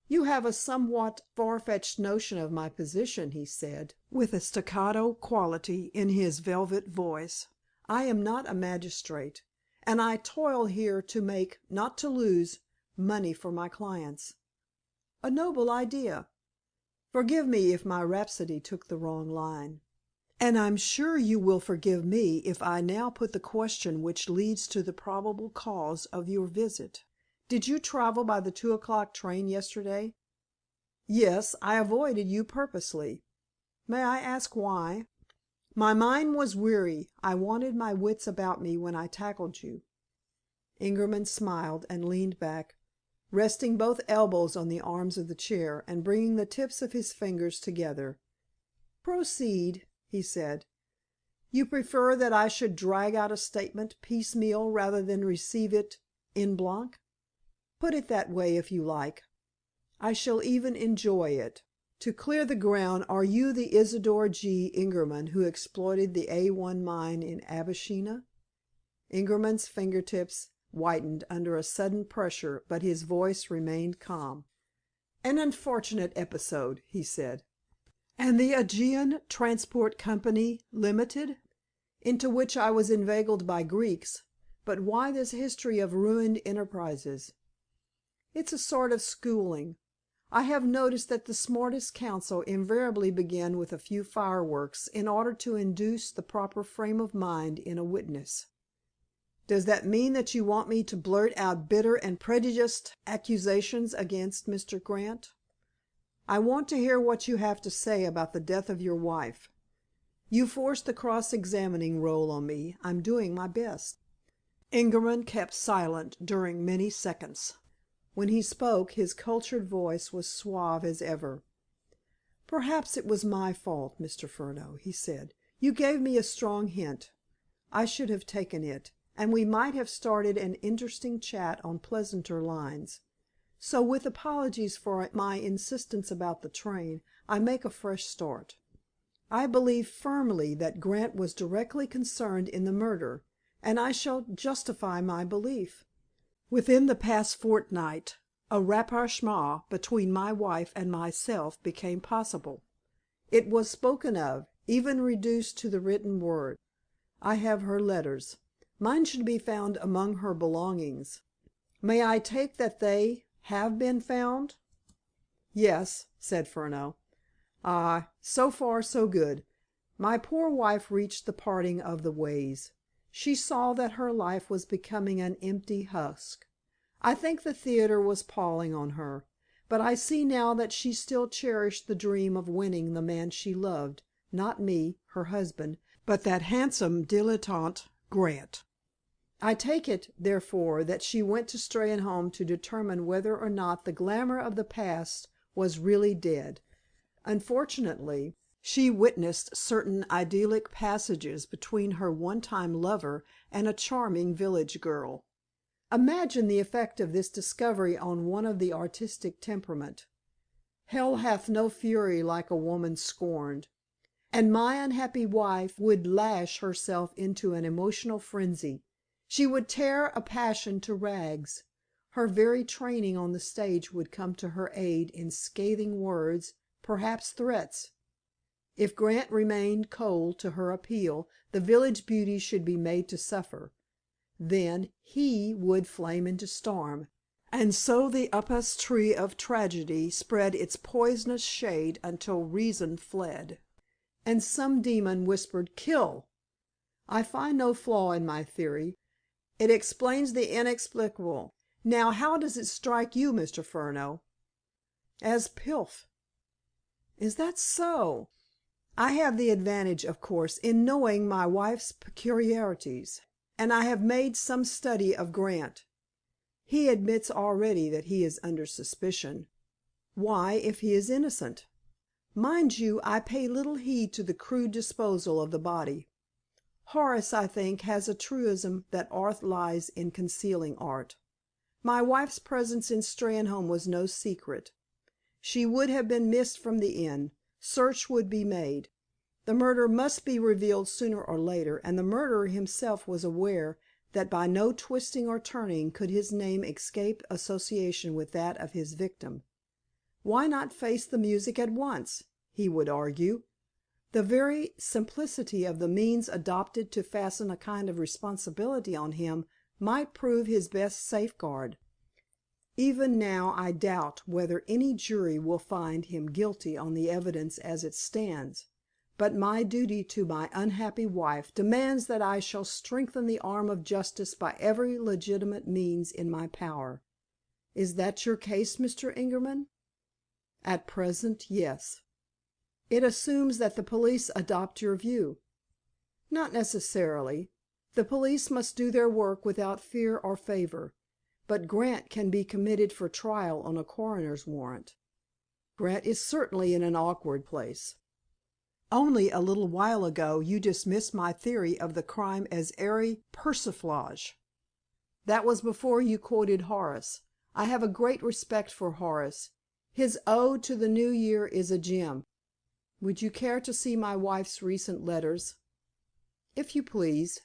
"You have a somewhat far‐fetched notion of my position," he said, with a staccato quality in his velvet voice. "I am not a magistrate, and I toil here to make, not to lose, money for my clients." "A noble idea. Forgive me if my rhapsody took the wrong line." "And I'm sure you will forgive me if I now put the question which leads to the probable cause of your visit. Did you travel by the 2:00 train yesterday?" "Yes. I avoided you purposely." "May I ask why?" "My mind was weary. I wanted my wits about me when I tackled you." Ingerman smiled and leaned back, resting both elbows on the arms of the chair, and bringing the tips of his fingers together. "Proceed," he said. "You prefer that I should drag out a statement piecemeal rather than receive it en bloc?" "Put it that way if you like. I shall even enjoy it. To clear the ground, are you the Isidor G. Ingerman who exploited the A1 mine in Abyssinia?" Ingerman's finger tips whitened under a sudden pressure, but his voice remained calm. "An unfortunate episode," he said. "And the Aegean Transport Company, Limited, into which I was inveigled by Greeks. But why this history of ruined enterprises?" "It's a sort of schooling. I have noticed that the smartest counsel invariably begin with a few fireworks in order to induce the proper frame of mind in a witness." "Does that mean that you want me to blurt out bitter and prejudiced accusations against Mr. Grant?" "I want to hear what you have to say about the death of your wife. You forced the cross‐examining role on me. I'm doing my best." Ingerman kept silent during many seconds. When he spoke his cultured voice was suave as ever. "Perhaps it was my fault, Mr. Furneaux," he said. "You gave me a strong hint. I should have taken it, and we might have started an interesting chat on pleasanter lines. So, with apologies for my insistence about the train, I make a fresh start. I believe firmly that Grant was directly concerned in the murder, and I shall justify my belief. Within the past fortnight a rapprochement between my wife and myself became possible. It was spoken of, even reduced to the written word. I have her letters. Mine should be found among her belongings. May I take that they have been found?" "Yes," said Furneaux. "Ah, so far so good. My poor wife reached the parting of the ways. She saw that her life was becoming an empty husk. I think the theater was palling on her, but I see now that she still cherished the dream of winning the man she loved, not me, her husband, but that handsome dilettante, Grant. I take it, therefore, that she went to Steynholme to determine whether or not the glamour of the past was really dead. Unfortunately, she witnessed certain idyllic passages between her one‐time lover and a charming village girl. Imagine the effect of this discovery on one of the artistic temperament. Hell hath no fury like a woman scorned, and my unhappy wife would lash herself into an emotional frenzy. She would tear a passion to rags. Her very training on the stage would come to her aid in scathing words, perhaps threats. If Grant remained cold to her appeal, the village beauty should be made to suffer. Then he would flame into storm, and so the upas tree of tragedy spread its poisonous shade until reason fled, and some demon whispered, 'Kill!' I find no flaw in my theory. It explains the inexplicable. Now, how does it strike you, Mr. Furneaux?" "As pilf." "Is that so? I have the advantage, of course, in knowing my wife's peculiarities, and I have made some study of Grant. He admits already that he is under suspicion. Why, if he is innocent?" Mind you, I pay little heed to the crude disposal of the body. Horace, I think, has a truism that art lies in concealing art. My wife's presence in Steynholme was no secret. She would have been missed from the inn. Search would be made. The murder must be revealed sooner or later, and the murderer himself was aware that by no twisting or turning could his name escape association with that of his victim. Why not face the music at once? He would argue. The very simplicity of the means adopted to fasten a kind of responsibility on him might prove his best safeguard. Even now I doubt whether any jury will find him guilty on the evidence as it stands, but my duty to my unhappy wife demands that I shall strengthen the arm of justice by every legitimate means in my power. Is that your case, Mr. Ingerman?" "At present, yes." "It assumes that the police adopt your view." "Not necessarily. The police must do their work without fear or favor. But Grant can be committed for trial on a coroner's warrant." "Grant is certainly in an awkward place." "Only a little while ago you dismissed my theory of the crime as airy persiflage." "That was before you quoted Horace. I have a great respect for Horace. His Ode to the New Year is a gem. Would you care to see my wife's recent letters?" "If you please."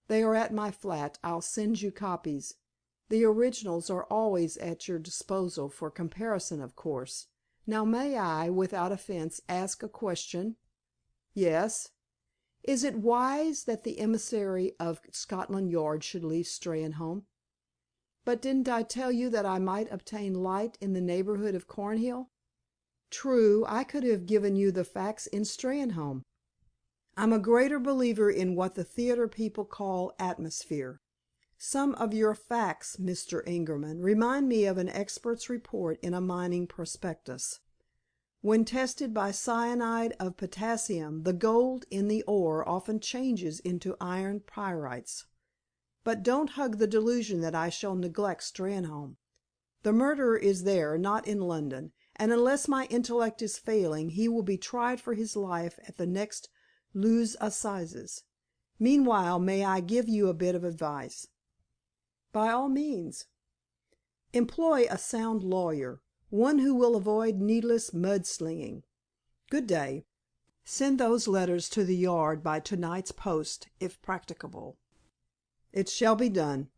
"They are at my flat. I'll send you copies. The originals are always at your disposal for comparison, of course. Now may I, without offense, ask a question?" "Yes." "Is it wise that the emissary of Scotland Yard should leave Steynholme?" "But didn't I tell you that I might obtain light in the neighborhood of Cornhill?" "True. I could have given you the facts in Steynholme." "I'm a greater believer in what the theater people call atmosphere. Some of your facts, Mr. Ingerman, remind me of an expert's report in a mining prospectus. When tested by cyanide of potassium, the gold in the ore often changes into iron pyrites. But don't hug the delusion that I shall neglect Steynholme. The murderer is there, not in London, and unless my intellect is failing he will be tried for his life at the next Lewes Assizes. Meanwhile, may I give you a bit of advice?" "By all means." "Employ a sound lawyer, one who will avoid needless mudslinging. Good day. Send those letters to the Yard by to-night's post, if practicable." "It shall be done."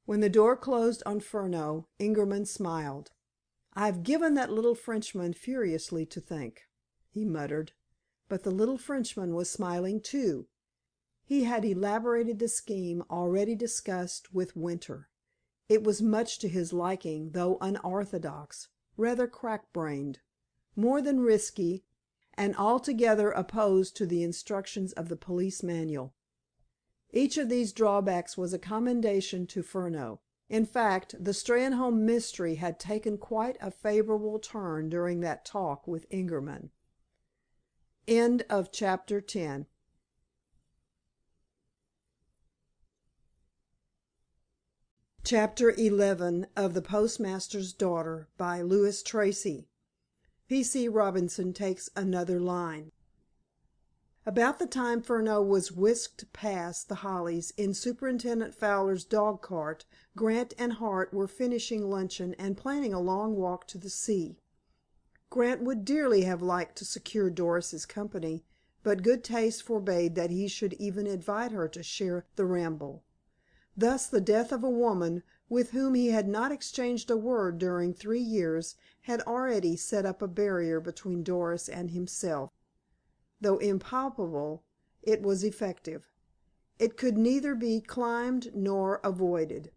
When the door closed on Furneaux, Ingerman smiled. "I've given that little Frenchman furiously to think," he muttered. But the little Frenchman was smiling, too. He had elaborated the scheme already discussed with Winter. It was much to his liking, though unorthodox, rather crack-brained, more than risky, and altogether opposed to the instructions of the police manual. Each of these drawbacks was a commendation to Furneaux. In fact, the Steynholme mystery had taken quite a favorable turn during that talk with Ingerman. Chapter XI. of The Postmaster's Daughter by Louis Tracy. P.C. Robinson takes another line. About the time Furneaux was whisked past The Hollies in Superintendent Fowler's dog cart, Grant and Hart were finishing luncheon and planning a long walk to the sea. Grant would dearly have liked to secure Doris's company, but good taste forbade that he should even invite her to share the ramble. Thus the death of a woman with whom he had not exchanged a word during 3 years had already set up a barrier between Doris and himself. Though impalpable, it was effective. It could neither be climbed nor avoided.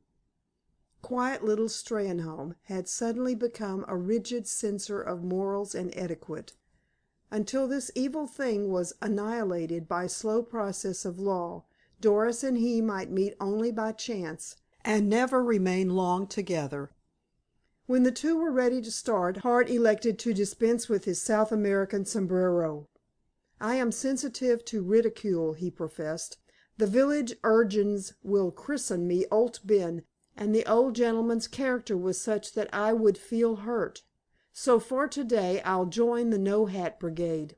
Quiet little Steynholme had suddenly become a rigid censor of morals and etiquette. Until this evil thing was annihilated by slow process of law, Doris and he might meet only by chance, and never remain long together. When the two were ready to start, Hart elected to dispense with his South American sombrero. "I am sensitive to ridicule," he professed. "The village urchins will christen me Owd Ben, and the old gentleman's character was such that I would feel hurt. So for to-day I'll join the no-hat brigade."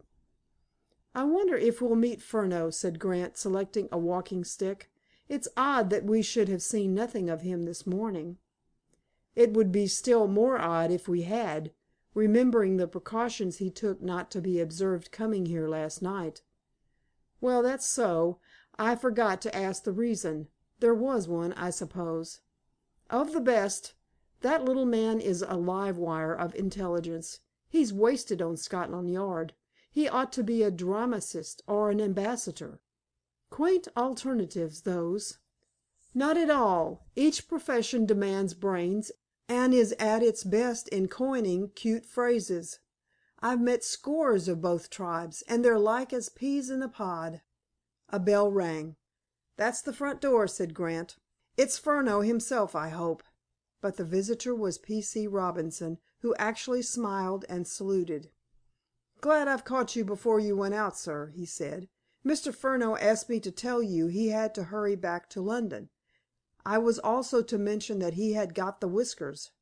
"I wonder if we'll meet Furneaux," said Grant, selecting a walking stick. "It's odd that we should have seen nothing of him this morning." "It would be still more odd if we had, remembering the precautions he took not to be observed coming here last night." "Well, that's so. I forgot to ask the reason. There was one, I suppose." "Of the best. That little man is a live wire of intelligence. He's wasted on Scotland Yard. He ought to be a dramatist or an ambassador." "Quaint alternatives, those." "Not at all. Each profession demands brains, and is at its best in coining cute phrases. I've met scores of both tribes, and they're like as peas in a pod." A bell rang. "That's the front door," said Grant. "It's Furneaux himself, I hope." But the visitor was P. C. Robinson, who actually smiled and saluted. "Glad I've caught you before you went out, sir," he said. "Mr. Furneaux asked me to tell you he had to hurry back to London. I was also to mention that he had got the whiskers."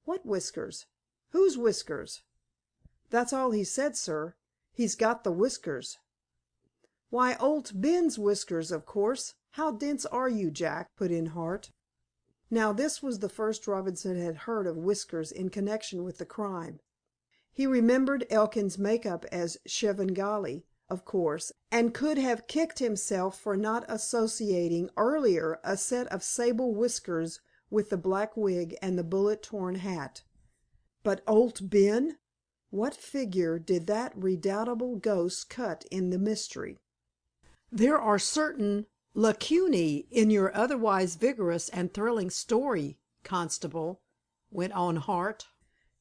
"What whiskers? Whose whiskers?" "That's all he said, sir. He's got the whiskers." "Why, Owd Ben's whiskers, of course. How dense are you, Jack?" put in Hart. Now this was the first Robinson had heard of whiskers in connection with the crime. He remembered Elkin's make-up as Svengali, of course, and could have kicked himself for not associating earlier a set of sable whiskers with the black wig and the bullet-torn hat. But Owd Ben? What figure did that redoubtable ghost cut in the mystery? "There are certain lacunae in your otherwise vigorous and thrilling story, constable," went on Hart.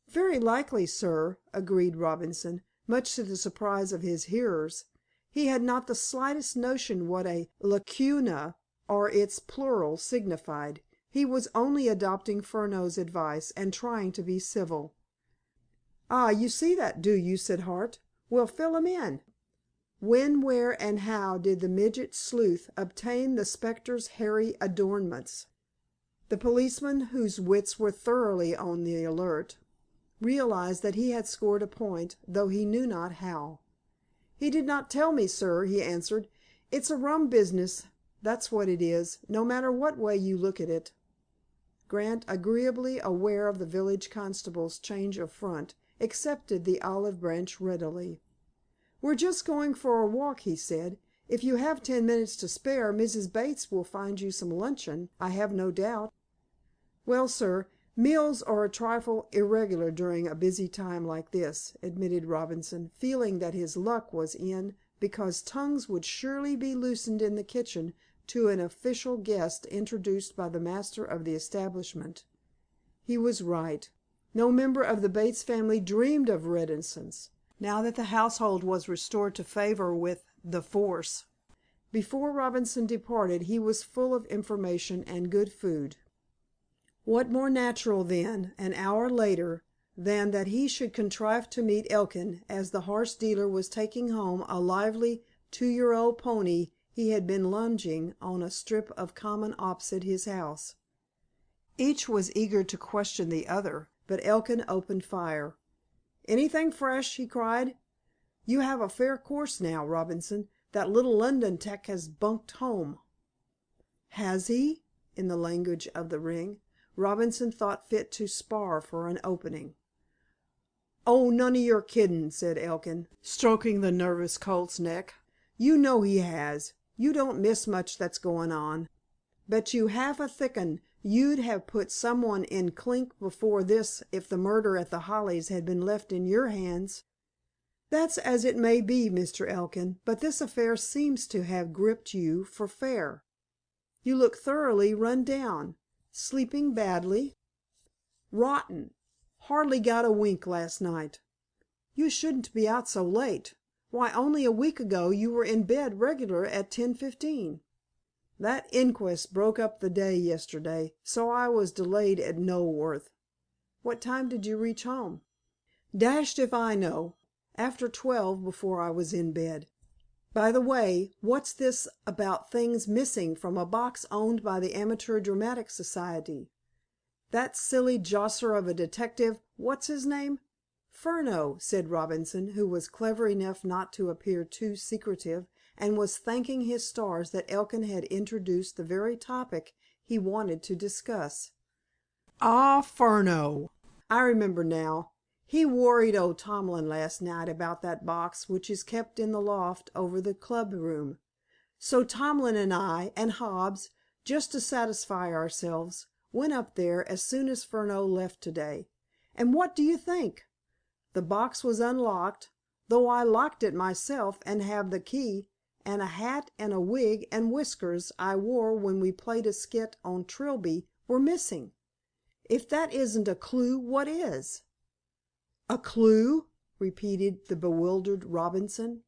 "Very likely, sir," agreed Robinson, much to the surprise of his hearers. He had not the slightest notion what a lacuna, or its plural, signified. He was only adopting Furneaux's advice, and trying to be civil. "Ah, you see that, do you?" said Hart. "Well, fill 'em in. When, where, and how did the midget sleuth obtain the specter's hairy adornments?" The policeman, whose wits were thoroughly on the alert, realized that he had scored a point, though he knew not how. "He did not tell me, sir," he answered. "It's a rum business, that's what it is, no matter what way you look at it." Grant, agreeably aware of the village constable's change of front, accepted the olive branch readily. "We're just going for a walk," he said. "If you have 10 minutes to spare, Mrs. Bates will find you some luncheon, I have no doubt." "Well, sir, meals are a trifle irregular during a busy time like this," admitted Robinson, feeling that his luck was in because tongues would surely be loosened in the kitchen to an official guest introduced by the master of the establishment. He was right. No member of the Bates family dreamed of reticence, now that the household was restored to favor with "the force." Before Robinson departed he was full of information and good food. What more natural, then, an hour later, than that he should contrive to meet Elkin as the horse dealer was taking home a lively 2-year-old pony he had been lunging on a strip of common opposite his house. Each was eager to question the other, but Elkin opened fire. "Anything fresh?" he cried. "You have a fair course now, Robinson. That little London 'tec has bunked home." "Has he?" In the language of the ring, Robinson thought fit to spar for an opening. "Oh, none of your kiddin'," said Elkin, stroking the nervous colt's neck. "You know he has. You don't miss much that's goin' on. Bet you half a thick 'un you'd have put some one in clink before this if the murder at The Hollies had been left in your hands." "That's as it may be, Mr. Elkin, but this affair seems to have gripped you for fair. You look thoroughly run down. Sleeping badly?" "Rotten. Hardly got a wink last night." "You shouldn't be out so late. Why, only a week ago you were in bed regular at 10:15." "That inquest broke up the day yesterday, so I was delayed at Knoleworth." "What time did you reach home?" "Dashed if I know. After 12 before I was in bed. By the way, what's this about things missing from a box owned by the Amateur Dramatic Society?" That silly josser of a detective, what's his name?" "Furneaux," said Robinson, who was clever enough not to appear too secretive, and was thanking his stars that Elkin had introduced the very topic he wanted to discuss. "Ah, Furneaux. I remember now. He worried old Tomlin last night about that box which is kept in the loft over the club room. So Tomlin and I, and Hobbs, just to satisfy ourselves, went up there as soon as Furneaux left to‐day. And what do you think? The box was unlocked, though I locked it myself and have the key, and a hat and a wig and whiskers I wore when we played a skit on Trilby were missing. If that isn't a clue, what is?" "A clue?" repeated the bewildered Robinson.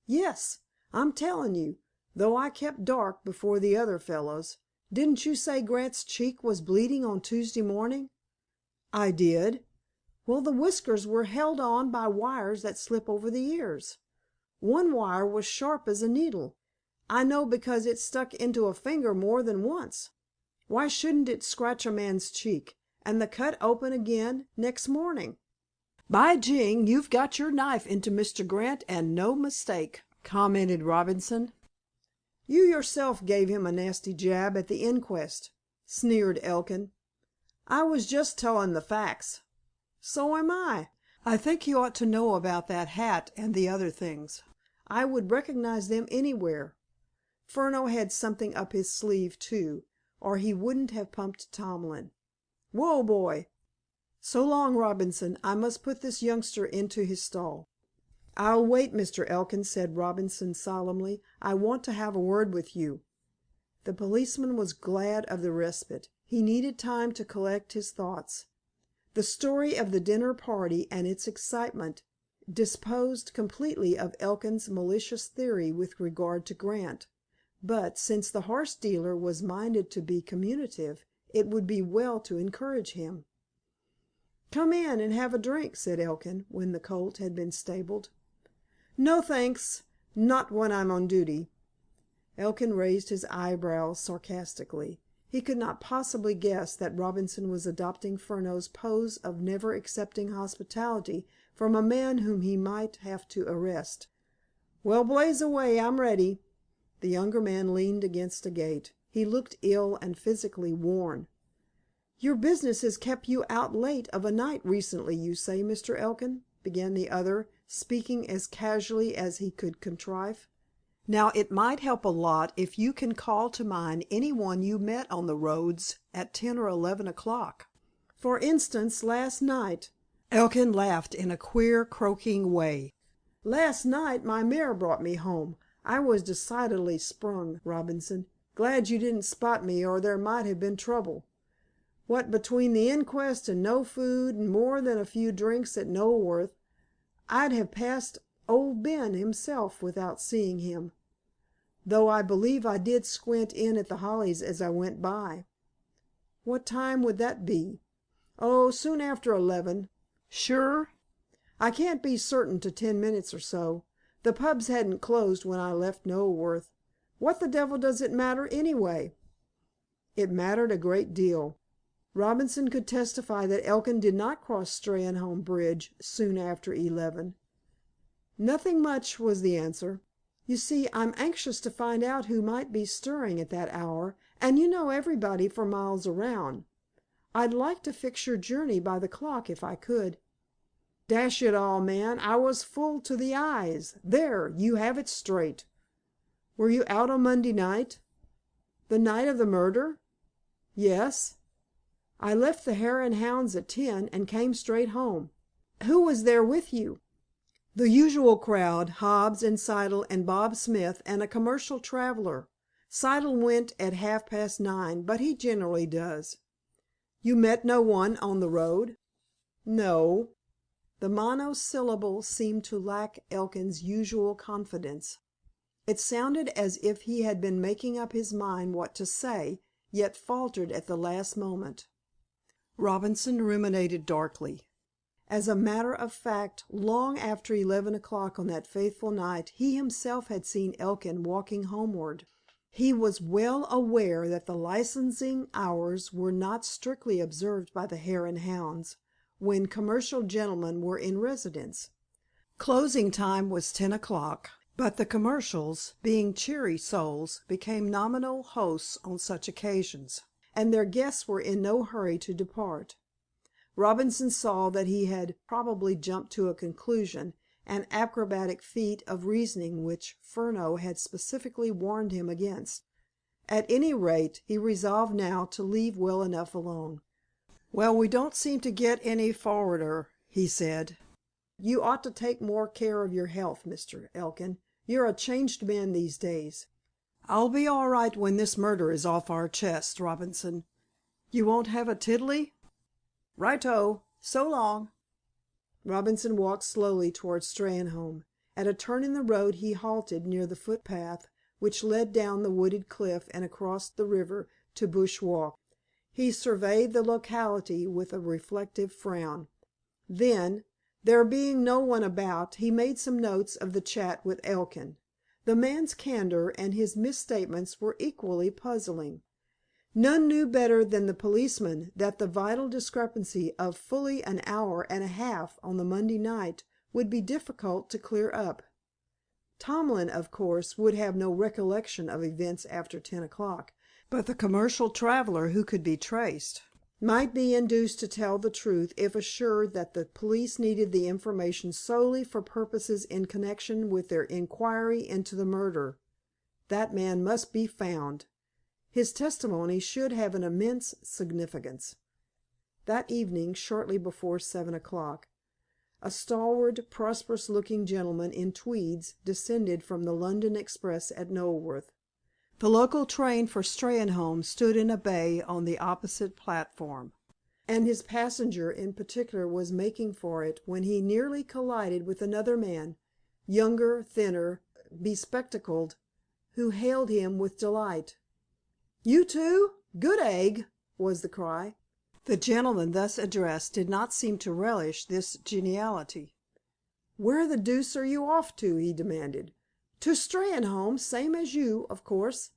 "Yes, I'm telling you, though I kept dark before the other fellows. Didn't you say Grant's cheek was bleeding on Tuesday morning?" "I did." "Well, the whiskers were held on by wires that slip over the ears. One wire was sharp as a needle. I know because it stuck into a finger more than once. Why shouldn't it scratch a man's cheek, and the cut open again next morning?" "By jing, you've got your knife into Mr. Grant, and no mistake," commented Robinson. "You yourself gave him a nasty jab at the inquest," sneered Elkin. "I was just telling the facts." "So am I. I think you ought to know about that hat and the other things. I would recognize them anywhere. Furneaux had something up his sleeve, too, or he wouldn't have pumped Tomlin. Whoa, boy! So long, Robinson. I must put this youngster into his stall." "I'll wait, Mr. Elkin," said Robinson solemnly. "I want to have a word with you." The policeman was glad of the respite. He needed time to collect his thoughts. The story of the dinner party and its excitement disposed completely of Elkin's malicious theory with regard to Grant, but, since the horse dealer was minded to be communicative, it would be well to encourage him. "Come in and have a drink," said Elkin, when the colt had been stabled. "No, thanks. Not when I'm on duty." Elkin raised his eyebrows sarcastically. He could not possibly guess that Robinson was adopting Furneaux's pose of never accepting hospitality from a man whom he might have to arrest. "Well, blaze away. I'm ready." The younger man leaned against a gate. He looked ill and physically worn. "Your business has kept you out late of a night recently, you say, Mr. Elkin?" began the other, speaking as casually as he could contrive. "Now, it might help a lot if you can call to mind any one you met on the roads at 10 or 11 o'clock. For instance, last night." Elkin laughed in a queer, croaking way. "Last night my mare brought me home. I was decidedly sprung, Robinson. Glad you didn't spot me, or there might have been trouble. What between the inquest and no food and more than a few drinks at Knoleworth, I'd have passed old Ben himself without seeing him. Though I believe I did squint in at The Hollies as I went by." "What time would that be?" "Oh, soon after 11. "Sure?" "I can't be certain to 10 minutes or so. The pubs hadn't closed when I left Knoleworth. What the devil does it matter, anyway?" It mattered a great deal. Robinson could testify that Elkin did not cross Steynholme Bridge soon after 11. "Nothing much," was the answer. "You see, I'm anxious to find out who might be stirring at that hour, and you know everybody for miles around. I'd like to fix your journey by the clock if I could." "Dash it all, man, I was full to the eyes. There, you have it straight." "Were you out on Monday night?" "The night of the murder?" "Yes." "I left the Hare and Hounds at 10 and came straight home." "Who was there with you?" "The usual crowd, Hobbs and Siddle and Bob Smith and a commercial traveler. Siddle went at 9:30, but he generally does." "You met no one on the road?" "No." The monosyllable seemed to lack Elkin's usual confidence. It sounded as if he had been making up his mind what to say, yet faltered at the last moment. Robinson ruminated darkly. As a matter of fact, long after 11 o'clock on that fateful night he himself had seen Elkin walking homeward. He was well aware that the licensing hours were not strictly observed by the Hare and Hounds when commercial gentlemen were in residence. Closing time was 10 o'clock, but the commercials, being cheery souls, became nominal hosts on such occasions, and their guests were in no hurry to depart. Robinson saw that he had probably jumped to a conclusion, an acrobatic feat of reasoning which Furneaux had specifically warned him against. At any rate, he resolved now to leave well enough alone. "Well, we don't seem to get any forwarder," he said. "You ought to take more care of your health, Mr. Elkin. You're a changed man these days." "I'll be all right when this murder is off our chests, Robinson. You won't have a tiddly?" "Righto. So long." Robinson walked slowly towards Steynholme. At a turn in the road he halted near the footpath which led down the wooded cliff and across the river to Bush Walk. He surveyed the locality with a reflective frown. Then, there being no one about, he made some notes of the chat with Elkin. The man's candor and his misstatements were equally puzzling. None knew better than the policeman that the vital discrepancy of fully an hour and a half on the Monday night would be difficult to clear up. Tomlin, of course, would have no recollection of events after 10 o'clock, but the commercial traveler who could be traced might be induced to tell the truth if assured that the police needed the information solely for purposes in connection with their inquiry into the murder. That man must be found. His testimony should have an immense significance. That evening, shortly before 7 o'clock, a stalwart, prosperous-looking gentleman in tweeds descended from the London express at Knoleworth. The local train for Steynholme stood in a bay on the opposite platform, and his passenger in particular was making for it when he nearly collided with another man, younger, thinner, bespectacled, who hailed him with delight. "You too? Good egg!" was the cry. The gentleman thus addressed did not seem to relish this geniality. "Where the deuce are you off to?" he demanded. "To Steynholme, same as you, of course.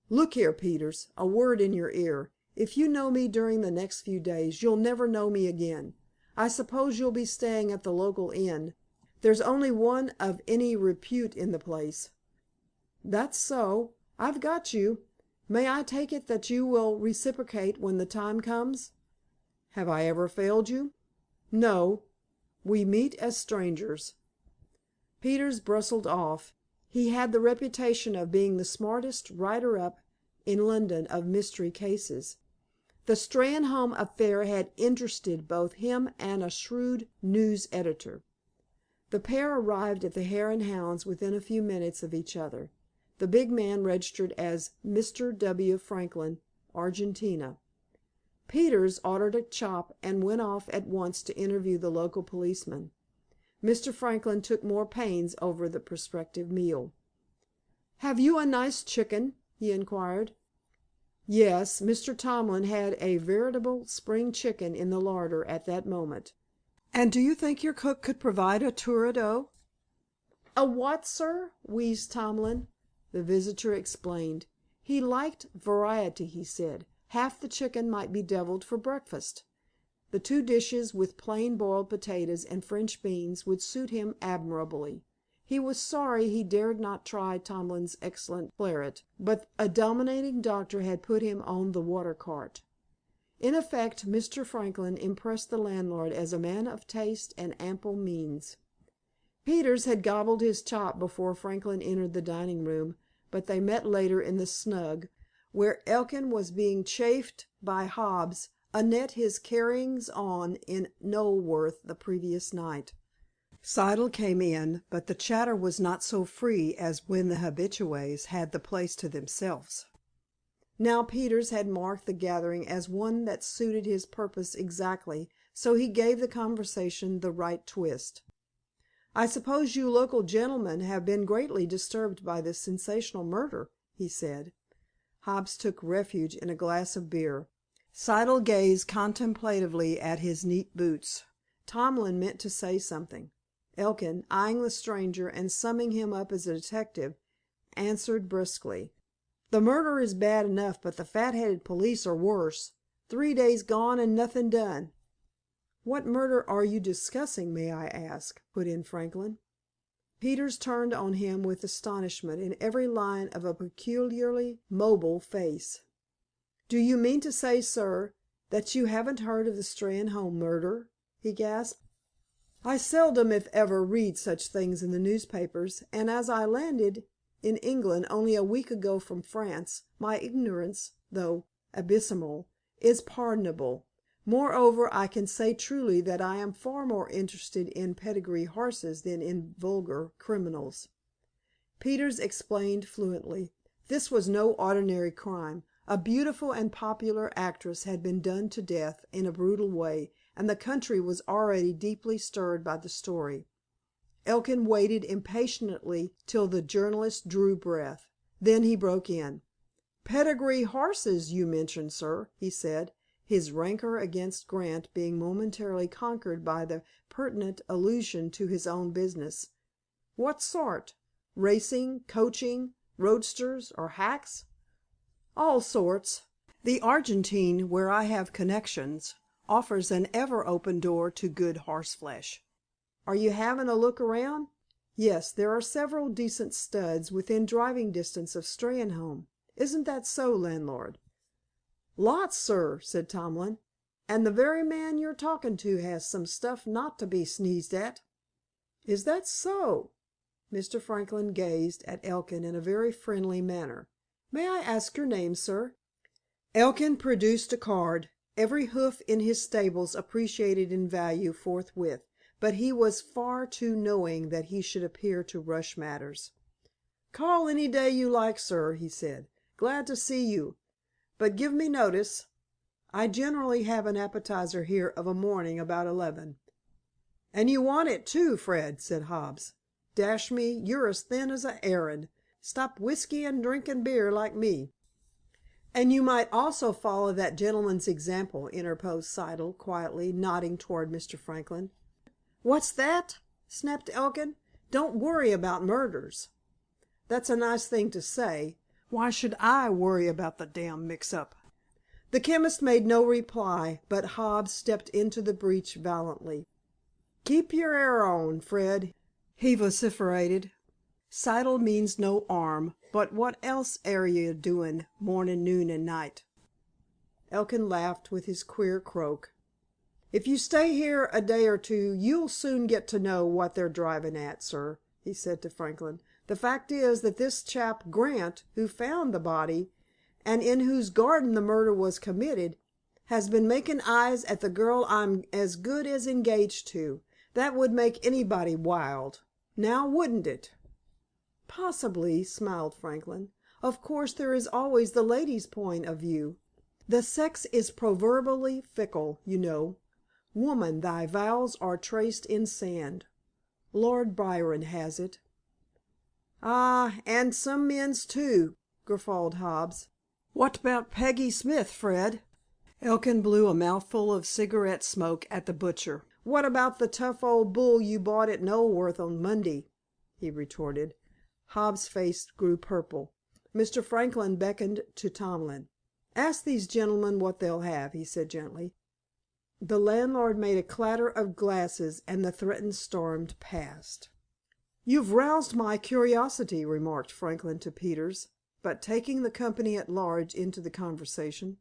Look here, Peters, a word in your ear. If you know me during the next few days, you'll never know me again. I suppose you'll be staying at the local inn. There's only one of any repute in the place." "That's so. I've got you. May I take it that you will reciprocate when the time comes?" "Have I ever failed you?" "No. We meet as strangers." Peters bustled off. He had the reputation of being the smartest writer-up in London of mystery cases. The Steynholme affair had interested both him and a shrewd news editor. The pair arrived at the Hare and Hounds within a few minutes of each other. The big man registered as Mr. W. Franklin, Argentina. Peters ordered a chop and went off at once to interview the local policeman. Mr. Franklin took more pains over the prospective meal. "Have you a nice chicken?" he inquired. Yes, Mr. Tomlin had a veritable spring chicken in the larder at that moment. "And do you think your cook could provide a tourne d'eau?" "A what, sir?" wheezed Tomlin. The visitor explained. He liked variety, he said. Half the chicken might be deviled for breakfast. The two dishes, with plain boiled potatoes and French beans, would suit him admirably. He was sorry he dared not try Tomlin's excellent claret, but a dominating doctor had put him on the water cart. In effect, Mr. Franklin impressed the landlord as a man of taste and ample means. Peters had gobbled his chop before Franklin entered the dining room, but they met later in the snug, where Elkin was being chaffed by Hobbs anent his carryings-on in Knoleworth the previous night. Siddle came in, but the chatter was not so free as when the habitués had the place to themselves. Now Peters had marked the gathering as one that suited his purpose exactly, so he gave the conversation the right twist. "I suppose you local gentlemen have been greatly disturbed by this sensational murder," he said. Hobbs took refuge in a glass of beer. Siddle gazed contemplatively at his neat boots. Tomlin meant to say something. Elkin, eyeing the stranger and summing him up as a detective, answered briskly. The murder is bad enough, but the fat-headed police are worse. 3 days gone and nothing done." "What murder are you discussing, may I ask?" put in Franklin. Peters turned on him with astonishment in every line of a peculiarly mobile face. "Do you mean to say, sir, that you haven't heard of the Steynholme murder?" he gasped. "I seldom, if ever, read such things in the newspapers, and as I landed in England only a week ago from France, my ignorance, though abysmal, is pardonable. Moreover, I can say truly that I am far more interested in pedigree horses than in vulgar criminals." Peters explained fluently. This was no ordinary crime. A beautiful and popular actress had been done to death in a brutal way, and the country was already deeply stirred by the story. Elkin waited impatiently till the journalist drew breath. Then he broke in. "Pedigree horses you mentioned, sir," he said, his rancor against Grant being momentarily conquered by the pertinent allusion to his own business. "What sort? Racing, coaching, roadsters, or hacks?" "All sorts. The Argentine, where I have connections, offers an ever open door to good horseflesh." "Are you having a look around?" "Yes, there are several decent studs within driving distance of Steynholme. Isn't that so, landlord?" "Lots, sir," said Tomlin. "And the very man you're talking to has some stuff not to be sneezed at." "Is that so?" Mr. Franklin gazed at Elkin in a very friendly manner. "May I ask your name, sir?" Elkin produced a card. Every hoof in his stables appreciated in value forthwith, but he was far too knowing that he should appear to rush matters. "Call any day you like, sir," he said. "Glad to see you. But give me notice. I generally have an appetizer here of a morning about 11." "And you want it, too, Fred," said Hobbs. "Dash me, you're as thin as a herrin'. Stop whiskey and drinking beer like me." "And you might also follow that gentleman's example," interposed Siddle quietly, nodding toward Mr. Franklin. "What's that?" snapped Elkin. "Don't worry about murders." "That's a nice thing to say. Why should I worry about the damned mix-up?" The chemist made no reply, but Hobbs stepped into the breach valiantly. "Keep your 'air on, Fred," he vociferated. "Siddle means no 'arm, but what else air you doin' mornin', noon, and night?" Elkin laughed with his queer croak. "If you stay here a day or two you'll soon get to know what they're driving at, sir," he said to Franklin. "The fact is that this chap Grant, who found the body, and in whose garden the murder was committed, has been making eyes at the girl I'm as good as engaged to. That would make anybody wild. Now, wouldn't it?" "Possibly," smiled Franklin. "Of course there is always the lady's point of view. The sex is proverbially fickle, you know. 'Woman, thy vows are traced in sand.' Lord Byron has it." "Ah, and some men's, too," guffawed Hobbs. "What about Peggy Smith, Fred?" Elkin blew a mouthful of cigarette smoke at the butcher. "What about the tough old bull you bought at Knoleworth on Monday?" he retorted. Hobbs' face grew purple. Mr. Franklin beckoned to Tomlin. "Ask these gentlemen what they'll have," he said gently. The landlord made a clatter of glasses, and the threatened storm passed. "You've roused my curiosity," remarked Franklin to Peters, but taking the company at large into the conversation.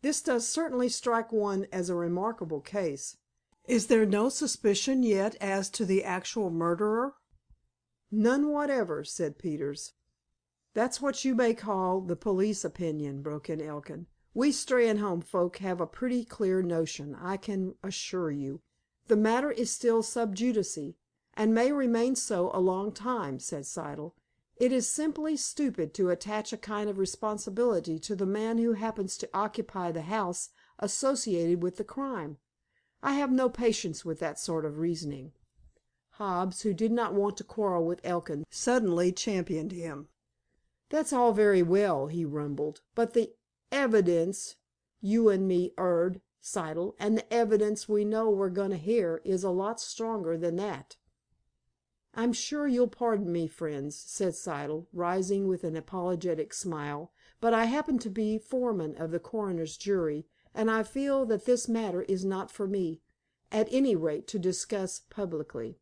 "This does certainly strike one as a remarkable case. Is there no suspicion yet as to the actual murderer?" "None whatever," said Peters. "That's what you may call the police opinion," broke in Elkin. "We Steynholme folk have a pretty clear notion, I can assure you." "The matter is still sub judice, and may remain so a long time," said Siddle. "It is simply stupid to attach a kind of responsibility to the man who happens to occupy the house associated with the crime. I have no patience with that sort of reasoning." Hobbs, who did not want to quarrel with Elkin, suddenly championed him. "That's all very well," he rumbled, "but the evidence you and me 'eard, Siddle, and the evidence we know we're going to hear, is a lot stronger than that." "I'm sure you'll pardon me, friends," said Siddle, rising with an apologetic smile, but I happen to be foreman of the coroner's jury, and I feel that this matter is not for me, at any rate, to discuss publicly."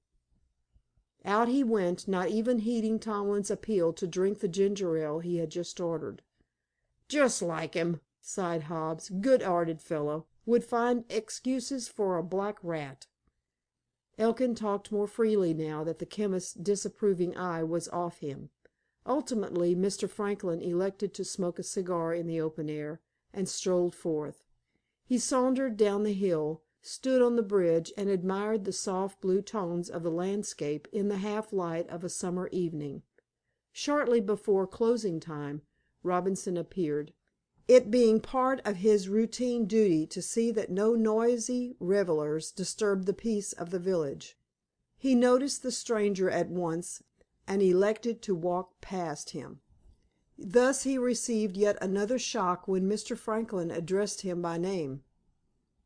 Out he went, not even heeding Tomlin's appeal to drink the ginger ale he had just ordered. "Just like him," sighed Hobbs. "Good-hearted fellow. Would find excuses for a black rat." Elkin talked more freely now that the chemist's disapproving eye was off him. Ultimately, Mr. Franklin elected to smoke a cigar in the open air, and strolled forth. He sauntered down the hill, stood on the bridge, and admired the soft blue tones of the landscape in the half light of a summer evening. Shortly before closing time, Robinson appeared, it being part of his routine duty to see that no noisy revelers disturbed the peace of the village. He noticed the stranger at once, and elected to walk past him. Thus he received yet another shock when Mr. Franklin addressed him by name.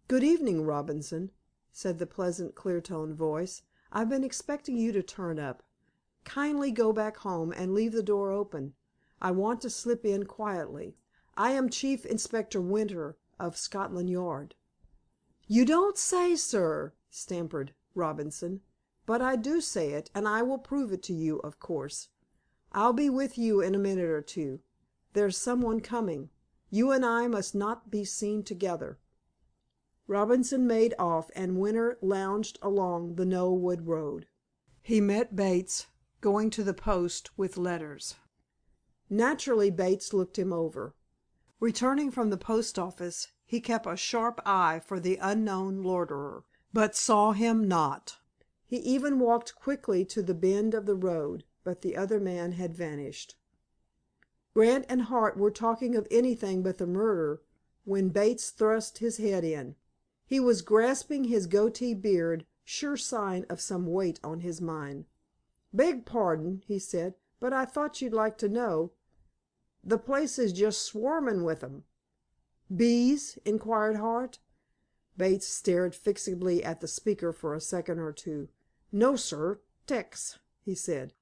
"Good evening, Robinson," said the pleasant, clear-toned voice. "I've been expecting you to turn up. Kindly go back home and leave the door open. I want to slip in quietly. I am Chief Inspector Winter of Scotland Yard." "You don't say, sir," stammered Robinson. "But I do say it, and I will prove it to you, of course. I'll be with you in a minute or two. There's someone coming. You and I must not be seen together." Robinson made off, and Winter lounged along the Knoleworth Road. He met Bates going to the post with letters. Naturally, Bates looked him over. Returning from the post office, he kept a sharp eye for the unknown loiterer, but saw him not. He even walked quickly to the bend of the road, but the other man had vanished. Grant and Hart were talking of anything but the murder when Bates thrust his head in. He was grasping his goatee beard, sure sign of some weight on his mind. "Beg pardon," he said, "but I thought you'd like to know. The place is just swarming with 'em." "Bees?" inquired Hart. Bates stared fixedly at the speaker for a second or two. "No, sir. 'Tecs," he said.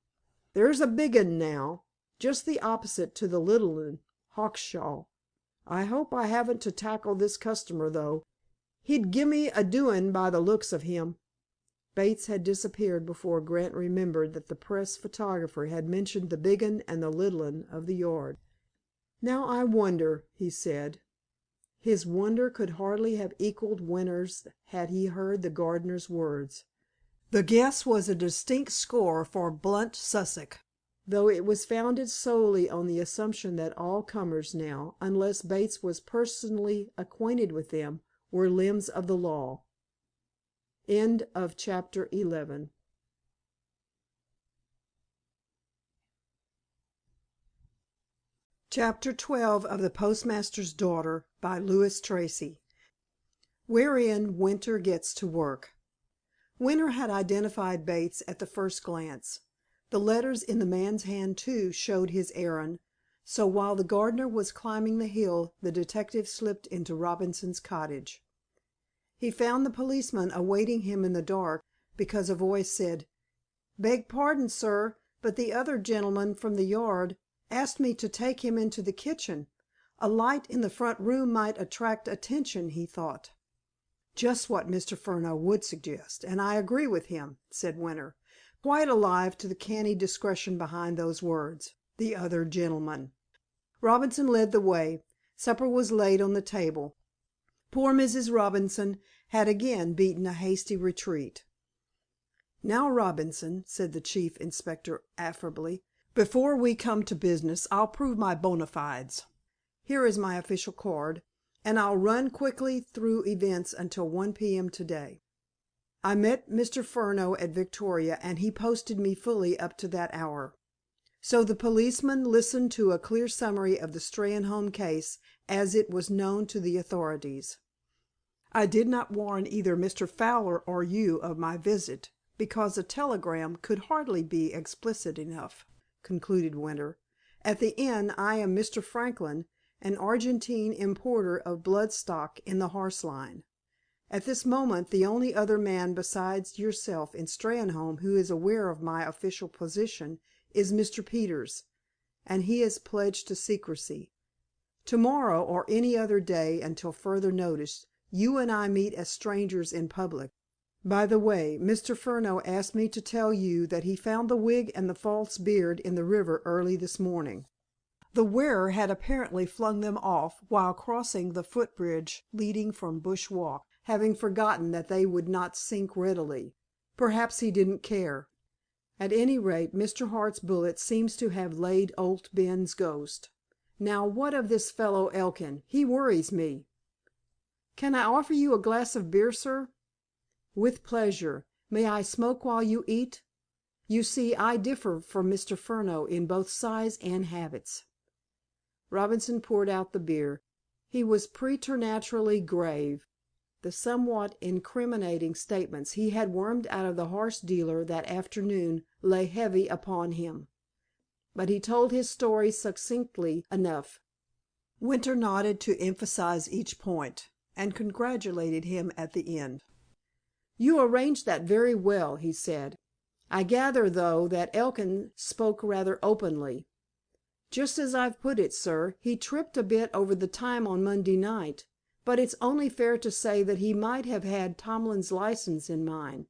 "There's a big 'un now, just the opposite to the little 'un, Hawkshaw. I hope I haven't to tackle this customer, though. He'd gimme a doin' by the looks of him." Bates had disappeared before Grant remembered that the press photographer had mentioned the big 'un and the little 'un of the yard. "Now I wonder," he said. His wonder could hardly have equaled Winter's had he heard the gardener's words. The guess was a distinct score for blunt Sussex, though it was founded solely on the assumption that all comers now, unless Bates was personally acquainted with them, were limbs of the law. Chapter XII. of the Postmaster's Daughter by Louis Tracy. Wherein Winter Gets to Work. Winter had identified Bates at the first glance. The letters in the man's hand, too, showed his errand, so while the gardener was climbing the hill the detective slipped into Robinson's cottage. He found the policeman awaiting him in the dark, because a voice said, "Beg pardon, sir, but the other gentleman from the yard asked me to take him into the kitchen. A light in the front room might attract attention, he thought." "Just what Mr. Furneaux would suggest, and I agree with him," said Winter, quite alive to the canny discretion behind those words, "the other gentleman." Robinson led the way. Supper was laid on the table. Poor Mrs. Robinson had again beaten a hasty retreat. "Now, Robinson," said the Chief Inspector affably, "before we come to business, I'll prove my bona fides. Here is my official card, and I'll run quickly through events until 1 p.m. today. I met Mr. Furneaux at Victoria, and he posted me fully up to that hour." So the policeman listened to a clear summary of the Steynholme case as it was known to the authorities. "I did not warn either Mr. Fowler or you of my visit, because a telegram could hardly be explicit enough," concluded Winter. "At the inn I am Mr. Franklin, an Argentine importer of blood stock in the horse line. At this moment the only other man besides yourself in Steynholme who is aware of my official position is Mr. Peters, and he is pledged to secrecy. Tomorrow, or any other day until further notice, you and I meet as strangers in public. By the way, Mr. Furneaux asked me to tell you that he found the wig and the false beard in the river early this morning. The wearer had apparently flung them off while crossing the footbridge leading from Bush Walk, having forgotten that they would not sink readily. Perhaps he didn't care. At any rate, Mr. Hart's bullet seems to have laid Owd Ben's ghost. Now, what of this fellow Elkin? He worries me." "Can I offer you a glass of beer, sir?" "With pleasure. May I smoke while you eat? You see, I differ from Mr. Furneaux in both size and habits." Robinson poured out the beer. He was preternaturally grave. The somewhat incriminating statements he had wormed out of the horse dealer that afternoon lay heavy upon him. But he told his story succinctly enough. Winter nodded to emphasize each point, and congratulated him at the end. "You arranged that very well," he said. "I gather, though, that Elkin spoke rather openly." "Just as I've put it, sir. He tripped a bit over the time on Monday night, but it's only fair to say that he might have had Tomlin's license in mind.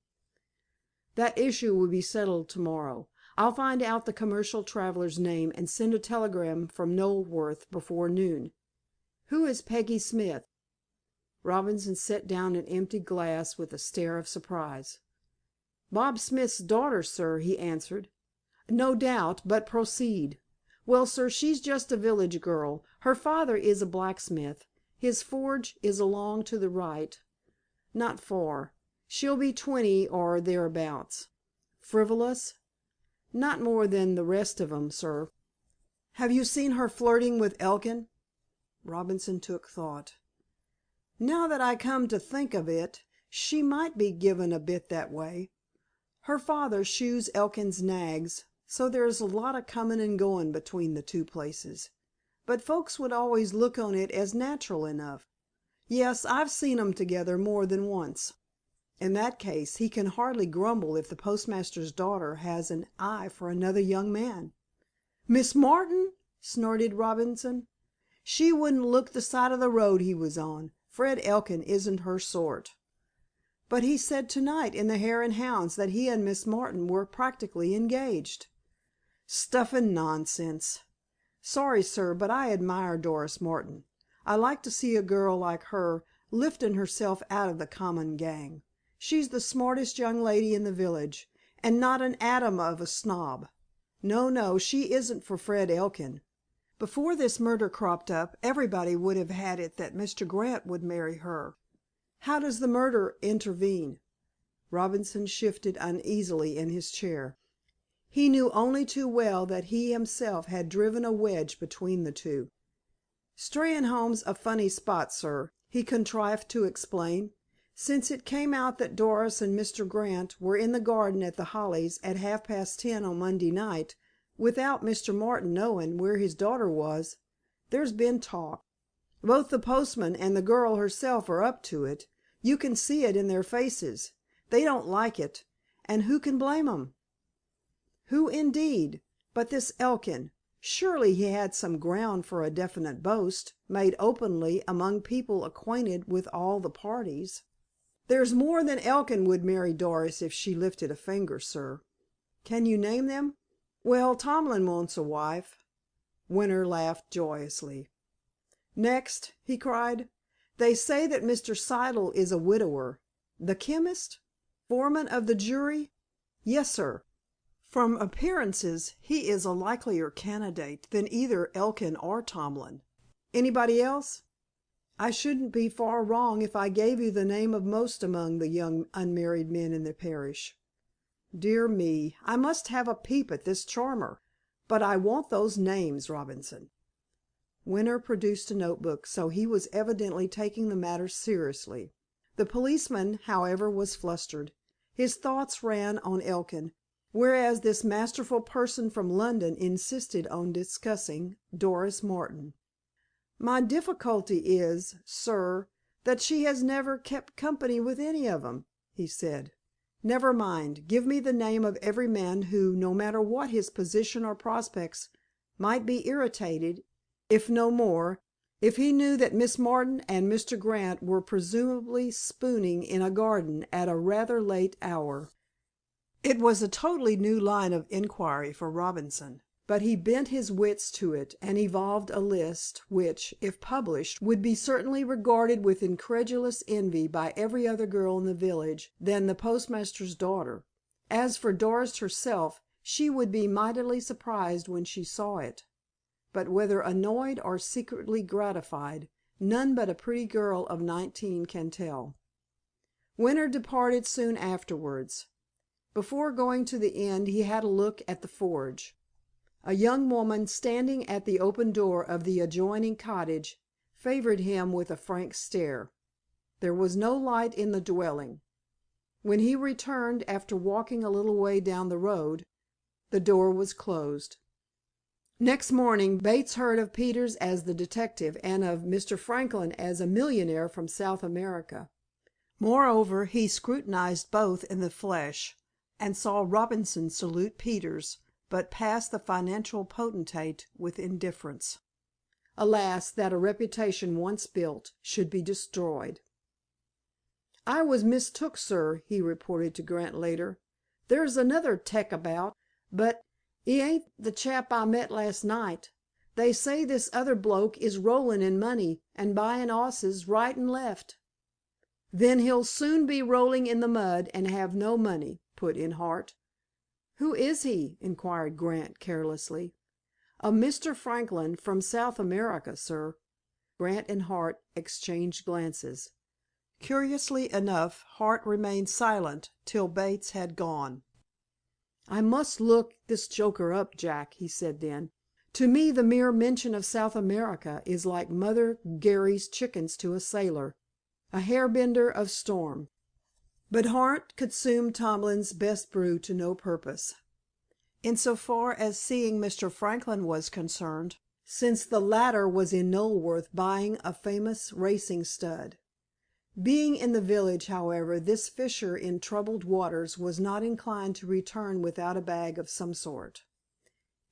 That issue will be settled to-morrow. I'll find out the commercial traveler's name and send a telegram from Knoleworth before noon. Who is Peggy Smith?" Robinson set down an empty glass with a stare of surprise. "Bob Smith's daughter, sir," he answered. "No doubt, but proceed." "Well, sir, she's just a village girl. Her father is a blacksmith. His forge is along to the right, not far. She'll be 20 or thereabouts." "Frivolous?" "Not more than the rest of 'em, sir." "Have you seen her flirting with Elkin?" Robinson took thought. "Now that I come to think of it, she might be given a bit that way. Her father shoes Elkin's nags, so there's a lot of comin' and goin' between the two places. But folks would always look on it as natural enough. Yes, I've seen 'em together more than once." "In that case, he can hardly grumble if the postmaster's daughter has an eye for another young man." "Miss Martin!" snorted Robinson. "She wouldn't look the side of the road he was on. Fred Elkin isn't her sort." "But he said to-night in the Hare and Hounds that he and Miss Martin were practically engaged." "Stuff and nonsense! Sorry, sir, but I admire Doris Martin. I like to see a girl like her liftin' herself out of the common gang. She's the smartest young lady in the village, and not an atom of a snob. No, no, she isn't for Fred Elkin. Before this murder cropped up, everybody would have had it that Mr. Grant would marry her. How does the murder intervene?" Robinson shifted uneasily in his chair. He knew only too well that he himself had driven a wedge between the two. "Steynholme's a funny spot, sir," he contrived to explain. "Since it came out that Doris and Mr. Grant were in the garden at The Hollies at 10:30 on Monday night, without Mr. Martin knowing where his daughter was, there's been talk. Both the postman and the girl herself are up to it. You can see it in their faces. They don't like it, and who can blame 'em?" "Who, indeed? But this Elkin, surely he had some ground for a definite boast, made openly among people acquainted with all the parties." "There's more than Elkin would marry Doris if she lifted a finger, sir." "Can you name them?" "Well, Tomlin wants a wife." Winter laughed joyously. "Next," he cried, "they say that Mr. Siddle is a widower." "The chemist? Foreman of the jury?" "Yes, sir. From appearances he is a likelier candidate than either Elkin or Tomlin. Anybody else?" "I shouldn't be far wrong if I gave you the name of most among the young unmarried men in the parish." "Dear me, I must have a peep at this charmer. But I want those names, Robinson." Winter produced a notebook, so he was evidently taking the matter seriously. The policeman, however, was flustered. His thoughts ran on Elkin, whereas this masterful person from London insisted on discussing Doris Martin. "My difficulty is, sir, that she has never kept company with any of 'em," he said. "Never mind. Give me the name of every man who, no matter what his position or prospects, might be irritated, if no more, if he knew that Miss Martin and Mr. Grant were presumably spooning in a garden at a rather late hour. It was a totally new line of inquiry for Robinson, but he bent his wits to it and evolved a list which, if published, would be certainly regarded with incredulous envy by every other girl in the village than the postmaster's daughter. As for Doris herself, she would be mightily surprised when she saw it. But whether annoyed or secretly gratified, none but a pretty girl of 19 can tell. Winter departed soon afterwards. Before going to the inn he had a look at the forge. A young woman standing at the open door of the adjoining cottage favored him with a frank stare. There was no light in the dwelling. When he returned after walking a little way down the road, the door was closed. Next morning Bates heard of Peters as the detective and of Mr. Franklin as a millionaire from South America. Moreover, he scrutinized both in the flesh, and saw Robinson salute Peters, but pass the financial potentate with indifference. Alas, that a reputation once built should be destroyed. "I was mistook, sir," he reported to Grant later. "There's another 'tec about, but 'e ain't the chap I met last night. They say this other bloke is rollin' in money and buyin' 'osses right and left." "Then he'll soon be rolling in the mud and have no money," put in Hart. "Who is he?" inquired Grant carelessly. "A Mr. Franklin from South America, sir." Grant and Hart exchanged glances. Curiously enough, Hart remained silent till Bates had gone. "I must look this joker up, Jack," he said then. "To me the mere mention of South America is like Mother Gary's chickens to a sailor, a harbiner of storm." But Hart consumed Tomlin's best brew to no purpose, in so far as seeing Mr. Franklin was concerned, since the latter was in Knoleworth buying a famous racing stud. Being in the village, however, this fisher in troubled waters was not inclined to return without a bag of some sort.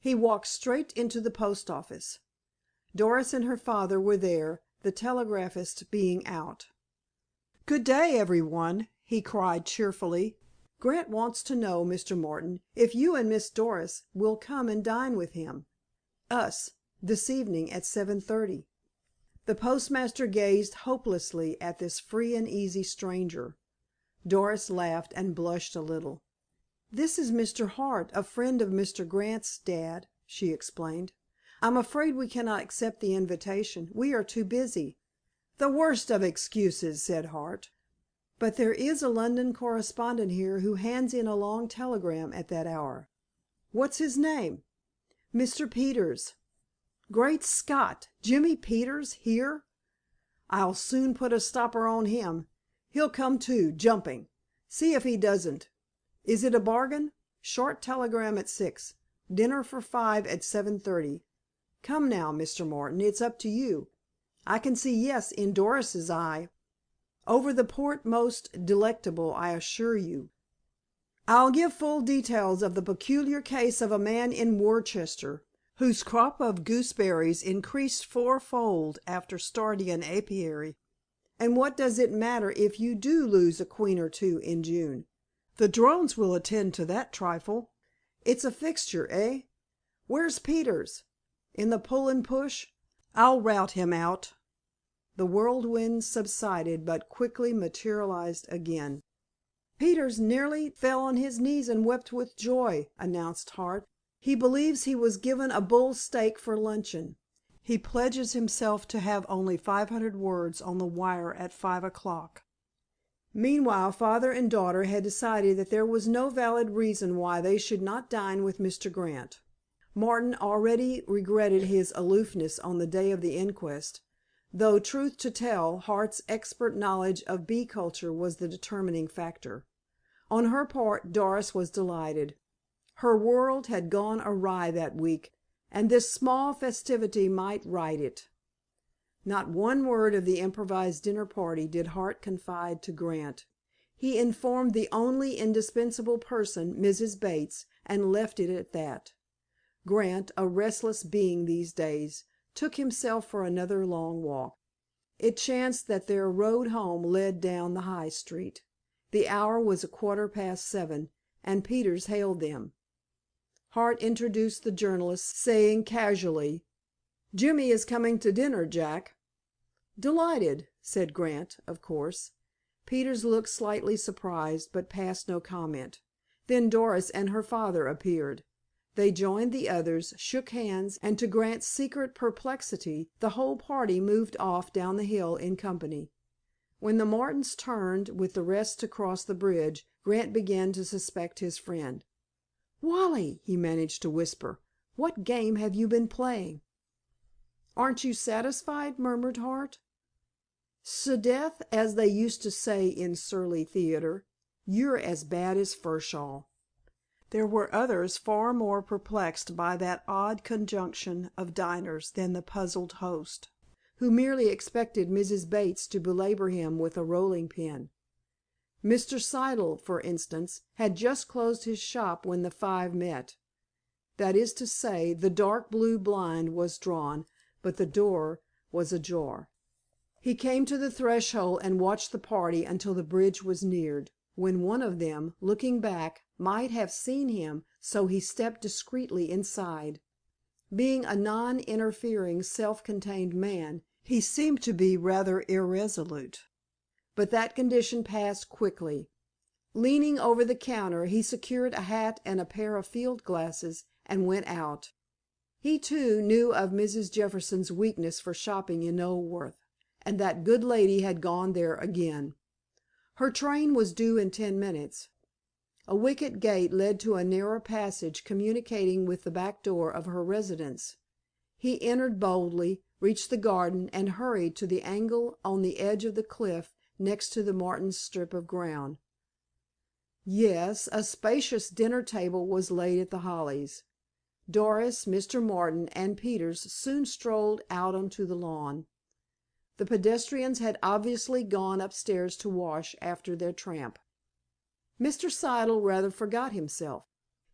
He walked straight into the post office. Doris and her father were there, the telegraphist being out. "Good day, every one," he cried cheerfully. "Grant wants to know, Mr. Martin, if you and Miss Doris will come and dine with us this evening at 7:30. The postmaster gazed hopelessly at this free and easy stranger. Doris laughed and blushed a little. "This is Mr. Hart, a friend of Mr. Grant's, Dad," she explained. "I'm afraid we cannot accept the invitation. We are too busy." "The worst of excuses," said Hart. "But there is a London correspondent here who hands in a long telegram at that hour." "What's his name?" "Mr. Peters." "Great Scott! Jimmie Peters here? I'll soon put a stopper on him. He'll come too, jumping. See if he doesn't. Is it a bargain? Short telegram at 6. Dinner for 5 at 7:30. Come now, Mr. Martin, it's up to you. I can see yes in Doris's eye. Over the port most delectable, I assure you. I'll give full details of the peculiar case of a man in Worcester, whose crop of gooseberries increased fourfold after starting an apiary. And what does it matter if you do lose a queen or two in June? The drones will attend to that trifle. It's a fixture, eh? Where's Peters? In the Pull and Push? I'll rout him out." The whirlwind subsided, but quickly materialized again. "Peters nearly fell on his knees and wept with joy," announced Hart. "He believes he was given a bull's steak for luncheon. He pledges himself to have only 500 words on the wire at 5 o'clock." Meanwhile, father and daughter had decided that there was no valid reason why they should not dine with Mr. Grant. Martin already regretted his aloofness on the day of the inquest, though, truth to tell, Hart's expert knowledge of bee culture was the determining factor. On her part, Doris was delighted. Her world had gone awry that week, and this small festivity might right it. Not one word of the improvised dinner party did Hart confide to Grant. He informed the only indispensable person, Mrs. Bates, and left it at that. Grant, a restless being these days, took himself for another long walk. It chanced that their road home led down the High Street. The hour was 7:15, and Peters hailed them. Hart introduced the journalist, saying casually, "Jimmy is coming to dinner, Jack." "Delighted," said Grant, of course. Peters looked slightly surprised, but passed no comment. Then Doris and her father appeared. They joined the others, shook hands, and to Grant's secret perplexity, the whole party moved off down the hill in company. When the Martins turned with the rest to cross the bridge, Grant began to suspect his friend. "Wally," he managed to whisper, "what game have you been playing?" "Aren't you satisfied?" murmured Hart. "'Sdeath, as they used to say in surly Theodore. You're as bad as Furshaw." There were others far more perplexed by that odd conjunction of diners than the puzzled host, who merely expected Mrs. Bates to belabor him with a rolling pin. Mr. Siddle, for instance, had just closed his shop when the five met. That is to say, the dark blue blind was drawn, but the door was ajar. He came to the threshold and watched the party until the bridge was neared, when one of them, looking back, might have seen him, so he stepped discreetly inside. Being a non-interfering, self-contained man, he seemed to be rather irresolute. But that condition passed quickly. Leaning over the counter, he secured a hat and a pair of field glasses, and went out. He, too, knew of Mrs. Jefferson's weakness for shopping in Knoleworth, and that good lady had gone there again. Her train was due in 10 minutes. A wicket gate led to a narrow passage communicating with the back door of her residence. He entered boldly, reached the garden, and hurried to the angle on the edge of the cliff next to the Martins' strip of ground. Yes, a spacious dinner table was laid at The Hollies. Doris, Mr. Martin, and Peters soon strolled out onto the lawn. The pedestrians had obviously gone upstairs to wash after their tramp. Mr. Siddle rather forgot himself.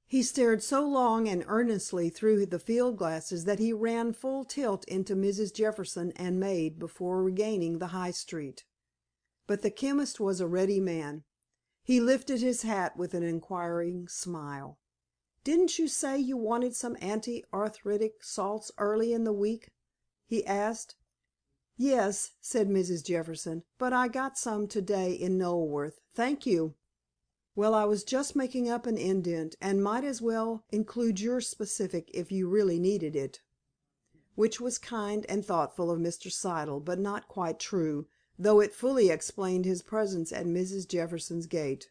He stared so long and earnestly through the field glasses that he ran full tilt into Mrs. Jefferson and maid before regaining the high street. But the chemist was a ready man. He lifted his hat with an inquiring smile. "Didn't you say you wanted some anti-arthritic salts early in the week?" he asked. "Yes," said Mrs. Jefferson, "but I got some to‐day in Knoleworth, thank you." "Well, I was just making up an indent, and might as well include your specific if you really needed it." Which was kind and thoughtful of Mr. Siddle, but not quite true, though it fully explained his presence at Mrs. Jefferson's gate.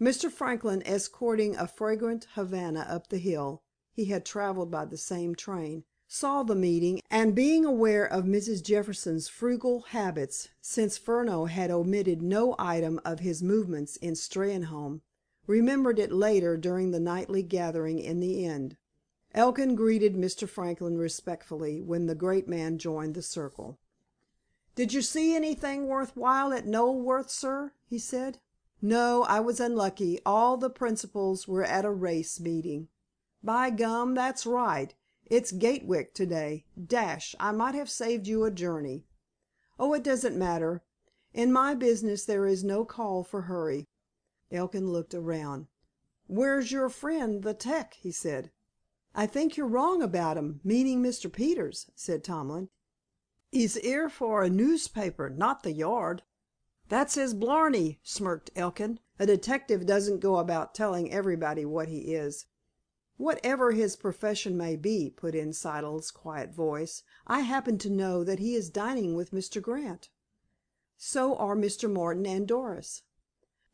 Mr. Franklin, escorting a fragrant Havana up the hill (he had traveled by the same train), saw the meeting, and being aware of Mrs. Jefferson's frugal habits, since Furneaux had omitted no item of his movements in Steynholme, remembered it later during the nightly gathering in the inn. Elkin greeted Mr. Franklin respectfully when the great man joined the circle. "Did you see anything worth while at Knoleworth, sir?" he said. "No, I was unlucky. All the principals were at a race meeting." "By gum, that's right. It's Gatwick to‐day. Dash, I might have saved you a journey." "Oh, it doesn't matter. In my business there is no call for hurry." Elkin looked around. "Where's your friend, the 'tec?" he said. "I think you're wrong about him, meaning Mr. Peters," said Tomlin. "He's 'ere for a noospaper, not the Yard." "That's his blarney," smirked Elkin. "A detective doesn't go about telling everybody what he is." "Whatever his profession may be," put in Siddle's quiet voice, "I happen to know that he is dining with Mr. Grant. So are Mr. Martin and Doris.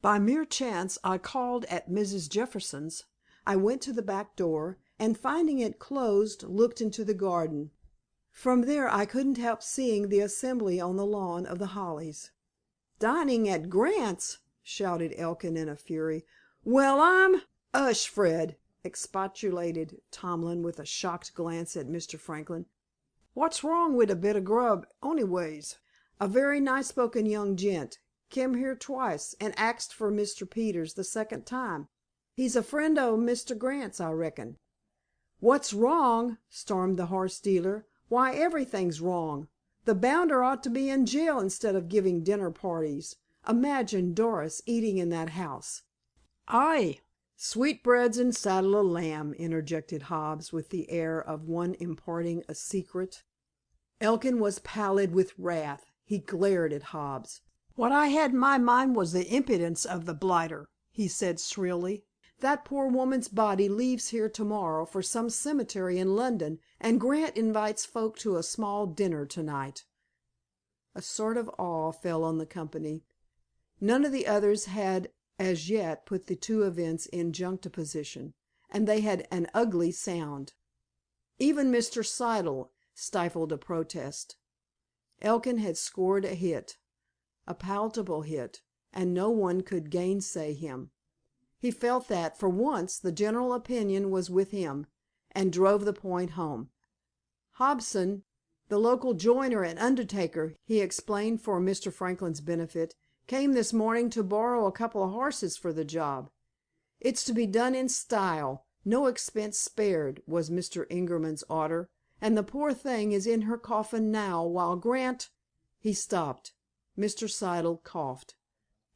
By mere chance I called at Mrs. Jefferson's. I went to the back door, and finding it closed, looked into the garden. From there I couldn't help seeing the assembly on the lawn of The Hollies." "Dining at Grant's!" shouted Elkin in a fury. "Well, I'm—" "'Ush, Fred!" expostulated Tomlin with a shocked glance at Mr. Franklin. "What's wrong wid a bit of grub, onyways? A very nice spoken young gent. Kim here twice, and axed for Mr. Peters the second time. He's a friend o' Mr. Grant's, I reckon." "What's wrong?" stormed the horse dealer. Why, everything's wrong. The bounder ought to be in jail instead of giving dinner parties. Imagine Doris eating in that house." "Aye, sweetbreads and saddle o' lamb," interjected Hobbs with the air of one imparting a secret. Elkin was pallid with wrath. He glared at Hobbs. "What I had in my mind was the impudence of the blighter," he said shrilly. "That poor woman's body leaves here to morrow for some cemetery in London, and Grant invites folk to a small dinner to night." A sort of awe fell on the company. None of the others had as yet put the two events in juxtaposition, and they had an ugly sound. Even Mr. Siddle stifled a protest. Elkin had scored a hit, a palpable hit, and no one could gainsay him. He felt that, for once, the general opinion was with him, and drove the point home. "Hobson, the local joiner and undertaker," he explained for Mr. Franklin's benefit, "came this morning to borrow a couple of horses for the job. It's to be done in style, no expense spared, was Mr. Ingerman's order, and the poor thing is in her coffin now, while Grant—" He stopped. Mr. Siddle coughed.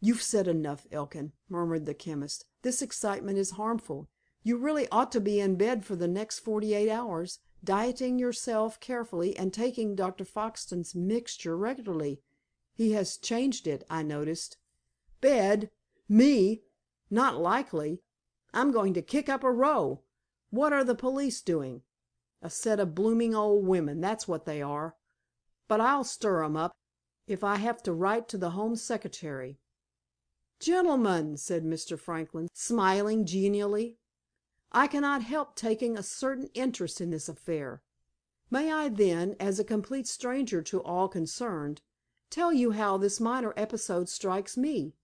"You've said enough, Elkin," murmured the chemist. "This excitement is harmful. You really ought to be in bed for the next 48 hours, dieting yourself carefully and taking Dr. Foxton's mixture regularly. He has changed it, I noticed." "Bed? Me? Not likely. I'm going to kick up a row. What are the police doing? A set of blooming old women, that's what they are. But I'll stir 'em up, if I have to write to the Home Secretary." "Gentlemen," said Mr. Franklin, smiling genially, "I cannot help taking a certain interest in this affair. May I, then, as a complete stranger to all concerned, tell you how this minor episode strikes me?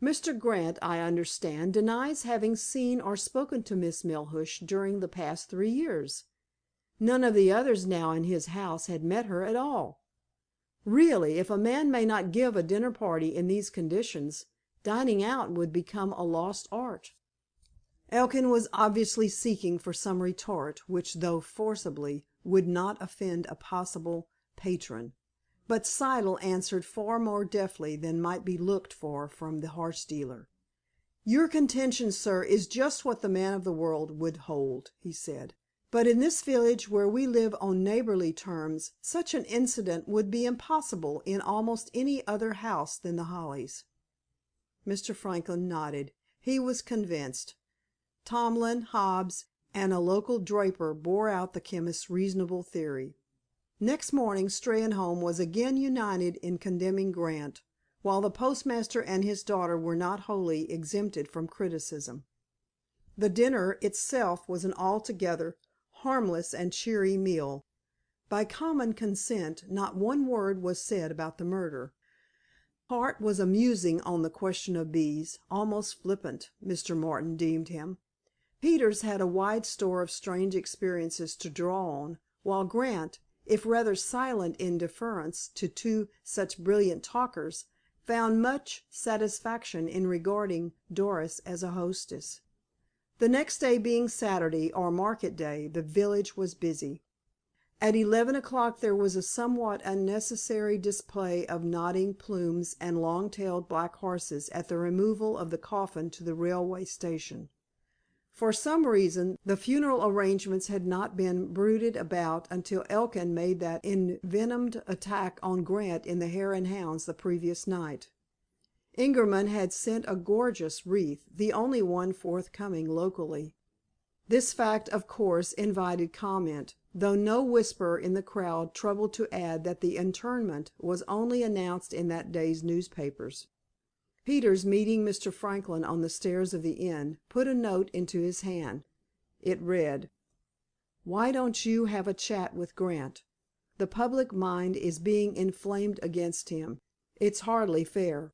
Mr. Grant, I understand, denies having seen or spoken to Miss Melhuish during the past 3 years. None of the others now in his house had met her at all. Really, if a man may not give a dinner party in these conditions, dining out would become a lost art." Elkin was obviously seeking for some retort which, though forcible, would not offend a possible patron. But Siddle answered far more deftly than might be looked for from the horse dealer. "Your contention, sir, is just what the man of the world would hold," he said. "But in this village, where we live on neighborly terms, such an incident would be impossible in almost any other house than The Hollies." Mr. Franklin nodded. He was convinced. Tomlin, Hobbs, and a local draper bore out the chemist's reasonable theory. Next morning Steynholme was again united in condemning Grant, while the postmaster and his daughter were not wholly exempted from criticism. The dinner itself was an altogether harmless and cheery meal. By common consent not one word was said about the murder. Hart was amusing on the question of bees, almost flippant, Mr. Martin deemed him. Peters had a wide store of strange experiences to draw on, while Grant, if rather silent in deference to two such brilliant talkers, found much satisfaction in regarding Doris as a hostess. The next day being Saturday, or market day, the village was busy. At 11 o'clock there was a somewhat unnecessary display of nodding plumes and long-tailed black horses at the removal of the coffin to the railway station. For some reason, the funeral arrangements had not been bruited about until Elkin made that envenomed attack on Grant in the Hare and Hounds the previous night. Ingerman had sent a gorgeous wreath, the only one forthcoming locally. This fact, of course, invited comment, though no whisperer in the crowd troubled to add that the interment was only announced in that day's newspapers. Peters, meeting Mr. Franklin on the stairs of the inn, put a note into his hand. It read: "Why don't you have a chat with Grant? The public mind is being inflamed against him. It's hardly fair."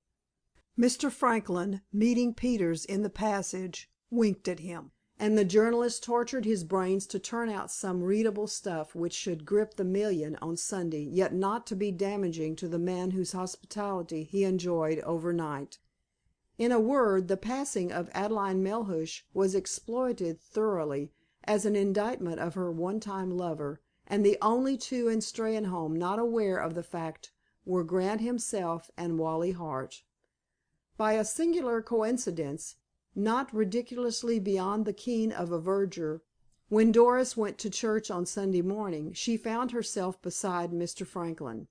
Mr. Franklin, meeting Peters in the passage, winked at him, and the journalist tortured his brains to turn out some readable stuff which should grip the million on Sunday, yet not to be damaging to the man whose hospitality he enjoyed overnight. In a word, the passing of Adelaide Melhuish was exploited thoroughly as an indictment of her one-time lover, and the only two in Steynholme not aware of the fact were Grant himself and Wally Hart. By a singular coincidence, not ridiculously beyond the ken of a verger, when Doris went to church on Sunday morning, she found herself beside Mr. Franklin.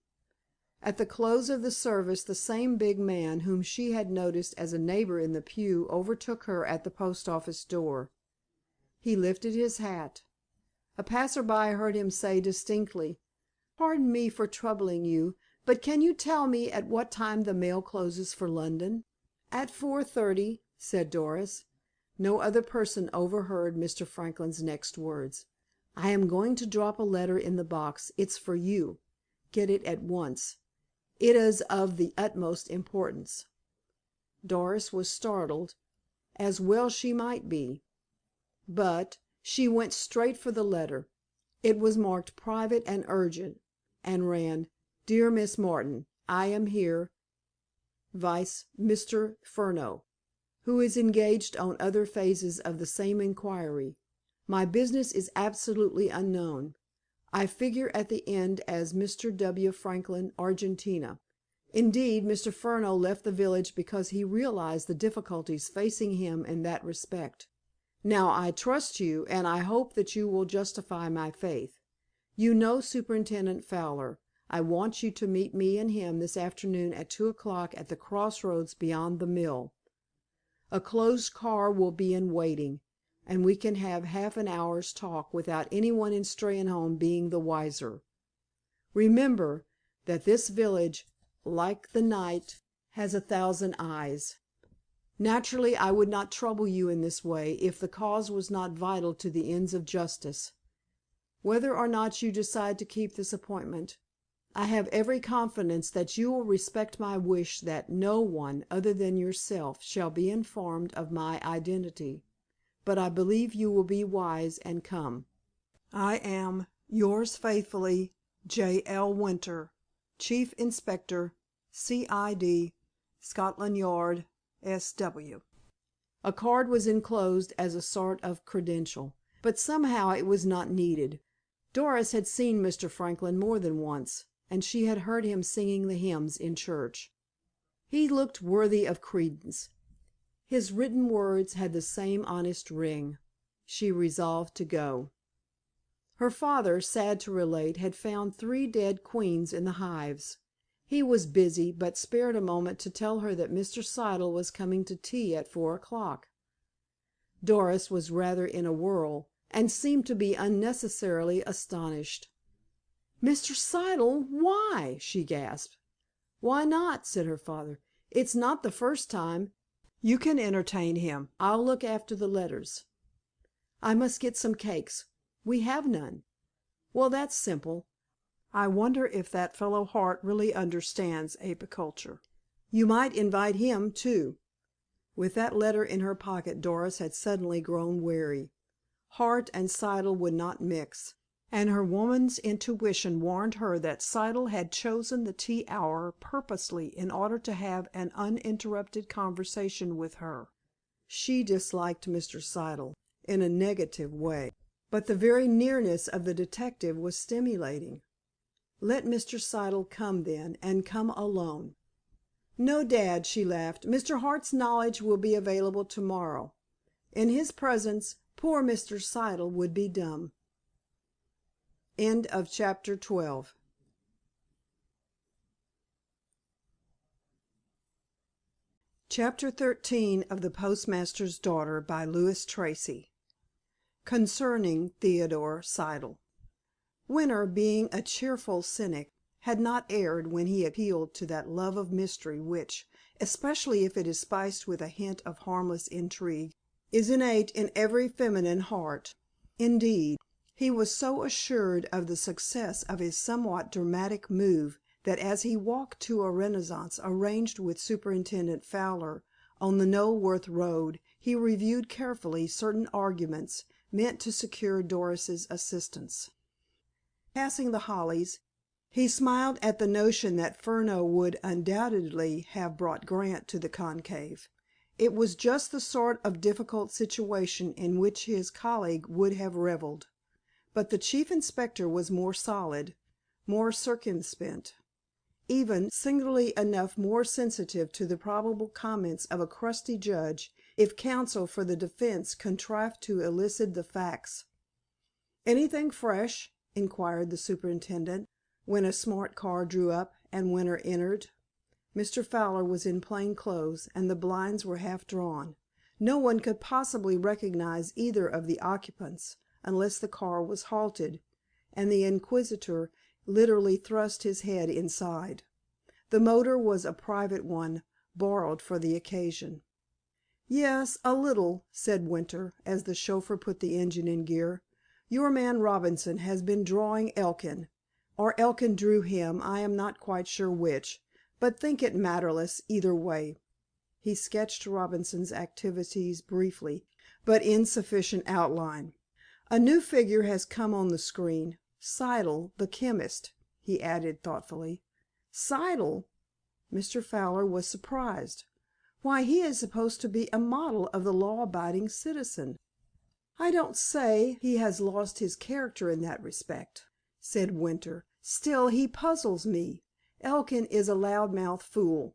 At the close of the service the same big man whom she had noticed as a neighbor in the pew overtook her at the post office door. He lifted his hat. A passer-by heard him say distinctly, "Pardon me for troubling you, but can you tell me at what time the mail closes for London?" "At 4:30," said Doris. No other person overheard Mr. Franklin's next words. "I am going to drop a letter in the box. It's for you. Get it at once. It is of the utmost importance." Doris was startled, as well she might be. But she went straight for the letter. It was marked "Private and Urgent," and ran, "Dear Miss Martin, I am here, vice Mr. Furneaux, who is engaged on other phases of the same inquiry. My business is absolutely unknown. I figure at the end as Mr. W. Franklin, Argentina. Indeed, Mr. Furneaux left the village because he realized the difficulties facing him in that respect. Now, I trust you, and I hope that you will justify my faith. You know Superintendent Fowler. I want you to meet me and him this afternoon at 2:00 at the crossroads beyond the mill. A closed car will be in waiting, and we can have half an hour's talk without anyone in Steynholme being the wiser. Remember that this village, like the night, has 1,000 eyes. Naturally, I would not trouble you in this way if the cause was not vital to the ends of justice. Whether or not you decide to keep this appointment, I have every confidence that you will respect my wish that no one other than yourself shall be informed of my identity. But I believe you will be wise and come. I am, yours faithfully, J. L. Winter, Chief Inspector, C.I.D., Scotland Yard, S.W. A card was enclosed as a sort of credential, but somehow it was not needed. Doris had seen Mr. Franklin more than once, and she had heard him singing the hymns in church. He looked worthy of credence. His written words had the same honest ring. She resolved to go. Her father, sad to relate, had found 3 dead queens in the hives. He was busy, but spared a moment to tell her that Mr. Siddle was coming to tea at 4:00. Doris was rather in a whirl, and seemed to be unnecessarily astonished. "Mr. Siddle! Why?" she gasped. "Why not?" said her father. "It's not the first time. You can entertain him. I'll look after the letters." "I must get some cakes. We have none." "Well, that's simple. I wonder if that fellow Hart really understands apiculture. You might invite him, too." With that letter in her pocket Doris had suddenly grown wary. Hart and Siddle would not mix, and her woman's intuition warned her that Siddle had chosen the tea hour purposely in order to have an uninterrupted conversation with her. She disliked Mr. Siddle in a negative way, but the very nearness of the detective was stimulating. Let Mr. Siddle come, then, and come alone. "No, Dad," she laughed. "Mr. Hart's knowledge will be available to-morrow. In his presence poor Mr. Siddle would be dumb." Chapter XIII. Chapter XIII of The Postmaster's Daughter by Louis Tracy. Concerning Theodore Siddle. Winter, being a cheerful cynic, had not erred when he appealed to that love of mystery which, especially if it is spiced with a hint of harmless intrigue, is innate in every feminine heart. Indeed, he was so assured of the success of his somewhat dramatic move that as he walked to a rendezvous arranged with Superintendent Fowler on the Knoleworth road he reviewed carefully certain arguments meant to secure Doris's assistance. Passing The Hollies, he smiled at the notion that Furneaux would undoubtedly have brought Grant to the conclave. It was just the sort of difficult situation in which his colleague would have reveled. But the Chief Inspector was more solid, more circumspect, even, singularly enough, more sensitive to the probable comments of a crusty judge if counsel for the defense contrived to elicit the facts. "Anything fresh?" inquired the superintendent, when a smart car drew up and Winter entered. Mr. Fowler was in plain clothes, and the blinds were half drawn. No one could possibly recognize either of the occupants unless the car was halted, and the inquisitor literally thrust his head inside. The motor was a private one, borrowed for the occasion. "Yes, a little," said Winter, as the chauffeur put the engine in gear. "Your man Robinson has been drawing Elkin, or Elkin drew him, I am not quite sure which, but think it matterless either way." He sketched Robinson's activities briefly, but in sufficient outline. "A new figure has come on the screen, Siddle, the chemist," he added thoughtfully. "Siddle?" Mr. Fowler was surprised. "Why, he is supposed to be a model of the law abiding citizen." "I don't say he has lost his character in that respect," said Winter. "Still, he puzzles me. Elkin is a loud mouthed fool.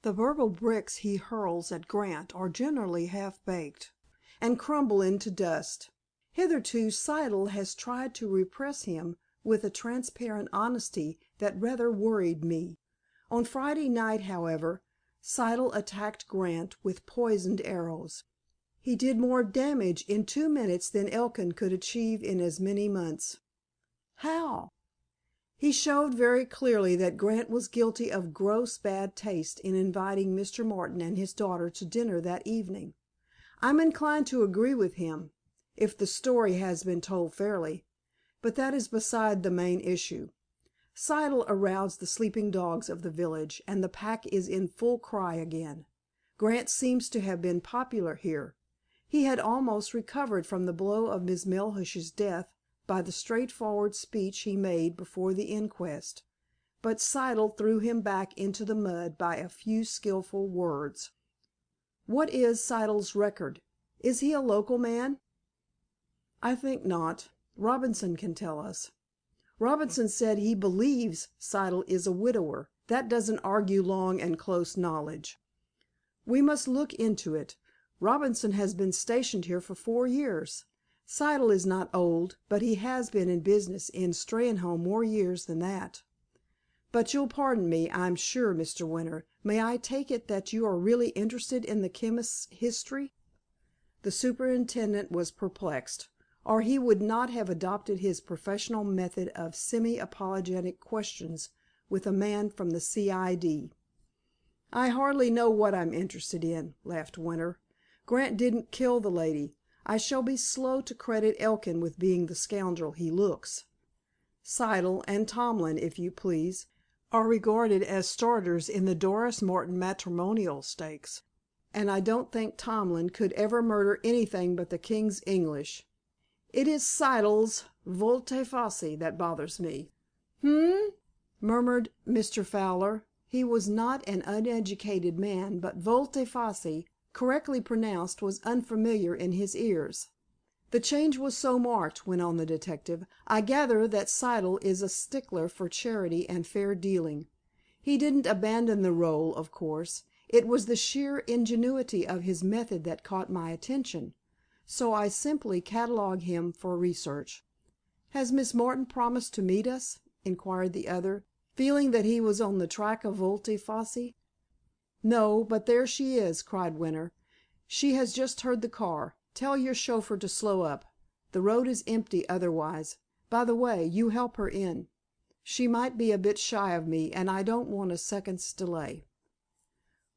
The verbal bricks he hurls at Grant are generally half baked, and crumble into dust. Hitherto Siddle has tried to repress him with a transparent honesty that rather worried me. On Friday night, however, Siddle attacked Grant with poisoned arrows. He did more damage in 2 minutes than Elkin could achieve in as many months." "How?" "He showed very clearly that Grant was guilty of gross bad taste in inviting Mr. Martin and his daughter to dinner that evening. I'm inclined to agree with him, if the story has been told fairly. But that is beside the main issue. Siddle aroused the sleeping dogs of the village, and the pack is in full cry again. Grant seems to have been popular here. He had almost recovered from the blow of Miss Melhuish's death by the straightforward speech he made before the inquest, but Siddle threw him back into the mud by a few skillful words." "What is Siddle's record? Is he a local man?" "I think not. Robinson can tell us." "Robinson said he believes Siddle is a widower. That doesn't argue long and close knowledge." "We must look into it. Robinson has been stationed here for 4 years. Siddle is not old, but he has been in business in Steynholme more years than that. But you'll pardon me, I'm sure, Mr. Winter. May I take it that you are really interested in the chemist's history?" The superintendent was perplexed, or he would not have adopted his professional method of semi-apologetic questions with a man from the C.I.D. "I hardly know what I'm interested in," laughed Winter. "Grant didn't kill the lady. I shall be slow to credit Elkin with being the scoundrel he looks. Siddle and Tomlin, if you please, are regarded as starters in the Doris Martin matrimonial stakes, and I don't think Tomlin could ever murder anything but the King's English. It is Siddle's volte face that bothers me." "Hum," murmured Mr. Fowler. He was not an uneducated man, but volte face, correctly pronounced, was unfamiliar in his ears. "The change was so marked," went on the detective. "I gather that Siddle is a stickler for charity and fair dealing. He didn't abandon the rôle, of course. It was the sheer ingenuity of his method that caught my attention, so I simply catalogue him for research." "Has Miss Martin promised to meet us?" inquired the other, feeling that he was on the track of volte face. "No, but there she is," cried Winter. "She has just heard the car. Tell your chauffeur to slow up. The road is empty otherwise. By the way, you help her in. She might be a bit shy of me, and I don't want a second's delay."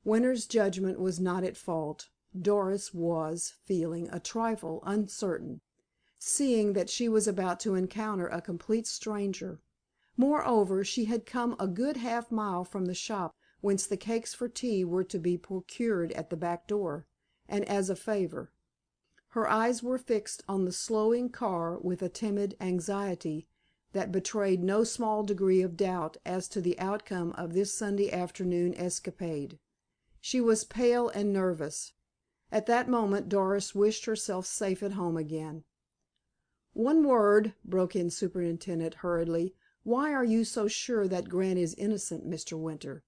Winter's judgment was not at fault. Doris was feeling a trifle uncertain, seeing that she was about to encounter a complete stranger. Moreover, she had come a good half-mile from the shop whence the cakes for tea were to be procured at the back door, and as a favor. Her eyes were fixed on the slowing car with a timid anxiety that betrayed no small degree of doubt as to the outcome of this Sunday afternoon escapade. She was pale and nervous. At that moment Doris wished herself safe at home again. "One word," broke in Superintendent hurriedly. "Why are you so sure that Grant is innocent, Mr. Winter?"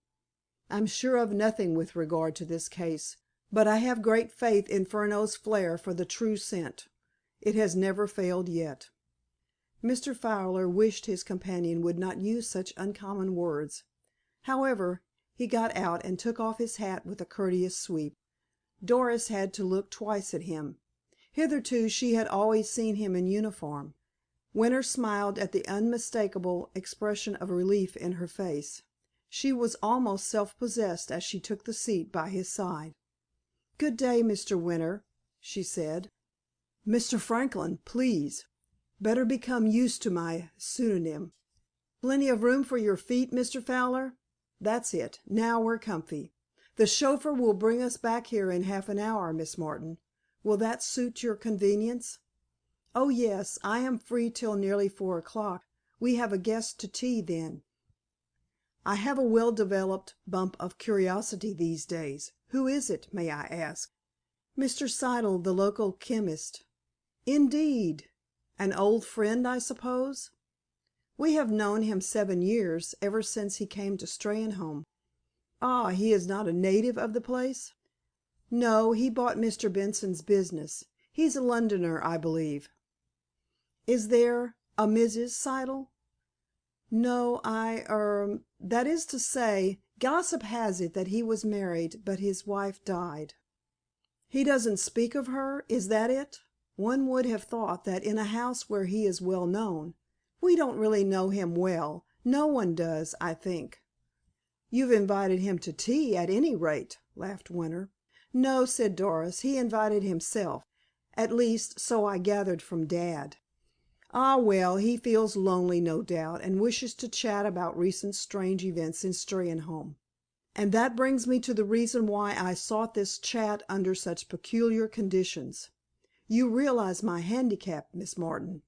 "I'm sure of nothing with regard to this case. But I have great faith in Furneaux's flair for the true scent. It has never failed yet." Mr. Fowler wished his companion would not use such uncommon words. However, he got out and took off his hat with a courteous sweep. Doris had to look twice at him. Hitherto she had always seen him in uniform. Winter smiled at the unmistakable expression of relief in her face. She was almost self-possessed as she took the seat by his side. "Good day, Mr. Winter," she said. "Mr. Franklin, please. Better become used to my pseudonym. Plenty of room for your feet, Mr. Fowler? That's it. Now we're comfy. The chauffeur will bring us back here in half an hour, Miss Martin. Will that suit your convenience?" "Oh, yes. I am free till nearly 4 o'clock. We have a guest to tea then." "I have a well developed bump of curiosity these days. Who is it, may I ask?" "Mr. Siddle, the local chemist." "Indeed! An old friend, I suppose?" "We have known him 7 years, ever since he came to Steynholme." "Ah, he is not a native of the place?" "No, he bought Mr. Benson's business. He's a Londoner, I believe." "Is there a Mrs. Siddle?" "No, that is to say, gossip has it that he was married, but his wife died." "He doesn't speak of her, is that it? One would have thought that in a house where he is well known—" "We don't really know him well. No one does, I think." "You've invited him to tea, at any rate," laughed Winter. "No," said Doris, "he invited himself. At least, so I gathered from Dad." "Ah, well, he feels lonely, no doubt, and wishes to chat about recent strange events in Steynholme. And that brings me to the reason why I sought this chat under such peculiar conditions. You realize my handicap, Miss Martin.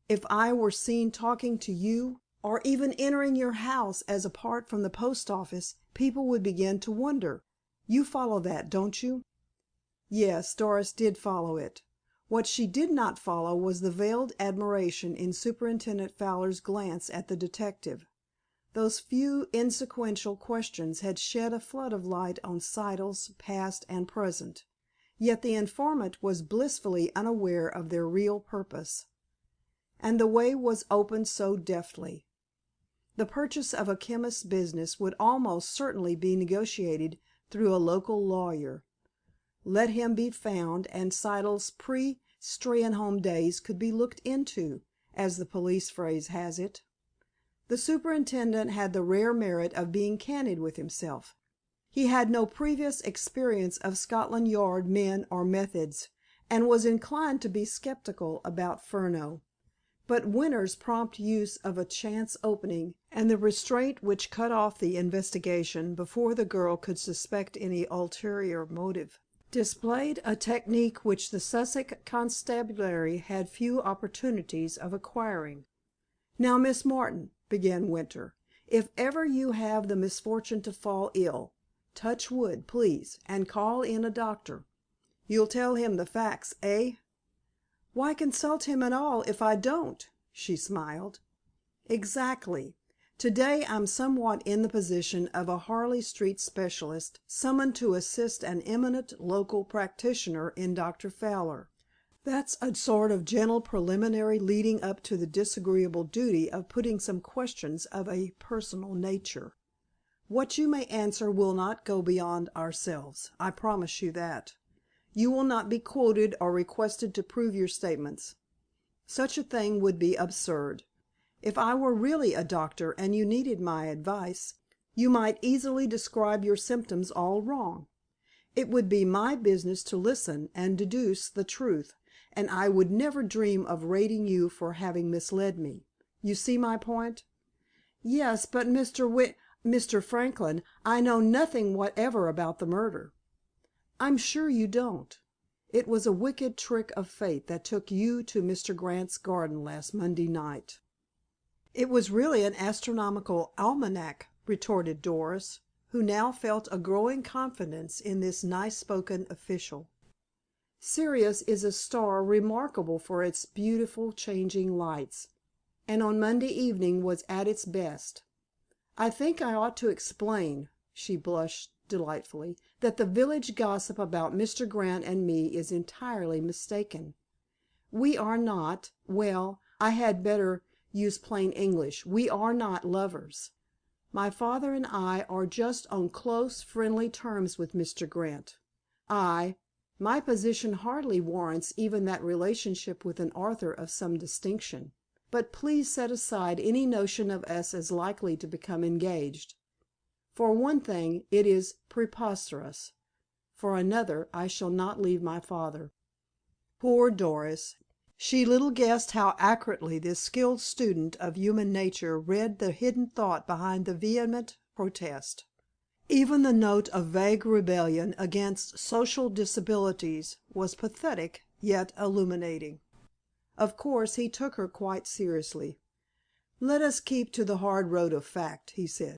If I were seen talking to you, or even entering your house as apart from the post office, people would begin to wonder. You follow that, don't you?" Yes, Doris did follow it. What she did not follow was the veiled admiration in Superintendent Fowler's glance at the detective. Those few inconsequential questions had shed a flood of light on Siddle's past and present, yet the informant was blissfully unaware of their real purpose. And the way was opened so deftly. The purchase of a chemist's business would almost certainly be negotiated through a local lawyer. Let him be found, and Siddle's pre-Steynholme days could be looked into, as the police phrase has it. The superintendent had the rare merit of being candid with himself. He had no previous experience of Scotland Yard men or methods, and was inclined to be skeptical about Furneaux. But Winter's prompt use of a chance opening, and the restraint which cut off the investigation before the girl could suspect any ulterior motive, displayed a technique which the Sussex constabulary had few opportunities of acquiring. "Now, Miss Martin," began Winter, "if ever you have the misfortune to fall ill, touch wood, please, and call in a doctor. You'll tell him the facts, eh?" "Why consult him at all if I don't?" she smiled. "Exactly. Today I'm somewhat in the position of a Harley Street specialist summoned to assist an eminent local practitioner in Dr. Fowler. That's a sort of gentle preliminary leading up to the disagreeable duty of putting some questions of a personal nature. What you may answer will not go beyond ourselves. I promise you that. You will not be quoted or requested to prove your statements. Such a thing would be absurd. If I were really a doctor and you needed my advice, you might easily describe your symptoms all wrong. It would be my business to listen and deduce the truth, and I would never dream of rating you for having misled me. You see my point?" "Yes, but Mr. Franklin, I know nothing whatever about the murder." "I'm sure you don't. It was a wicked trick of fate that took you to Mr. Grant's garden last Monday night." "It was really an astronomical almanac," retorted Doris, who now felt a growing confidence in this nice spoken official. Sirius is a star remarkable for its beautiful changing lights, and on Monday evening was at its best. I think I ought to explain," she blushed delightfully, "that the village gossip about Mr. Grant and me is entirely mistaken. We are not well, I had better use plain English. We are not lovers. My father and I are just on close, friendly terms with Mr. Grant. My position hardly warrants even that relationship with an author of some distinction. But please set aside any notion of us as likely to become engaged. For one thing, it is preposterous. For another, I shall not leave my father." Poor Doris! She little guessed how accurately this skilled student of human nature read the hidden thought behind the vehement protest. Even the note of vague rebellion against social disabilities was pathetic yet illuminating. Of course he took her quite seriously. "Let us keep to the hard road of fact," he said.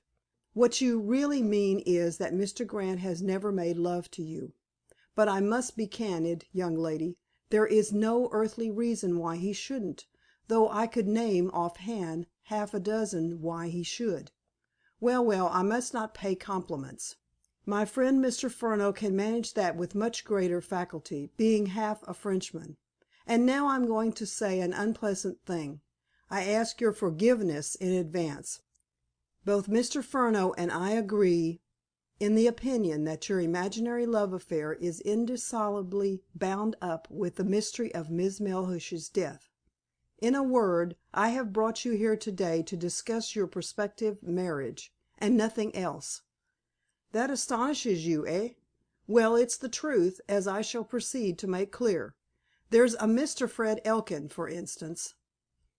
"What you really mean is that Mr. Grant has never made love to you. But I must be candid, young lady. There is no earthly reason why he shouldn't, though I could name offhand half a dozen why he should. Well, I must not pay compliments. My friend Mr. Furneaux can manage that with much greater facility, being half a Frenchman. And now I'm going to say an unpleasant thing. I ask your forgiveness in advance. Both Mr. Furneaux and I agree in the opinion that your imaginary love affair is indissolubly bound up with the mystery of Miss Melhuish's death. In a word, I have brought you here to‐day to discuss your prospective marriage, and nothing else. That astonishes you, eh? Well, it's the truth, as I shall proceed to make clear. There's a Mr. Fred Elkin, for instance."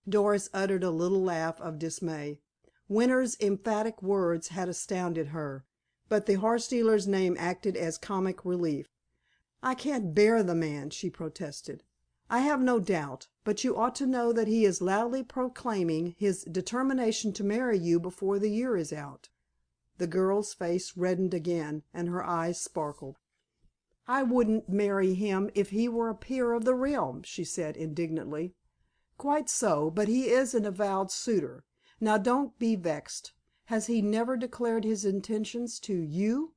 Doris uttered a little laugh of dismay. Winter's emphatic words had astounded her, but the horse dealer's name acted as comic relief. "I can't bear the man," she protested. "I have no doubt, but you ought to know that he is loudly proclaiming his determination to marry you before the year is out." The girl's face reddened again, and her eyes sparkled. "I wouldn't marry him if he were a peer of the realm," she said indignantly. "Quite so, but he is an avowed suitor. Now don't be vexed. Has he never declared his intentions to you?"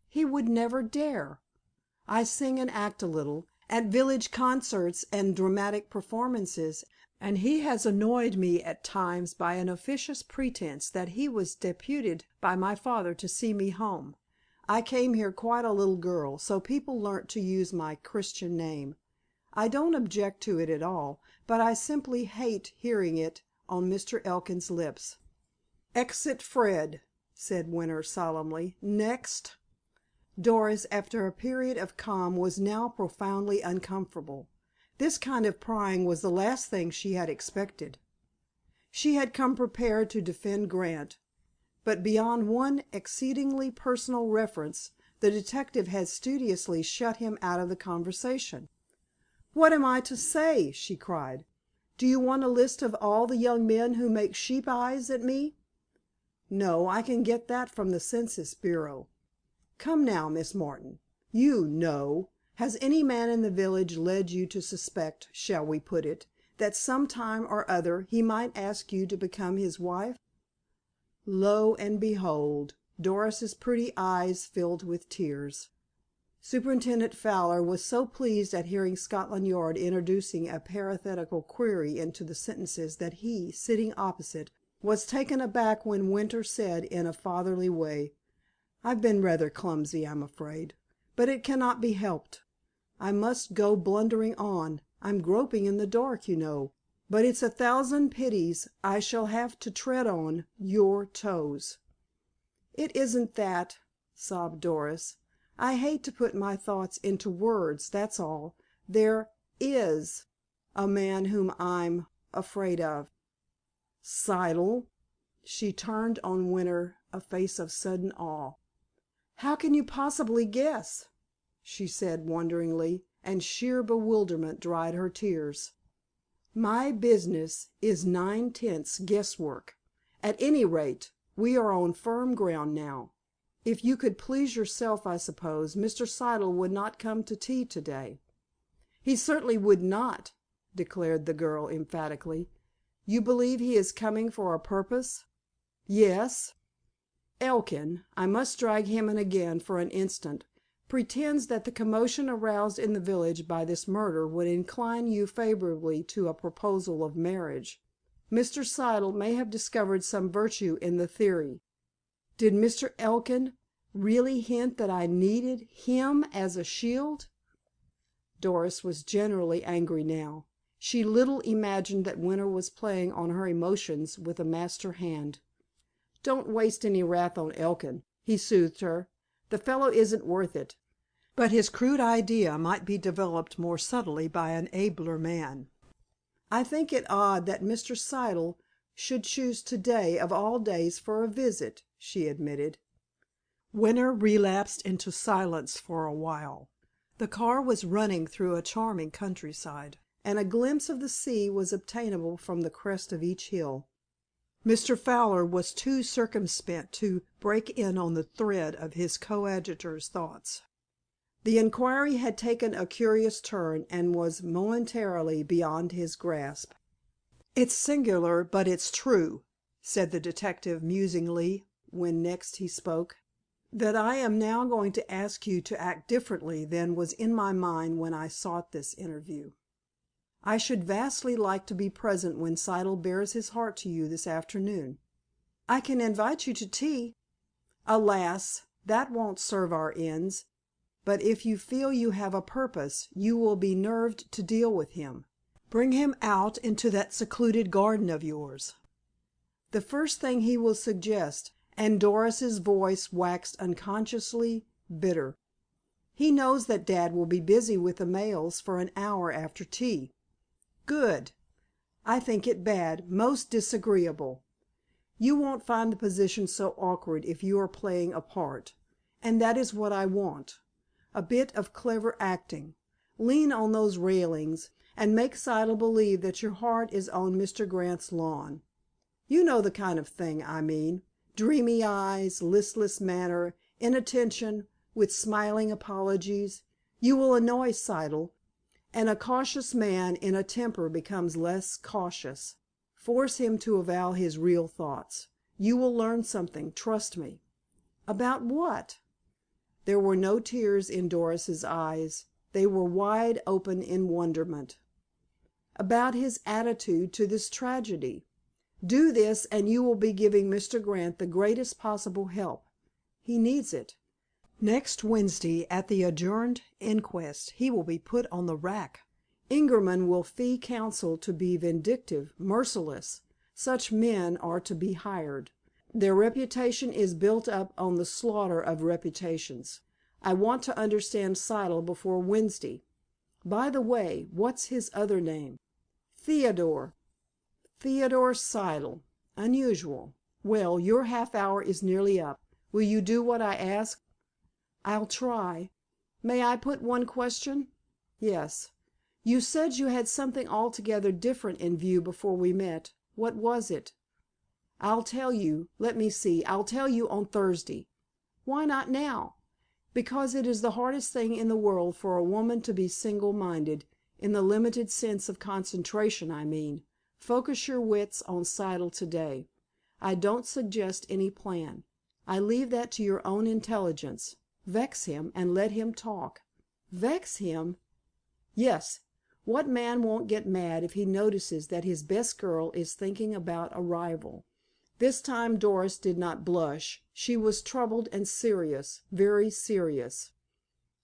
"He would never dare. I sing and act a little, at village concerts and dramatic performances, and he has annoyed me at times by an officious pretense that he was deputed by my father to see me home. I came here quite a little girl, so people learnt to use my Christian name. I don't object to it at all, but I simply hate hearing it on Mr. Elkin's lips." "Exit Fred," said Winter solemnly. "Next." Doris, after a period of calm, was now profoundly uncomfortable. This kind of prying was the last thing she had expected. She had come prepared to defend Grant, but beyond one exceedingly personal reference the detective had studiously shut him out of the conversation. "What am I to say?" she cried. "Do you want a list of all the young men who make sheep eyes at me?" "No, I can get that from the Census Bureau." "Come now, Miss Martin, you know. Has any man in the village led you to suspect, shall we put it, that some time or other he might ask you to become his wife?" Lo and behold! Doris's pretty eyes filled with tears. Superintendent Fowler was so pleased at hearing Scotland Yard introducing a parenthetical query into the sentences that he, sitting opposite, was taken aback when Winter said in a fatherly way, "I've been rather clumsy, I'm afraid. But it cannot be helped. I must go blundering on. I'm groping in the dark, you know. But it's a thousand pities I shall have to tread on your toes." "It isn't that," sobbed Doris. "I hate to put my thoughts into words, that's all. There is a man whom I'm afraid of." "Siddle?" She turned on Winter a face of sudden awe. "How can you possibly guess?" she said wonderingly, and sheer bewilderment dried her tears. "My business is 9/10 guesswork. At any rate, we are on firm ground now. If you could please yourself, I suppose Mr. Siddle would not come to tea to day." "He certainly would not," declared the girl emphatically. "You believe he is coming for a purpose?" "Yes." "Elkin, I must drag him in again for an instant, pretends that the commotion aroused in the village by this murder would incline you favorably to a proposal of marriage. Mr. Siddle may have discovered some virtue in the theory. Did Mr. Elkin really hint that I needed him as a shield?" Doris was genuinely angry now. She little imagined that Winter was playing on her emotions with a master hand. "Don't waste any wrath on Elkin," he soothed her. "The fellow isn't worth it. But his crude idea might be developed more subtly by an abler man." "I think it odd that Mr. Siddle should choose to day of all days for a visit," she admitted. Winter relapsed into silence for a while. The car was running through a charming countryside, and a glimpse of the sea was obtainable from the crest of each hill. Mr. Fowler was too circumspect to break in on the thread of his coadjutor's thoughts. The inquiry had taken a curious turn and was momentarily beyond his grasp. "It's singular, but it's true," said the detective musingly, when next he spoke, "that I am now going to ask you to act differently than was in my mind when I sought this interview. I should vastly like to be present when Siddle bares his heart to you this afternoon." "I can invite you to tea." "Alas! That won't serve our ends. But if you feel you have a purpose, you will be nerved to deal with him. Bring him out into that secluded garden of yours." "The first thing he will suggest," and Doris's voice waxed unconsciously bitter. "He knows that Dad will be busy with the mails for an hour after tea." "Good. I think it bad, most disagreeable. You won't find the position so awkward if you are playing a part. And that is what I want. A bit of clever acting. Lean on those railings, and make Siddle believe that your heart is on Mr. Grant's lawn. You know the kind of thing I mean. Dreamy eyes, listless manner, inattention, with smiling apologies. You will annoy Siddle, and a cautious man in a temper becomes less cautious. Force him to avow his real thoughts. You will learn something, trust me." "About what?" There were no tears in Doris's eyes. They were wide open in wonderment. "About his attitude to this tragedy. Do this, and you will be giving Mr. Grant the greatest possible help. He needs it. Next Wednesday, at the adjourned inquest, he will be put on the rack. Ingerman will fee counsel to be vindictive, merciless. Such men are to be hired. Their reputation is built up on the slaughter of reputations. I want to understand Siddle before Wednesday. By the way, what's his other name?" "Theodore." "Theodore Siddle. Unusual. Well, your half hour is nearly up. Will you do what I ask?" "I'll try. May I put one question?" "Yes." "You said you had something altogether different in view before we met. What was it?" "I'll tell you. Let me see. I'll tell you on Thursday." "Why not now?" "Because it is the hardest thing in the world for a woman to be single minded, in the limited sense of concentration, I mean. Focus your wits on Siddle today. I don't suggest any plan. I leave that to your own intelligence. Vex him, and let him talk." "Vex him?" "Yes. What man won't get mad if he notices that his best girl is thinking about a rival?" This time Doris did not blush. She was troubled and serious, very serious.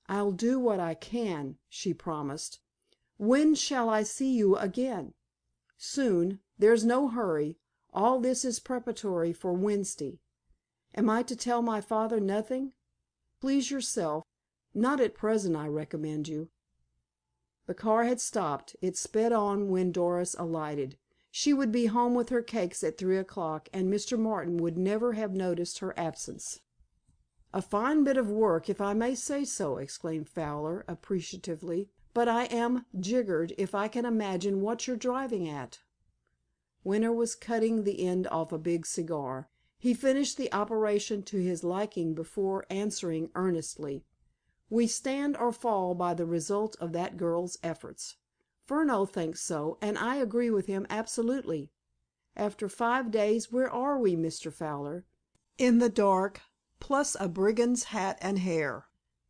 "I'll do what I can," she promised. "When shall I see you again?" "Soon. There's no hurry. All this is preparatory for Wednesday. Am I to tell my father nothing?" "Please yourself. Not at present, I recommend you." The car had stopped. It sped on when Doris alighted. She would be home with her cakes at 3:00, and Mr. Martin would never have noticed her absence. "A fine bit of work, if I may say so," exclaimed Fowler appreciatively. "But I am jiggered if I can imagine what you're driving at." Winter was cutting the end off a big cigar. He finished the operation to his liking before answering earnestly. We stand or fall by the result of that girl's efforts. Furneaux thinks so, and I agree with him absolutely. After 5 days, where are we, Mr. Fowler? In the dark, plus a brigand's hat and hair.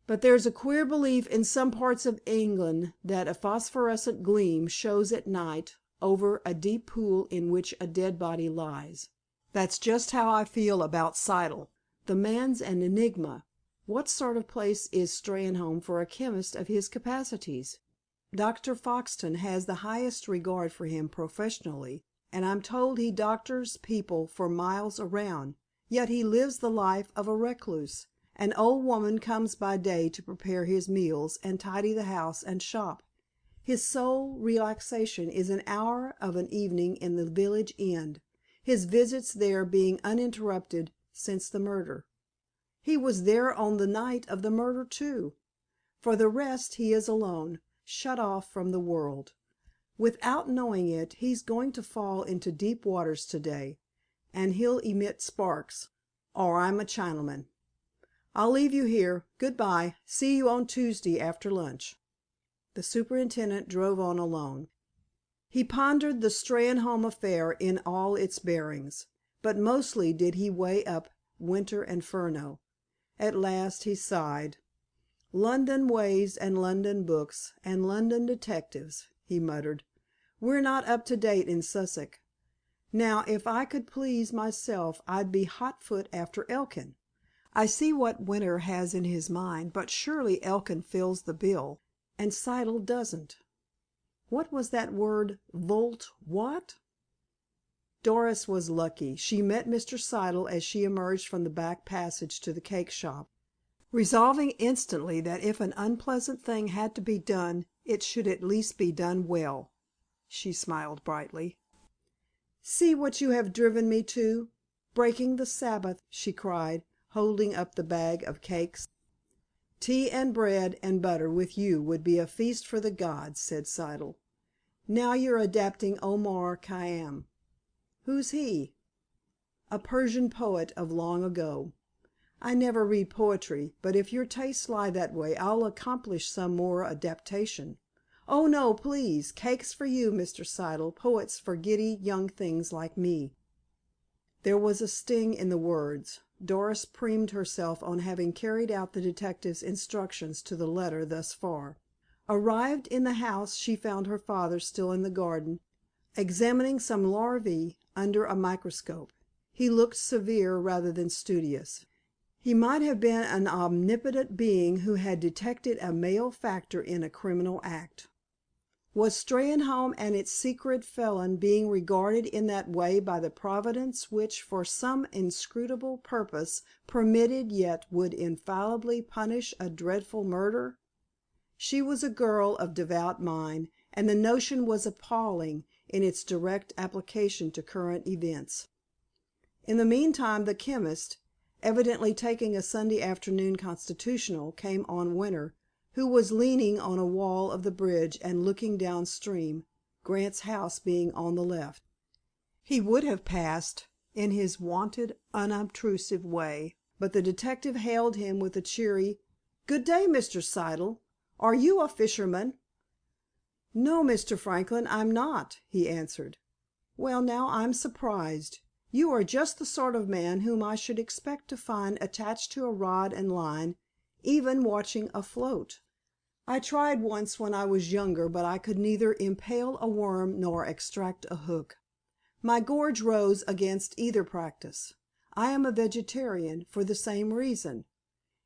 But there's a queer belief in some parts of England that a phosphorescent gleam shows at night over a deep pool in which a dead body lies. That's just how I feel about Siddle. The man's an enigma. What sort of place is Steynholme for a chemist of his capacities? Dr. Foxton has the highest regard for him professionally, and I'm told he doctors people for miles around, yet he lives the life of a recluse. An old woman comes by day to prepare his meals and tidy the house and shop. His sole relaxation is an hour of an evening in the village inn, his visits there being uninterrupted since the murder. He was there on the night of the murder, too. For the rest, he is alone, shut off from the world. Without knowing it, he's going to fall into deep waters to-day, and he'll emit sparks, or I'm a Chinaman. I'll leave you here. Good-bye. See you on Tuesday after lunch." The superintendent drove on alone. He pondered the Steynholme affair in all its bearings, but mostly did he weigh up Winter and Furneaux. At last he sighed. "London ways and London books and London detectives," he muttered. "We're not up to date in Sussex. Now, if I could please myself, I'd be hotfoot after Elkin. I see what Winter has in his mind, but surely Elkin fills the bill, and Siddle doesn't. What was that word what? Doris was lucky. She met Mr. Siddle as she emerged from the back passage to the cake shop. Resolving instantly that if an unpleasant thing had to be done, it should at least be done well, she smiled brightly. "See what you have driven me to, breaking the Sabbath," she cried, holding up the bag of cakes. "Tea and bread and butter with you would be a feast for the gods," said Siddle. "Now you're adapting Omar Khayyam." "Who's he?" "A Persian poet of long ago. I never read poetry, but if your tastes lie that way I'll accomplish some more adaptation." "Oh, no, please. Cakes for you, Mr. Siddle, poets for giddy young things like me." There was a sting in the words. Doris preened herself on having carried out the detective's instructions to the letter thus far. Arrived in the house, she found her father still in the garden, examining some larvæ under a microscope. He looked severe rather than studious. He might have been an omnipotent being who had detected a malefactor in a criminal act. Was Steynholme and its secret felon being regarded in that way by the Providence which, for some inscrutable purpose, permitted yet would infallibly punish a dreadful murder? She was a girl of devout mind, and the notion was appalling in its direct application to current events. In the meantime the chemist, evidently taking a Sunday afternoon constitutional, came on Winter, who was leaning on a wall of the bridge and looking down stream, Grant's house being on the left. He would have passed in his wonted unobtrusive way, but the detective hailed him with a cheery, "Good day, Mr. Siddle. Are you a fisherman?" "No, Mr. Franklin, I'm not," he answered. "Well, now, I'm surprised. You are just the sort of man whom I should expect to find attached to a rod and line, even watching a float. I tried once when I was younger, but I could neither impale a worm nor extract a hook. My gorge rose against either practice. I am a vegetarian for the same reason.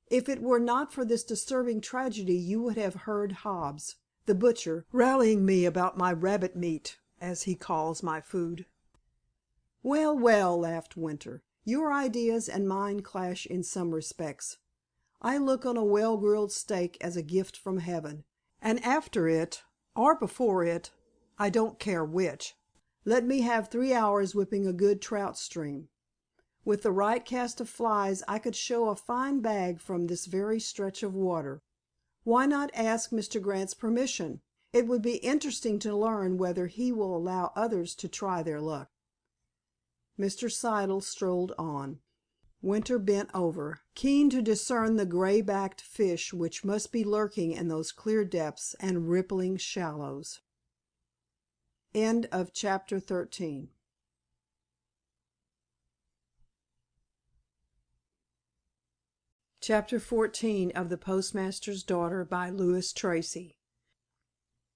If it were not for this disturbing tragedy you would have heard Hobbs, the butcher, rallying me about my rabbit meat, as he calls my food." "Well, well," laughed Winter, "your ideas and mine clash in some respects. I look on a well grilled steak as a gift from heaven, and after it, or before it, I don't care which, let me have 3 hours whipping a good trout stream. With the right cast of flies I could show a fine bag from this very stretch of water. Why not ask Mr. Grant's permission? It would be interesting to learn whether he will allow others to try their luck." Mr. Siddle strolled on. Winter bent over, keen to discern the gray backed fish which must be lurking in those clear depths and rippling shallows. Chapter XIV of The Postmaster's Daughter by Louis Tracy.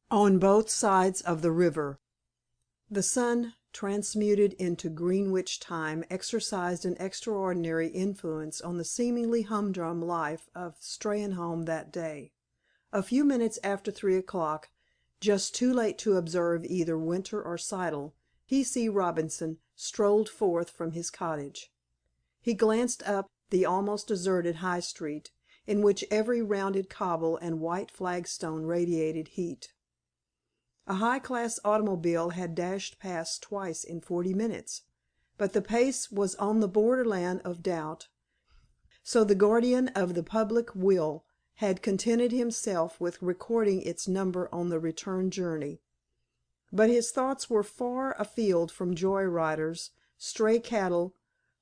On both sides of the river. The sun, transmuted into Greenwich time, exercised an extraordinary influence on the seemingly humdrum life of Steynholme that day. A few minutes after 3 o'clock, just too late to observe either Winter or Siddle, P.C. Robinson strolled forth from his cottage. He glanced up the almost deserted High Street, in which every rounded cobble and white flagstone radiated heat. A high-class automobile had dashed past twice in 40 minutes, but the pace was on the borderland of doubt, so the guardian of the public weal had contented himself with recording its number on the return journey. But his thoughts were far afield from joy riders, stray cattle,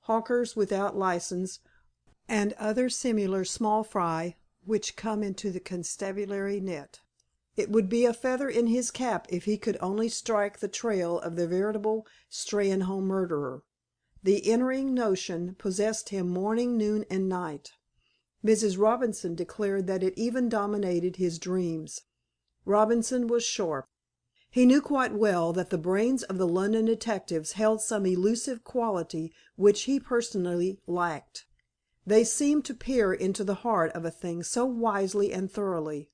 hawkers without license, and other similar small fry which come into the constabulary net. It would be a feather in his cap if he could only strike the trail of the veritable Steynholme murderer. The entering notion possessed him morning, noon, and night. Mrs. Robinson declared that it even dominated his dreams. Robinson was sharp. He knew quite well that the brains of the London detectives held some elusive quality which he personally lacked. They seemed to peer into the heart of a thing so wisely and thoroughly.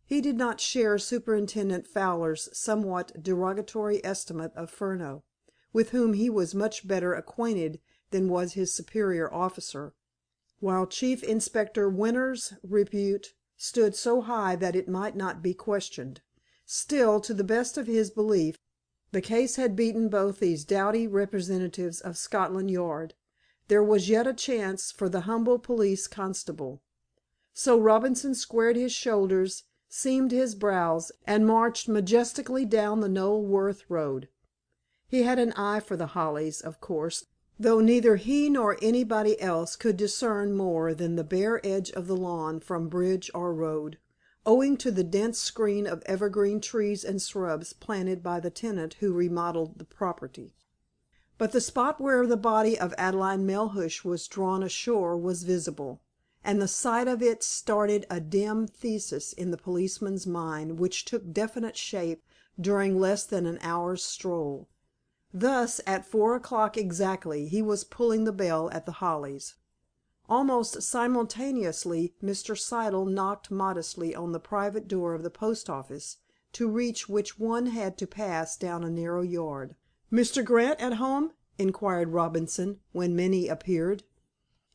He did not share Superintendent Fowler's somewhat derogatory estimate of Furneaux, with whom he was much better acquainted than was his superior officer, while Chief Inspector Winter's repute stood so high that it might not be questioned. Still, to the best of his belief, the case had beaten both these doughty representatives of Scotland Yard. There was yet a chance for the humble police constable. So Robinson squared his shoulders, seamed his brows, and marched majestically down the Knoleworth road. He had an eye for the Hollies, of course, though neither he nor anybody else could discern more than the bare edge of the lawn from bridge or road, owing to the dense screen of evergreen trees and shrubs planted by the tenant who remodeled the property. But the spot where the body of Adelaide Melhuish was drawn ashore was visible, and the sight of it started a dim thesis in the policeman's mind which took definite shape during less than an hour's stroll. Thus, at 4 o'clock exactly, he was pulling the bell at The Hollies. Almost simultaneously Mr. Siddle knocked modestly on the private door of the post office, to reach which one had to pass down a narrow yard. "Mr. Grant at home?" inquired Robinson, when Minnie appeared.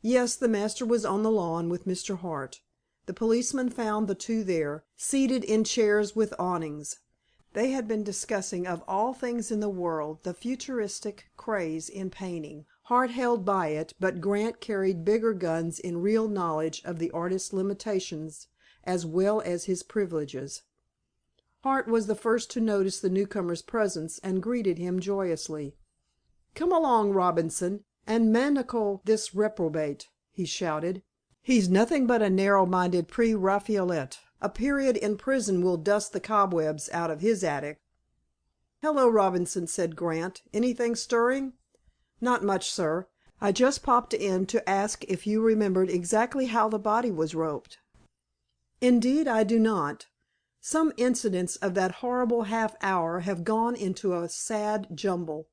Yes, the master was on the lawn with Mr. Hart. The policeman found the two there, seated in chairs with awnings. They had been discussing of all things in the world the futuristic craze in painting. Hart held by it, but Grant carried bigger guns in real knowledge of the artist's limitations as well as his privileges. Hart was the first to notice the newcomer's presence and greeted him joyously. "Come along, Robinson, and manacle this reprobate," he shouted. "He's nothing but a narrow-minded pre-Raphaelite. A period in prison will dust the cobwebs out of his attic." "Hello, Robinson," said Grant. "Anything stirring?" "Not much, sir. I just popped in to ask if you remembered exactly how the body was roped." "Indeed, I do not. Some incidents of that horrible half hour have gone into a sad jumble.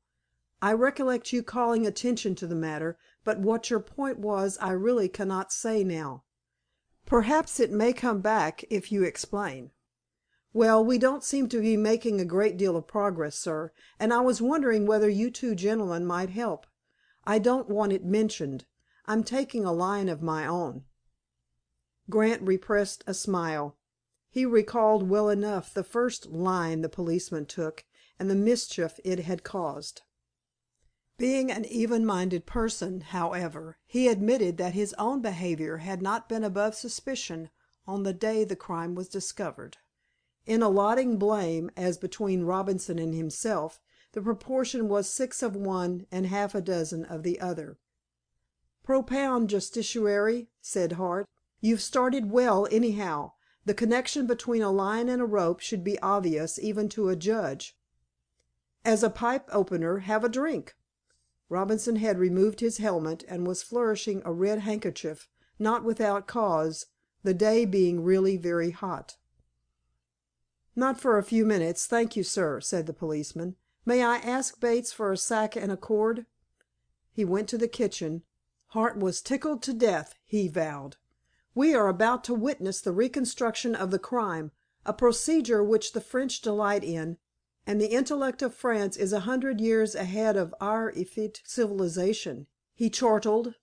I recollect you calling attention to the matter, but what your point was I really cannot say now." "Perhaps it may come back if you explain." "Well, we don't seem to be making a great deal of progress, sir, and I was wondering whether you two gentlemen might help. I don't want it mentioned. I'm taking a line of my own." Grant repressed a smile. He recalled well enough the first "line" the policeman took, and the mischief it had caused. Being an even-minded person, however, he admitted that his own behavior had not been above suspicion on the day the crime was discovered. In allotting blame, as between Robinson and himself, the proportion was 6 of one and half a dozen of the other. "Propound, Justiciary," said Hart. "You've started well, anyhow. The connection between a line and a rope should be obvious, even to a judge. As a pipe opener, have a drink." Robinson had removed his helmet, and was flourishing a red handkerchief, not without cause, the day being really very hot. "Not for a few minutes, thank you, sir," said the policeman. "May I ask Bates for a sack and a cord?" He went to the kitchen. Hart was tickled to death, he vowed. "We are about to witness the reconstruction of the crime, a procedure which the French delight in, and the intellect of France is 100 years ahead of our effete civilization," he chortled.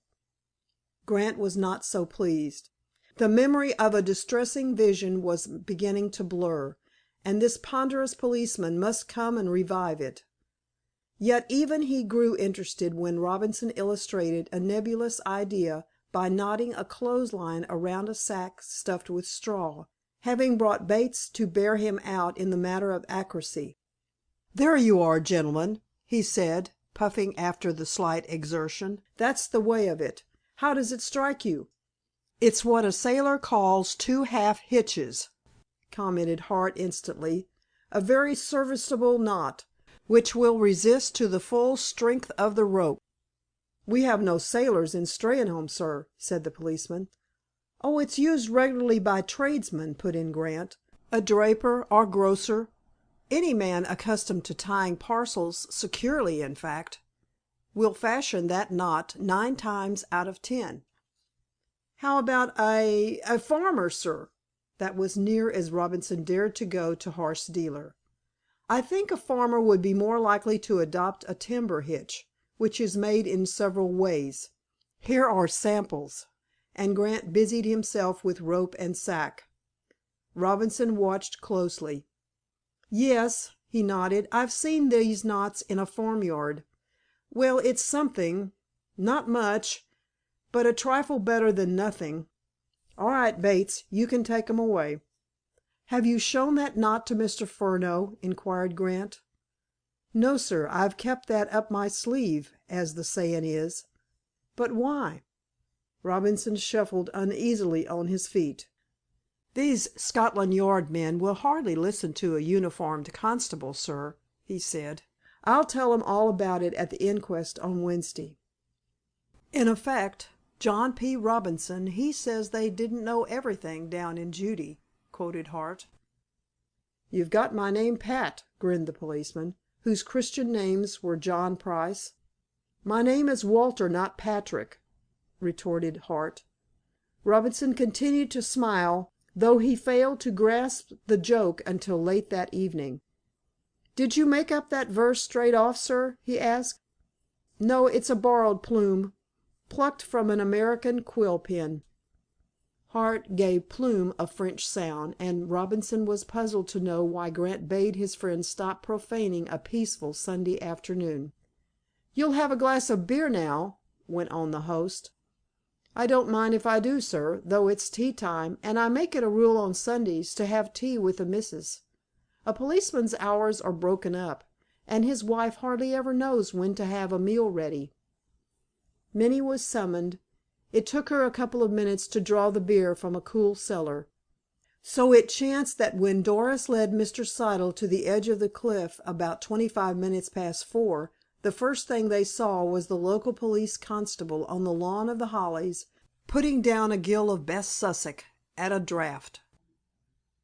Grant was not so pleased. The memory of a distressing vision was beginning to blur, and this ponderous policeman must come and revive it. Yet even he grew interested when Robinson illustrated a nebulous idea by knotting a clothesline around a sack stuffed with straw, having brought Bates to bear him out in the matter of accuracy. "There you are, gentlemen," he said, puffing after the slight exertion. "That's the way of it. How does it strike you?" "It's what a sailor calls 2 half hitches," commented Hart instantly. "A very serviceable knot, which will resist to the full strength of the rope." "We have no sailors in Steynholme, sir," said the policeman. "Oh, it's used regularly by tradesmen," put in Grant. "A draper or grocer, any man accustomed to tying parcels securely, in fact, will fashion that knot 9 times out of 10." "How about a farmer, sir?" That was near as Robinson dared to go to horse dealer. "I think a farmer would be more likely to adopt a timber hitch, which is made in several ways. Here are samples," and Grant busied himself with rope and sack. Robinson watched closely. "Yes," he nodded, "I've seen these knots in a farmyard. Well, it's something. Not much, but a trifle better than nothing. All right, Bates, you can take 'em away." "Have you shown that knot to Mr. Furneaux?" inquired Grant. "No, sir. I've kept that up my sleeve, as the saying is." "But why?" Robinson shuffled uneasily on his feet. "These Scotland Yard men will hardly listen to a uniformed constable, sir," he said. "I'll tell 'em all about it at the inquest on Wednesday." "In effect, John P. Robinson, he says they didn't know everything down in Judee," quoted Hart. "You've got my name pat," grinned the policeman, whose Christian names were John Price. "My name is Walter, not Patrick," retorted Hart. Robinson continued to smile, though he failed to grasp the joke until late that evening. "Did you make up that verse straight off, sir?" he asked. "No, it's a borrowed plume, plucked from an American quill pen." Hart gave plume a French sound, and Robinson was puzzled to know why Grant bade his friend stop profaning a peaceful Sunday afternoon. "You'll have a glass of beer now," went on the host. "I don't mind if I do, sir, though it's tea time, and I make it a rule on Sundays to have tea with the missus. A policeman's hours are broken up, and his wife hardly ever knows when to have a meal ready." Minnie was summoned. It took her a couple of minutes to draw the beer from a cool cellar. So it chanced that when Doris led Mr. Siddle to the edge of the cliff about 25 minutes past 4, the first thing they saw was the local police constable on the lawn of The Hollies, putting down a gill of best Sussex at a draught.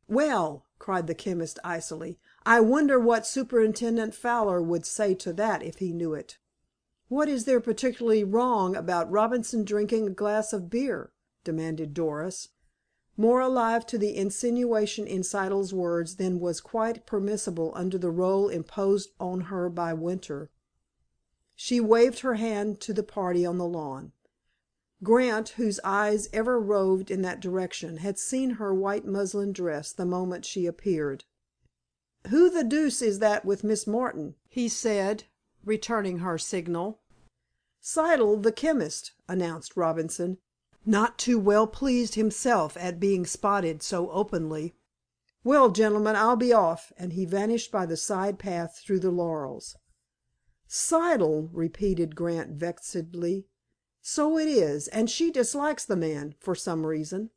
"Well," cried the chemist icily, "I wonder what Superintendent Fowler would say to that if he knew it." "What is there particularly wrong about Robinson drinking a glass of beer?" demanded Doris, more alive to the insinuation in Siddle's words than was quite permissible under the role imposed on her by Winter. She waved her hand to the party on the lawn. Grant, whose eyes ever roved in that direction, had seen her white muslin dress the moment she appeared. "Who the deuce is that with Miss Martin?" he said, returning her signal. "Siddle, the chemist," announced Robinson, not too well pleased himself at being spotted so openly. "Well, gentlemen, I'll be off," and he vanished by the side path through the laurels. "Siddle," repeated Grant vexedly. So it is, and she dislikes the man, for some reason."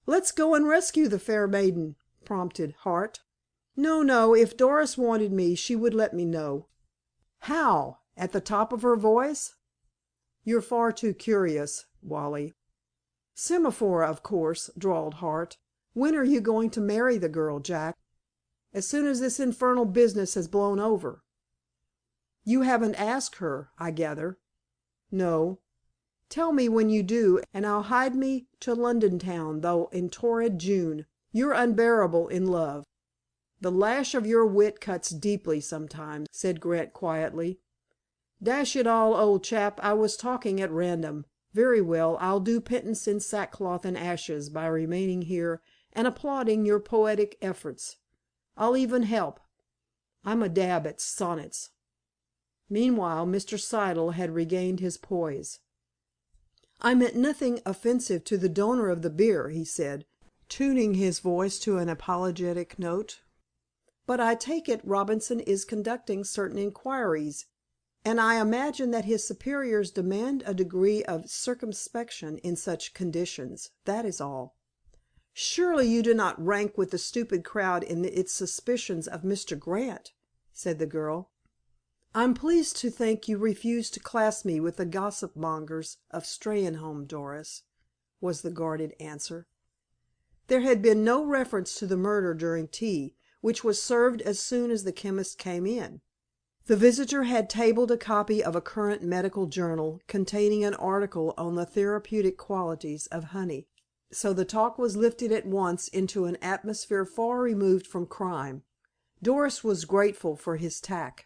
"Let's go and rescue the fair maiden," prompted Hart. "No, no. If Doris wanted me, she would let me know." "How? At the top of her voice?" "You're far too curious, Wally." "Semaphore, of course," drawled Hart. "When are you going to marry the girl, Jack?" "As soon as this infernal business has blown over." "You haven't asked her, I gather." "No." "Tell me when you do, and I'll hie me to London town, though in torrid June. You're unbearable in love." "The lash of your wit cuts deeply sometimes," said Grant quietly. "Dash it all, old chap, I was talking at random. Very well, I'll do penance in sackcloth and ashes by remaining here and applauding your poetic efforts. I'll even help. I'm a dab at sonnets." Meanwhile Mr. Siddle had regained his poise. "I meant nothing offensive to the donor of the beer," he said, tuning his voice to an apologetic note. "But I take it Robinson is conducting certain inquiries, and I imagine that his superiors demand a degree of circumspection in such conditions. That is all." "Surely you do not rank with the stupid crowd in its suspicions of Mr. Grant," said the girl. "I'm pleased to think you refuse to class me with the gossip mongers of Steynholme, Doris," was the guarded answer. There had been no reference to the murder during tea, which was served as soon as the chemist came in. The visitor had tabled a copy of a current medical journal containing an article on the therapeutic qualities of honey, so the talk was lifted at once into an atmosphere far removed from crime. Doris was grateful for his tact.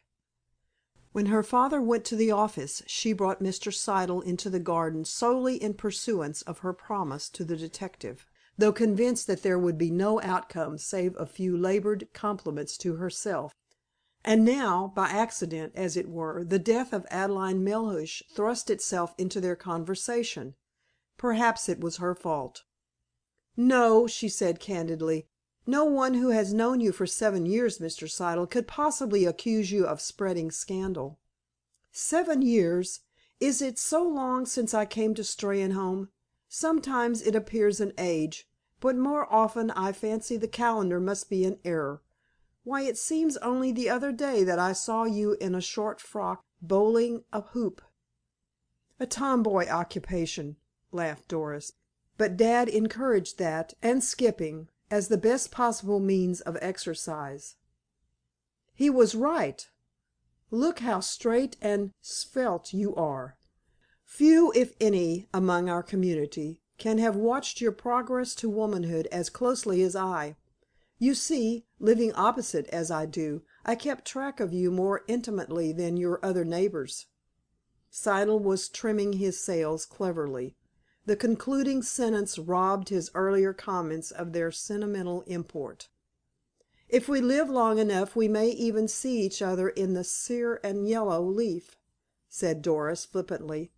When her father went to the office she brought Mr. Siddle into the garden solely in pursuance of her promise to the detective, though convinced that there would be no outcome save a few labored compliments to herself. And now, by accident, as it were, the death of Adelaide Melhuish thrust itself into their conversation. Perhaps it was her fault. "No," she said candidly. "No one who has known you for 7 years, Mr. Siddle, could possibly accuse you of spreading scandal." "7 years! Is it so long since I came to Steynholme? Sometimes it appears an age, but more often I fancy the calendar must be in error. Why, it seems only the other day that I saw you in a short frock bowling a hoop." "A tomboy occupation," laughed Doris. "But dad encouraged that, and skipping, as the best possible means of exercise." "He was right. Look how straight and svelte you are. Few, if any, among our community can have watched your progress to womanhood as closely as I. You see, living opposite as I do, I kept track of you more intimately than your other neighbors." Siddle was trimming his sails cleverly. The concluding sentence robbed his earlier comments of their sentimental import. "If we live long enough we may even see each other in the sere and yellow leaf," said Doris flippantly.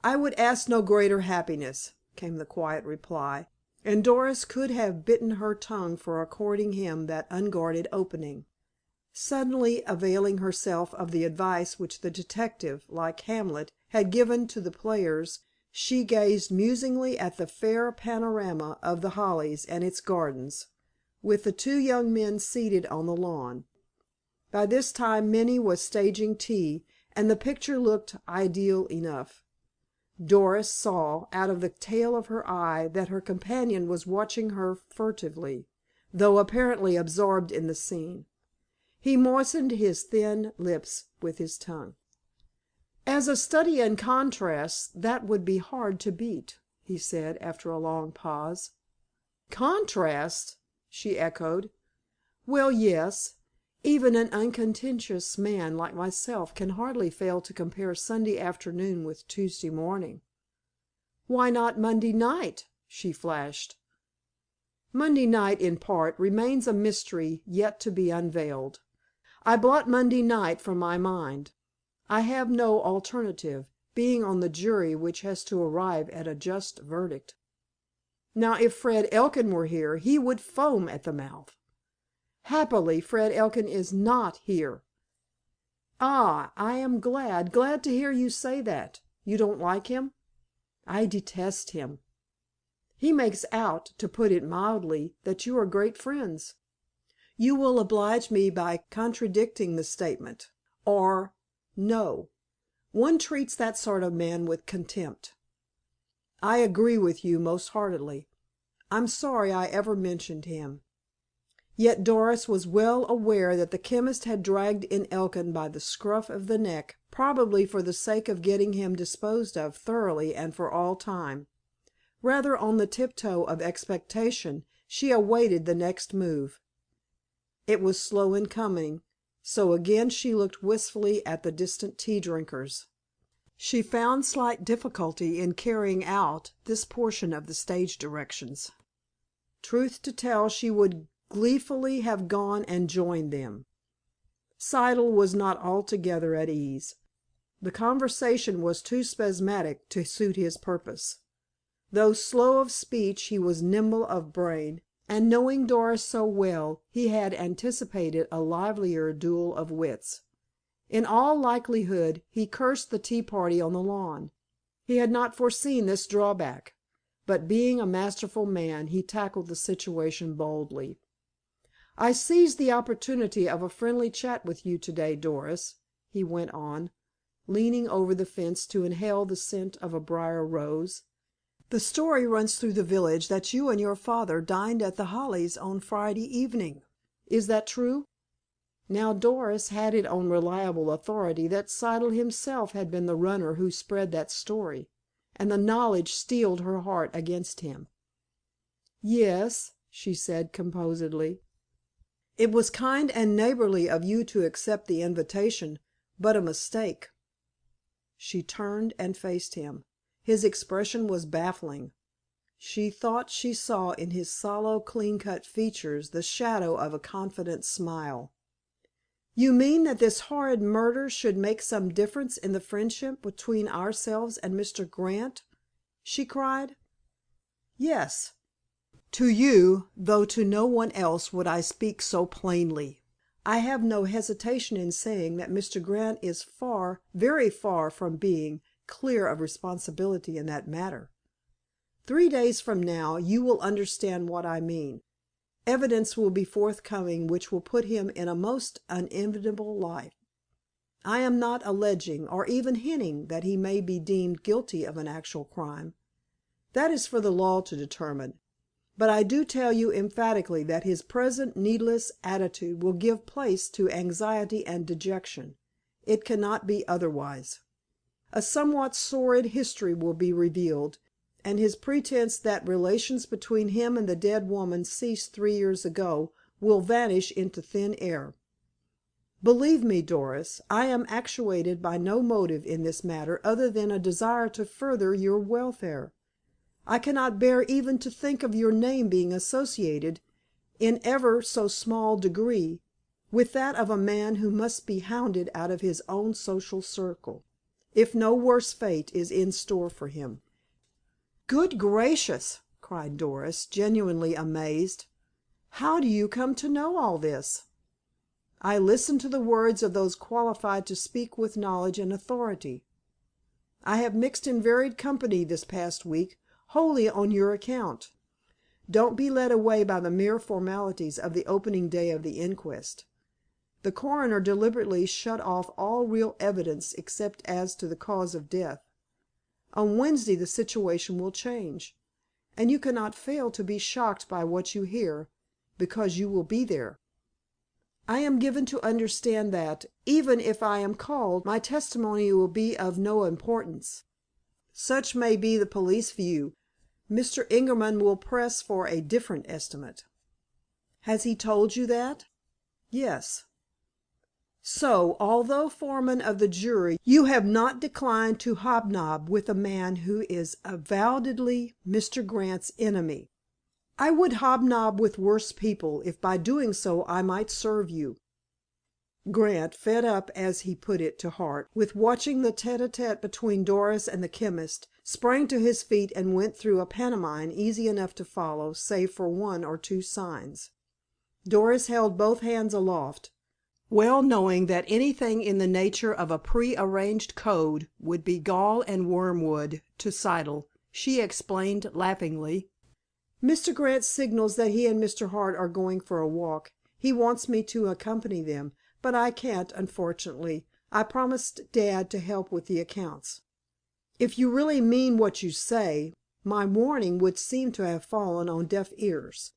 "I would ask no greater happiness," came the quiet reply, and Doris could have bitten her tongue for according him that unguarded opening. Suddenly availing herself of the advice which the detective, like Hamlet, had given to the players, she gazed musingly at the fair panorama of The Hollies and its gardens, with the two young men seated on the lawn. By this time Minnie was staging tea, and the picture looked ideal enough. Doris saw, out of the tail of her eye, that her companion was watching her furtively, though apparently absorbed in the scene. He moistened his thin lips with his tongue. "As a study in contrasts, that would be hard to beat," he said, after a long pause. "Contrasts!" she echoed. "Well, yes. Even an uncontentious man like myself can hardly fail to compare Sunday afternoon with Tuesday morning." "Why not Monday night?" she flashed. "Monday night, in part, remains a mystery yet to be unveiled. I blot Monday night from my mind. I have no alternative, being on the jury which has to arrive at a just verdict. Now, if Fred Elkin were here, he would foam at the mouth. Happily, Fred Elkin is not here." "Ah, I am glad to hear you say that. You don't like him?" "I detest him." "He makes out, to put it mildly, that you are great friends." "You will oblige me by contradicting the statement. Or no. One treats that sort of man with contempt." "I agree with you most heartily. I'm sorry I ever mentioned him." Yet Doris was well aware that the chemist had dragged in Elkin by the scruff of the neck, probably for the sake of getting him disposed of thoroughly and for all time. Rather on the tiptoe of expectation, she awaited the next move. It was slow in coming, so again she looked wistfully at the distant tea drinkers. She found slight difficulty in carrying out this portion of the stage directions. Truth to tell, she would gleefully have gone and joined them. Siddle was not altogether at ease. The conversation was too spasmodic to suit his purpose. Though slow of speech, he was nimble of brain, and knowing Doris so well, he had anticipated a livelier duel of wits. In all likelihood, he cursed the tea party on the lawn. He had not foreseen this drawback, but being a masterful man, he tackled the situation boldly. "I seized the opportunity of a friendly chat with you to day, Doris," he went on, leaning over the fence to inhale the scent of a briar rose. "The story runs through the village that you and your father dined at The Hollies on Friday evening. Is that true?" Now Doris had it on reliable authority that Siddle himself had been the runner who spread that story, and the knowledge steeled her heart against him. "Yes," she said composedly. "It was kind and neighborly of you to accept the invitation, but a mistake." She turned and faced him. His expression was baffling. She thought she saw in his sallow, clean cut features the shadow of a confident smile. "You mean that this horrid murder should make some difference in the friendship between ourselves and Mr. Grant?" she cried. "Yes. To you, though to no one else would I speak so plainly. I have no hesitation in saying that Mr. Grant is far, very far from being clear of responsibility in that matter. 3 days from now you will understand what I mean. Evidence will be forthcoming which will put him in a most unenviable light. I am not alleging, or even hinting, that he may be deemed guilty of an actual crime. That is for the law to determine. But I do tell you emphatically that his present needless attitude will give place to anxiety and dejection. It cannot be otherwise. A somewhat sordid history will be revealed, and his pretense that relations between him and the dead woman ceased 3 years ago will vanish into thin air. Believe me, Doris, I am actuated by no motive in this matter other than a desire to further your welfare. I cannot bear even to think of your name being associated, in ever so small degree, with that of a man who must be hounded out of his own social circle, if no worse fate is in store for him." "Good gracious!" cried Doris, genuinely amazed. "How do you come to know all this?" "I listen to the words of those qualified to speak with knowledge and authority. I have mixed in varied company this past week, wholly on your account. Don't be led away by the mere formalities of the opening day of the inquest. The coroner deliberately shut off all real evidence except as to the cause of death. On Wednesday the situation will change, and you cannot fail to be shocked by what you hear, because you will be there. I am given to understand that, even if I am called, my testimony will be of no importance. Such may be the police view. Mr. Ingerman will press for a different estimate." "Has he told you that?" "Yes." "So, although foreman of the jury, you have not declined to hobnob with a man who is avowedly Mr. Grant's enemy." "I would hobnob with worse people, if by doing so I might serve you." Grant, fed up, as he put it to heart, with watching the tête à tête between Doris and the chemist, sprang to his feet and went through a pantomime easy enough to follow, save for one or two signs. Doris held both hands aloft. Well knowing that anything in the nature of a prearranged code would be gall and wormwood to Siddle, she explained laughingly: "Mr. Grant signals that he and Mr. Hart are going for a walk. He wants me to accompany them, but I can't, unfortunately. I promised Dad to help with the accounts." "If you really mean what you say, my warning would seem to have fallen on deaf ears."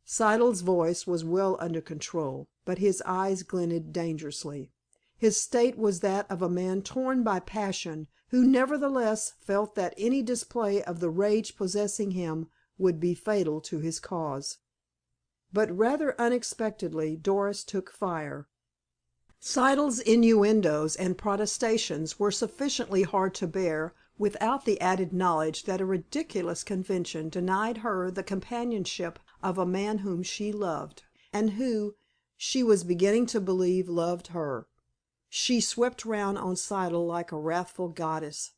Siddle's voice was well under control, but his eyes glinted dangerously. His state was that of a man torn by passion, who nevertheless felt that any display of the rage possessing him would be fatal to his cause. But rather unexpectedly Doris took fire. Siddle's innuendos and protestations were sufficiently hard to bear without the added knowledge that a ridiculous convention denied her the companionship of a man whom she loved, and who, she was beginning to believe, loved her. She swept round on Siddle like a wrathful goddess.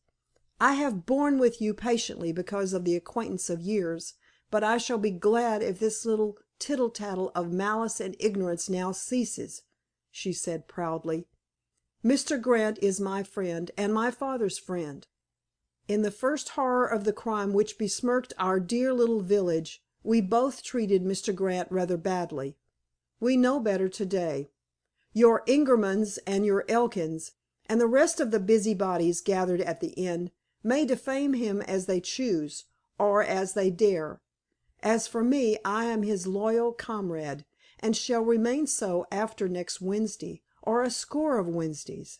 "I have borne with you patiently because of the acquaintance of years, but I shall be glad if this little tittle tattle of malice and ignorance now ceases," she said proudly. "Mr. Grant is my friend, and my father's friend. In the first horror of the crime which besmirched our dear little village, we both treated Mr. Grant rather badly. We know better to‐day. Your Ingermans and your Elkins, and the rest of the busybodies gathered at the inn, may defame him as they choose, or as they dare. As for me, I am his loyal comrade, and shall remain so after next Wednesday, or a score of Wednesdays.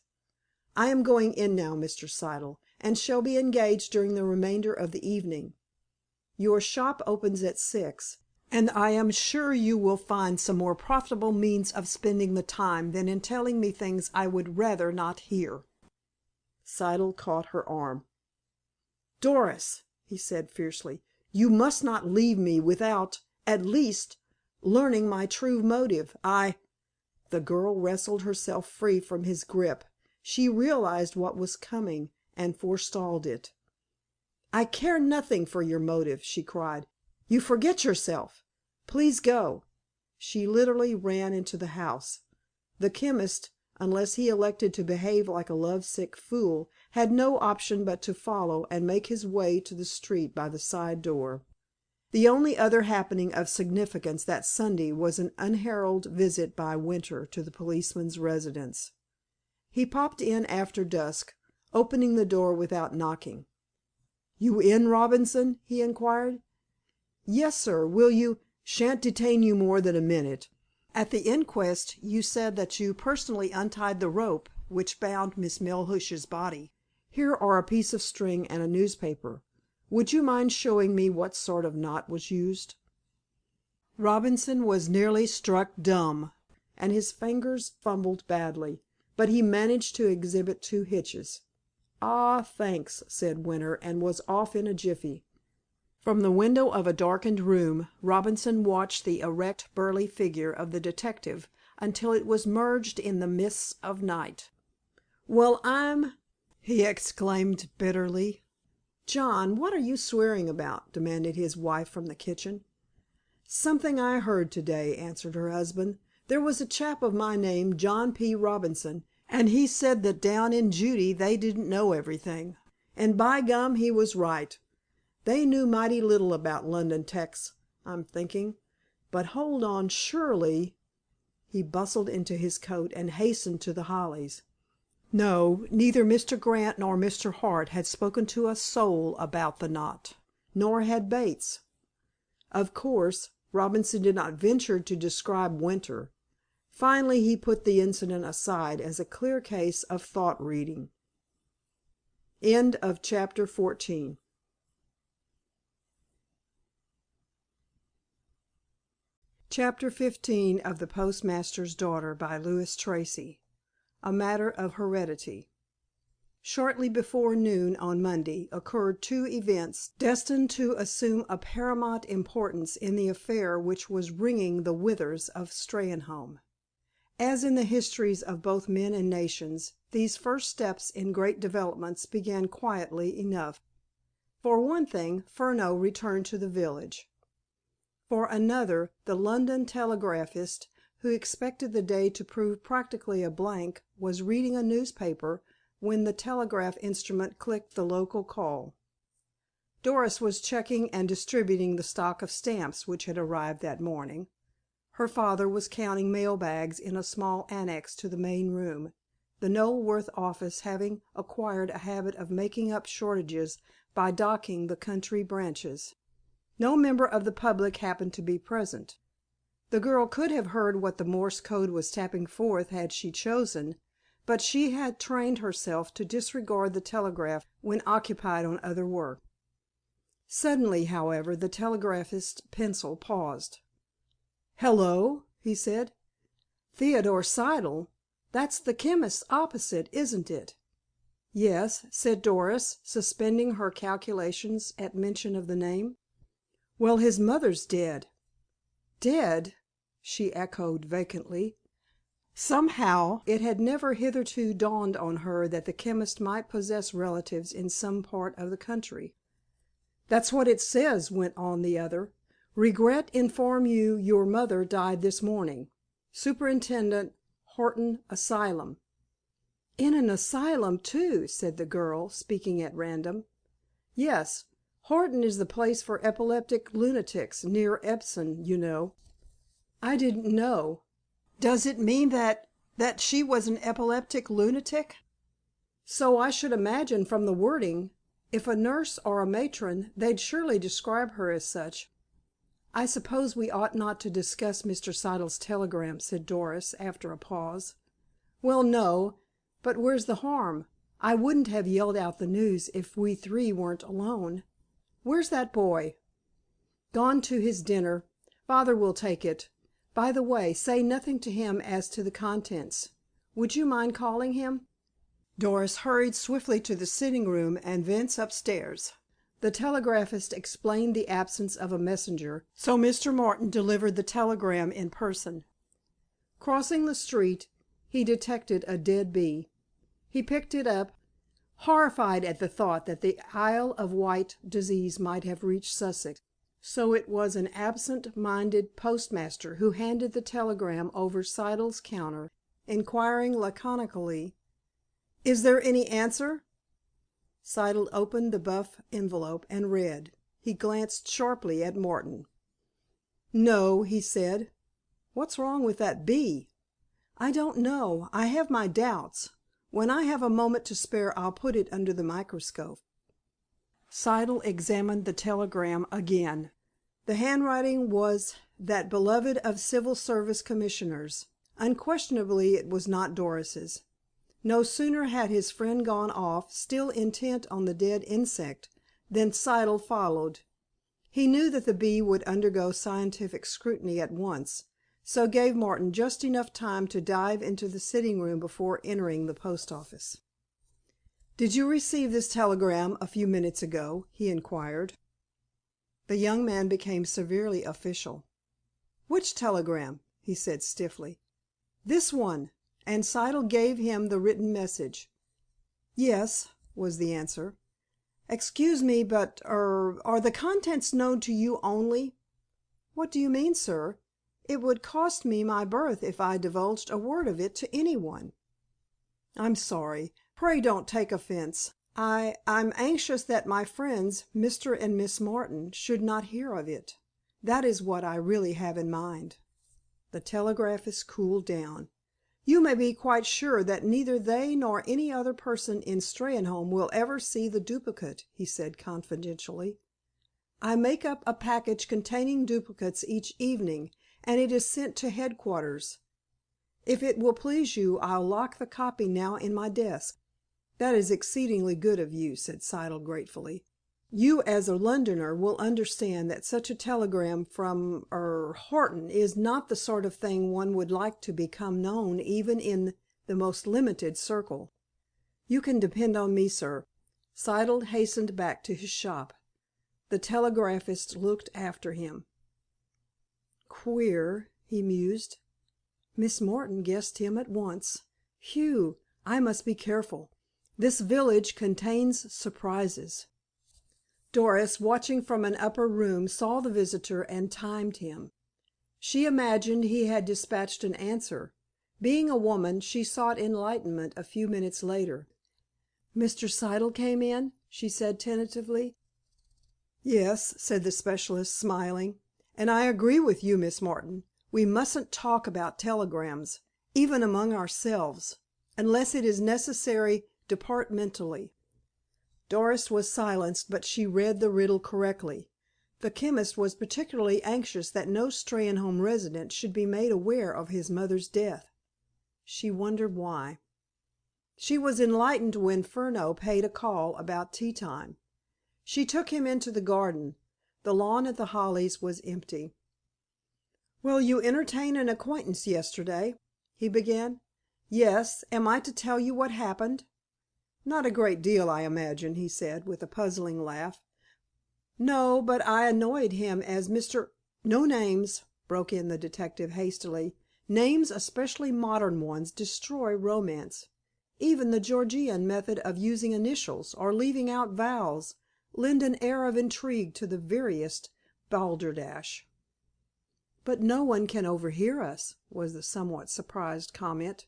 I am going in now, Mr. Siddle, and shall be engaged during the remainder of the evening. Your shop opens at 6, and I am sure you will find some more profitable means of spending the time than in telling me things I would rather not hear." Siddle caught her arm. "Doris," he said fiercely, "you must not leave me without, at least, learning my true motive. I—" The girl wrested herself free from his grip. She realized what was coming, and forestalled it. "I care nothing for your motive," she cried. "You forget yourself. Please go." She literally ran into the house. The chemist, unless he elected to behave like a lovesick fool, had no option but to follow and make his way to the street by the side door. The only other happening of significance that Sunday was an unheralded visit by Winter to the policeman's residence. He popped in after dusk, opening the door without knocking. "You in, Robinson?" he inquired. "Yes, sir. Will you—" "Shan't detain you more than a minute. At the inquest you said that you personally untied the rope which bound Miss Melhuish's body. Here are a piece of string and a newspaper. Would you mind showing me what sort of knot was used?" Robinson was nearly struck dumb, and his fingers fumbled badly, but he managed to exhibit 2 hitches. "Ah, thanks," said Winter, and was off in a jiffy. From the window of a darkened room Robinson watched the erect, burly figure of the detective until it was merged in the mists of night. "Well, I'm—" he exclaimed bitterly. "John, what are you swearing about?" demanded his wife from the kitchen. "Something I heard to day," answered her husband. "There was a chap of my name, John P. Robinson, and he said that down in Judee they didn't know everything. And by gum, he was right. They knew mighty little about London 'tecs, I'm thinking. But hold on, surely—" He bustled into his coat and hastened to The Hollies. No, neither Mr. Grant nor Mr. Hart had spoken to a soul about the knot, nor had Bates. Of course, Robinson did not venture to describe Winter. Finally he put the incident aside as a clear case of thought reading. Chapter XV of The Postmaster's Daughter by Louis Tracy. A Matter of Heredity. Shortly before noon on Monday occurred 2 events destined to assume a paramount importance in the affair which was wringing the withers of Steynholme. As in the histories of both men and nations, these first steps in great developments began quietly enough. For one thing, Furneaux returned to the village. For another, the London telegraphist, who expected the day to prove practically a blank, was reading a newspaper when the telegraph instrument clicked the local call. Doris was checking and distributing the stock of stamps which had arrived that morning. Her father was counting mail bags in a small annex to the main room, the Knoleworth office having acquired a habit of making up shortages by docking the country branches. No member of the public happened to be present. The girl could have heard what the Morse code was tapping forth had she chosen, but she had trained herself to disregard the telegraph when occupied on other work. Suddenly, however, the telegraphist's pencil paused. "Hello," he said. "Theodore Siddle? That's the chemist opposite, isn't it?" "Yes," said Doris, suspending her calculations at mention of the name. "Well, his mother's dead." "Dead?" she echoed vacantly. Somehow it had never hitherto dawned on her that the chemist might possess relatives in some part of the country. "That's what it says," went on the other. "Regret inform you your mother died this morning. Superintendent Horton Asylum." "In an asylum, too," said the girl, speaking at random. "Yes. Horton is the place for epileptic lunatics, near Epsom, you know." "I didn't know. Does it mean that she was an epileptic lunatic?" "So I should imagine from the wording. If a nurse or a matron, they'd surely describe her as such." "I suppose we ought not to discuss Mr. Siddle's telegram," said Doris, after a pause. "Well, no. But where's the harm? I wouldn't have yelled out the news if we three weren't alone. Where's that boy?" "Gone to his dinner. Father will take it. By the way, say nothing to him as to the contents. Would you mind calling him?" Doris hurried swiftly to the sitting room and thence upstairs. The telegraphist explained the absence of a messenger, so Mr. Martin delivered the telegram in person. Crossing the street, he detected a dead bee. He picked it up, horrified at the thought that the Isle of Wight disease might have reached Sussex. So it was an absent-minded postmaster who handed the telegram over Siddle's counter, inquiring laconically, "Is there any answer?" Siddle opened the buff envelope and read. He glanced sharply at Martin. "No," he said. "What's wrong with that bee?" "I don't know. I have my doubts. When I have a moment to spare I'll put it under the microscope." Siddle examined the telegram again. The handwriting was that beloved of civil service commissioners. Unquestionably it was not Doris's. No sooner had his friend gone off, still intent on the dead insect, than Siddle followed. He knew that the bee would undergo scientific scrutiny at once, so gave Martin just enough time to dive into the sitting room before entering the post office. "Did you receive this telegram a few minutes ago?" he inquired. The young man became severely official. "Which telegram?" he said stiffly. "This one," and Siddle gave him the written message. "Yes," was the answer. "Excuse me, but are the contents known to you only?" "What do you mean, sir? It would cost me my berth if I divulged a word of it to anyone." "I'm sorry. Pray don't take offense. I'm anxious that my friends, Mr. and Miss Martin, should not hear of it. That is what I really have in mind." The telegraphist cooled down. "You may be quite sure that neither they nor any other person in Steynholme will ever see the duplicate," he said confidentially. "I make up a package containing duplicates each evening, and it is sent to headquarters. If it will please you, I'll lock the copy now in my desk." "That is exceedingly good of you," said Siddle gratefully. "You, as a Londoner, will understand that such a telegram from Horton is not the sort of thing one would like to become known even in the most limited circle. You can depend on me, sir." Siddle hastened back to his shop. The telegraphist looked after him. "Queer," he mused. "Miss Martin guessed him at once. Whew! I must be careful. This village contains surprises." Doris, watching from an upper room, saw the visitor and timed him. She imagined he had dispatched an answer. Being a woman, she sought enlightenment a few minutes later. "Mr. Siddle came in?" she said tentatively. "Yes," said the specialist, smiling. "And I agree with you, Miss Martin. We mustn't talk about telegrams, even among ourselves, unless it is necessary departmentally." Doris was silenced, but she read the riddle correctly. The chemist was particularly anxious that no Steynholme resident should be made aware of his mother's death. She wondered why. She was enlightened when Furneaux paid a call about tea time. She took him into the garden. The lawn at The Hollies was empty. "Well, you entertained an acquaintance yesterday," he began. "Yes. Am I to tell you what happened?" "Not a great deal, I imagine," he said, with a puzzling laugh. "No, but I annoyed him as Mr." "No names," broke in the detective hastily. "Names, especially modern ones, destroy romance. Even the Georgian method of using initials, or leaving out vowels, lend an air of intrigue to the veriest balderdash." "But no one can overhear us," was the somewhat surprised comment.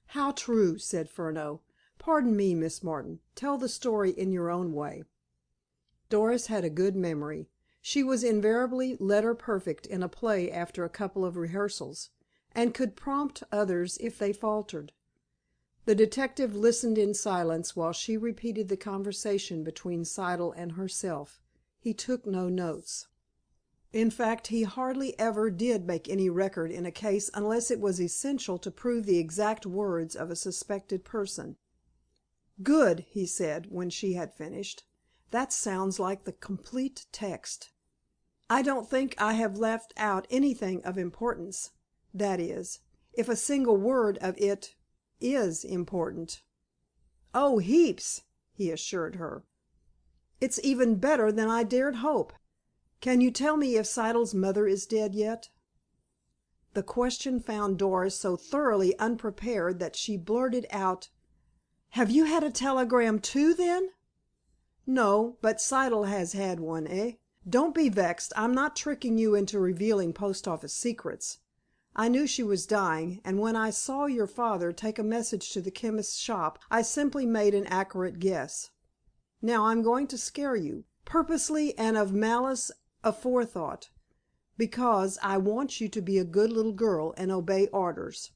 "How true," said Furneaux. "Pardon me, Miss Martin. Tell the story in your own way." Doris had a good memory. She was invariably letter perfect in a play after a couple of rehearsals, and could prompt others if they faltered. The detective listened in silence while she repeated the conversation between Siddle and herself. He took no notes. In fact, he hardly ever did make any record in a case unless it was essential to prove the exact words of a suspected person. "Good," he said, when she had finished. "That sounds like the complete text. I don't think I have left out anything of importance. That is, if a single word of it is important." "Oh, heaps," he assured her. "It's even better than I dared hope. Can you tell me if Siddle's mother is dead yet?" The question found Doris so thoroughly unprepared that she blurted out: "Have you had a telegram, too, then?" "No, but Siddle has had one, eh? Don't be vexed. I'm not tricking you into revealing post office secrets. I knew she was dying, and when I saw your father take a message to the chemist's shop I simply made an accurate guess. Now I'm going to scare you, purposely and of malice aforethought, because I want you to be a good little girl and obey orders.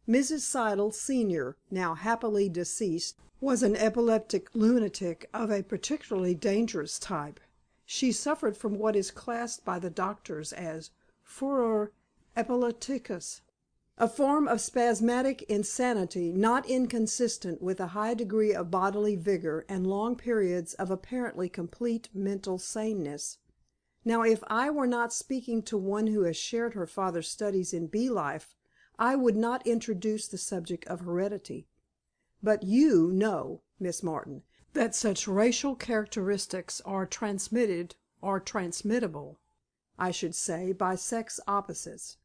Mrs. Siddle, Sr., now happily deceased, was an epileptic lunatic of a particularly dangerous type. She suffered from what is classed by the doctors as furor epilepticus, a form of spasmodic insanity not inconsistent with a high degree of bodily vigor and long periods of apparently complete mental saneness. Now, if I were not speaking to one who has shared her father's studies in bee life, I would not introduce the subject of heredity. But you know, Miss Martin, that such racial characteristics are transmitted, or transmittable, I should say, by sex opposites.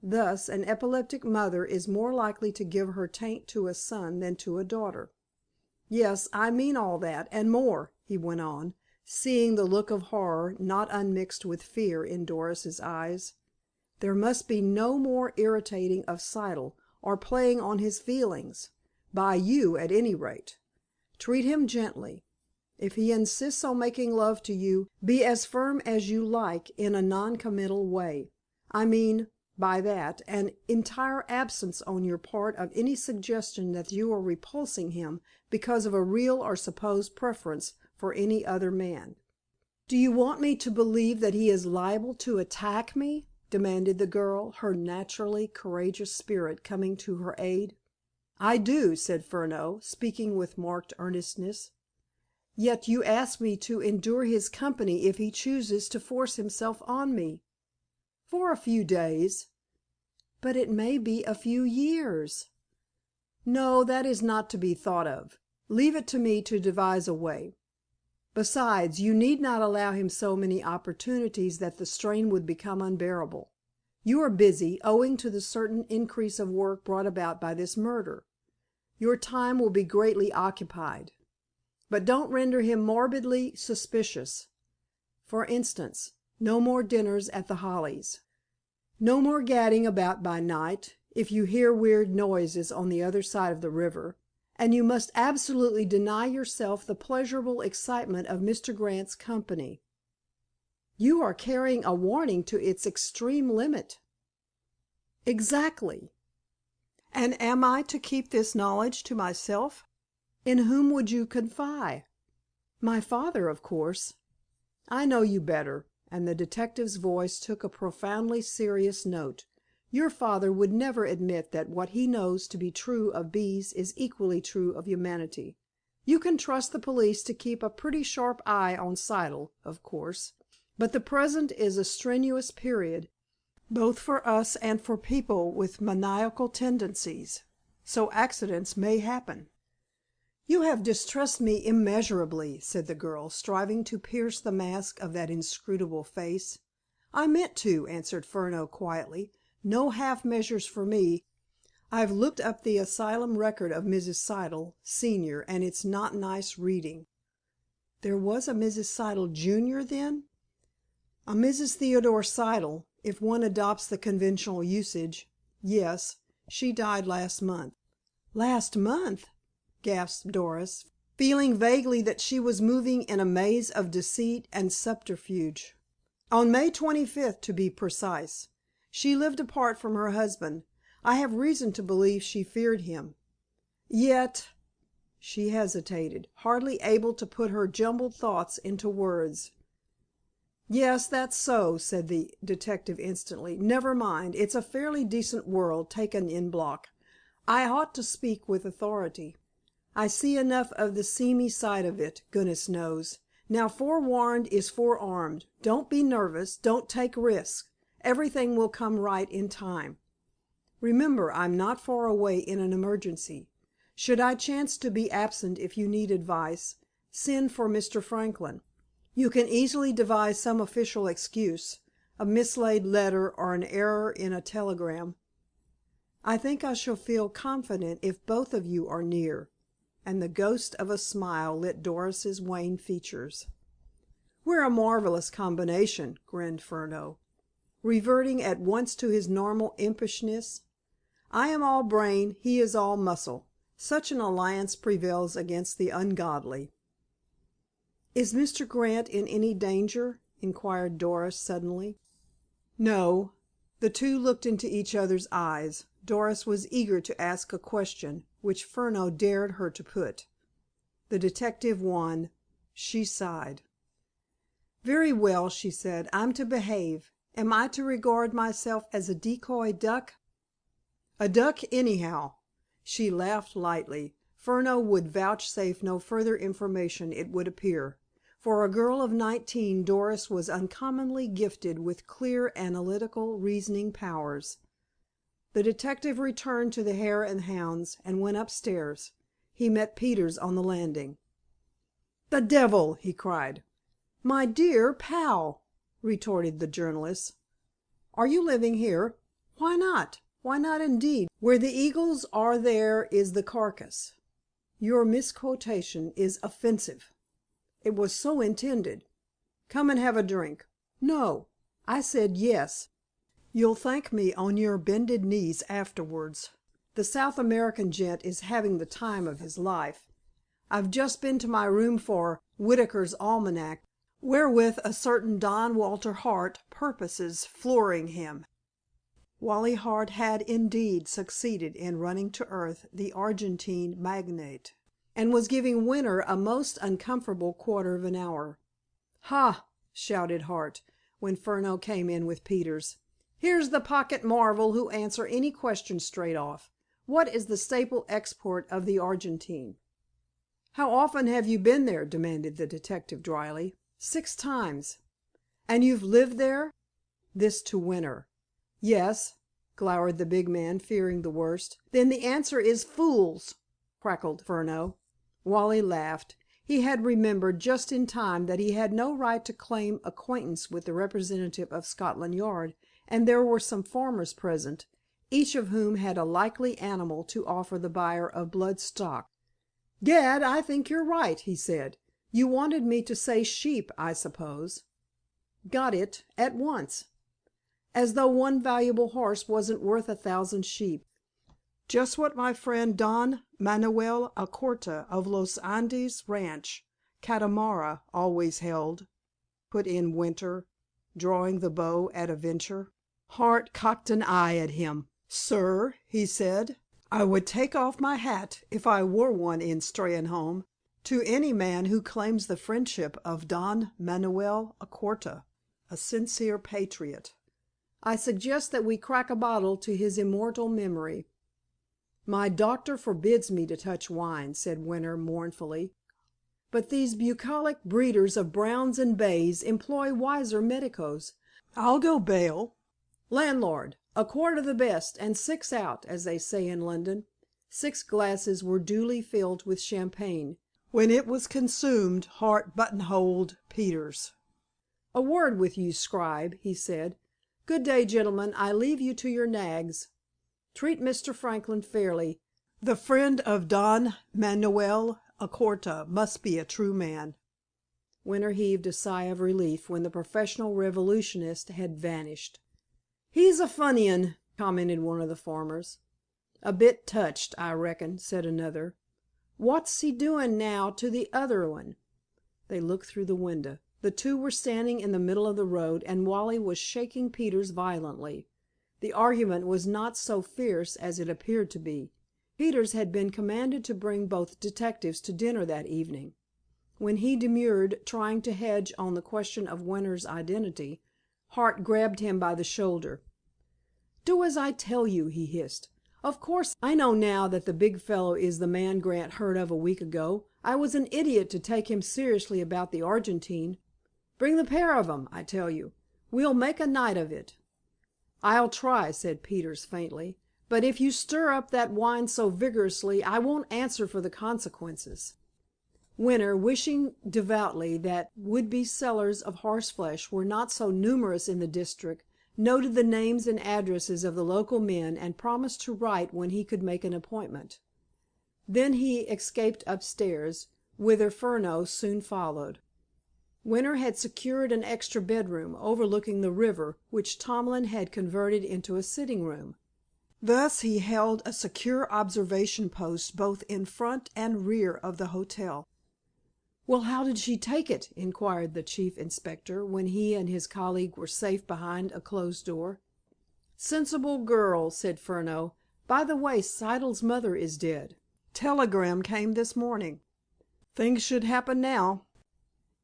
Thus, an epileptic mother is more likely to give her taint to a son than to a daughter. Yes, I mean all that, and more," he went on, seeing the look of horror, not unmixed with fear, in Doris's eyes. "There must be no more irritating of Siddle, or playing on his feelings, by you at any rate. Treat him gently. If he insists on making love to you, be as firm as you like in a non-committal way. I mean by that an entire absence on your part of any suggestion that you are repulsing him because of a real or supposed preference for any other man." "Do you want me to believe that he is liable to attack me?" demanded the girl, her naturally courageous spirit coming to her aid. "I do," said Furneaux, speaking with marked earnestness. "Yet you ask me to endure his company if he chooses to force himself on me." "For a few days." "But it may be a few years." "No, that is not to be thought of. Leave it to me to devise a way. Besides, you need not allow him so many opportunities that the strain would become unbearable. You are busy, owing to the certain increase of work brought about by this murder. Your time will be greatly occupied. But don't render him morbidly suspicious. For instance, no more dinners at The Hollies. No more gadding about by night, if you hear weird noises on the other side of the river, and you must absolutely deny yourself the pleasurable excitement of Mr. Grant's company." "You are carrying a warning to its extreme limit." "Exactly. And am I to keep this knowledge to myself? In whom would you confide?" "My father, of course." "I know you better," and the detective's voice took a profoundly serious note. "Your father would never admit that what he knows to be true of bees is equally true of humanity. You can trust the police to keep a pretty sharp eye on Siddle, of course. But the present is a strenuous period, both for us and for people with maniacal tendencies, so accidents may happen." "You have distressed me immeasurably," said the girl, striving to pierce the mask of that inscrutable face. "I meant to," answered Furneaux quietly. "No half measures for me. I've looked up the asylum record of Mrs. Siddle, Senior, and it's not nice reading." "There was a Mrs. Siddle, Junior, then?" "A Mrs. Theodore Siddle, if one adopts the conventional usage. Yes. She died last month." "Last month!" gasped Doris, feeling vaguely that she was moving in a maze of deceit and subterfuge. "On May 25th, to be precise. She lived apart from her husband. I have reason to believe she feared him. Yet—" she hesitated, hardly able to put her jumbled thoughts into words. "Yes, that's so," said the detective instantly. "Never mind. It's a fairly decent world, taken en bloc. I ought to speak with authority. I see enough of the seamy side of it, goodness knows. Now, forewarned is forearmed. Don't be nervous. Don't take risks. Everything will come right in time. Remember, I'm not far away in an emergency. Should I chance to be absent if you need advice, send for Mr. Franklin. You can easily devise some official excuse, a mislaid letter or an error in a telegram. I think I shall feel confident if both of you are near," and the ghost of a smile lit Doris's wan features. "We're a marvelous combination," grinned Furneaux, reverting at once to his normal impishness. "I am all brain, he is all muscle. Such an alliance prevails against the ungodly." "Is Mr. Grant in any danger?" inquired Doris suddenly. "No." The two looked into each other's eyes. Doris was eager to ask a question which Furneaux dared her to put. The detective won. She sighed. "Very well," she said. "I'm to behave. Am I to regard myself as a decoy duck?" "A duck, anyhow." She laughed lightly. Furneaux would vouchsafe no further information, it would appear. For a girl of 19, Doris was uncommonly gifted with clear, analytical reasoning powers. The detective returned to the Hare and Hounds and went upstairs. He met Peters on the landing. "The devil!" he cried. "My dear pal!" retorted the journalist. "Are you living here? Why not? Why not, indeed? Where the eagles are there is the carcass. Your misquotation is offensive." "It was so intended. Come and have a drink." "No." "I said yes. You'll thank me on your bended knees afterwards. The South American gent is having the time of his life. I've just been to my room for Whitaker's Almanac, wherewith a certain Don Walter Hart purposes flooring him." Wally Hart had indeed succeeded in running to earth the Argentine magnate, and was giving Winter a most uncomfortable quarter of an hour. "Ha!" shouted Hart, when Furneaux came in with Peters. "Here's the pocket marvel who'll answer any question straight off. What is the staple export of the Argentine?" "How often have you been there?" demanded the detective dryly. "6 times." "And you've lived there?" This to Winter. "Yes," glowered the big man, fearing the worst. "Then the answer is fools!" cackled Furneaux. Wally laughed. He had remembered just in time that he had no right to claim acquaintance with the representative of Scotland Yard, and there were some farmers present, each of whom had a likely animal to offer the buyer of blood stock. "Gad, I think you're right," he said. "You wanted me to say sheep, I suppose." "Got it at once." As though one valuable horse wasn't worth 1,000 sheep." "Just what my friend Don Manuel Alcorta of Los Andes Ranch, Catamarca, always held," put in Winter, drawing the bow at a venture. Hart cocked an eye at him. "Sir," he said, "I would take off my hat, if I wore one in Steynholme, to any man who claims the friendship of Don Manuel Alcorta, a sincere patriot. I suggest that we crack a bottle to his immortal memory." "My doctor forbids me to touch wine," said Winter mournfully. "But these bucolic breeders of browns and bays employ wiser medicos. I'll go bail." "Landlord, a quart of the best, and six out, as they say in London." 6 glasses were duly filled with champagne. When it was consumed, Hart buttonholed Peters. "A word with you, scribe," he said. "Good day, gentlemen. I leave you to your nags. Treat Mr. Franklin fairly. The friend of Don Manuel Alcorta must be a true man." Winter heaved a sigh of relief when the professional revolutionist had vanished. "He's a funny 'un," commented one of the farmers. "A bit touched, I reckon," said another. "Wot's he doin' now to the other one?" They looked through the window. The two were standing in the middle of the road, and Wally was shaking Peters violently. The argument was not so fierce as it appeared to be. Peters had been commanded to bring both detectives to dinner that evening. When he demurred, trying to hedge on the question of Winter's identity, Hart grabbed him by the shoulder. "Do as I tell you," he hissed. "Of course I know now that the big fellow is the man Grant heard of a week ago. I was an idiot to take him seriously about the Argentine. Bring the pair of 'em, I tell you. We'll make a night of it." "I'll try," said Peters faintly. "But if you stir up that wine so vigorously I won't answer for the consequences." Winter, wishing devoutly that would-be sellers of horseflesh were not so numerous in the district, noted the names and addresses of the local men and promised to write when he could make an appointment. Then he escaped upstairs, whither Furneaux soon followed. Winter had secured an extra bedroom, overlooking the river, which Tomlin had converted into a sitting room. Thus he held a secure observation post both in front and rear of the hotel. "Well, how did she take it?" inquired the chief inspector, when he and his colleague were safe behind a closed door. "Sensible girl," said Furneaux. "By the way, Siddle's mother is dead. Telegram came this morning. Things should happen now."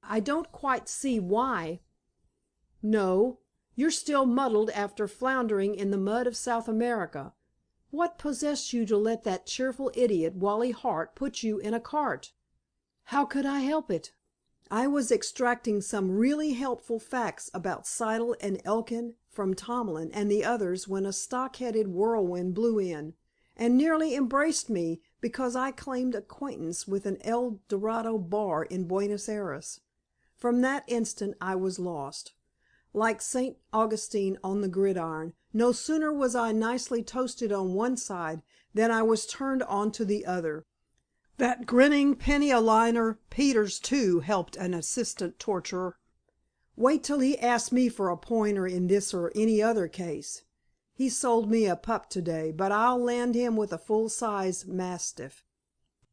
"I don't quite see why." "No? You're still muddled after floundering in the mud of South America. What possessed you to let that cheerful idiot, Wally Hart, put you in a cart?" "How could I help it? I was extracting some really helpful facts about Siddle and Elkin from Tomlin and the others when a stock-headed whirlwind blew in, and nearly embraced me because I claimed acquaintance with an El Dorado bar in Buenos Ayres. From that instant I was lost. Like St. Augustine on the gridiron, no sooner was I nicely toasted on one side than I was turned on to the other. That grinning penny-a-liner Peters, too, helped an assistant torturer. Wait till he asks me for a pointer in this or any other case. He sold me a pup to-day, but I'll land him with a full-size mastiff."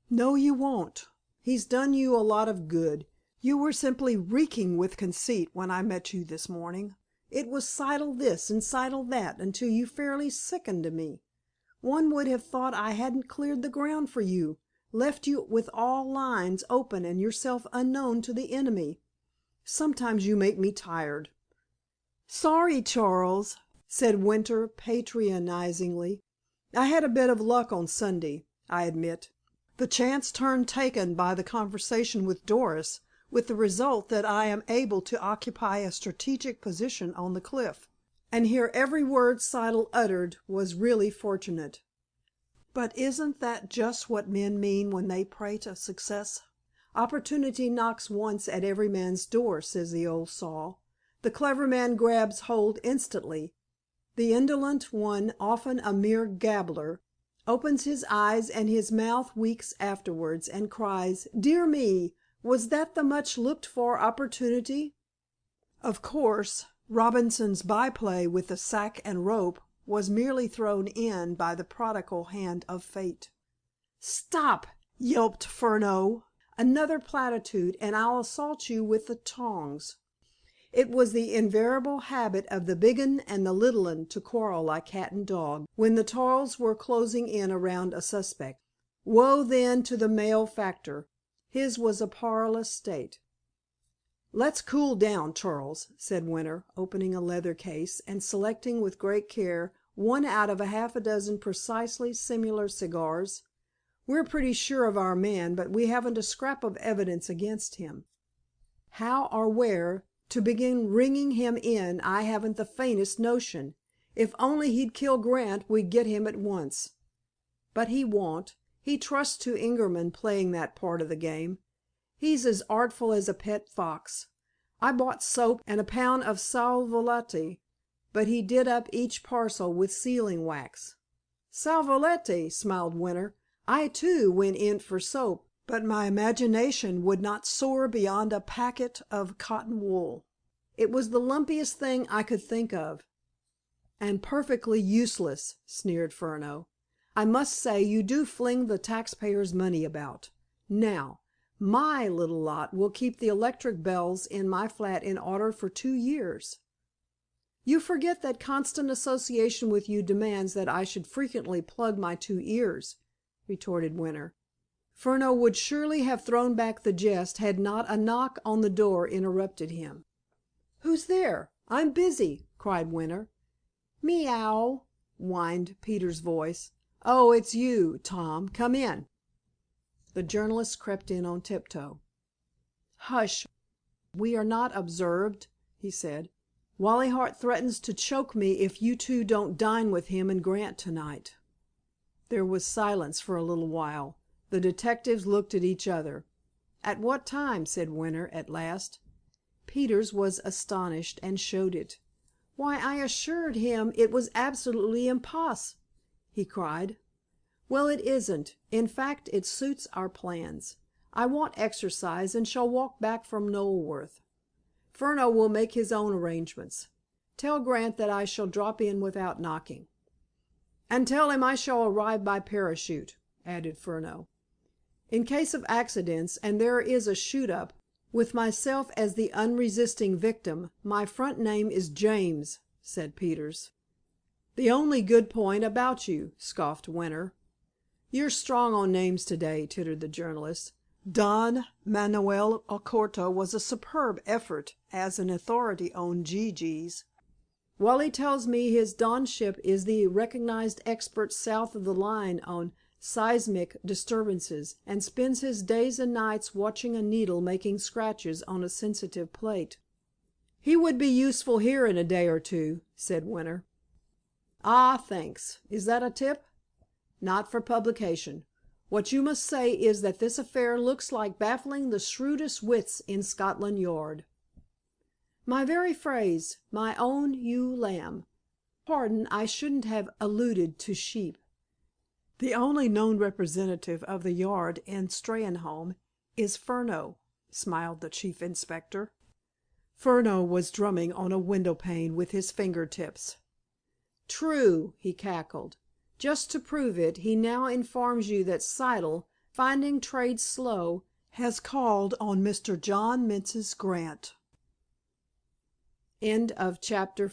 "No, you won't. He's done you a lot of good. You were simply reeking with conceit when I met you this morning. It was Siddle this and Siddle that until you fairly sickened me. One would have thought I hadn't cleared the ground for you, left you with all lines open and yourself unknown to the enemy. Sometimes you make me tired." "Sorry, Charles," said Winter patronizingly. "I had a bit of luck on Sunday, I admit. The chance turn taken by the conversation with Doris, with the result that I am able to occupy a strategic position on the cliff, and hear every word Siddle uttered was really fortunate. But isn't that just what men mean when they prate of success? Opportunity knocks once at every man's door, says the old saw. The clever man grabs hold instantly. The indolent one, often a mere gabbler, opens his eyes and his mouth weeks afterwards, and cries, 'Dear me, was that the much looked for opportunity?' Of course, Robinson's byplay with the sack and rope was merely thrown in by the prodigal hand of fate. "Stop!" yelped Furneaux. "Another platitude, and I'll assault you with the tongs." It was the invariable habit of the Big 'Un and the Little 'Un to quarrel like cat and dog when the toils were closing in around a suspect. Woe then to the malefactor. His was a parlous state. "Let's cool down, Charles," said Winter, opening a leather case, and selecting with great care one out of half a dozen precisely similar cigars. "We're pretty sure of our man, but we haven't a scrap of evidence against him. How or where to begin ringing him in I haven't the faintest notion. If only he'd kill Grant we'd get him at once. But he won't. He trusts to Ingerman playing that part of the game. He's as artful as a pet fox. I bought soap and a pound of sal volatile, but he did up each parcel with sealing wax." "Sal volatile," smiled Winter. "I, too, went in for soap, but my imagination would not soar beyond a packet of cotton wool. It was the lumpiest thing I could think of." "And perfectly useless," sneered Furneaux. "I must say you do fling the taxpayers' money about. Now, my little lot will keep the electric bells in my flat in order for 2 years." "You forget that constant association with you demands that I should frequently plug my 2 ears," retorted Winter. Furneaux would surely have thrown back the jest had not a knock on the door interrupted him. "Who's there? I'm busy," cried Winter. "Me ow!" whined Peters's voice. "Oh, it's you, Tom. Come in." The journalist crept in on tiptoe. "Hush! We are not observed," he said. "Wally Hart threatens to choke me if you two don't dine with him and Grant tonight." There was silence for a little while. The detectives looked at each other. "At what time?" said Winter at last. Peters was astonished, and showed it. "Why, I assured him it was absolutely he cried. "Well, it isn't. In fact, it suits our plans. I want exercise, and shall walk back from Knoleworth. Furneaux will make his own arrangements. Tell Grant that I shall drop in without knocking." "And tell him I shall arrive by parachute," added Furneaux. "In case of accidents, and there is a shoot up, with myself as the unresisting victim, my front name is James," said Peters. "The only good point about you," scoffed Winter. "You're strong on names today," tittered the journalist. "Don Manoel Alcorta was a superb effort as an authority on geegees." "Wally tells me his donship is the recognized expert south of the line on seismic disturbances, and spends his days and nights watching a needle making scratches on a sensitive plate." "He would be useful here in a day or two," said Winter. "Ah, thanks. Is that a tip?" "Not for publication. What you must say is that this affair looks like baffling the shrewdest wits in Scotland Yard." "My very phrase, my own ewe lamb. Pardon, I shouldn't have alluded to sheep." "The only known representative of the Yard in Steynholme is Furneaux," smiled the Chief Inspector. Furneaux was drumming on a window pane with his finger tips. "True," he cackled. "Just to prove it, he now informs you that Siddle, finding trade slow, has called on Mr. John Menzies Grant." Chapter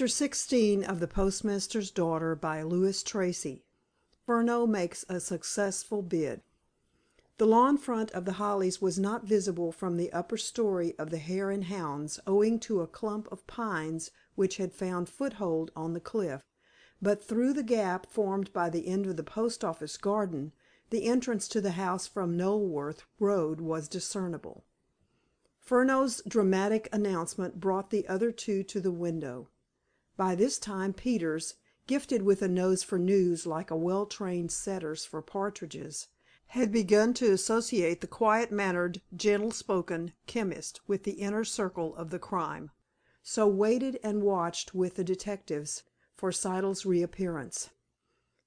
XVI of The Postmaster's Daughter by Louis Tracy. Furneaux Makes a Successful Bid. The lawn front of The Hollies was not visible from the upper story of the Hare and Hounds owing to a clump of pines which had found foothold on the cliff, but through the gap formed by the end of the post office garden, the entrance to the house from Knoleworth Road was discernible. Furneaux's dramatic announcement brought the other two to the window. By this time Peters, gifted with a nose for news like a well-trained setter's for partridges, had begun to associate the quiet-mannered, gentle-spoken chemist with the inner circle of the crime, so waited and watched with the detectives for Siddle's reappearance.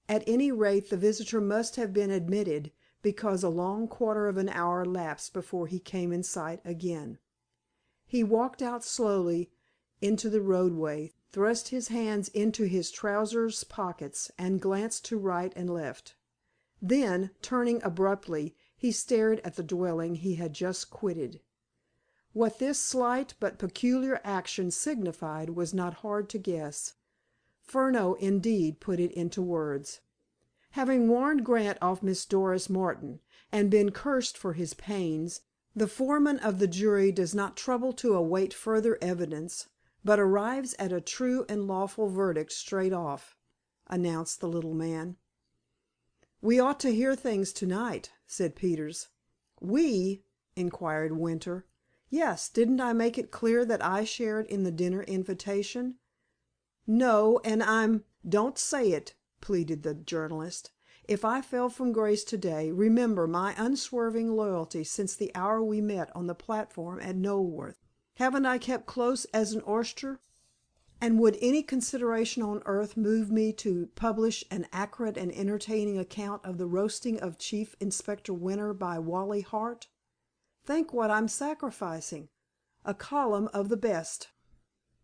At any rate the visitor must have been admitted, because a long quarter of an hour lapsed before he came in sight again. He walked out slowly into the roadway, thrust his hands into his trousers pockets, and glanced to right and left. Then, turning abruptly, he stared at the dwelling he had just quitted. What this slight but peculiar action signified was not hard to guess. Furneaux, indeed, put it into words. Having warned Grant off Miss Doris Martin, and been cursed for his pains, the foreman of the jury does not trouble to await further evidence, but arrives at a true and lawful verdict straight off, announced the little man. "We ought to hear things to-night," said Peters. "We?" inquired Winter. "Yes, didn't I make it clear that I shared in the dinner invitation?" "No, and I'm—" "Don't say it," pleaded the journalist. "If I fell from grace to‐day, remember my unswerving loyalty since the hour we met on the platform at Knoleworth. Haven't I kept close as an oyster? And would any consideration on earth move me to publish an accurate and entertaining account of the roasting of Chief Inspector Winter by Wally Hart? Think what I'm sacrificing. A column of the best."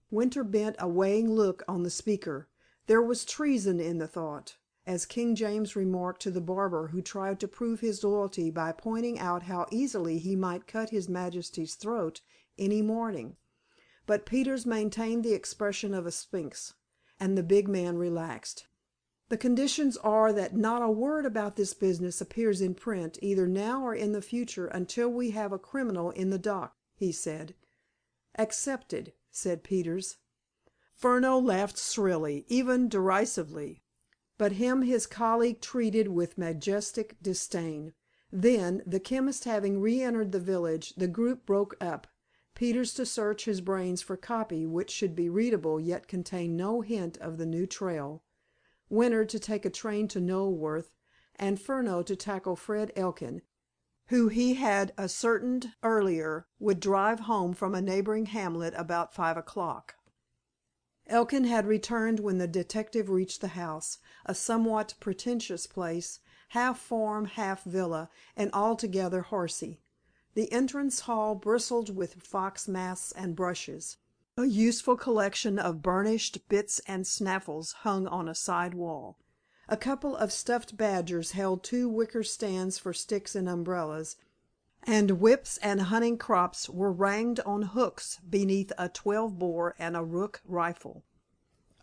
Winter bent a weighing look on the speaker. There was treason in the thought, as King James remarked to the barber who tried to prove his loyalty by pointing out how easily he might cut his Majesty's throat any morning. But Peters maintained the expression of a sphinx, and the big man relaxed. "The conditions are that not a word about this business appears in print either now or in the future until we have a criminal in the dock," he said. "Accepted," said Peters. Furneaux laughed shrilly, even derisively, but him his colleague treated with majestic disdain. Then, the chemist having re-entered the village, the group broke up, Peters to search his brains for copy which should be readable yet contain no hint of the new trail, Winter to take a train to Knoleworth, and Furneaux to tackle Fred Elkin, who he had ascertained earlier would drive home from a neighboring hamlet about 5 o'clock. Elkin had returned when the detective reached the house, a somewhat pretentious place, half farm, half villa, and altogether horsey. The entrance hall bristled with fox masks and brushes. A useful collection of burnished bits and snaffles hung on a side wall. A couple of stuffed badgers held 2 wicker stands for sticks and umbrellas, and whips and hunting crops were ranged on hooks beneath a 12-bore and a rook rifle.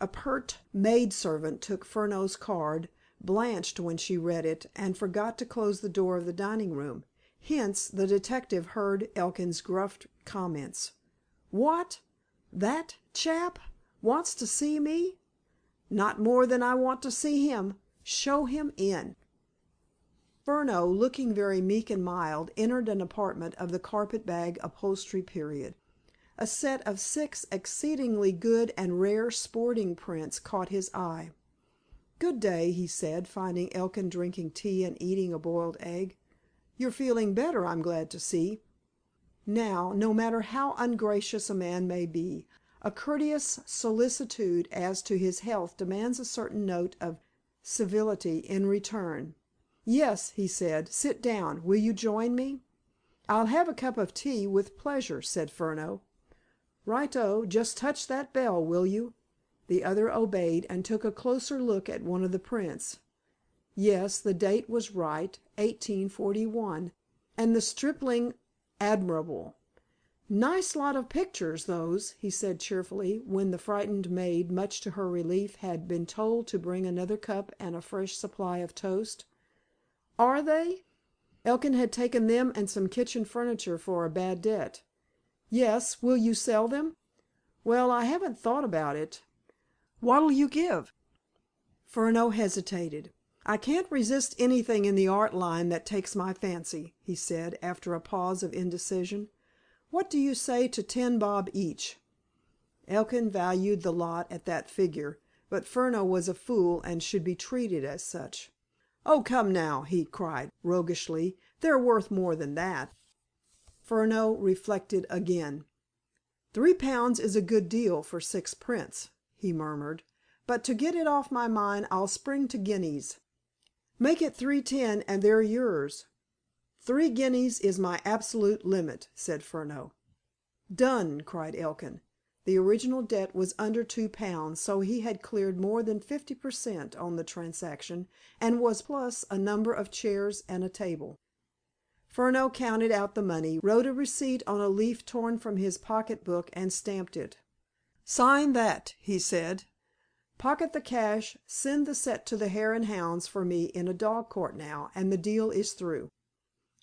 A pert maidservant took Furneaux's card, blanched when she read it, and forgot to close the door of the dining room. Hence, the detective heard Elkin's gruff comments. "What? That chap? Wants to see me? Not more than I want to see him. Show him in." Furneaux, looking very meek and mild, entered an apartment of the carpet-bag upholstery period. A set of 6 exceedingly good and rare sporting prints caught his eye. "Good day," he said, finding Elkin drinking tea and eating a boiled egg. "You're feeling better, I'm glad to see." Now, no matter how ungracious a man may be, a courteous solicitude as to his health demands a certain note of civility in return. "Yes," he said. "Sit down. Will you join me?" "I'll have a cup of tea, with pleasure," said Furneaux. "Right-o. Just touch that bell, will you?" The other obeyed, and took a closer look at one of the prints. Yes, the date was right, 1841, and the stripling admirable. "Nice lot of pictures, those," he said cheerfully, when the frightened maid, much to her relief, had been told to bring another cup and a fresh supply of toast. "Are they?" Elkin had taken them and some kitchen furniture for a bad debt. "Yes. Will you sell them?" "Well, I haven't thought about it. What'll you give?" Furneaux hesitated. "I can't resist anything in the art line that takes my fancy," he said, after a pause of indecision. "What do you say to 10 bob each?" Elkin valued the lot at that figure, but Furneaux was a fool and should be treated as such. "Oh, come now," he cried roguishly. "They're worth more than that." Furneaux reflected again. "£3 is a good deal for 6 prints," he murmured. "But to get it off my mind, I'll spring to guineas." "Make it 3.10 and they're yours. "3 guineas is my absolute limit," said Furneaux. "Done!" cried Elkin. The original debt was under £2, so he had cleared more than 50% on the transaction, and was plus a number of chairs and a table. Furneaux counted out the money, wrote a receipt on a leaf torn from his pocket-book, and stamped it. "Sign that," he said. "Pocket the cash, send the set to the Hare and Hounds for me in a dog cart now, and the deal is through."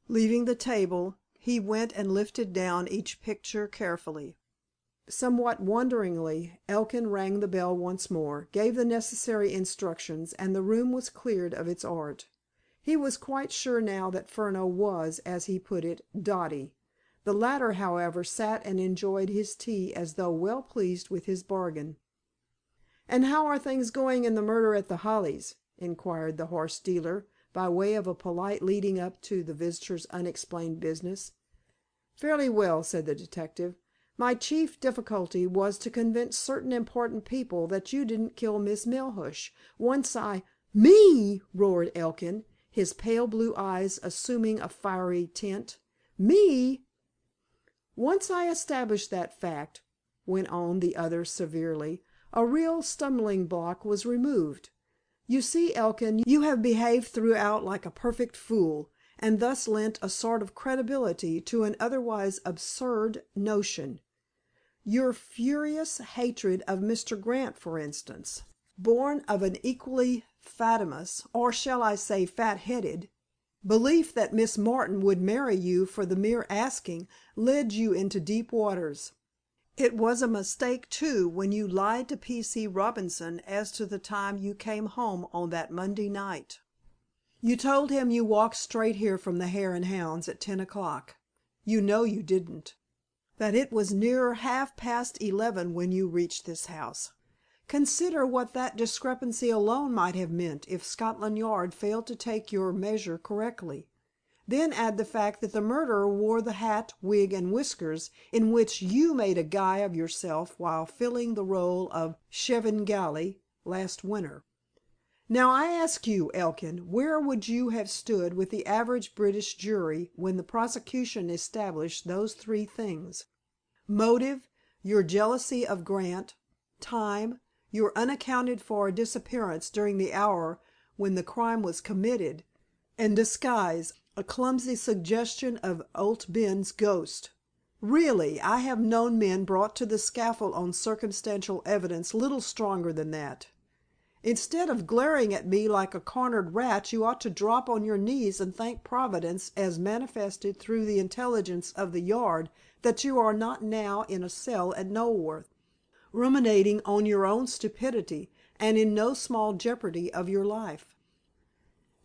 Leaving the table, he went and lifted down each picture carefully. Somewhat wonderingly, Elkin rang the bell once more, gave the necessary instructions, and the room was cleared of its art. He was quite sure now that Furneaux was, as he put it, dotty. The latter, however, sat and enjoyed his tea as though well pleased with his bargain. "And how are things going in the murder at The Hollies?" inquired the horse dealer, by way of a polite leading up to the visitor's unexplained business. "Fairly well," said the detective. "My chief difficulty was to convince certain important people that you didn't kill Miss Melhuish. Once I—" "Me!" roared Elkin, his pale blue eyes assuming a fiery tint. "Me!" "Once I established that fact," went on the other severely, "a real stumbling block was removed. You see, Elkin, you have behaved throughout like a perfect fool, and thus lent a sort of credibility to an otherwise absurd notion. Your furious hatred of Mr. Grant, for instance, born of an equally fatuous, or shall I say fat‐headed, belief that Miss Martin would marry you for the mere asking, led you into deep waters. It was a mistake, too, when you lied to P.C. Robinson as to the time you came home on that Monday night. You told him you walked straight here from the Hare and Hounds at 10 o'clock. You know you didn't. That it was nearer 11:30 when you reached this house. Consider what that discrepancy alone might have meant if Scotland Yard failed to take your measure correctly. Then add the fact that the murderer wore the hat, wig, and whiskers in which you made a guy of yourself while filling the rôle of Svengali last winter. Now, I ask you, Elkin, where would you have stood with the average British jury when the prosecution established those 3 things? Motive, your jealousy of Grant; time, your unaccounted for disappearance during the hour when the crime was committed; and disguise, a clumsy suggestion of Owd Ben's ghost. Really, I have known men brought to the scaffold on circumstantial evidence little stronger than that. Instead of glaring at me like a cornered rat, you ought to drop on your knees and thank Providence, as manifested through the intelligence of the Yard, that you are not now in a cell at Knoleworth, ruminating on your own stupidity, and in no small jeopardy of your life."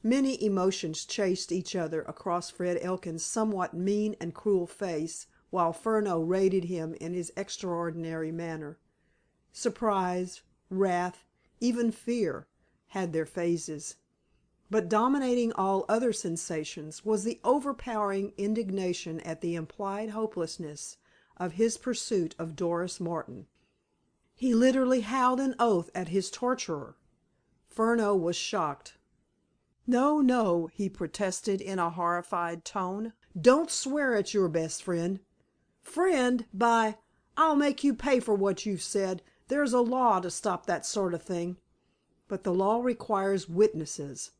Many emotions chased each other across Fred Elkin's somewhat mean and cruel face, while Furneaux rated him in his extraordinary manner. Surprise, wrath, even fear, had their phases. But dominating all other sensations was the overpowering indignation at the implied hopelessness of his pursuit of Doris Martin. He literally howled an oath at his torturer. Furneaux was shocked. "No, no," he protested in a horrified tone. "Don't swear at your best friend." "Friend, by—! I'll make you pay for what you've said. There's a law to stop that sort of thing." "But the law requires witnesses."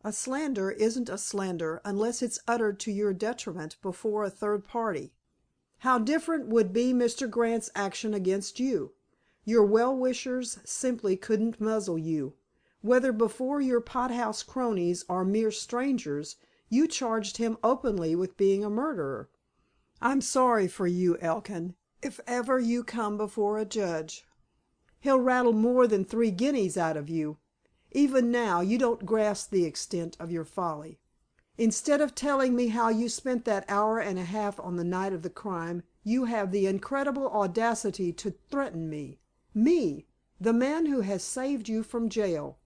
"A slander isn't a slander unless it's uttered to your detriment before a third party. How different would be Mr. Grant's action against you. Your well-wishers simply couldn't muzzle you. Whether before your pothouse cronies or mere strangers, you charged him openly with being a murderer. I'm sorry for you, Elkin, if ever you come before a judge. He'll rattle more than 3 guineas out of you. Even now, you don't grasp the extent of your folly. Instead of telling me how you spent that hour and a half on the night of the crime, you have the incredible audacity to threaten me. Me, the man who has saved you from jail.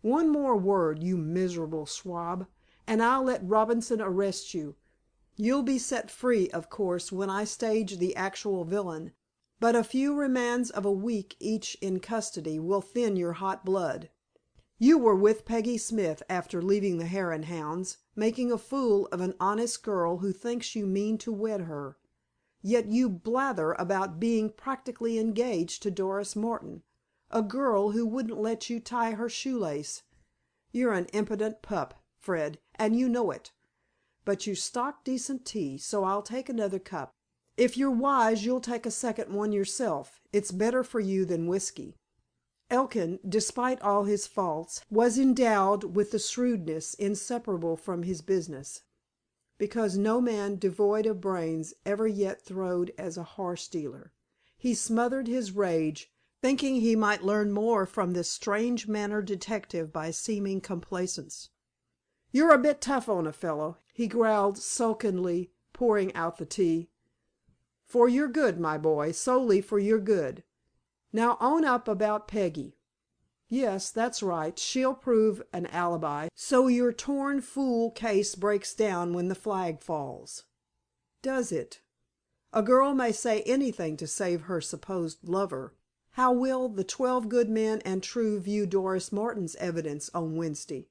One more word, you miserable swab, and I'll let Robinson arrest you. You'll be set free, of course, when I stage the actual villain, but a few remands of a week each in custody will thin your hot blood. You were with Peggy Smith after leaving the Hare and Hounds, making a fool of an honest girl who thinks you mean to wed her. Yet you blather about being practically engaged to Doris Martin, a girl who wouldn't let you tie her shoelace. You're an impudent pup, Fred, and you know it. But you stock decent tea, so I'll take another cup. If you're wise, you'll take a second one yourself. It's better for you than whiskey." Elkin, despite all his faults, was endowed with the shrewdness inseparable from his business, because no man devoid of brains ever yet throve as a horse dealer. He smothered his rage, thinking he might learn more from this strange mannered detective by seeming complaisance. "You're a bit tough on a fellow," he growled sulkily, pouring out the tea. "For your good, my boy, solely for your good. Now own up about Peggy. Yes, that's right, she'll prove an alibi, so your torn fool case breaks down when the flag falls." "Does it? A girl may say anything to save her supposed lover. How will the 12 good men and true view Doris Martin's evidence on Wednesday?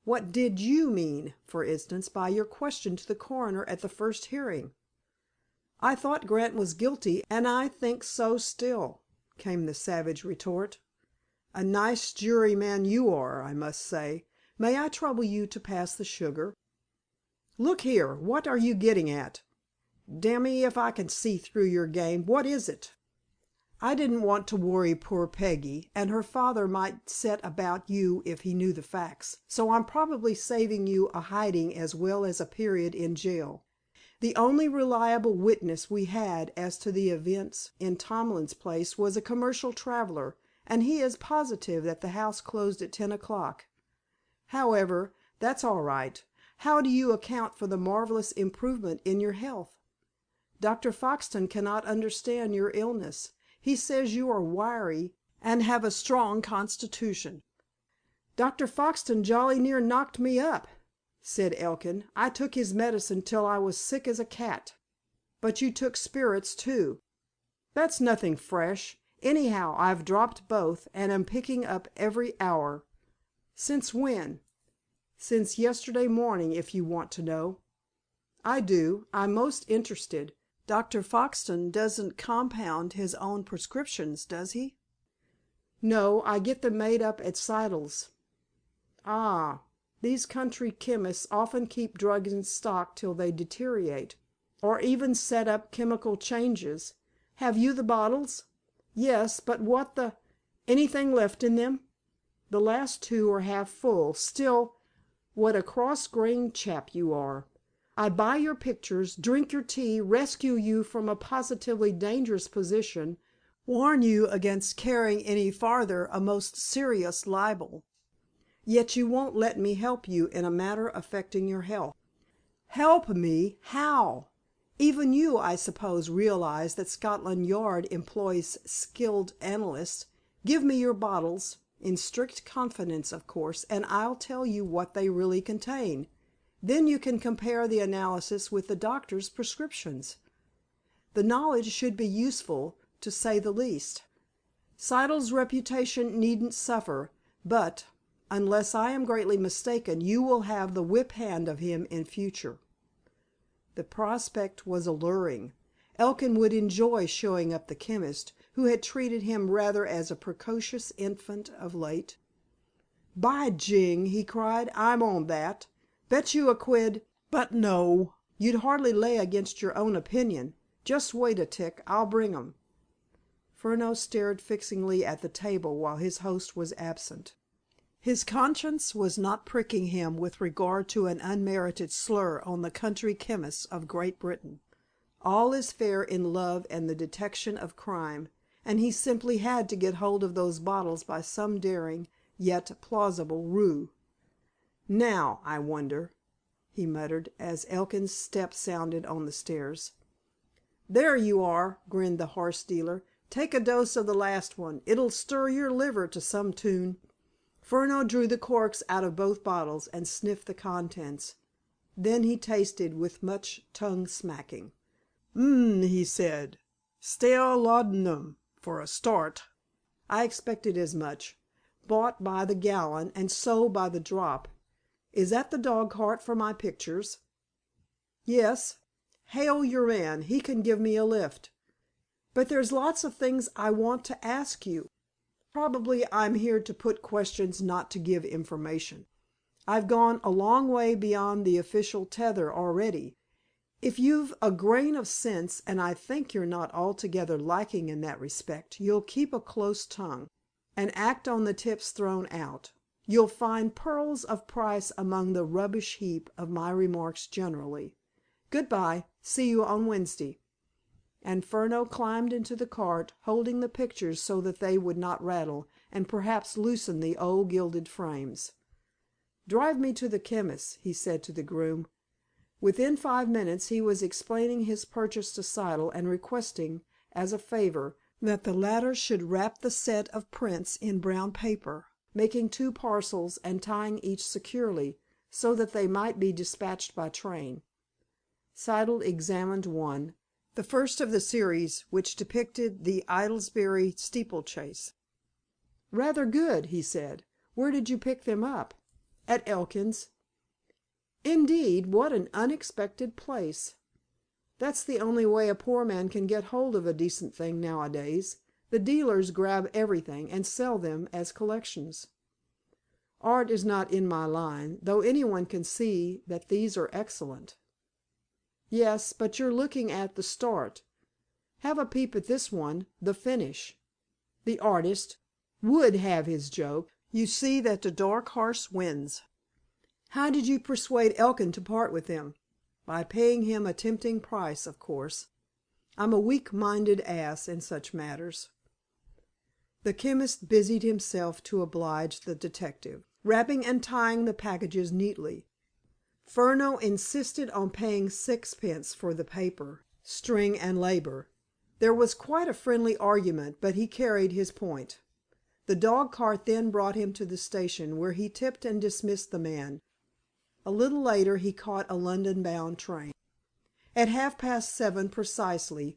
What did you mean, for instance, by your question to the coroner at the first hearing?" "I thought Grant was guilty, and I think so still," came the savage retort. "A nice juryman you are, I must say. May I trouble you to pass the sugar?" "Look here, what are you getting at? Damme if I can see through your game. What is it?" "I didn't want to worry poor Peggy, and her father might set about you if he knew the facts, so I'm probably saving you a hiding as well as a period in jail. The only reliable witness we had as to the events in Tomlin's place was a commercial traveler, and he is positive that the house closed at 10 o'clock. However, that's all right. How do you account for the marvelous improvement in your health? Dr. Foxton cannot understand your illness. He says you are wiry and have a strong constitution." "Dr. Foxton jolly near knocked me up," said Elkin. "I took his medicine till I was sick as a cat." "But you took spirits, too." "That's nothing fresh. Anyhow, I've dropped both, and am picking up every hour." "Since when?" "Since yesterday morning, if you want to know." "I do. I'm most interested. Dr. Foxton doesn't compound his own prescriptions, does he?" "No, I get them made up at Siddle's." "Ah. These country chemists often keep drugs in stock till they deteriorate, or even set up chemical changes. Have you the bottles?" "Yes, but what the—" "Anything left in them?" "The last 2 are half full. Still, what a cross-grained chap you are. I buy your pictures, drink your tea, rescue you from a positively dangerous position, warn you against carrying any farther a most serious libel. Yet you won't let me help you in a matter affecting your health." "Help me? How? Even you, I suppose, realize that Scotland Yard employs skilled analysts. Give me your bottles, in strict confidence, of course, and I'll tell you what they really contain. Then you can compare the analysis with the doctor's prescriptions. The knowledge should be useful, to say the least. Siddle's reputation needn't suffer, but, unless I am greatly mistaken, you will have the whip hand of him in future." The prospect was alluring. Elkin would enjoy showing up the chemist, who had treated him rather as a precocious infant of late. "By jing!" he cried. "I'm on that. Bet you a quid. But no, you'd hardly lay against your own opinion. Just wait a tick. I'll bring 'em." Furneaux stared fixedly at the table while his host was absent. His conscience was not pricking him with regard to an unmerited slur on the country chemists of Great Britain. All is fair in love and the detection of crime, and he simply had to get hold of those bottles by some daring, yet plausible ruse. "Now, I wonder," he muttered, as Elkin's step sounded on the stairs. "There you are," grinned the horse dealer. "Take a dose of the last one. It'll stir your liver to some tune." Furneaux drew the corks out of both bottles and sniffed the contents. Then he tasted with much tongue smacking. He said. "Stale laudanum, for a start." "I expected as much. bought by the gallon and sold by the drop. Is that the dog cart for my pictures?" "Yes." "Hail your man. He can give me a lift." "But there's lots of things I want to ask you." "Probably I'm here to put questions, not to give information. I've gone a long way beyond the official tether already. If you've a grain of sense, and I think you're not altogether lacking in that respect, you'll keep a close tongue, and act on the tips thrown out. You'll find pearls of price among the rubbish heap of my remarks generally. Good bye. See you on Wednesday." And Furneaux climbed into the cart, holding the pictures so that they would not rattle, and perhaps loosen the old gilded frames. "Drive me to the chemist's," he said to the groom. Within 5 minutes he was explaining his purchase to Siddle and requesting, as a favor, that the latter should wrap the set of prints in brown paper, making 2 parcels and tying each securely, so that they might be dispatched by train. Siddle examined one, the first of the series, which depicted the Aylesbury steeplechase. "Rather good," he said. "Where did you pick them up?" "At Elkin's." "Indeed. What an unexpected place." "That's the only way a poor man can get hold of a decent thing nowadays. The dealers grab everything, and sell them as collections. Art is not in my line, though anyone can see that these are excellent." "Yes, but you're looking at the start. Have a peep at this one, the finish. The artist would have his joke. You see that the dark horse wins." "How did you persuade Elkin to part with them?" "By paying him a tempting price, of course. I'm a weak‐minded ass in such matters." The chemist busied himself to oblige the detective, wrapping and tying the packages neatly. Furneaux insisted on paying 6d. for the paper, string, and labor. There was quite a friendly argument, but he carried his point. The dog cart then brought him to the station, where he tipped and dismissed the man. A little later he caught a London-bound train. At 7:30 precisely,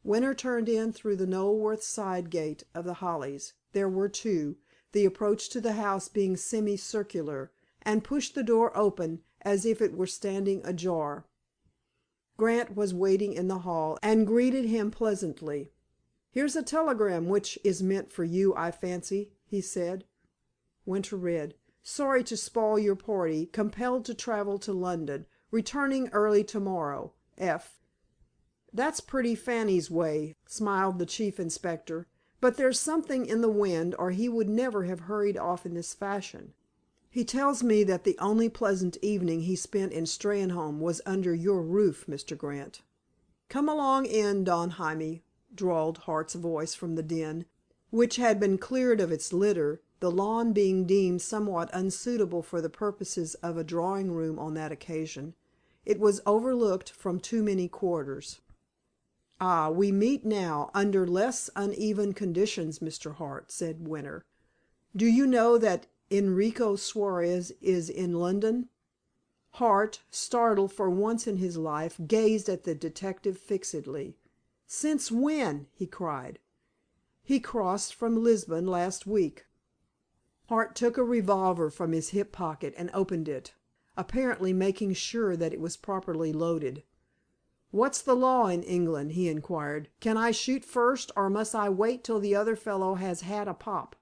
Winter turned in through the Knoleworth side gate of The Hollies. There were 2, the approach to the house being semicircular, and pushed the door open as if it were standing ajar. Grant was waiting in the hall, and greeted him pleasantly. "Here's a telegram which is meant for you, I fancy," he said. Winter read: "Sorry to spoil your party. Compelled to travel to London. Returning early tomorrow. F." "That's pretty Fanny's way," smiled the Chief Inspector. "But there's something in the wind, or he would never have hurried off in this fashion. He tells me that the only pleasant evening he spent in Steynholme was under your roof, Mr. Grant." "Come along in, Don Jaime," drawled Hart's voice from the den, which had been cleared of its litter, the lawn being deemed somewhat unsuitable for the purposes of a drawing-room on that occasion. It was overlooked from too many quarters. "Ah, we meet now, under less uneven conditions, Mr. Hart," said Winter. "Do you know that Enrico Suarez is in London?" Hart, startled for once in his life, gazed at the detective fixedly. "Since when?" he cried. "He crossed from Lisbon last week." Hart took a revolver from his hip pocket and opened it, apparently making sure that it was properly loaded. "What's the law in England?" he inquired. "Can I shoot first, or must I wait till the other fellow has had a pop?"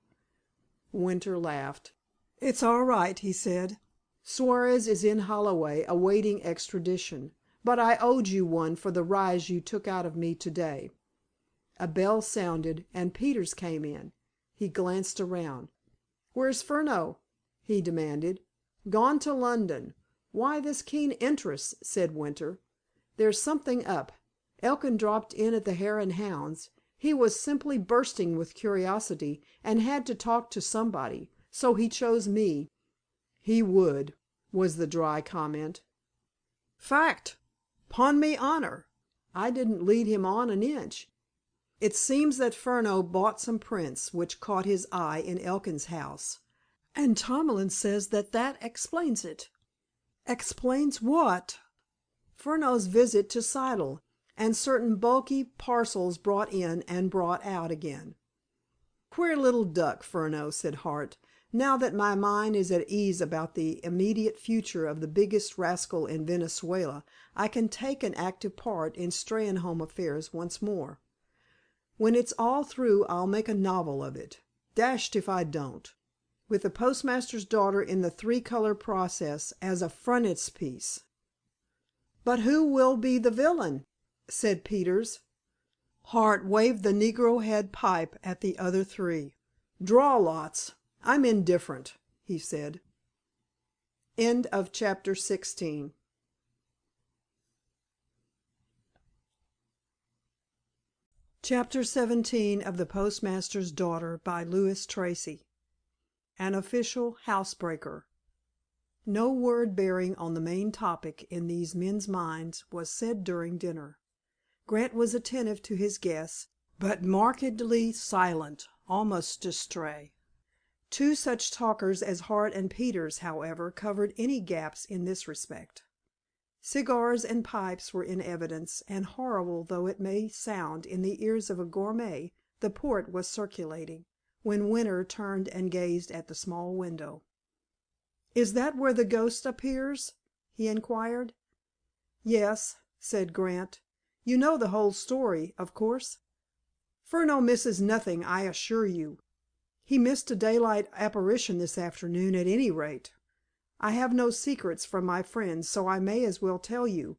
Winter laughed. "It's all right," he said. "Suarez is in Holloway, awaiting extradition. But I owed you one for the rise you took out of me to day." A bell sounded, and Peters came in. He glanced around. "Where's Furneaux?" he demanded. "Gone to London. Why this keen interest?" said Winter. "There's something up. Elkin dropped in at the Hare and Hounds. He was simply bursting with curiosity, and had to talk to somebody. So he chose me." "He would," was the dry comment. "Fact. 'Pon me honor, I didn't lead him on an inch. It seems that Furneaux bought some prints which caught his eye in Elkin's house, and Tomlin says that that explains it." "Explains what?" "Furneaux's visit to Siddle, and certain bulky parcels brought in and brought out again." "Queer little duck, Furneaux," said Hart. Now that my mind is at ease about the immediate future of the biggest rascal in Venezuela, I can take an active part in Steynholme affairs once more. When it's all through I'll make a novel of it. Dashed if I don't. With the postmaster's daughter in the three-color process as a frontispiece." "But who will be the villain?" said Peters. Hart waved the negro head pipe at the other three. "Draw lots. I'm indifferent," he said. Chapter XVII of the Postmaster's Daughter by Louis Tracy. An official housebreaker. No word bearing on the main topic in these men's minds was said during dinner. Grant was attentive to his guests, but markedly silent, almost distrait. Two such talkers as Hart and Peters, however, covered any gaps in this respect. Cigars and pipes were in evidence, and horrible though it may sound in the ears of a gourmet, the port was circulating, when Winter turned and gazed at the small window. "Is that where the ghost appears?" he inquired. "Yes," said Grant. "You know the whole story, of course?" "Furneaux misses nothing, I assure you. He missed a daylight apparition this afternoon, at any rate. I have no secrets from my friends, so I may as well tell you."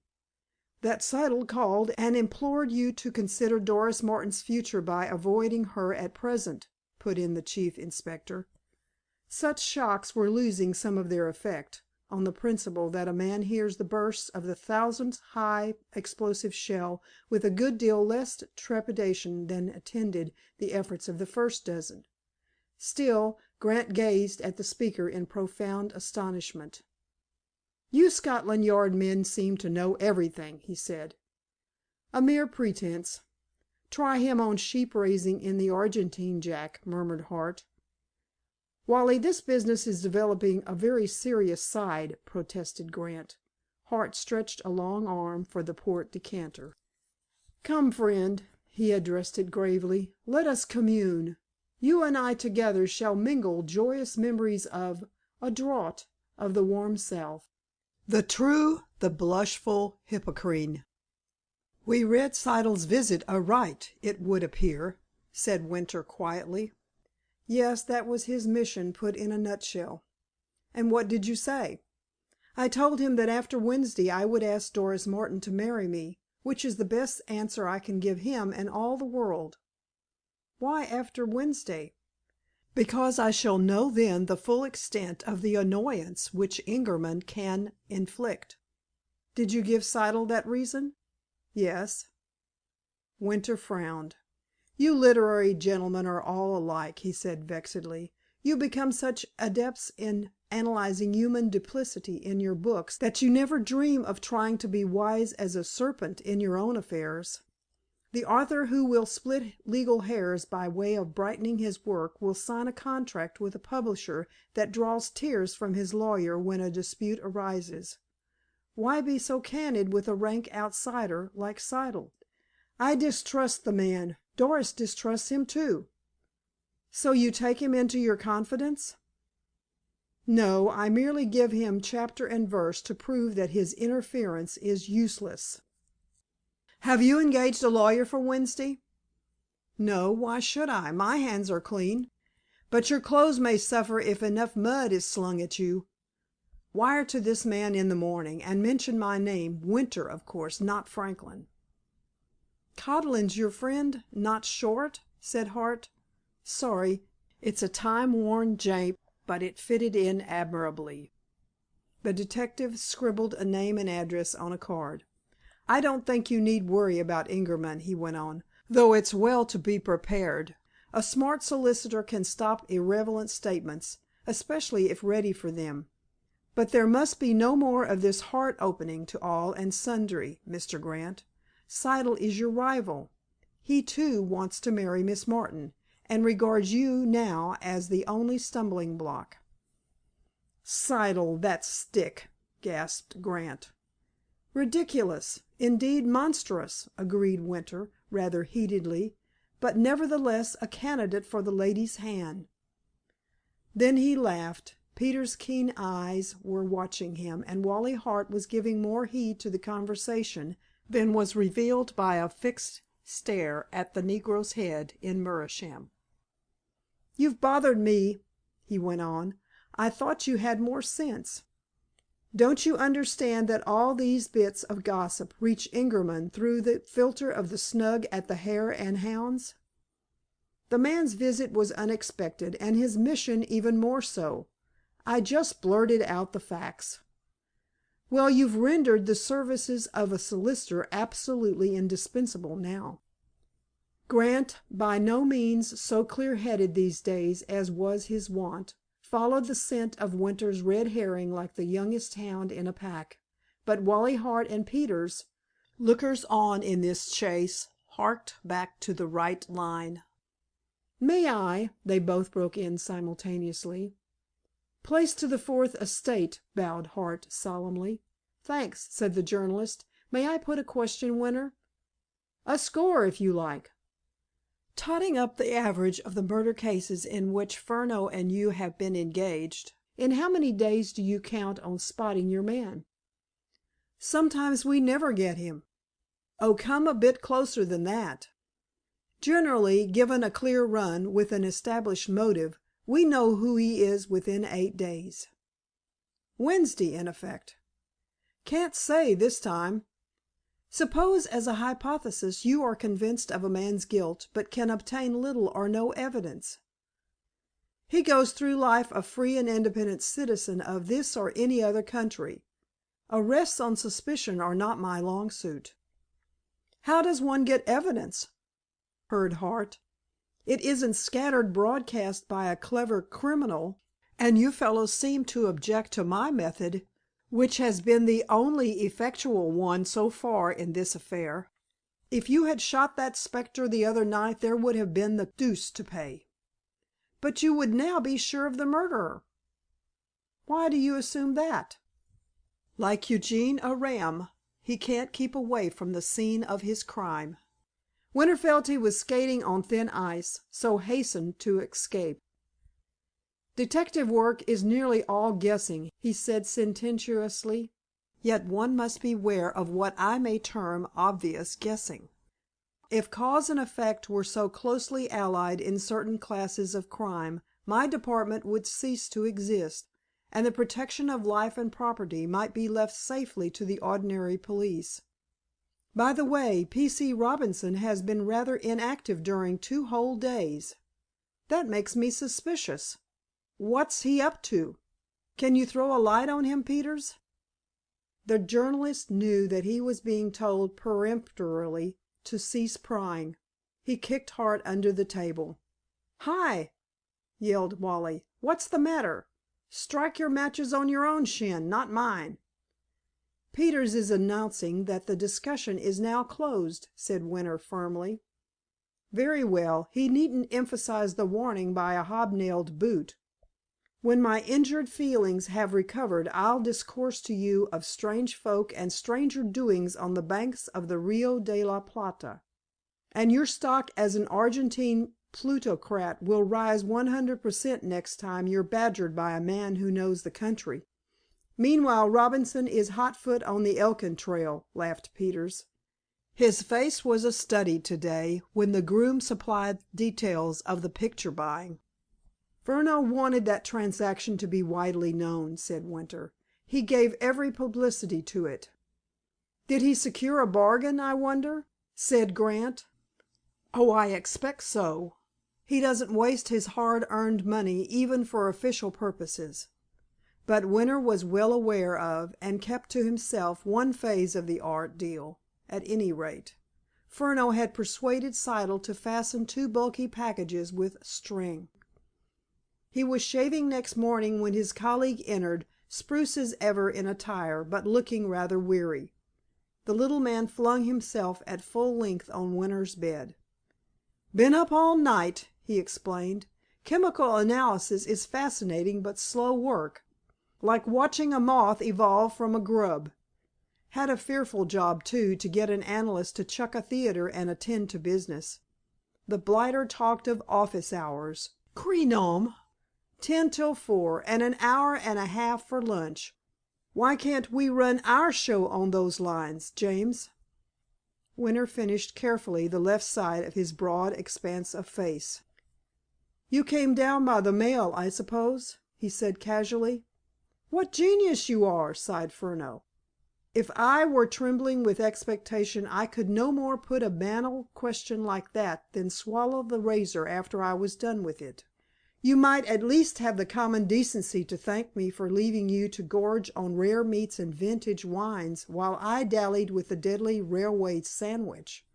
"That Siddle called and implored you to consider Doris Martin's future by avoiding her at present," put in the Chief Inspector. "Such shocks were losing some of their effect, on the principle that a man hears the bursts of the thousandth high explosive shell with a good deal less trepidation than attended the efforts of the first dozen." Still, Grant gazed at the speaker in profound astonishment. "You Scotland Yard men seem to know everything," he said. "A mere pretense. Try him on sheep raising in the Argentine, Jack," murmured Hart. "Wally, this business is developing a very serious side," protested Grant. Hart stretched a long arm for the port decanter. "Come, friend," he addressed it gravely, "let us commune. You and I together shall mingle joyous memories of a draught of the warm South. The true, the blushful Hippocrene." "We read Siddle's visit aright, it would appear," said Winter quietly. "Yes, that was his mission put in a nutshell." "And what did you say?" "I told him that after Wednesday I would ask Doris Martin to marry me, which is the best answer I can give him and all the world." "Why after Wednesday?" "Because I shall know then the full extent of the annoyance which Ingerman can inflict." "Did you give Siddle that reason?" "Yes." Winter frowned. "You literary gentlemen are all alike," he said vexedly. "You become such adepts in analyzing human duplicity in your books that you never dream of trying to be wise as a serpent in your own affairs. The author who will split legal hairs by way of brightening his work will sign a contract with a publisher that draws tears from his lawyer when a dispute arises. Why be so candid with a rank outsider like Siddle?" "I distrust the man. Doris distrusts him, too." "So you take him into your confidence?" "No, I merely give him chapter and verse to prove that his interference is useless." "Have you engaged a lawyer for Wednesday?" "No, why should I? My hands are clean." "But your clothes may suffer if enough mud is slung at you. Wire to this man in the morning, and mention my name, Winter, of course, not Franklin." "Codlin's your friend, not Short?" said Hart. "Sorry. It's a time-worn jape, but it fitted in admirably." The detective scribbled a name and address on a card. "I don't think you need worry about Ingerman," he went on, "though it's well to be prepared. A smart solicitor can stop irrelevant statements, especially if ready for them. But there must be no more of this heart opening to all and sundry, Mr. Grant. Siddle is your rival. He, too, wants to marry Miss Martin, and regards you now as the only stumbling block." "Siddle, that stick!" gasped Grant. "Ridiculous, indeed monstrous," agreed Winter, rather heatedly, "but nevertheless a candidate for the lady's hand." Then he laughed. Peter's keen eyes were watching him, and Wally Hart was giving more heed to the conversation than was revealed by a fixed stare at the negro's head in meerschaum. "You've bothered me," he went on. "I thought you had more sense. Don't you understand that all these bits of gossip reach Ingerman through the filter of the snug at the Hare and Hounds? The man's visit was unexpected, and his mission even more so. I just blurted out the facts." "Well, you've rendered the services of a solicitor absolutely indispensable now." Grant, by no means so clear-headed these days as was his wont, followed the scent of Winter's red herring like the youngest hound in a pack, but Wally Hart and Peters, lookers on in this chase, harked back to the right line. "May I?" they both broke in simultaneously. "Place to the Fourth Estate," bowed Hart solemnly. "Thanks," said the journalist. "May I put a question, Winter?" "A score, if you like." "Totting up the average of the murder cases in which Furneaux and you have been engaged, in how many days do you count on spotting your man?" "Sometimes we never get him." "Oh, come a bit closer than that." "Generally, given a clear run, with an established motive, we know who he is within 8 days." "Wednesday, in effect." "Can't say, this time. Suppose, as a hypothesis, you are convinced of a man's guilt, but can obtain little or no evidence." "He goes through life a free and independent citizen of this or any other country. Arrests on suspicion are not my long suit." "How does one get evidence?" purred Hart. "It isn't scattered broadcast by a clever criminal, and you fellows seem to object to my method, which has been the only effectual one so far in this affair. If you had shot that specter the other night there would have been the deuce to pay." "But you would now be sure of the murderer." "Why do you assume that?" "Like Eugene Aram, he can't keep away from the scene of his crime." Winter felt he was skating on thin ice, so hastened to escape. "Detective work is nearly all guessing," he said sententiously. "Yet one must beware of what I may term obvious guessing. If cause and effect were so closely allied in certain classes of crime, my department would cease to exist, and the protection of life and property might be left safely to the ordinary police. By the way, P. C. Robinson has been rather inactive during 2 whole days. That makes me suspicious. What's he up to? Can you throw a light on him, Peters?" The journalist knew that he was being told peremptorily to cease prying. He kicked Hart under the table. "Hi!" yelled Wally. "What's the matter? Strike your matches on your own shin, not mine." "Peters is announcing that the discussion is now closed," said Winter firmly. "Very well. He needn't emphasize the warning by a hobnailed boot. When my injured feelings have recovered I'll discourse to you of strange folk and stranger doings on the banks of the Rio de la Plata, and your stock as an Argentine plutocrat will rise 100% next time you're badgered by a man who knows the country. Meanwhile Robinson is hotfoot on the Elkin trail," laughed Peters. His face was a study to-day when the groom supplied details of the picture buying. "Furneaux wanted that transaction to be widely known," said Winter. "He gave every publicity to it." "Did he secure a bargain, I wonder?" said Grant. "Oh, I expect so. He doesn't waste his hard-earned money even for official purposes." But Winter was well aware of, and kept to himself, one phase of the art deal, at any rate. Furneaux had persuaded Siddle to fasten 2 bulky packages with string. He was shaving next morning when his colleague entered, spruce as ever in attire, but looking rather weary. The little man flung himself at full length on Winter's bed. "Been up all night," he explained. "Chemical analysis is fascinating but slow work. Like watching a moth evolve from a grub. Had a fearful job, too, to get an analyst to chuck a theater and attend to business. The blighter talked of office hours. Cré nom! 10 till 4, and an hour and a half for lunch. Why can't we run our show on those lines, James?" Winter finished carefully the left side of his broad expanse of face. "You came down by the mail, I suppose?" he said casually. "What genius you are!" sighed Furneaux. "If I were trembling with expectation I could no more put a banal question like that than swallow the razor after I was done with it. You might at least have the common decency to thank me for leaving you to gorge on rare meats and vintage wines while I dallied with the deadly railway sandwich."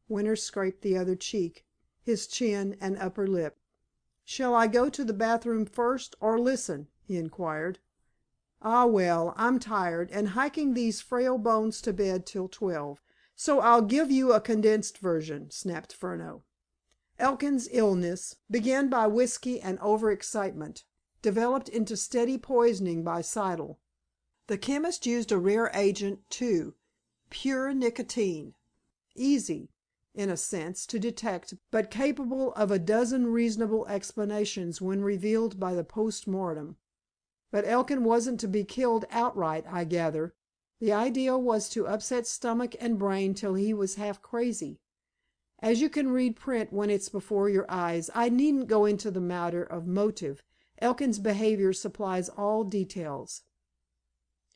Winter scraped the other cheek, his chin and upper lip. "Shall I go to the bathroom first, or listen?" he inquired. "Ah, well, I'm tired, and hiking these frail bones to bed till 12, so I'll give you a condensed version," snapped Furneaux. Elkin's illness, began by whiskey and overexcitement, developed into steady poisoning by Siddle. The chemist used a rare agent, too, pure nicotine, easy, in a sense, to detect, but capable of a dozen reasonable explanations when revealed by the post mortem. But Elkin wasn't to be killed outright, I gather. The idea was to upset stomach and brain till he was half crazy. As you can read print when it's before your eyes, I needn't go into the matter of motive. Elkin's behavior supplies all details.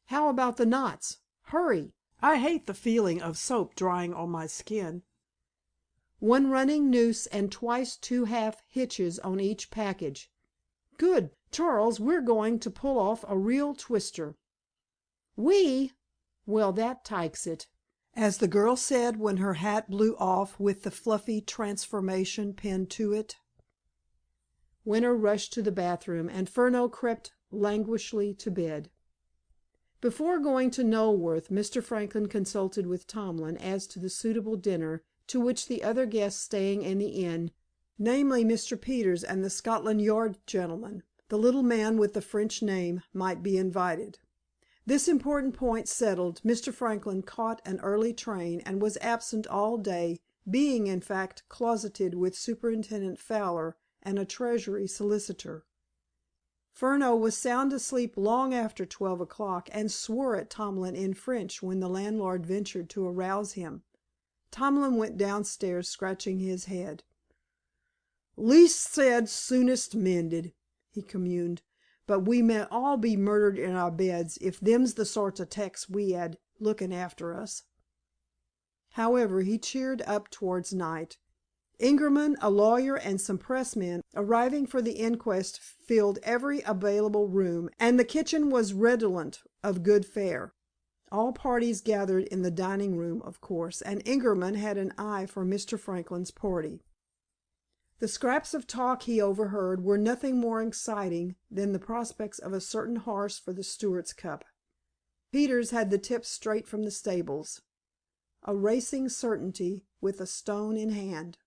"How about the knots? Hurry! I hate the feeling of soap drying on my skin." "One running noose and twice 2½ hitches on each package." "Good! Charles, we're going to pull off a real twister." "We? Well, that tikes it," as the girl said when her hat blew off with the fluffy transformation pinned to it. Winter rushed to the bathroom, and Furneaux crept languishingly to bed. Before going to Knoleworth, Mr. Franklin consulted with Tomlin as to the suitable dinner to which the other guests staying in the inn, namely Mr. Peters and the Scotland Yard gentleman, the little man with the French name, might be invited. This important point settled, Mr. Franklin caught an early train and was absent all day, being, in fact, closeted with Superintendent Fowler and a Treasury solicitor. Furneaux was sound asleep long after 12 o'clock, and swore at Tomlin in French when the landlord ventured to arouse him. Tomlin went downstairs scratching his head. "Least said, soonest mended," he communed. "But we may all be murdered in our beds if them's the sort of 'tecs we 'ad lookin' after us." However, he cheered up towards night. Ingerman, a lawyer, and some pressmen arriving for the inquest filled every available room, and the kitchen was redolent of good fare. All parties gathered in the dining room, of course, and Ingerman had an eye for Mr. Franklin's party. The scraps of talk he overheard were nothing more exciting than the prospects of a certain horse for the Stewards' Cup. Peters had the tip straight from the stables. A racing certainty, with a stone in hand.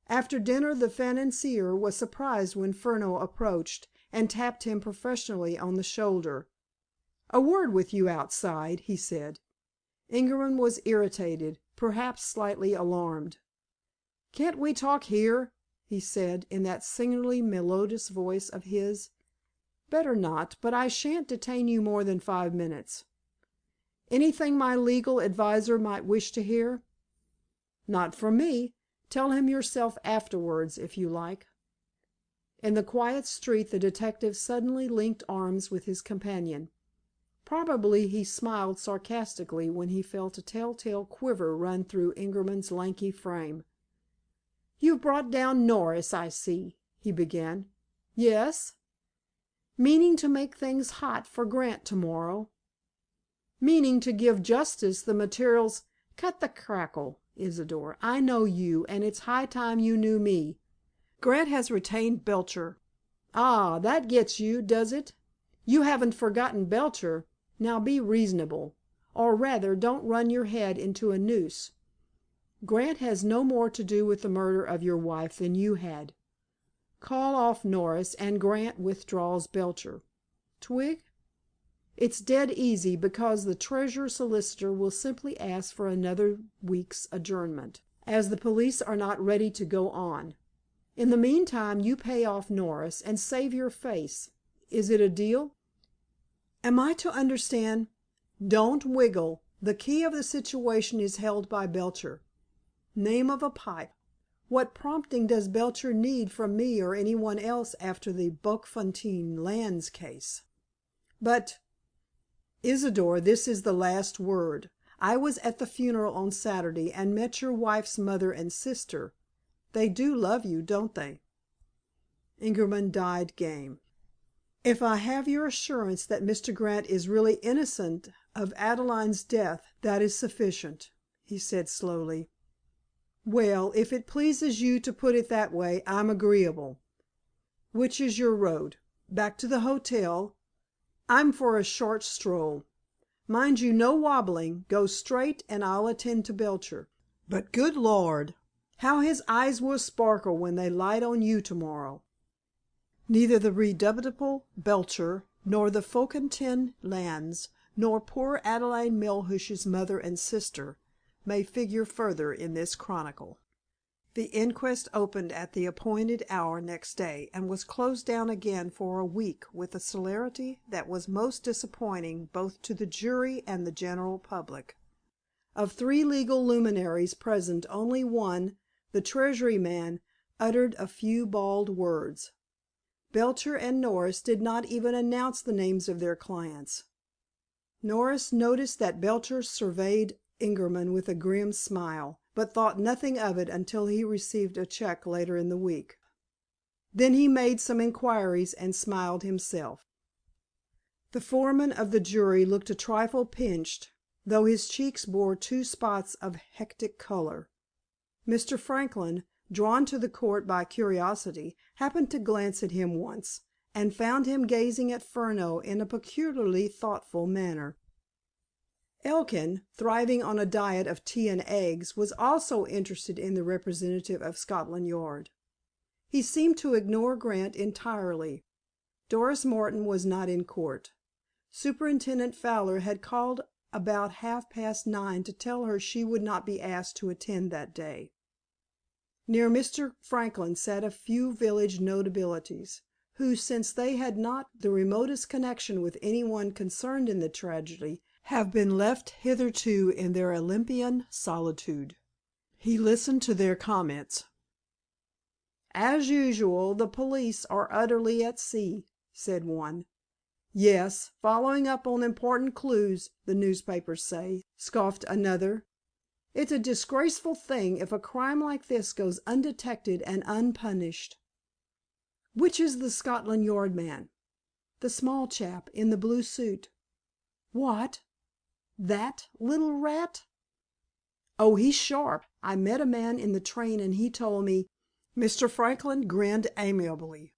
After dinner the financier was surprised when Furneaux approached and tapped him professionally on the shoulder. "A word with you outside," he said. Ingerman was irritated, perhaps slightly alarmed. "Can't we talk here?" he said, in that singularly melodious voice of his. "Better not, but I shan't detain you more than 5 minutes." "Anything my legal adviser might wish to hear?" "Not from me. Tell him yourself afterwards, if you like." In the quiet street the detective suddenly linked arms with his companion. Probably he smiled sarcastically when he felt a telltale quiver run through Ingerman's lanky frame. "You've brought down Norris, I see," he began. "Yes." "Meaning to make things hot for Grant to-morrow?" "Meaning to give justice the materials—" "Cut the cackle, Isidor. I know you, and it's high time you knew me. Grant has retained Belcher." "Ah, that gets you, does it? You haven't forgotten Belcher. Now be reasonable. Or rather, don't run your head into a noose. Grant has no more to do with the murder of your wife than you had. Call off Norris, and Grant withdraws Belcher. Twig? It's dead easy, because the Treasury solicitor will simply ask for another week's adjournment, as the police are not ready to go on. In the meantime you pay off Norris and save your face. Is it a deal?" "Am I to understand—" "Don't wiggle. The key of the situation is held by Belcher. Name of a pipe! What prompting does Belcher need from me or any one else after the Bokfontein lands case?" "But—" "Isidor, this is the last word. I was at the funeral on Saturday and met your wife's mother and sister. They do love you, don't they?" Ingerman died game. "If I have your assurance that Mr. Grant is really innocent of Adelaide's death, that is sufficient," he said slowly. "Well, if it pleases you to put it that way, I'm agreeable. Which is your road? Back to the hotel? I'm for a short stroll. Mind you, no wobbling. Go straight, and I'll attend to Belcher. But, good Lord! How his eyes will sparkle when they light on you to-morrow!" Neither the redoubtable Belcher, nor the Bokfontein lands, nor poor Adelaide Melhuish's mother and sister may figure further in this chronicle. The inquest opened at the appointed hour next day, and was closed down again for a week with a celerity that was most disappointing both to the jury and the general public. Of three legal luminaries present only one, the Treasury man, uttered a few bald words. Belcher and Norris did not even announce the names of their clients. Norris noticed that Belcher surveyed Ingerman with a grim smile, but thought nothing of it until he received a check later in the week. Then he made some inquiries and smiled himself. The foreman of the jury looked a trifle pinched, though his cheeks bore two spots of hectic color. Mr. Franklin, drawn to the court by curiosity, happened to glance at him once, and found him gazing at Furneaux in a peculiarly thoughtful manner. Elkin, thriving on a diet of tea and eggs, was also interested in the representative of Scotland Yard. He seemed to ignore Grant entirely. Doris Martin was not in court. Superintendent Fowler had called about 9:30 to tell her she would not be asked to attend that day. Near Mr. Franklin sat a few village notabilities, who, since they had not the remotest connection with any one concerned in the tragedy, have been left hitherto in their Olympian solitude. He listened to their comments. "As usual, the police are utterly at sea," said one. "Yes, following up on important clues, the newspapers say," scoffed another. "It's a disgraceful thing if a crime like this goes undetected and unpunished." "Which is the Scotland Yard man?" "The small chap in the blue suit." "What? That little rat?" "Oh, he's sharp. I met a man in the train and he told me—" Mr. Franklin grinned amiably.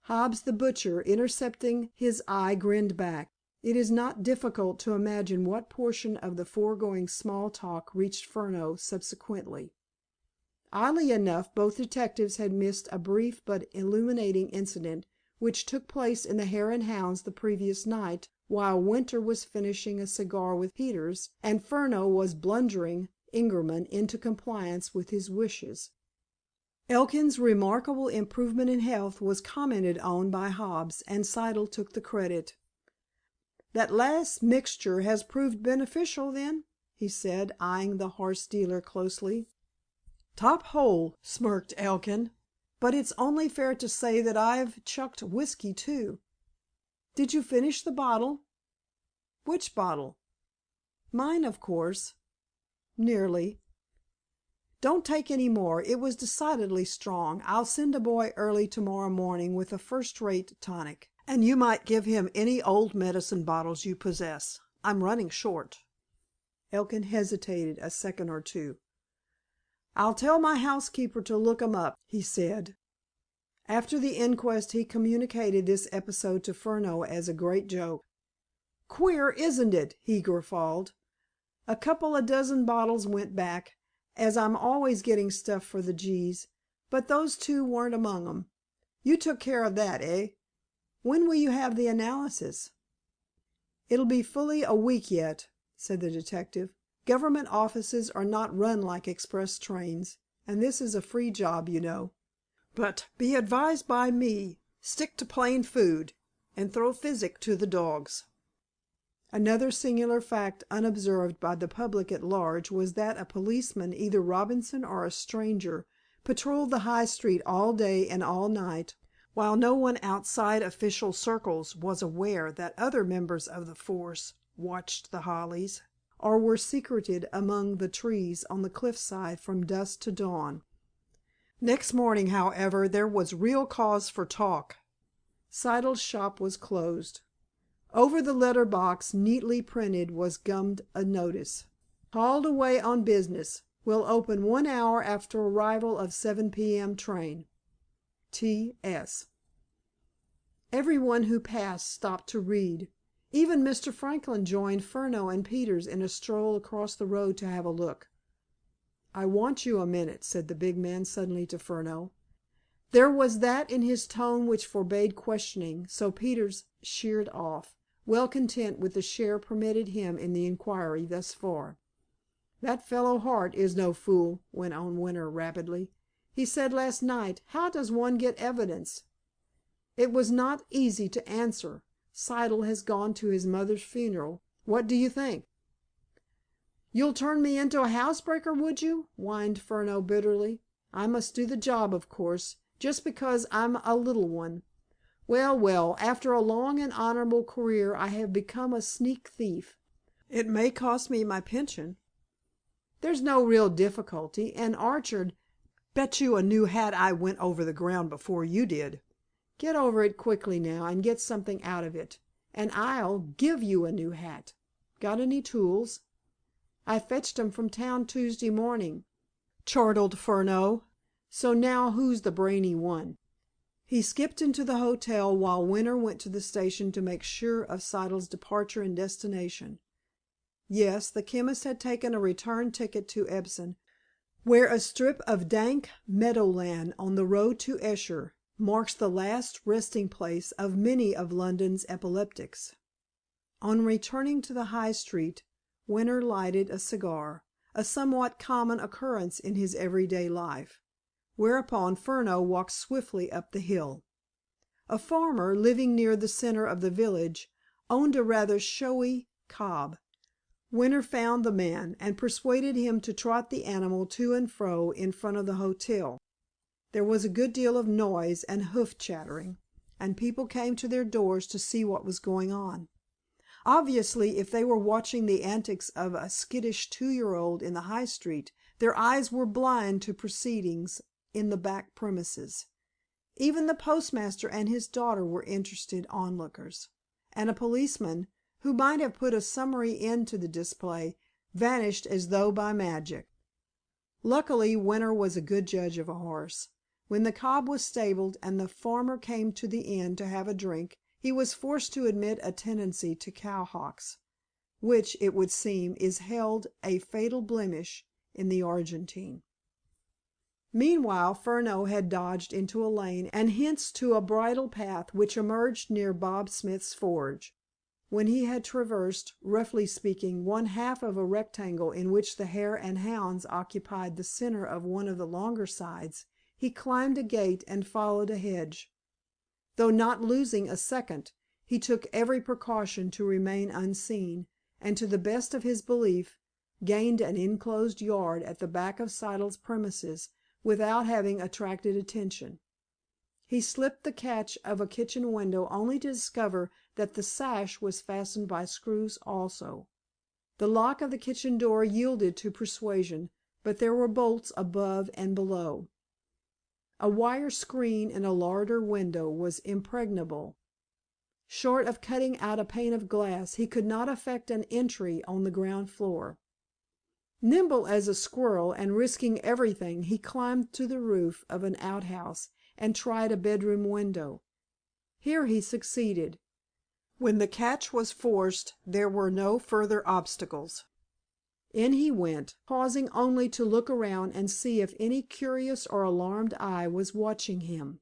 Hobbs the butcher, intercepting his eye, grinned back. It is not difficult to imagine what portion of the foregoing small talk reached Furneaux subsequently. Oddly enough, both detectives had missed a brief but illuminating incident which took place in the Hare and Hounds the previous night, while Winter was finishing a cigar with Peters, and Furneaux was bludgeoning Ingerman into compliance with his wishes. Elkin's remarkable improvement in health was commented on by Hobbs, and Siddle took the credit. "That last mixture has proved beneficial, then?" he said, eyeing the horse dealer closely. "Top hole," smirked Elkin. "But it's only fair to say that I've chucked whiskey, too." "Did you finish the bottle?" "Which bottle?" "Mine, of course." "Nearly." "Don't take any more. It was decidedly strong. I'll send a boy early to-morrow morning with a first-rate tonic, and you might give him any old medicine bottles you possess. I'm running short." Elkin hesitated a second or two. "I'll tell my housekeeper to look 'em up," he said. After the inquest he communicated this episode to Furneaux as a great joke. "Queer, isn't it?" he guffawed. "A couple of dozen bottles went back, as I'm always getting stuff for the G's, but those two weren't among 'em. You took care of that, eh? When will you have the analysis?" "It'll be fully a week yet," said the detective. "Government offices are not run like express trains, and this is a free job, you know." But be advised by me, stick to plain food, and throw physic to the dogs." Another singular fact unobserved by the public at large was that a policeman, either Robinson or a stranger, patrolled the high street all day and all night, while no one outside official circles was aware that other members of the force watched The Hollies, or were secreted among the trees on the cliffside from dusk to dawn. Next morning, however, there was real cause for talk. Siddle's shop was closed. Over the letter box, neatly printed, was gummed a notice: "Called away on business. Will open 1 hour after arrival of 7 p.m. train. T.S." Everyone who passed stopped to read. Even Mr. Franklin joined Furneaux and Peters in a stroll across the road to have a look. "I want you a minute," said the big man suddenly to Furneaux. There was that in his tone which forbade questioning, so Peters sheered off, well content with the share permitted him in the inquiry thus far. "That fellow Hart is no fool," went on Winter rapidly. "He said last night, 'How does one get evidence?' It was not easy to answer. Siddle has gone to his mother's funeral. What do you think?" "You'd turn me into a housebreaker, would you?" whined Furneaux bitterly. "I must do the job, of course, just because I'm a little one. Well, well, after a long and honorable career I have become a sneak thief. It may cost me my pension." "There's no real difficulty, and Orchard—" "Bet you a new hat I went over the ground before you did. Get over it quickly now, and get something out of it, and I'll give you a new hat. Got any tools?" "I fetched 'em from town Tuesday morning," chortled Furneaux. "So now who's the brainy one?" He skipped into the hotel while Winter went to the station to make sure of Siddle's departure and destination. Yes, the chemist had taken a return ticket to Epsom, where a strip of dank meadowland on the road to Esher marks the last resting place of many of London's epileptics. On returning to the High Street, Winter lighted a cigar, a somewhat common occurrence in his everyday life, whereupon Furneaux walked swiftly up the hill. A farmer, living near the center of the village, owned a rather showy cob. Winter found the man, and persuaded him to trot the animal to and fro in front of the hotel. There was a good deal of noise and hoof chattering, and people came to their doors to see what was going on. Obviously, if they were watching the antics of a skittish 2-year-old in the High Street, their eyes were blind to proceedings in the back premises. Even the postmaster and his daughter were interested onlookers, and a policeman, who might have put a summary end to the display, vanished as though by magic. Luckily, Winter was a good judge of a horse. When the cob was stabled and the farmer came to the inn to have a drink, he was forced to admit a tendency to cowhocks, which, it would seem, is held a fatal blemish in the Argentine. Meanwhile, Furneaux had dodged into a lane and hence to a bridle path which emerged near Bob Smith's forge. When he had traversed, roughly speaking, one half of a rectangle in which the Hare and Hounds occupied the center of one of the longer sides, he climbed a gate and followed a hedge. Though not losing a second, he took every precaution to remain unseen, and to the best of his belief, gained an enclosed yard at the back of Siddle's premises without having attracted attention. He slipped the catch of a kitchen window only to discover that the sash was fastened by screws also. The lock of the kitchen door yielded to persuasion, but there were bolts above and below. A wire screen in a larder window was impregnable. Short of cutting out a pane of glass, he could not effect an entry on the ground floor. Nimble as a squirrel, and risking everything, he climbed to the roof of an outhouse and tried a bedroom window. Here he succeeded. When the catch was forced, there were no further obstacles. In he went, pausing only to look around and see if any curious or alarmed eye was watching him.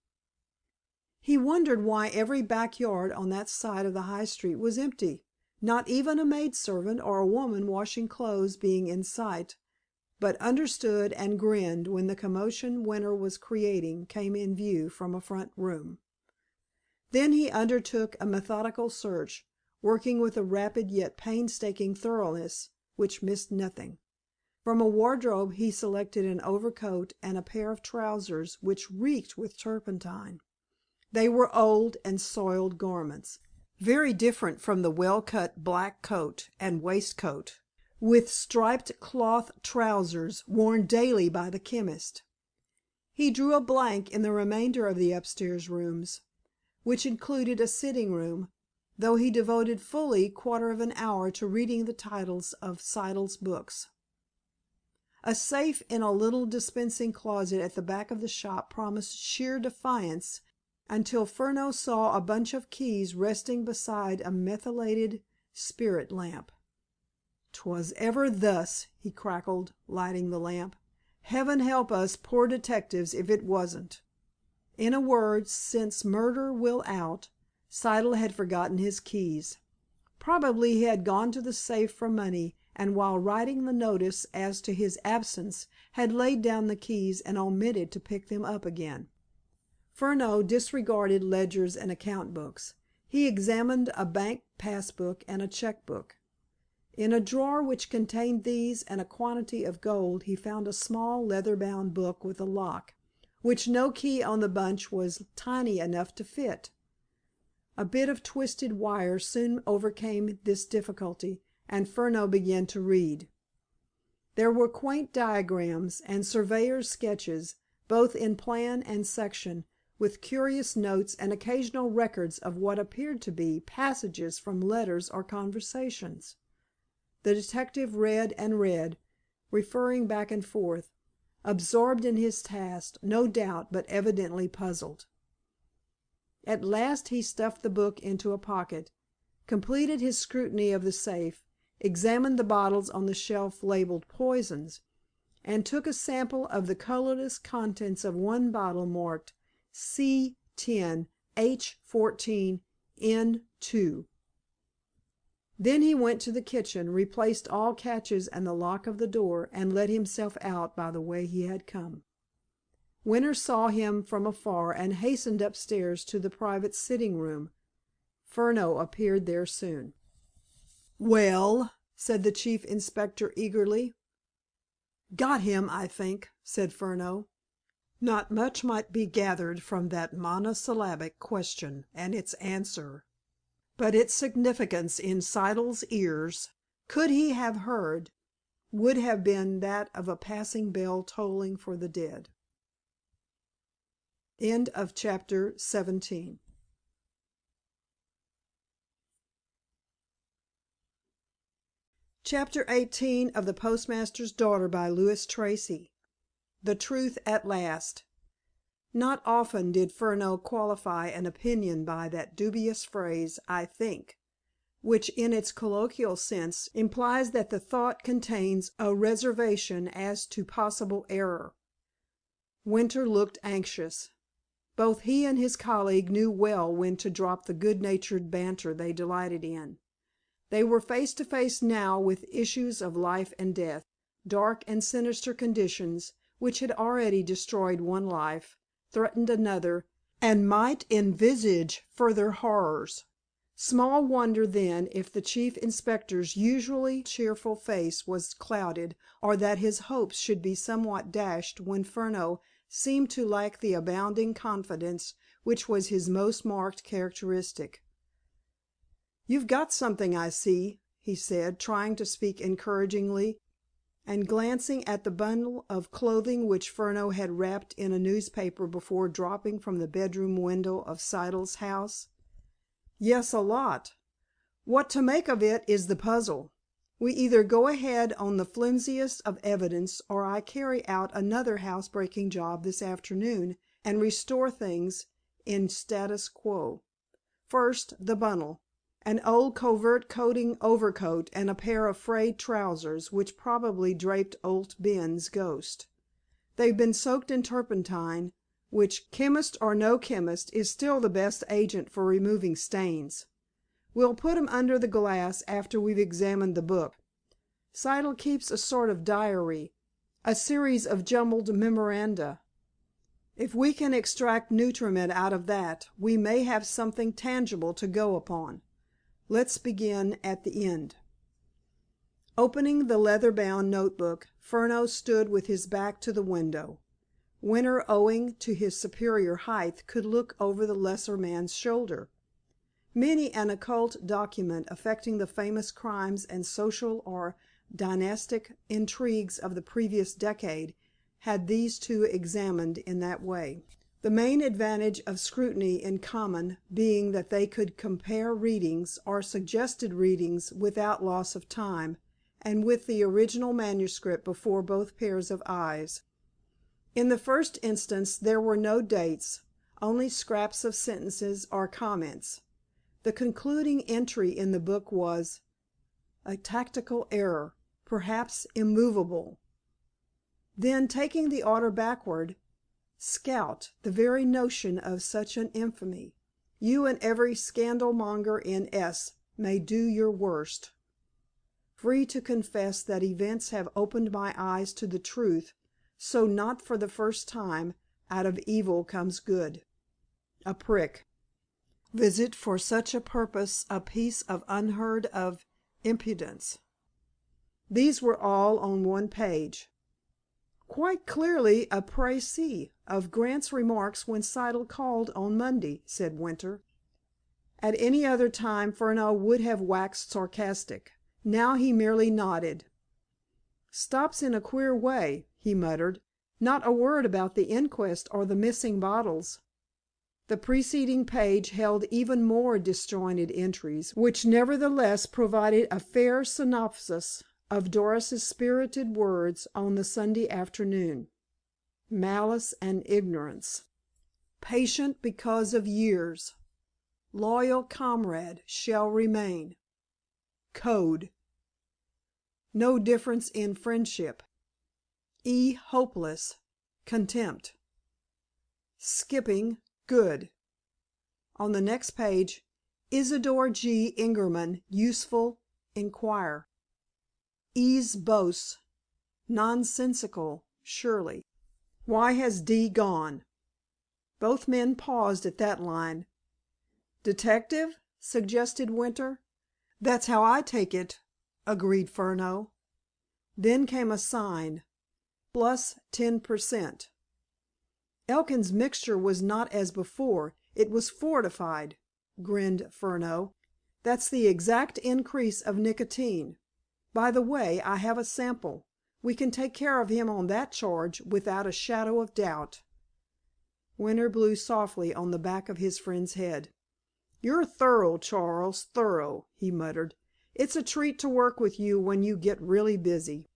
He wondered why every back yard on that side of the High Street was empty, not even a maidservant or a woman washing clothes being in sight, but understood and grinned when the commotion Winter was creating came in view from a front room. Then he undertook a methodical search, working with a rapid yet painstaking thoroughness which missed nothing. From a wardrobe he selected an overcoat and a pair of trousers which reeked with turpentine. They were old and soiled garments, very different from the well-cut black coat and waistcoat with striped cloth trousers worn daily by the chemist. He drew a blank in the remainder of the upstairs rooms, which included a sitting room, though he devoted fully quarter of an hour to reading the titles of Siddle's books. A safe in a little dispensing closet at the back of the shop promised sheer defiance until Furneaux saw a bunch of keys resting beside a methylated spirit lamp. "'Twas ever thus," he cackled, lighting the lamp. "Heaven help us poor detectives if it wasn't." In a word, since murder will out, Siddle had forgotten his keys. Probably he had gone to the safe for money, and while writing the notice as to his absence had laid down the keys and omitted to pick them up again. Furneaux disregarded ledgers and account books. He examined a bank passbook and a checkbook. In a drawer which contained these and a quantity of gold he found a small leather-bound book with a lock, which no key on the bunch was tiny enough to fit. A bit of twisted wire soon overcame this difficulty, and Furneaux began to read. There were quaint diagrams and surveyor's sketches, both in plan and section, with curious notes and occasional records of what appeared to be passages from letters or conversations. The detective read and read, referring back and forth, absorbed in his task, no doubt, but evidently puzzled. At last he stuffed the book into a pocket, completed his scrutiny of the safe, examined the bottles on the shelf labeled poisons, and took a sample of the colorless contents of one bottle marked C10 H14 N2. Then he went to the kitchen, replaced all catches and the lock of the door, and let himself out by the way he had come. Winter saw him from afar and hastened upstairs to the private sitting room. Furneaux appeared there soon. "Well?" said the Chief Inspector eagerly. "Got him, I think," said Furneaux. Not much might be gathered from that monosyllabic question and its answer, but its significance in Siddle's ears, could he have heard, would have been that of a passing bell tolling for the dead. Chapter XVIII of The Postmaster's Daughter by Louis Tracy. The Truth at Last. Not often did Furneaux qualify an opinion by that dubious phrase, "I think," which in its colloquial sense implies that the thought contains a reservation as to possible error. Winter looked anxious. Both he and his colleague knew well when to drop the good-natured banter they delighted in. They were face to face now with issues of life and death, dark and sinister conditions which had already destroyed one life, threatened another, and might envisage further horrors. Small wonder, then, if the Chief Inspector's usually cheerful face was clouded, or that his hopes should be somewhat dashed when Furneaux seemed to lack the abounding confidence which was his most marked characteristic. "You've got something, I see," he said, trying to speak encouragingly, and glancing at the bundle of clothing which Furneaux had wrapped in a newspaper before dropping from the bedroom window of Siddle's house. "Yes, a lot. What to make of it is the puzzle. We either go ahead on the flimsiest of evidence, or I carry out another housebreaking job this afternoon and restore things in status quo. First, the bundle. An old covert coating overcoat and a pair of frayed trousers which probably draped old Ben's ghost. They've been soaked in turpentine, which, chemist or no chemist, is still the best agent for removing stains. We'll put 'em under the glass after we've examined the book. Siddle keeps a sort of diary. a series of jumbled memoranda. If we can extract nutriment out of that, we may have something tangible to go upon. Let's begin at the end." Opening the leather-bound notebook, Furneaux stood with his back to the window. Winter, owing to his superior height, could look over the lesser man's shoulder. Many an occult document affecting the famous crimes and social or dynastic intrigues of the previous decade had these two examined in that way, the main advantage of scrutiny in common being that they could compare readings or suggested readings without loss of time, and with the original manuscript before both pairs of eyes. In the first instance there were no dates, only scraps of sentences or comments. The concluding entry in the book was, "A tactical error, perhaps immovable." Then, taking the order backward, "Scout, the very notion of such an infamy. You and every scandal-monger in S may do your worst. Free to confess that events have opened my eyes to the truth, so not for the first time, out of evil comes good. A prick. Visit for such a purpose a piece of unheard of impudence." These were all on one page. "Quite clearly a précis of Grant's remarks when Siddle called on Monday," said Winter. At any other time Furneaux would have waxed sarcastic. Now he merely nodded. "Stops in a queer way," he muttered. "Not a word about the inquest or the missing bottles." The preceding page held even more disjointed entries, which nevertheless provided a fair synopsis of Doris's spirited words on the Sunday afternoon. "Malice and ignorance. Patient because of years. Loyal comrade shall remain. Code. No difference in friendship. E. hopeless. Contempt. Skipping. Good." On the next page, "Isidor G. Ingerman, useful. Inquire." E's boasts. Nonsensical, surely. Why has D. gone? Both men paused at that line. "Detective?" suggested Winter. "That's how I take it," agreed Furneaux. Then came a sign, plus 10%. "Elkin's mixture was not as before, it was fortified," grinned Furneaux. "That's the exact increase of nicotine. By the way, I have a sample. We can take care of him on that charge without a shadow of doubt." Winter blew softly on the back of his friend's head. "You're thorough, Charles, thorough," he muttered. "It's a treat to work with you when you get really busy."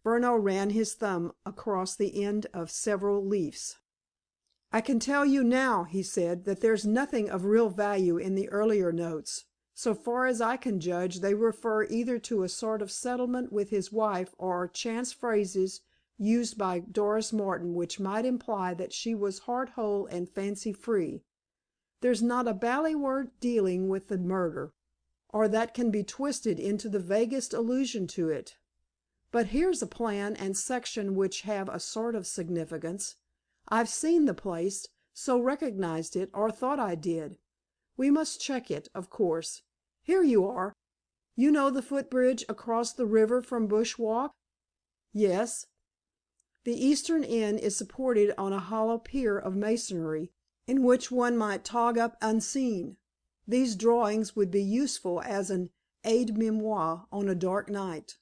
Furneaux ran his thumb across the end of several leaves. "I can tell you now," he said, "that there's nothing of real value in the earlier notes. So far as I can judge, they refer either to a sort of settlement with his wife or chance phrases used by Doris Martin which might imply that she was heart-whole and fancy-free. There's not a bally word dealing with the murder, or that can be twisted into the vaguest allusion to it. But here's a plan and section which have a sort of significance. I've seen the place, so recognized it, or thought I did. We must check it, of course. Here you are. You know the footbridge across the river from Bush Walk?" "Yes." "The eastern end is supported on a hollow pier of masonry, in which one might tog up unseen. These drawings would be useful as an aide memoire on a dark night.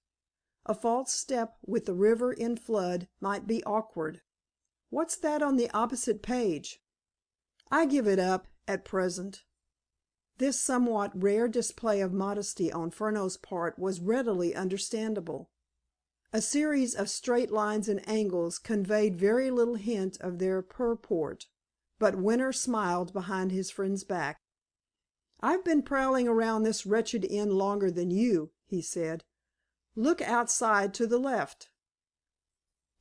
A false step with the river in flood might be awkward. What's that on the opposite page?" "I give it up, at present." This somewhat rare display of modesty on Furneaux's part was readily understandable. A series of straight lines and angles conveyed very little hint of their purport, but Winter smiled behind his friend's back. "I've been prowling around this wretched inn longer than you," he said. "Look outside to the left."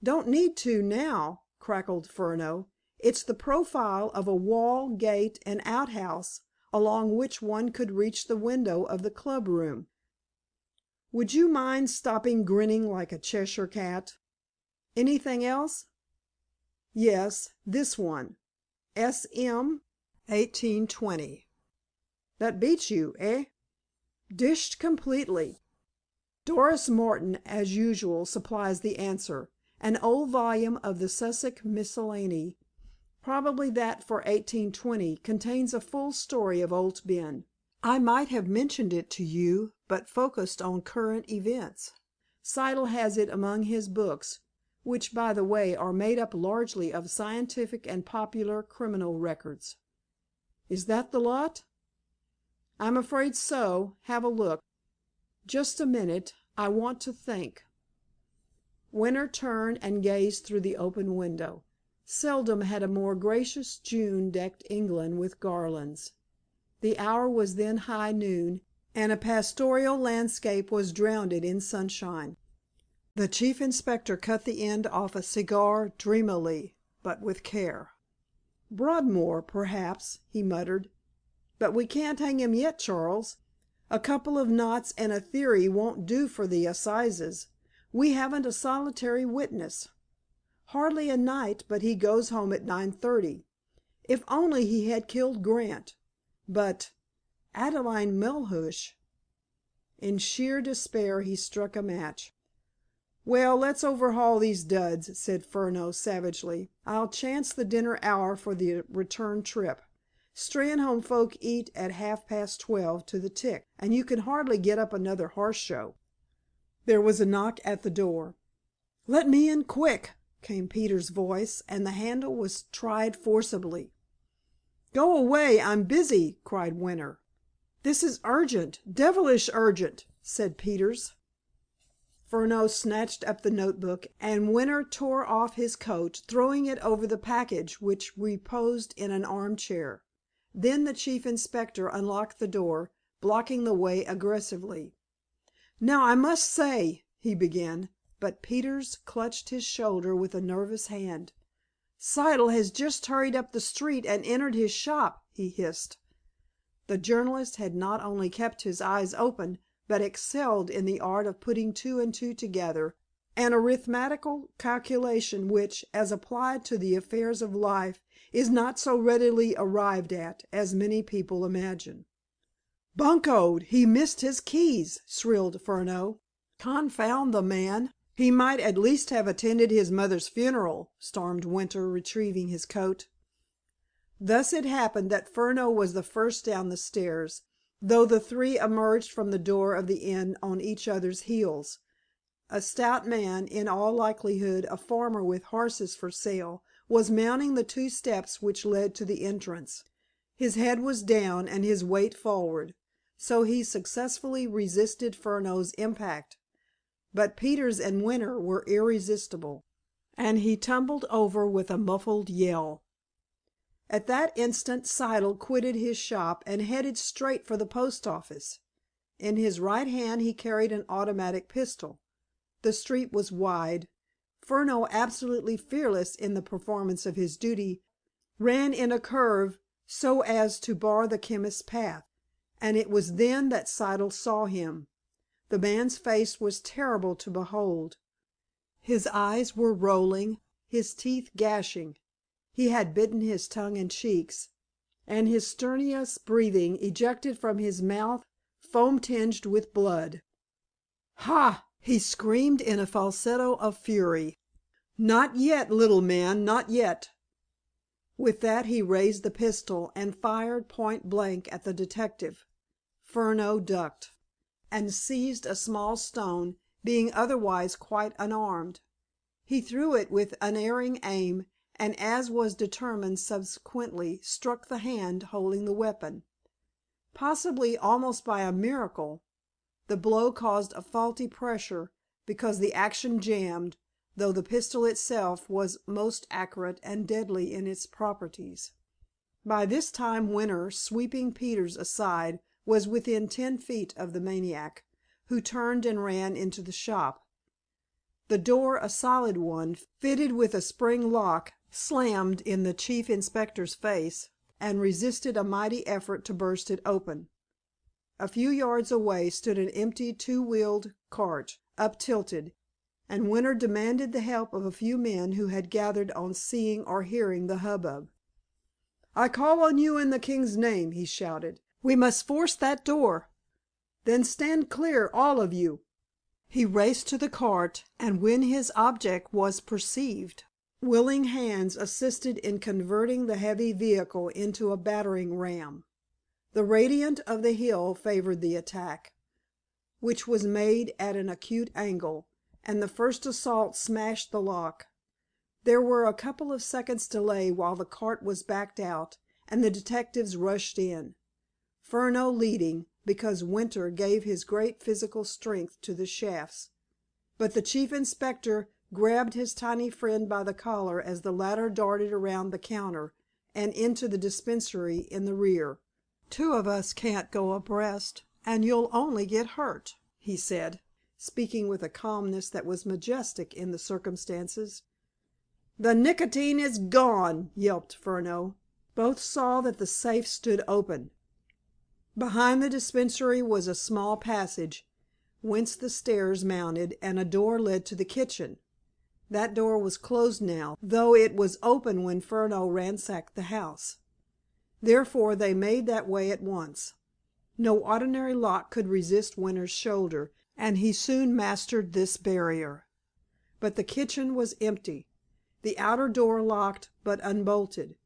"Don't need to now," cackled Furneaux. "It's the profile of a wall, gate, and outhouse along which one could reach the window of the club room. Would you mind stopping grinning like a Cheshire cat?" Anything else?" "Yes, this one. S.M. 1820. That beats you, eh?" "Dished completely." Doris Martin, as usual, supplies the answer. An old volume of the Sussex Miscellany, probably that for 1820, contains a full story of Owd Ben. I might have mentioned it to you, but focused on current events. Siddle has it among his books, which, by the way, are made up largely of scientific and popular criminal records. Is that the lot? I'm afraid so. Have a look. Just a minute. I want to think. Winter turned and gazed through the open window. Seldom had a more gracious June decked England with garlands. The hour was then high noon, and a pastoral landscape was drowned in sunshine. The Chief Inspector cut the end off a cigar dreamily, but with care. "Broadmoor, perhaps," he muttered. "But we can't hang him yet, Charles. A couple of knots and a theory won't do for the assizes. We haven't a solitary witness. Hardly a night but he goes home at 9:30. If only he had killed Grant. But Adelaide Melhuish—" In sheer despair he struck a match. "Well, let's overhaul these duds," said Furneaux savagely. "I'll chance the dinner hour for the return trip. Steynholme folk eat at 12:30 to the tick, and you can hardly get up another horse show." There was a knock at the door. "Let me in quick," came Peters's voice, and the handle was tried forcibly. "Go away, I'm busy," cried Winter. "This is urgent, devilish urgent," said Peters. Furneaux snatched up the notebook, and Winter tore off his coat, throwing it over the package which reposed in an armchair. Then the Chief Inspector unlocked the door, blocking the way aggressively. "Now I must say—" he began, but Peters clutched his shoulder with a nervous hand. "Siddle has just hurried up the street and entered his shop," he hissed. The journalist had not only kept his eyes open, but excelled in the art of putting two and two together, an arithmetical calculation which, as applied to the affairs of life, is not so readily arrived at as many people imagine. "Buncoed! He missed his keys!" shrilled Furneaux. "Confound the man! He might at least have attended his mother's funeral," stormed Winter, retrieving his coat. Thus it happened that Furneaux was the first down the stairs, though the three emerged from the door of the inn on each other's heels. A stout man, in all likelihood a farmer with horses for sale, was mounting the two steps which led to the entrance. His head was down and his weight forward, so he successfully resisted Furneaux's impact. But Peters and Winter were irresistible, and he tumbled over with a muffled yell. At that instant Siddle quitted his shop and headed straight for the post office. In his right hand he carried an automatic pistol. The street was wide. Furneaux, absolutely fearless in the performance of his duty, ran in a curve so as to bar the chemist's path, and it was then that Siddle saw him. The man's face was terrible to behold. His eyes were rolling, his teeth gashing. He had bitten his tongue and cheeks, and his stertorous breathing ejected from his mouth foam tinged with blood. "Ha!" he screamed in a falsetto of fury. "Not yet, little man, not yet." With that he raised the pistol and fired point blank at the detective. Furneaux ducked, and seized a small stone, being otherwise quite unarmed. He threw it with unerring aim, and, as was determined subsequently, struck the hand holding the weapon. Possibly almost by a miracle, the blow caused a faulty pressure, because the action jammed, though the pistol itself was most accurate and deadly in its properties. By this time Winter, sweeping Peters aside, was within 10 feet of the maniac, who turned and ran into the shop. The door, a solid one, fitted with a spring lock, slammed in the Chief Inspector's face, and resisted a mighty effort to burst it open. A few yards away stood an empty two wheeled cart, uptilted, and Winter demanded the help of a few men who had gathered on seeing or hearing the hubbub. "I call on you in the king's name!" he shouted. "We must force that door. Then stand clear, all of you!" He raced to the cart, and when his object was perceived, willing hands assisted in converting the heavy vehicle into a battering ram. The gradient of the hill favored the attack, which was made at an acute angle, and the first assault smashed the lock. There were a couple of seconds' delay while the cart was backed out, and the detectives rushed in, Furneaux leading, because Winter gave his great physical strength to the shafts. But the Chief Inspector grabbed his tiny friend by the collar as the latter darted around the counter and into the dispensary in the rear. "Two of us can't go abreast, and you'll only get hurt," he said, speaking with a calmness that was majestic in the circumstances. "The nicotine is gone!" yelped Furneaux. Both saw that the safe stood open. Behind the dispensary was a small passage, whence the stairs mounted, and a door led to the kitchen. That door was closed now, though it was open when Furneaux ransacked the house. Therefore they made that way at once. No ordinary lock could resist Winter's shoulder, and he soon mastered this barrier. But the kitchen was empty, the outer door locked but unbolted.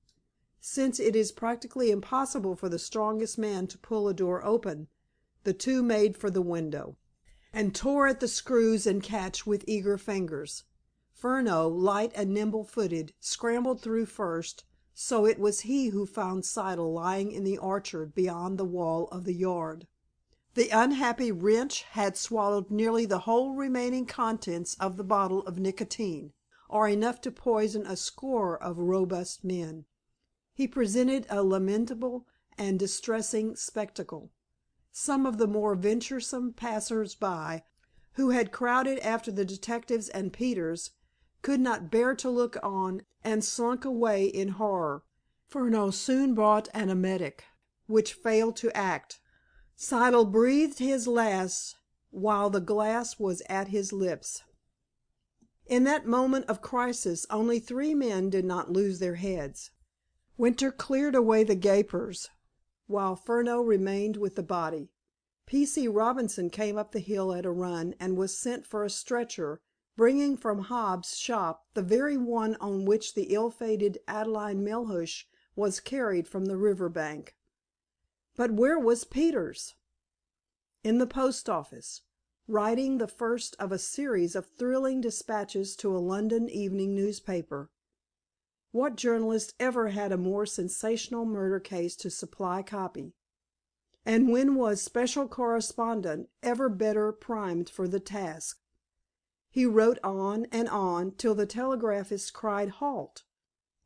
Since it is practically impossible for the strongest man to pull a door open, the two made for the window, and tore at the screws and catch with eager fingers. Furneaux, light and nimble-footed, scrambled through first, so it was he who found Siddle lying in the orchard beyond the wall of the yard. The unhappy wretch had swallowed nearly the whole remaining contents of the bottle of nicotine, or enough to poison a score of robust men. He presented a lamentable and distressing spectacle. Some of the more venturesome passers-by, who had crowded after the detectives and Peters, could not bear to look on, and slunk away in horror. Furneaux soon brought an emetic, which failed to act. Siddle breathed his last while the glass was at his lips. In that moment of crisis only three men did not lose their heads. Winter cleared away the gapers, while Furneaux remained with the body. P.C. Robinson came up the hill at a run, and was sent for a stretcher, bringing from Hobbs's shop the very one on which the ill-fated Adelaide Melhuish was carried from the river bank. But where was Peters? In the post office, writing the first of a series of thrilling dispatches to a London evening newspaper. What journalist ever had a more sensational murder case to supply copy? And when was special correspondent ever better primed for the task? He wrote on, till the telegraphist cried halt.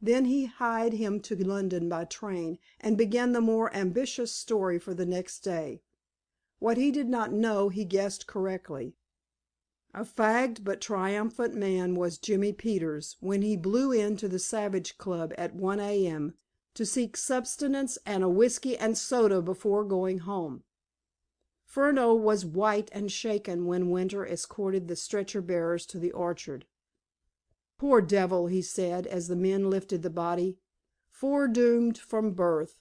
Then he hied him to London by train, and began the more ambitious story for the next day. What he did not know he guessed correctly. A fagged but triumphant man was Jimmie Peters when he blew into the Savage Club at 1 a.m. to seek subsistence and a whiskey and soda before going home. Furneaux was white and shaken when Winter escorted the stretcher-bearers to the orchard. "Poor devil," he said, as the men lifted the body. "Foredoomed from birth.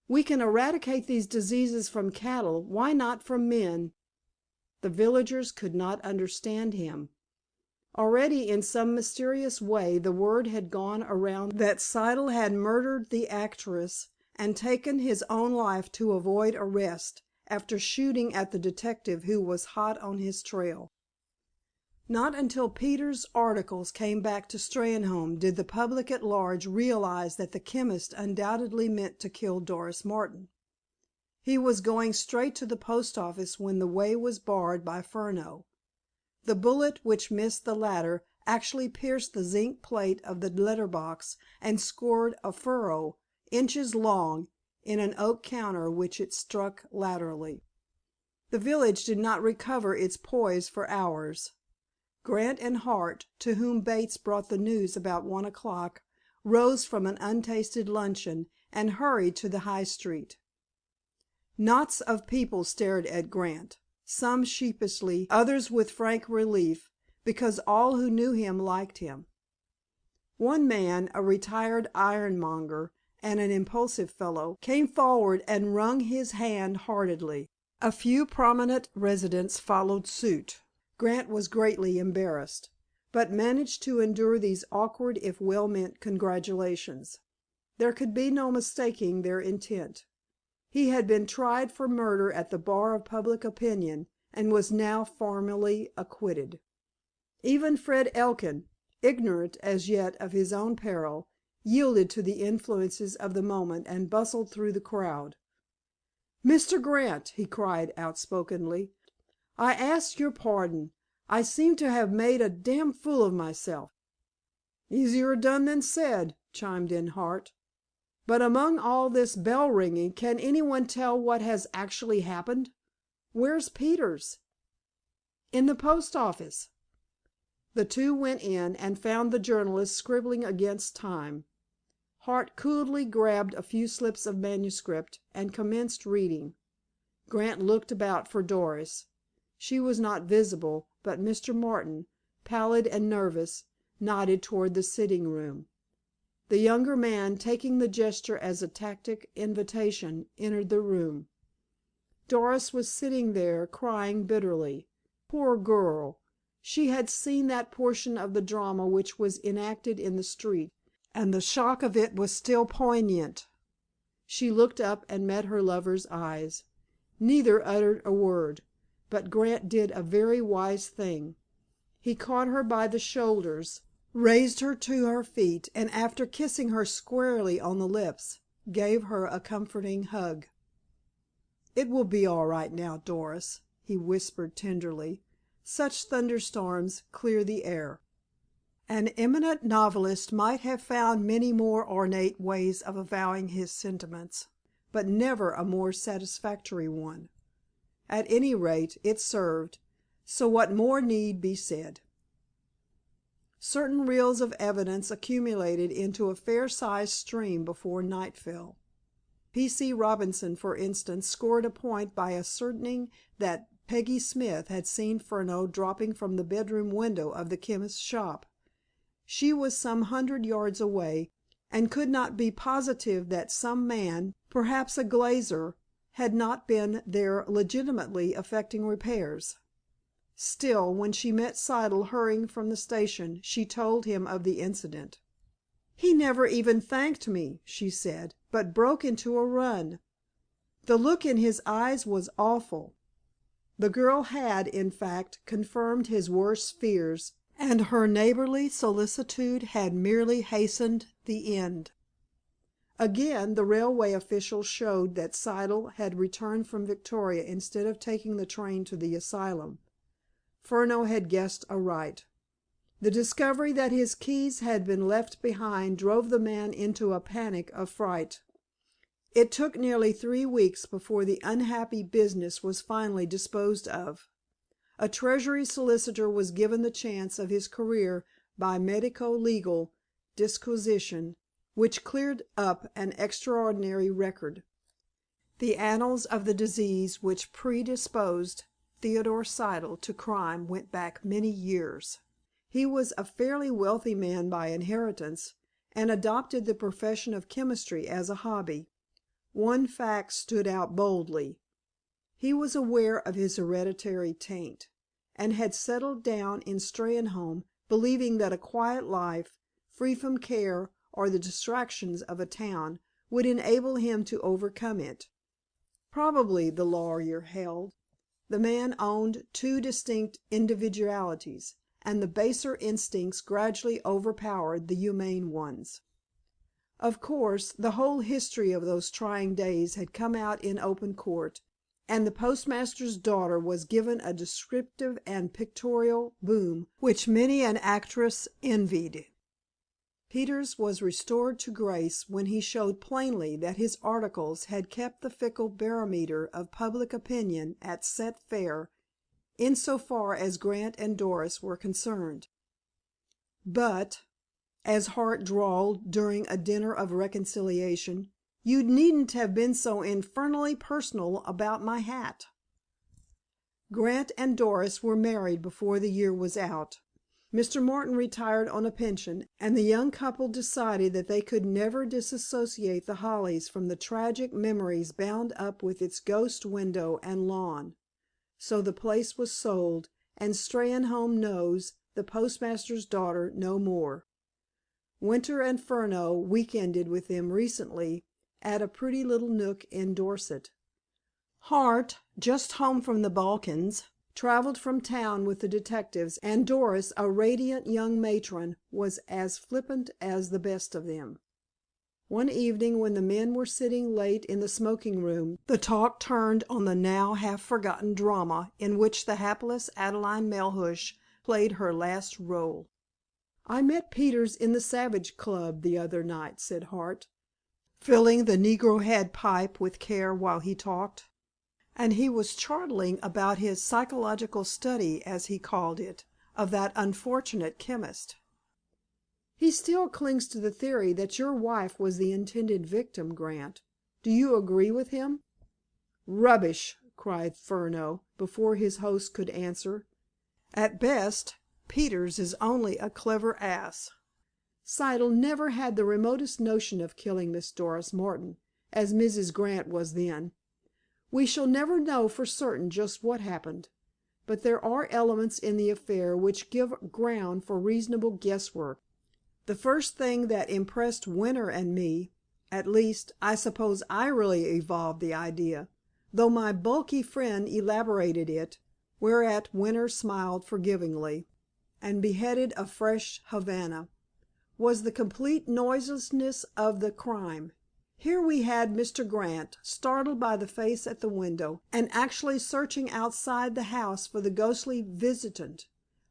We can eradicate these diseases from cattle, why not from men?" The villagers could not understand him. Already in some mysterious way the word had gone around that Siddle had murdered the actress and taken his own life to avoid arrest, after shooting at the detective who was hot on his trail. Not until Peters' articles came back to Steynholme did the public at large realize that the chemist undoubtedly meant to kill Doris Martin. He was going straight to the post office when the way was barred by Furneaux. The bullet which missed the latter actually pierced the zinc plate of the letter box and scored a furrow, inches long, in an oak counter which it struck laterally. The village did not recover its poise for hours. Grant and Hart, to whom Bates brought the news about 1 o'clock, rose from an untasted luncheon and hurried to the High Street. Knots of people stared at Grant, some sheepishly, others with frank relief, because all who knew him liked him. One man, a retired ironmonger and an impulsive fellow, came forward and wrung his hand heartily. A few prominent residents followed suit. Grant was greatly embarrassed, but managed to endure these awkward if well meant congratulations. There could be no mistaking their intent. He had been tried for murder at the bar of public opinion, and was now formally acquitted. Even Fred Elkin, ignorant as yet of his own peril, yielded to the influences of the moment and bustled through the crowd. "Mr. Grant," he cried outspokenly, "I ask your pardon. I seem to have made a damn fool of myself." "Easier done than said," chimed in Hart. "But among all this bell ringing can any one tell what has actually happened? Where's Peters?" "In the post office." The two went in, and found the journalist scribbling against time. Hart coolly grabbed a few slips of manuscript and commenced reading. Grant looked about for Doris. She was not visible, but Mr. Martin, pallid and nervous, nodded toward the sitting room. The younger man, taking the gesture as a tacit invitation, entered the room. Doris was sitting there crying bitterly. Poor girl! She had seen that portion of the drama which was enacted in the street, and the shock of it was still poignant. She looked up and met her lover's eyes. Neither uttered a word, but Grant did a very wise thing. He caught her by the shoulders, raised her to her feet, and after kissing her squarely on the lips, gave her a comforting hug. "It will be all right now, Doris," he whispered tenderly. "Such thunderstorms clear the air." An eminent novelist might have found many more ornate ways of avowing his sentiments, but never a more satisfactory one. At any rate, it served, so what more need be said? Certain reels of evidence accumulated into a fair sized stream before night fell. P.C. Robinson, for instance, scored a point by ascertaining that Peggy Smith had seen Furneaux dropping from the bedroom window of the chemist's shop. She was some 100 yards away, and could not be positive that some man, perhaps a glazier, had not been there legitimately effecting repairs. Still, when she met Siddle hurrying from the station, she told him of the incident. "He never even thanked me," she said, "but broke into a run. The look in his eyes was awful." The girl had, in fact, confirmed his worst fears, and her neighborly solicitude had merely hastened the end. Again, the railway officials showed that Siddle had returned from Victoria instead of taking the train to the asylum. Furneaux had guessed aright. The discovery that his keys had been left behind drove the man into a panic of fright. It took nearly 3 weeks before the unhappy business was finally disposed of. A Treasury solicitor was given the chance of his career by medico-legal disquisition, which cleared up an extraordinary record. The annals of the disease which predisposed Theodore Siddle to crime went back many years. He was a fairly wealthy man by inheritance, and adopted the profession of chemistry as a hobby. One fact stood out boldly. He was aware of his hereditary taint, and had settled down in Steynholme, believing that a quiet life, free from care or the distractions of a town, would enable him to overcome it. Probably, the lawyer held, the man owned 2 distinct individualities, and the baser instincts gradually overpowered the humane ones. Of course, the whole history of those trying days had come out in open court, and the postmaster's daughter was given a descriptive and pictorial boom which many an actress envied. Peters was restored to grace when he showed plainly that his articles had kept the fickle barometer of public opinion at set fair in so far as Grant and Doris were concerned. "But," as Hart drawled during a dinner of reconciliation, "you needn't have been so infernally personal about my hat." Grant and Doris were married before the year was out. Mr. Martin retired on a pension, and the young couple decided that they could never disassociate The Hollies from the tragic memories bound up with its ghost window and lawn. So the place was sold, and Steynholme knows the postmaster's daughter no more. Winter and Furneaux week-ended with them recently at a pretty little nook in Dorset. Hart, just home from the Balkans, traveled from town with the detectives, and Doris, a radiant young matron, was as flippant as the best of them. One evening when the men were sitting late in the smoking room, the talk turned on the now half forgotten drama in which the hapless Adelaide Melhuish played her last rôle. "I met Peters in the Savage Club the other night," said Hart, filling the negro head pipe with care while he talked. "And he was chortling about his psychological study, as he called it, of that unfortunate chemist. He still clings to the theory that your wife was the intended victim, Grant. Do you agree with him?" "Rubbish!" cried Furneaux, before his host could answer. "At best, Peters is only a clever ass. Siddle never had the remotest notion of killing Miss Doris Martin, as Mrs. Grant was then. We shall never know for certain just what happened, but there are elements in the affair which give ground for reasonable guesswork. The first thing that impressed Winter and me, at least, I suppose I really evolved the idea, though my bulky friend elaborated it, whereat Winter smiled forgivingly, and beheaded a fresh Havana, was the complete noiselessness of the crime. Here we had Mr. Grant, startled by the face at the window, and actually searching outside the house for the ghostly visitant,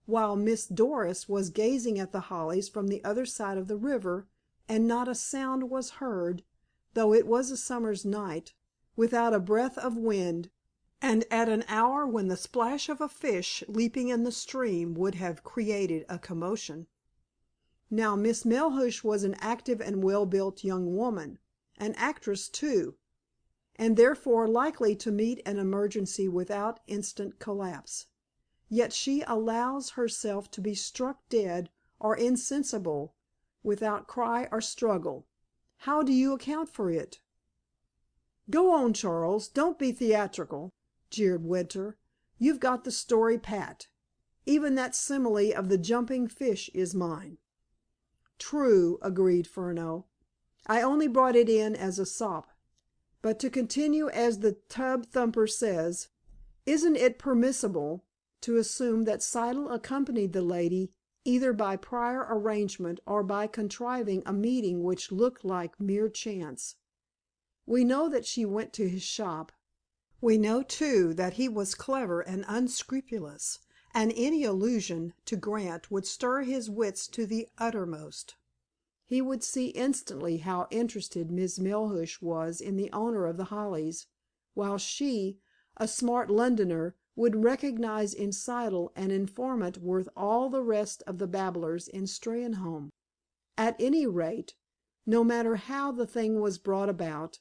while Miss Doris was gazing at The Hollies from the other side of the river, and not a sound was heard, though it was a summer's night, without a breath of wind, and at an hour when the splash of a fish leaping in the stream would have created a commotion. Now Miss Melhuish was an active and well-built young woman, an actress, too, and therefore likely to meet an emergency without instant collapse. Yet she allows herself to be struck dead or insensible without cry or struggle. How do you account for it?" "Go on, Charles. Don't be theatrical," jeered Winter. "You've got the story pat. Even that simile of the jumping fish is mine." "True," agreed Furneaux. "I only brought it in as a sop. But to continue as the tub thumper says, isn't it permissible to assume that Siddle accompanied the lady either by prior arrangement or by contriving a meeting which looked like mere chance? We know that she went to his shop. We know, too, that he was clever and unscrupulous, and any allusion to Grant would stir his wits to the uttermost. He would see instantly how interested Miss Melhuish was in the owner of The Hollies, while she, a smart Londoner, would recognize in Siddle an informant worth all the rest of the babblers in Steynholme. At any rate, no matter how the thing was brought about,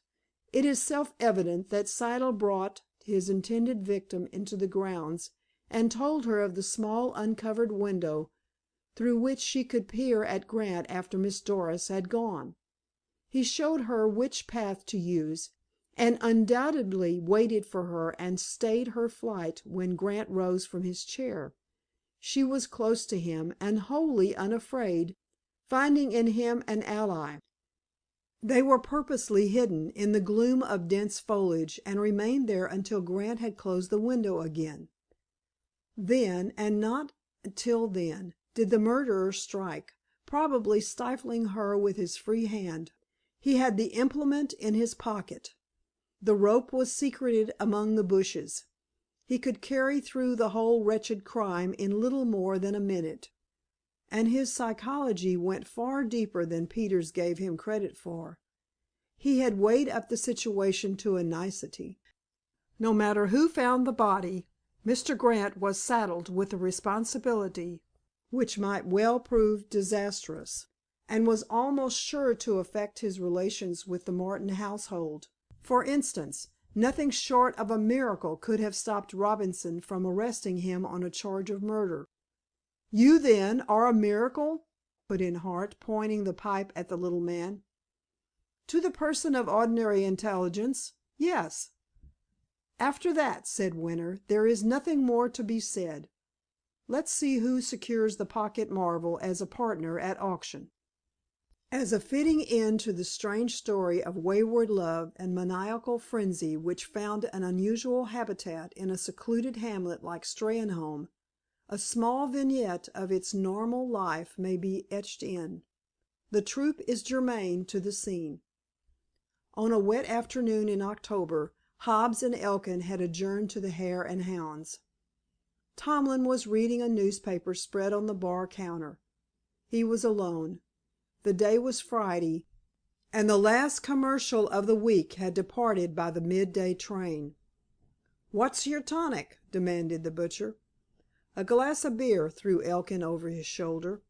it is self-evident that Siddle brought his intended victim into the grounds and told her of the small uncovered window through which she could peer at Grant after Miss Doris had gone. He showed her which path to use, and undoubtedly waited for her and stayed her flight when Grant rose from his chair. She was close to him and wholly unafraid, finding in him an ally. They were purposely hidden in the gloom of dense foliage and remained there until Grant had closed the window again. Then, and not till then, did the murderer strike, probably stifling her with his free hand. He had the implement in his pocket. The rope was secreted among the bushes. He could carry through the whole wretched crime in little more than a minute. And his psychology went far deeper than Peters gave him credit for. He had weighed up the situation to a nicety. No matter who found the body, Mr. Grant was saddled with a responsibility which might well prove disastrous, and was almost sure to affect his relations with the Martin household. For instance, nothing short of a miracle could have stopped Robinson from arresting him on a charge of murder. "You, then, are a miracle?" put in Hart, pointing the pipe at the little man. "To the person of ordinary intelligence, yes." "After that," said Winter, "there is nothing more to be said. Let's see who secures the pocket marvel as a partner at auction." As a fitting end to the strange story of wayward love and maniacal frenzy which found an unusual habitat in a secluded hamlet like Steynholme, a small vignette of its normal life may be etched in. The troupe is germane to the scene. On a wet afternoon in October, Hobbs and Elkin had adjourned to the Hare and Hounds. Tomlin was reading a newspaper spread on the bar counter. He was alone. The day was Friday, and the last commercial of the week had departed by the midday train. "What's your tonic?" demanded the butcher. "A glass of beer," threw Elkin over his shoulder.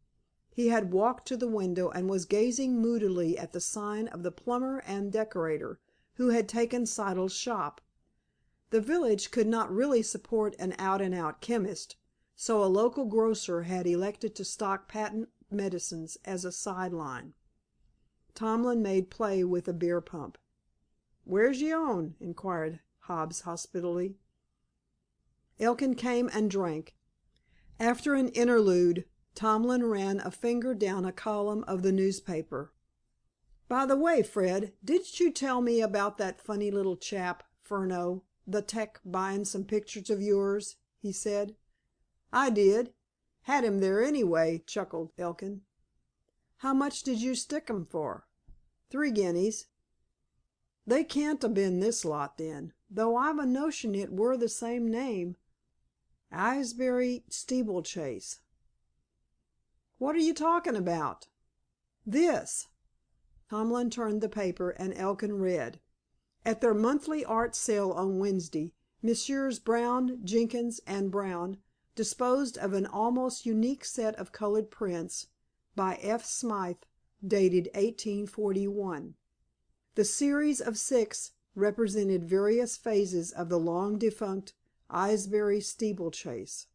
He had walked to the window and was gazing moodily at the sign of the plumber and decorator who had taken Siddle's shop. The village could not really support an out chemist, so a local grocer had elected to stock patent medicines as a side line. Tomlin made play with a beer pump. "Where's your own?" inquired Hobbs hospitably. Elkin came and drank. After an interlude, Tomlin ran a finger down a column of the newspaper. "By the way, Fred, didn't you tell me about that funny little chap, Furneaux, the 'tec, buying some pictures of yours?" he said. "I did. Had him there anyway," chuckled Elkin. "How much did you stick 'em for?" "3 guineas." "They can't 'a' been this lot, then, though I've a notion it wur the same name, Aylesbury steeplechase." "What are you talking about?" "This." Tomlin turned the paper, and Elkin read: "At their monthly art sale on Wednesday, Messrs. Brown, Jenkins and Brown disposed of an almost unique set of colored prints by F. Smythe, dated 1841. The series of 6 represented various phases of the long defunct Aylesbury steeplechase,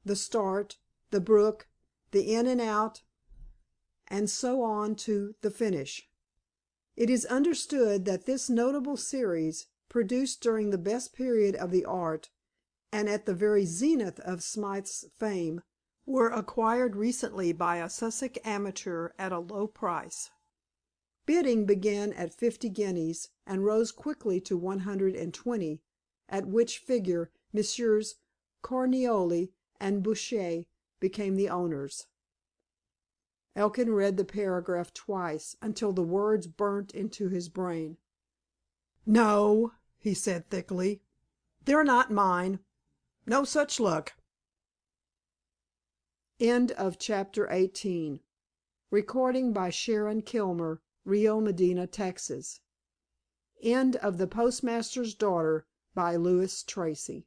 the start, the brook, the in and out, and so on to the finish. It is understood that this notable series, produced during the best period of the art and at the very zenith of Smythe's fame, were acquired recently by a Sussex amateur at a low price. Bidding began at 50 guineas and rose quickly to 120, at which figure Messrs. Cornhioli and Boucher became the owners." Elkin read the paragraph twice, until the words burnt into his brain. "No," he said thickly. "They're not mine. No such luck." Chapter XVIII. Recording by Sharon Kilmer, Rio Medina, Texas. End of The Postmaster's Daughter by Louis Tracy.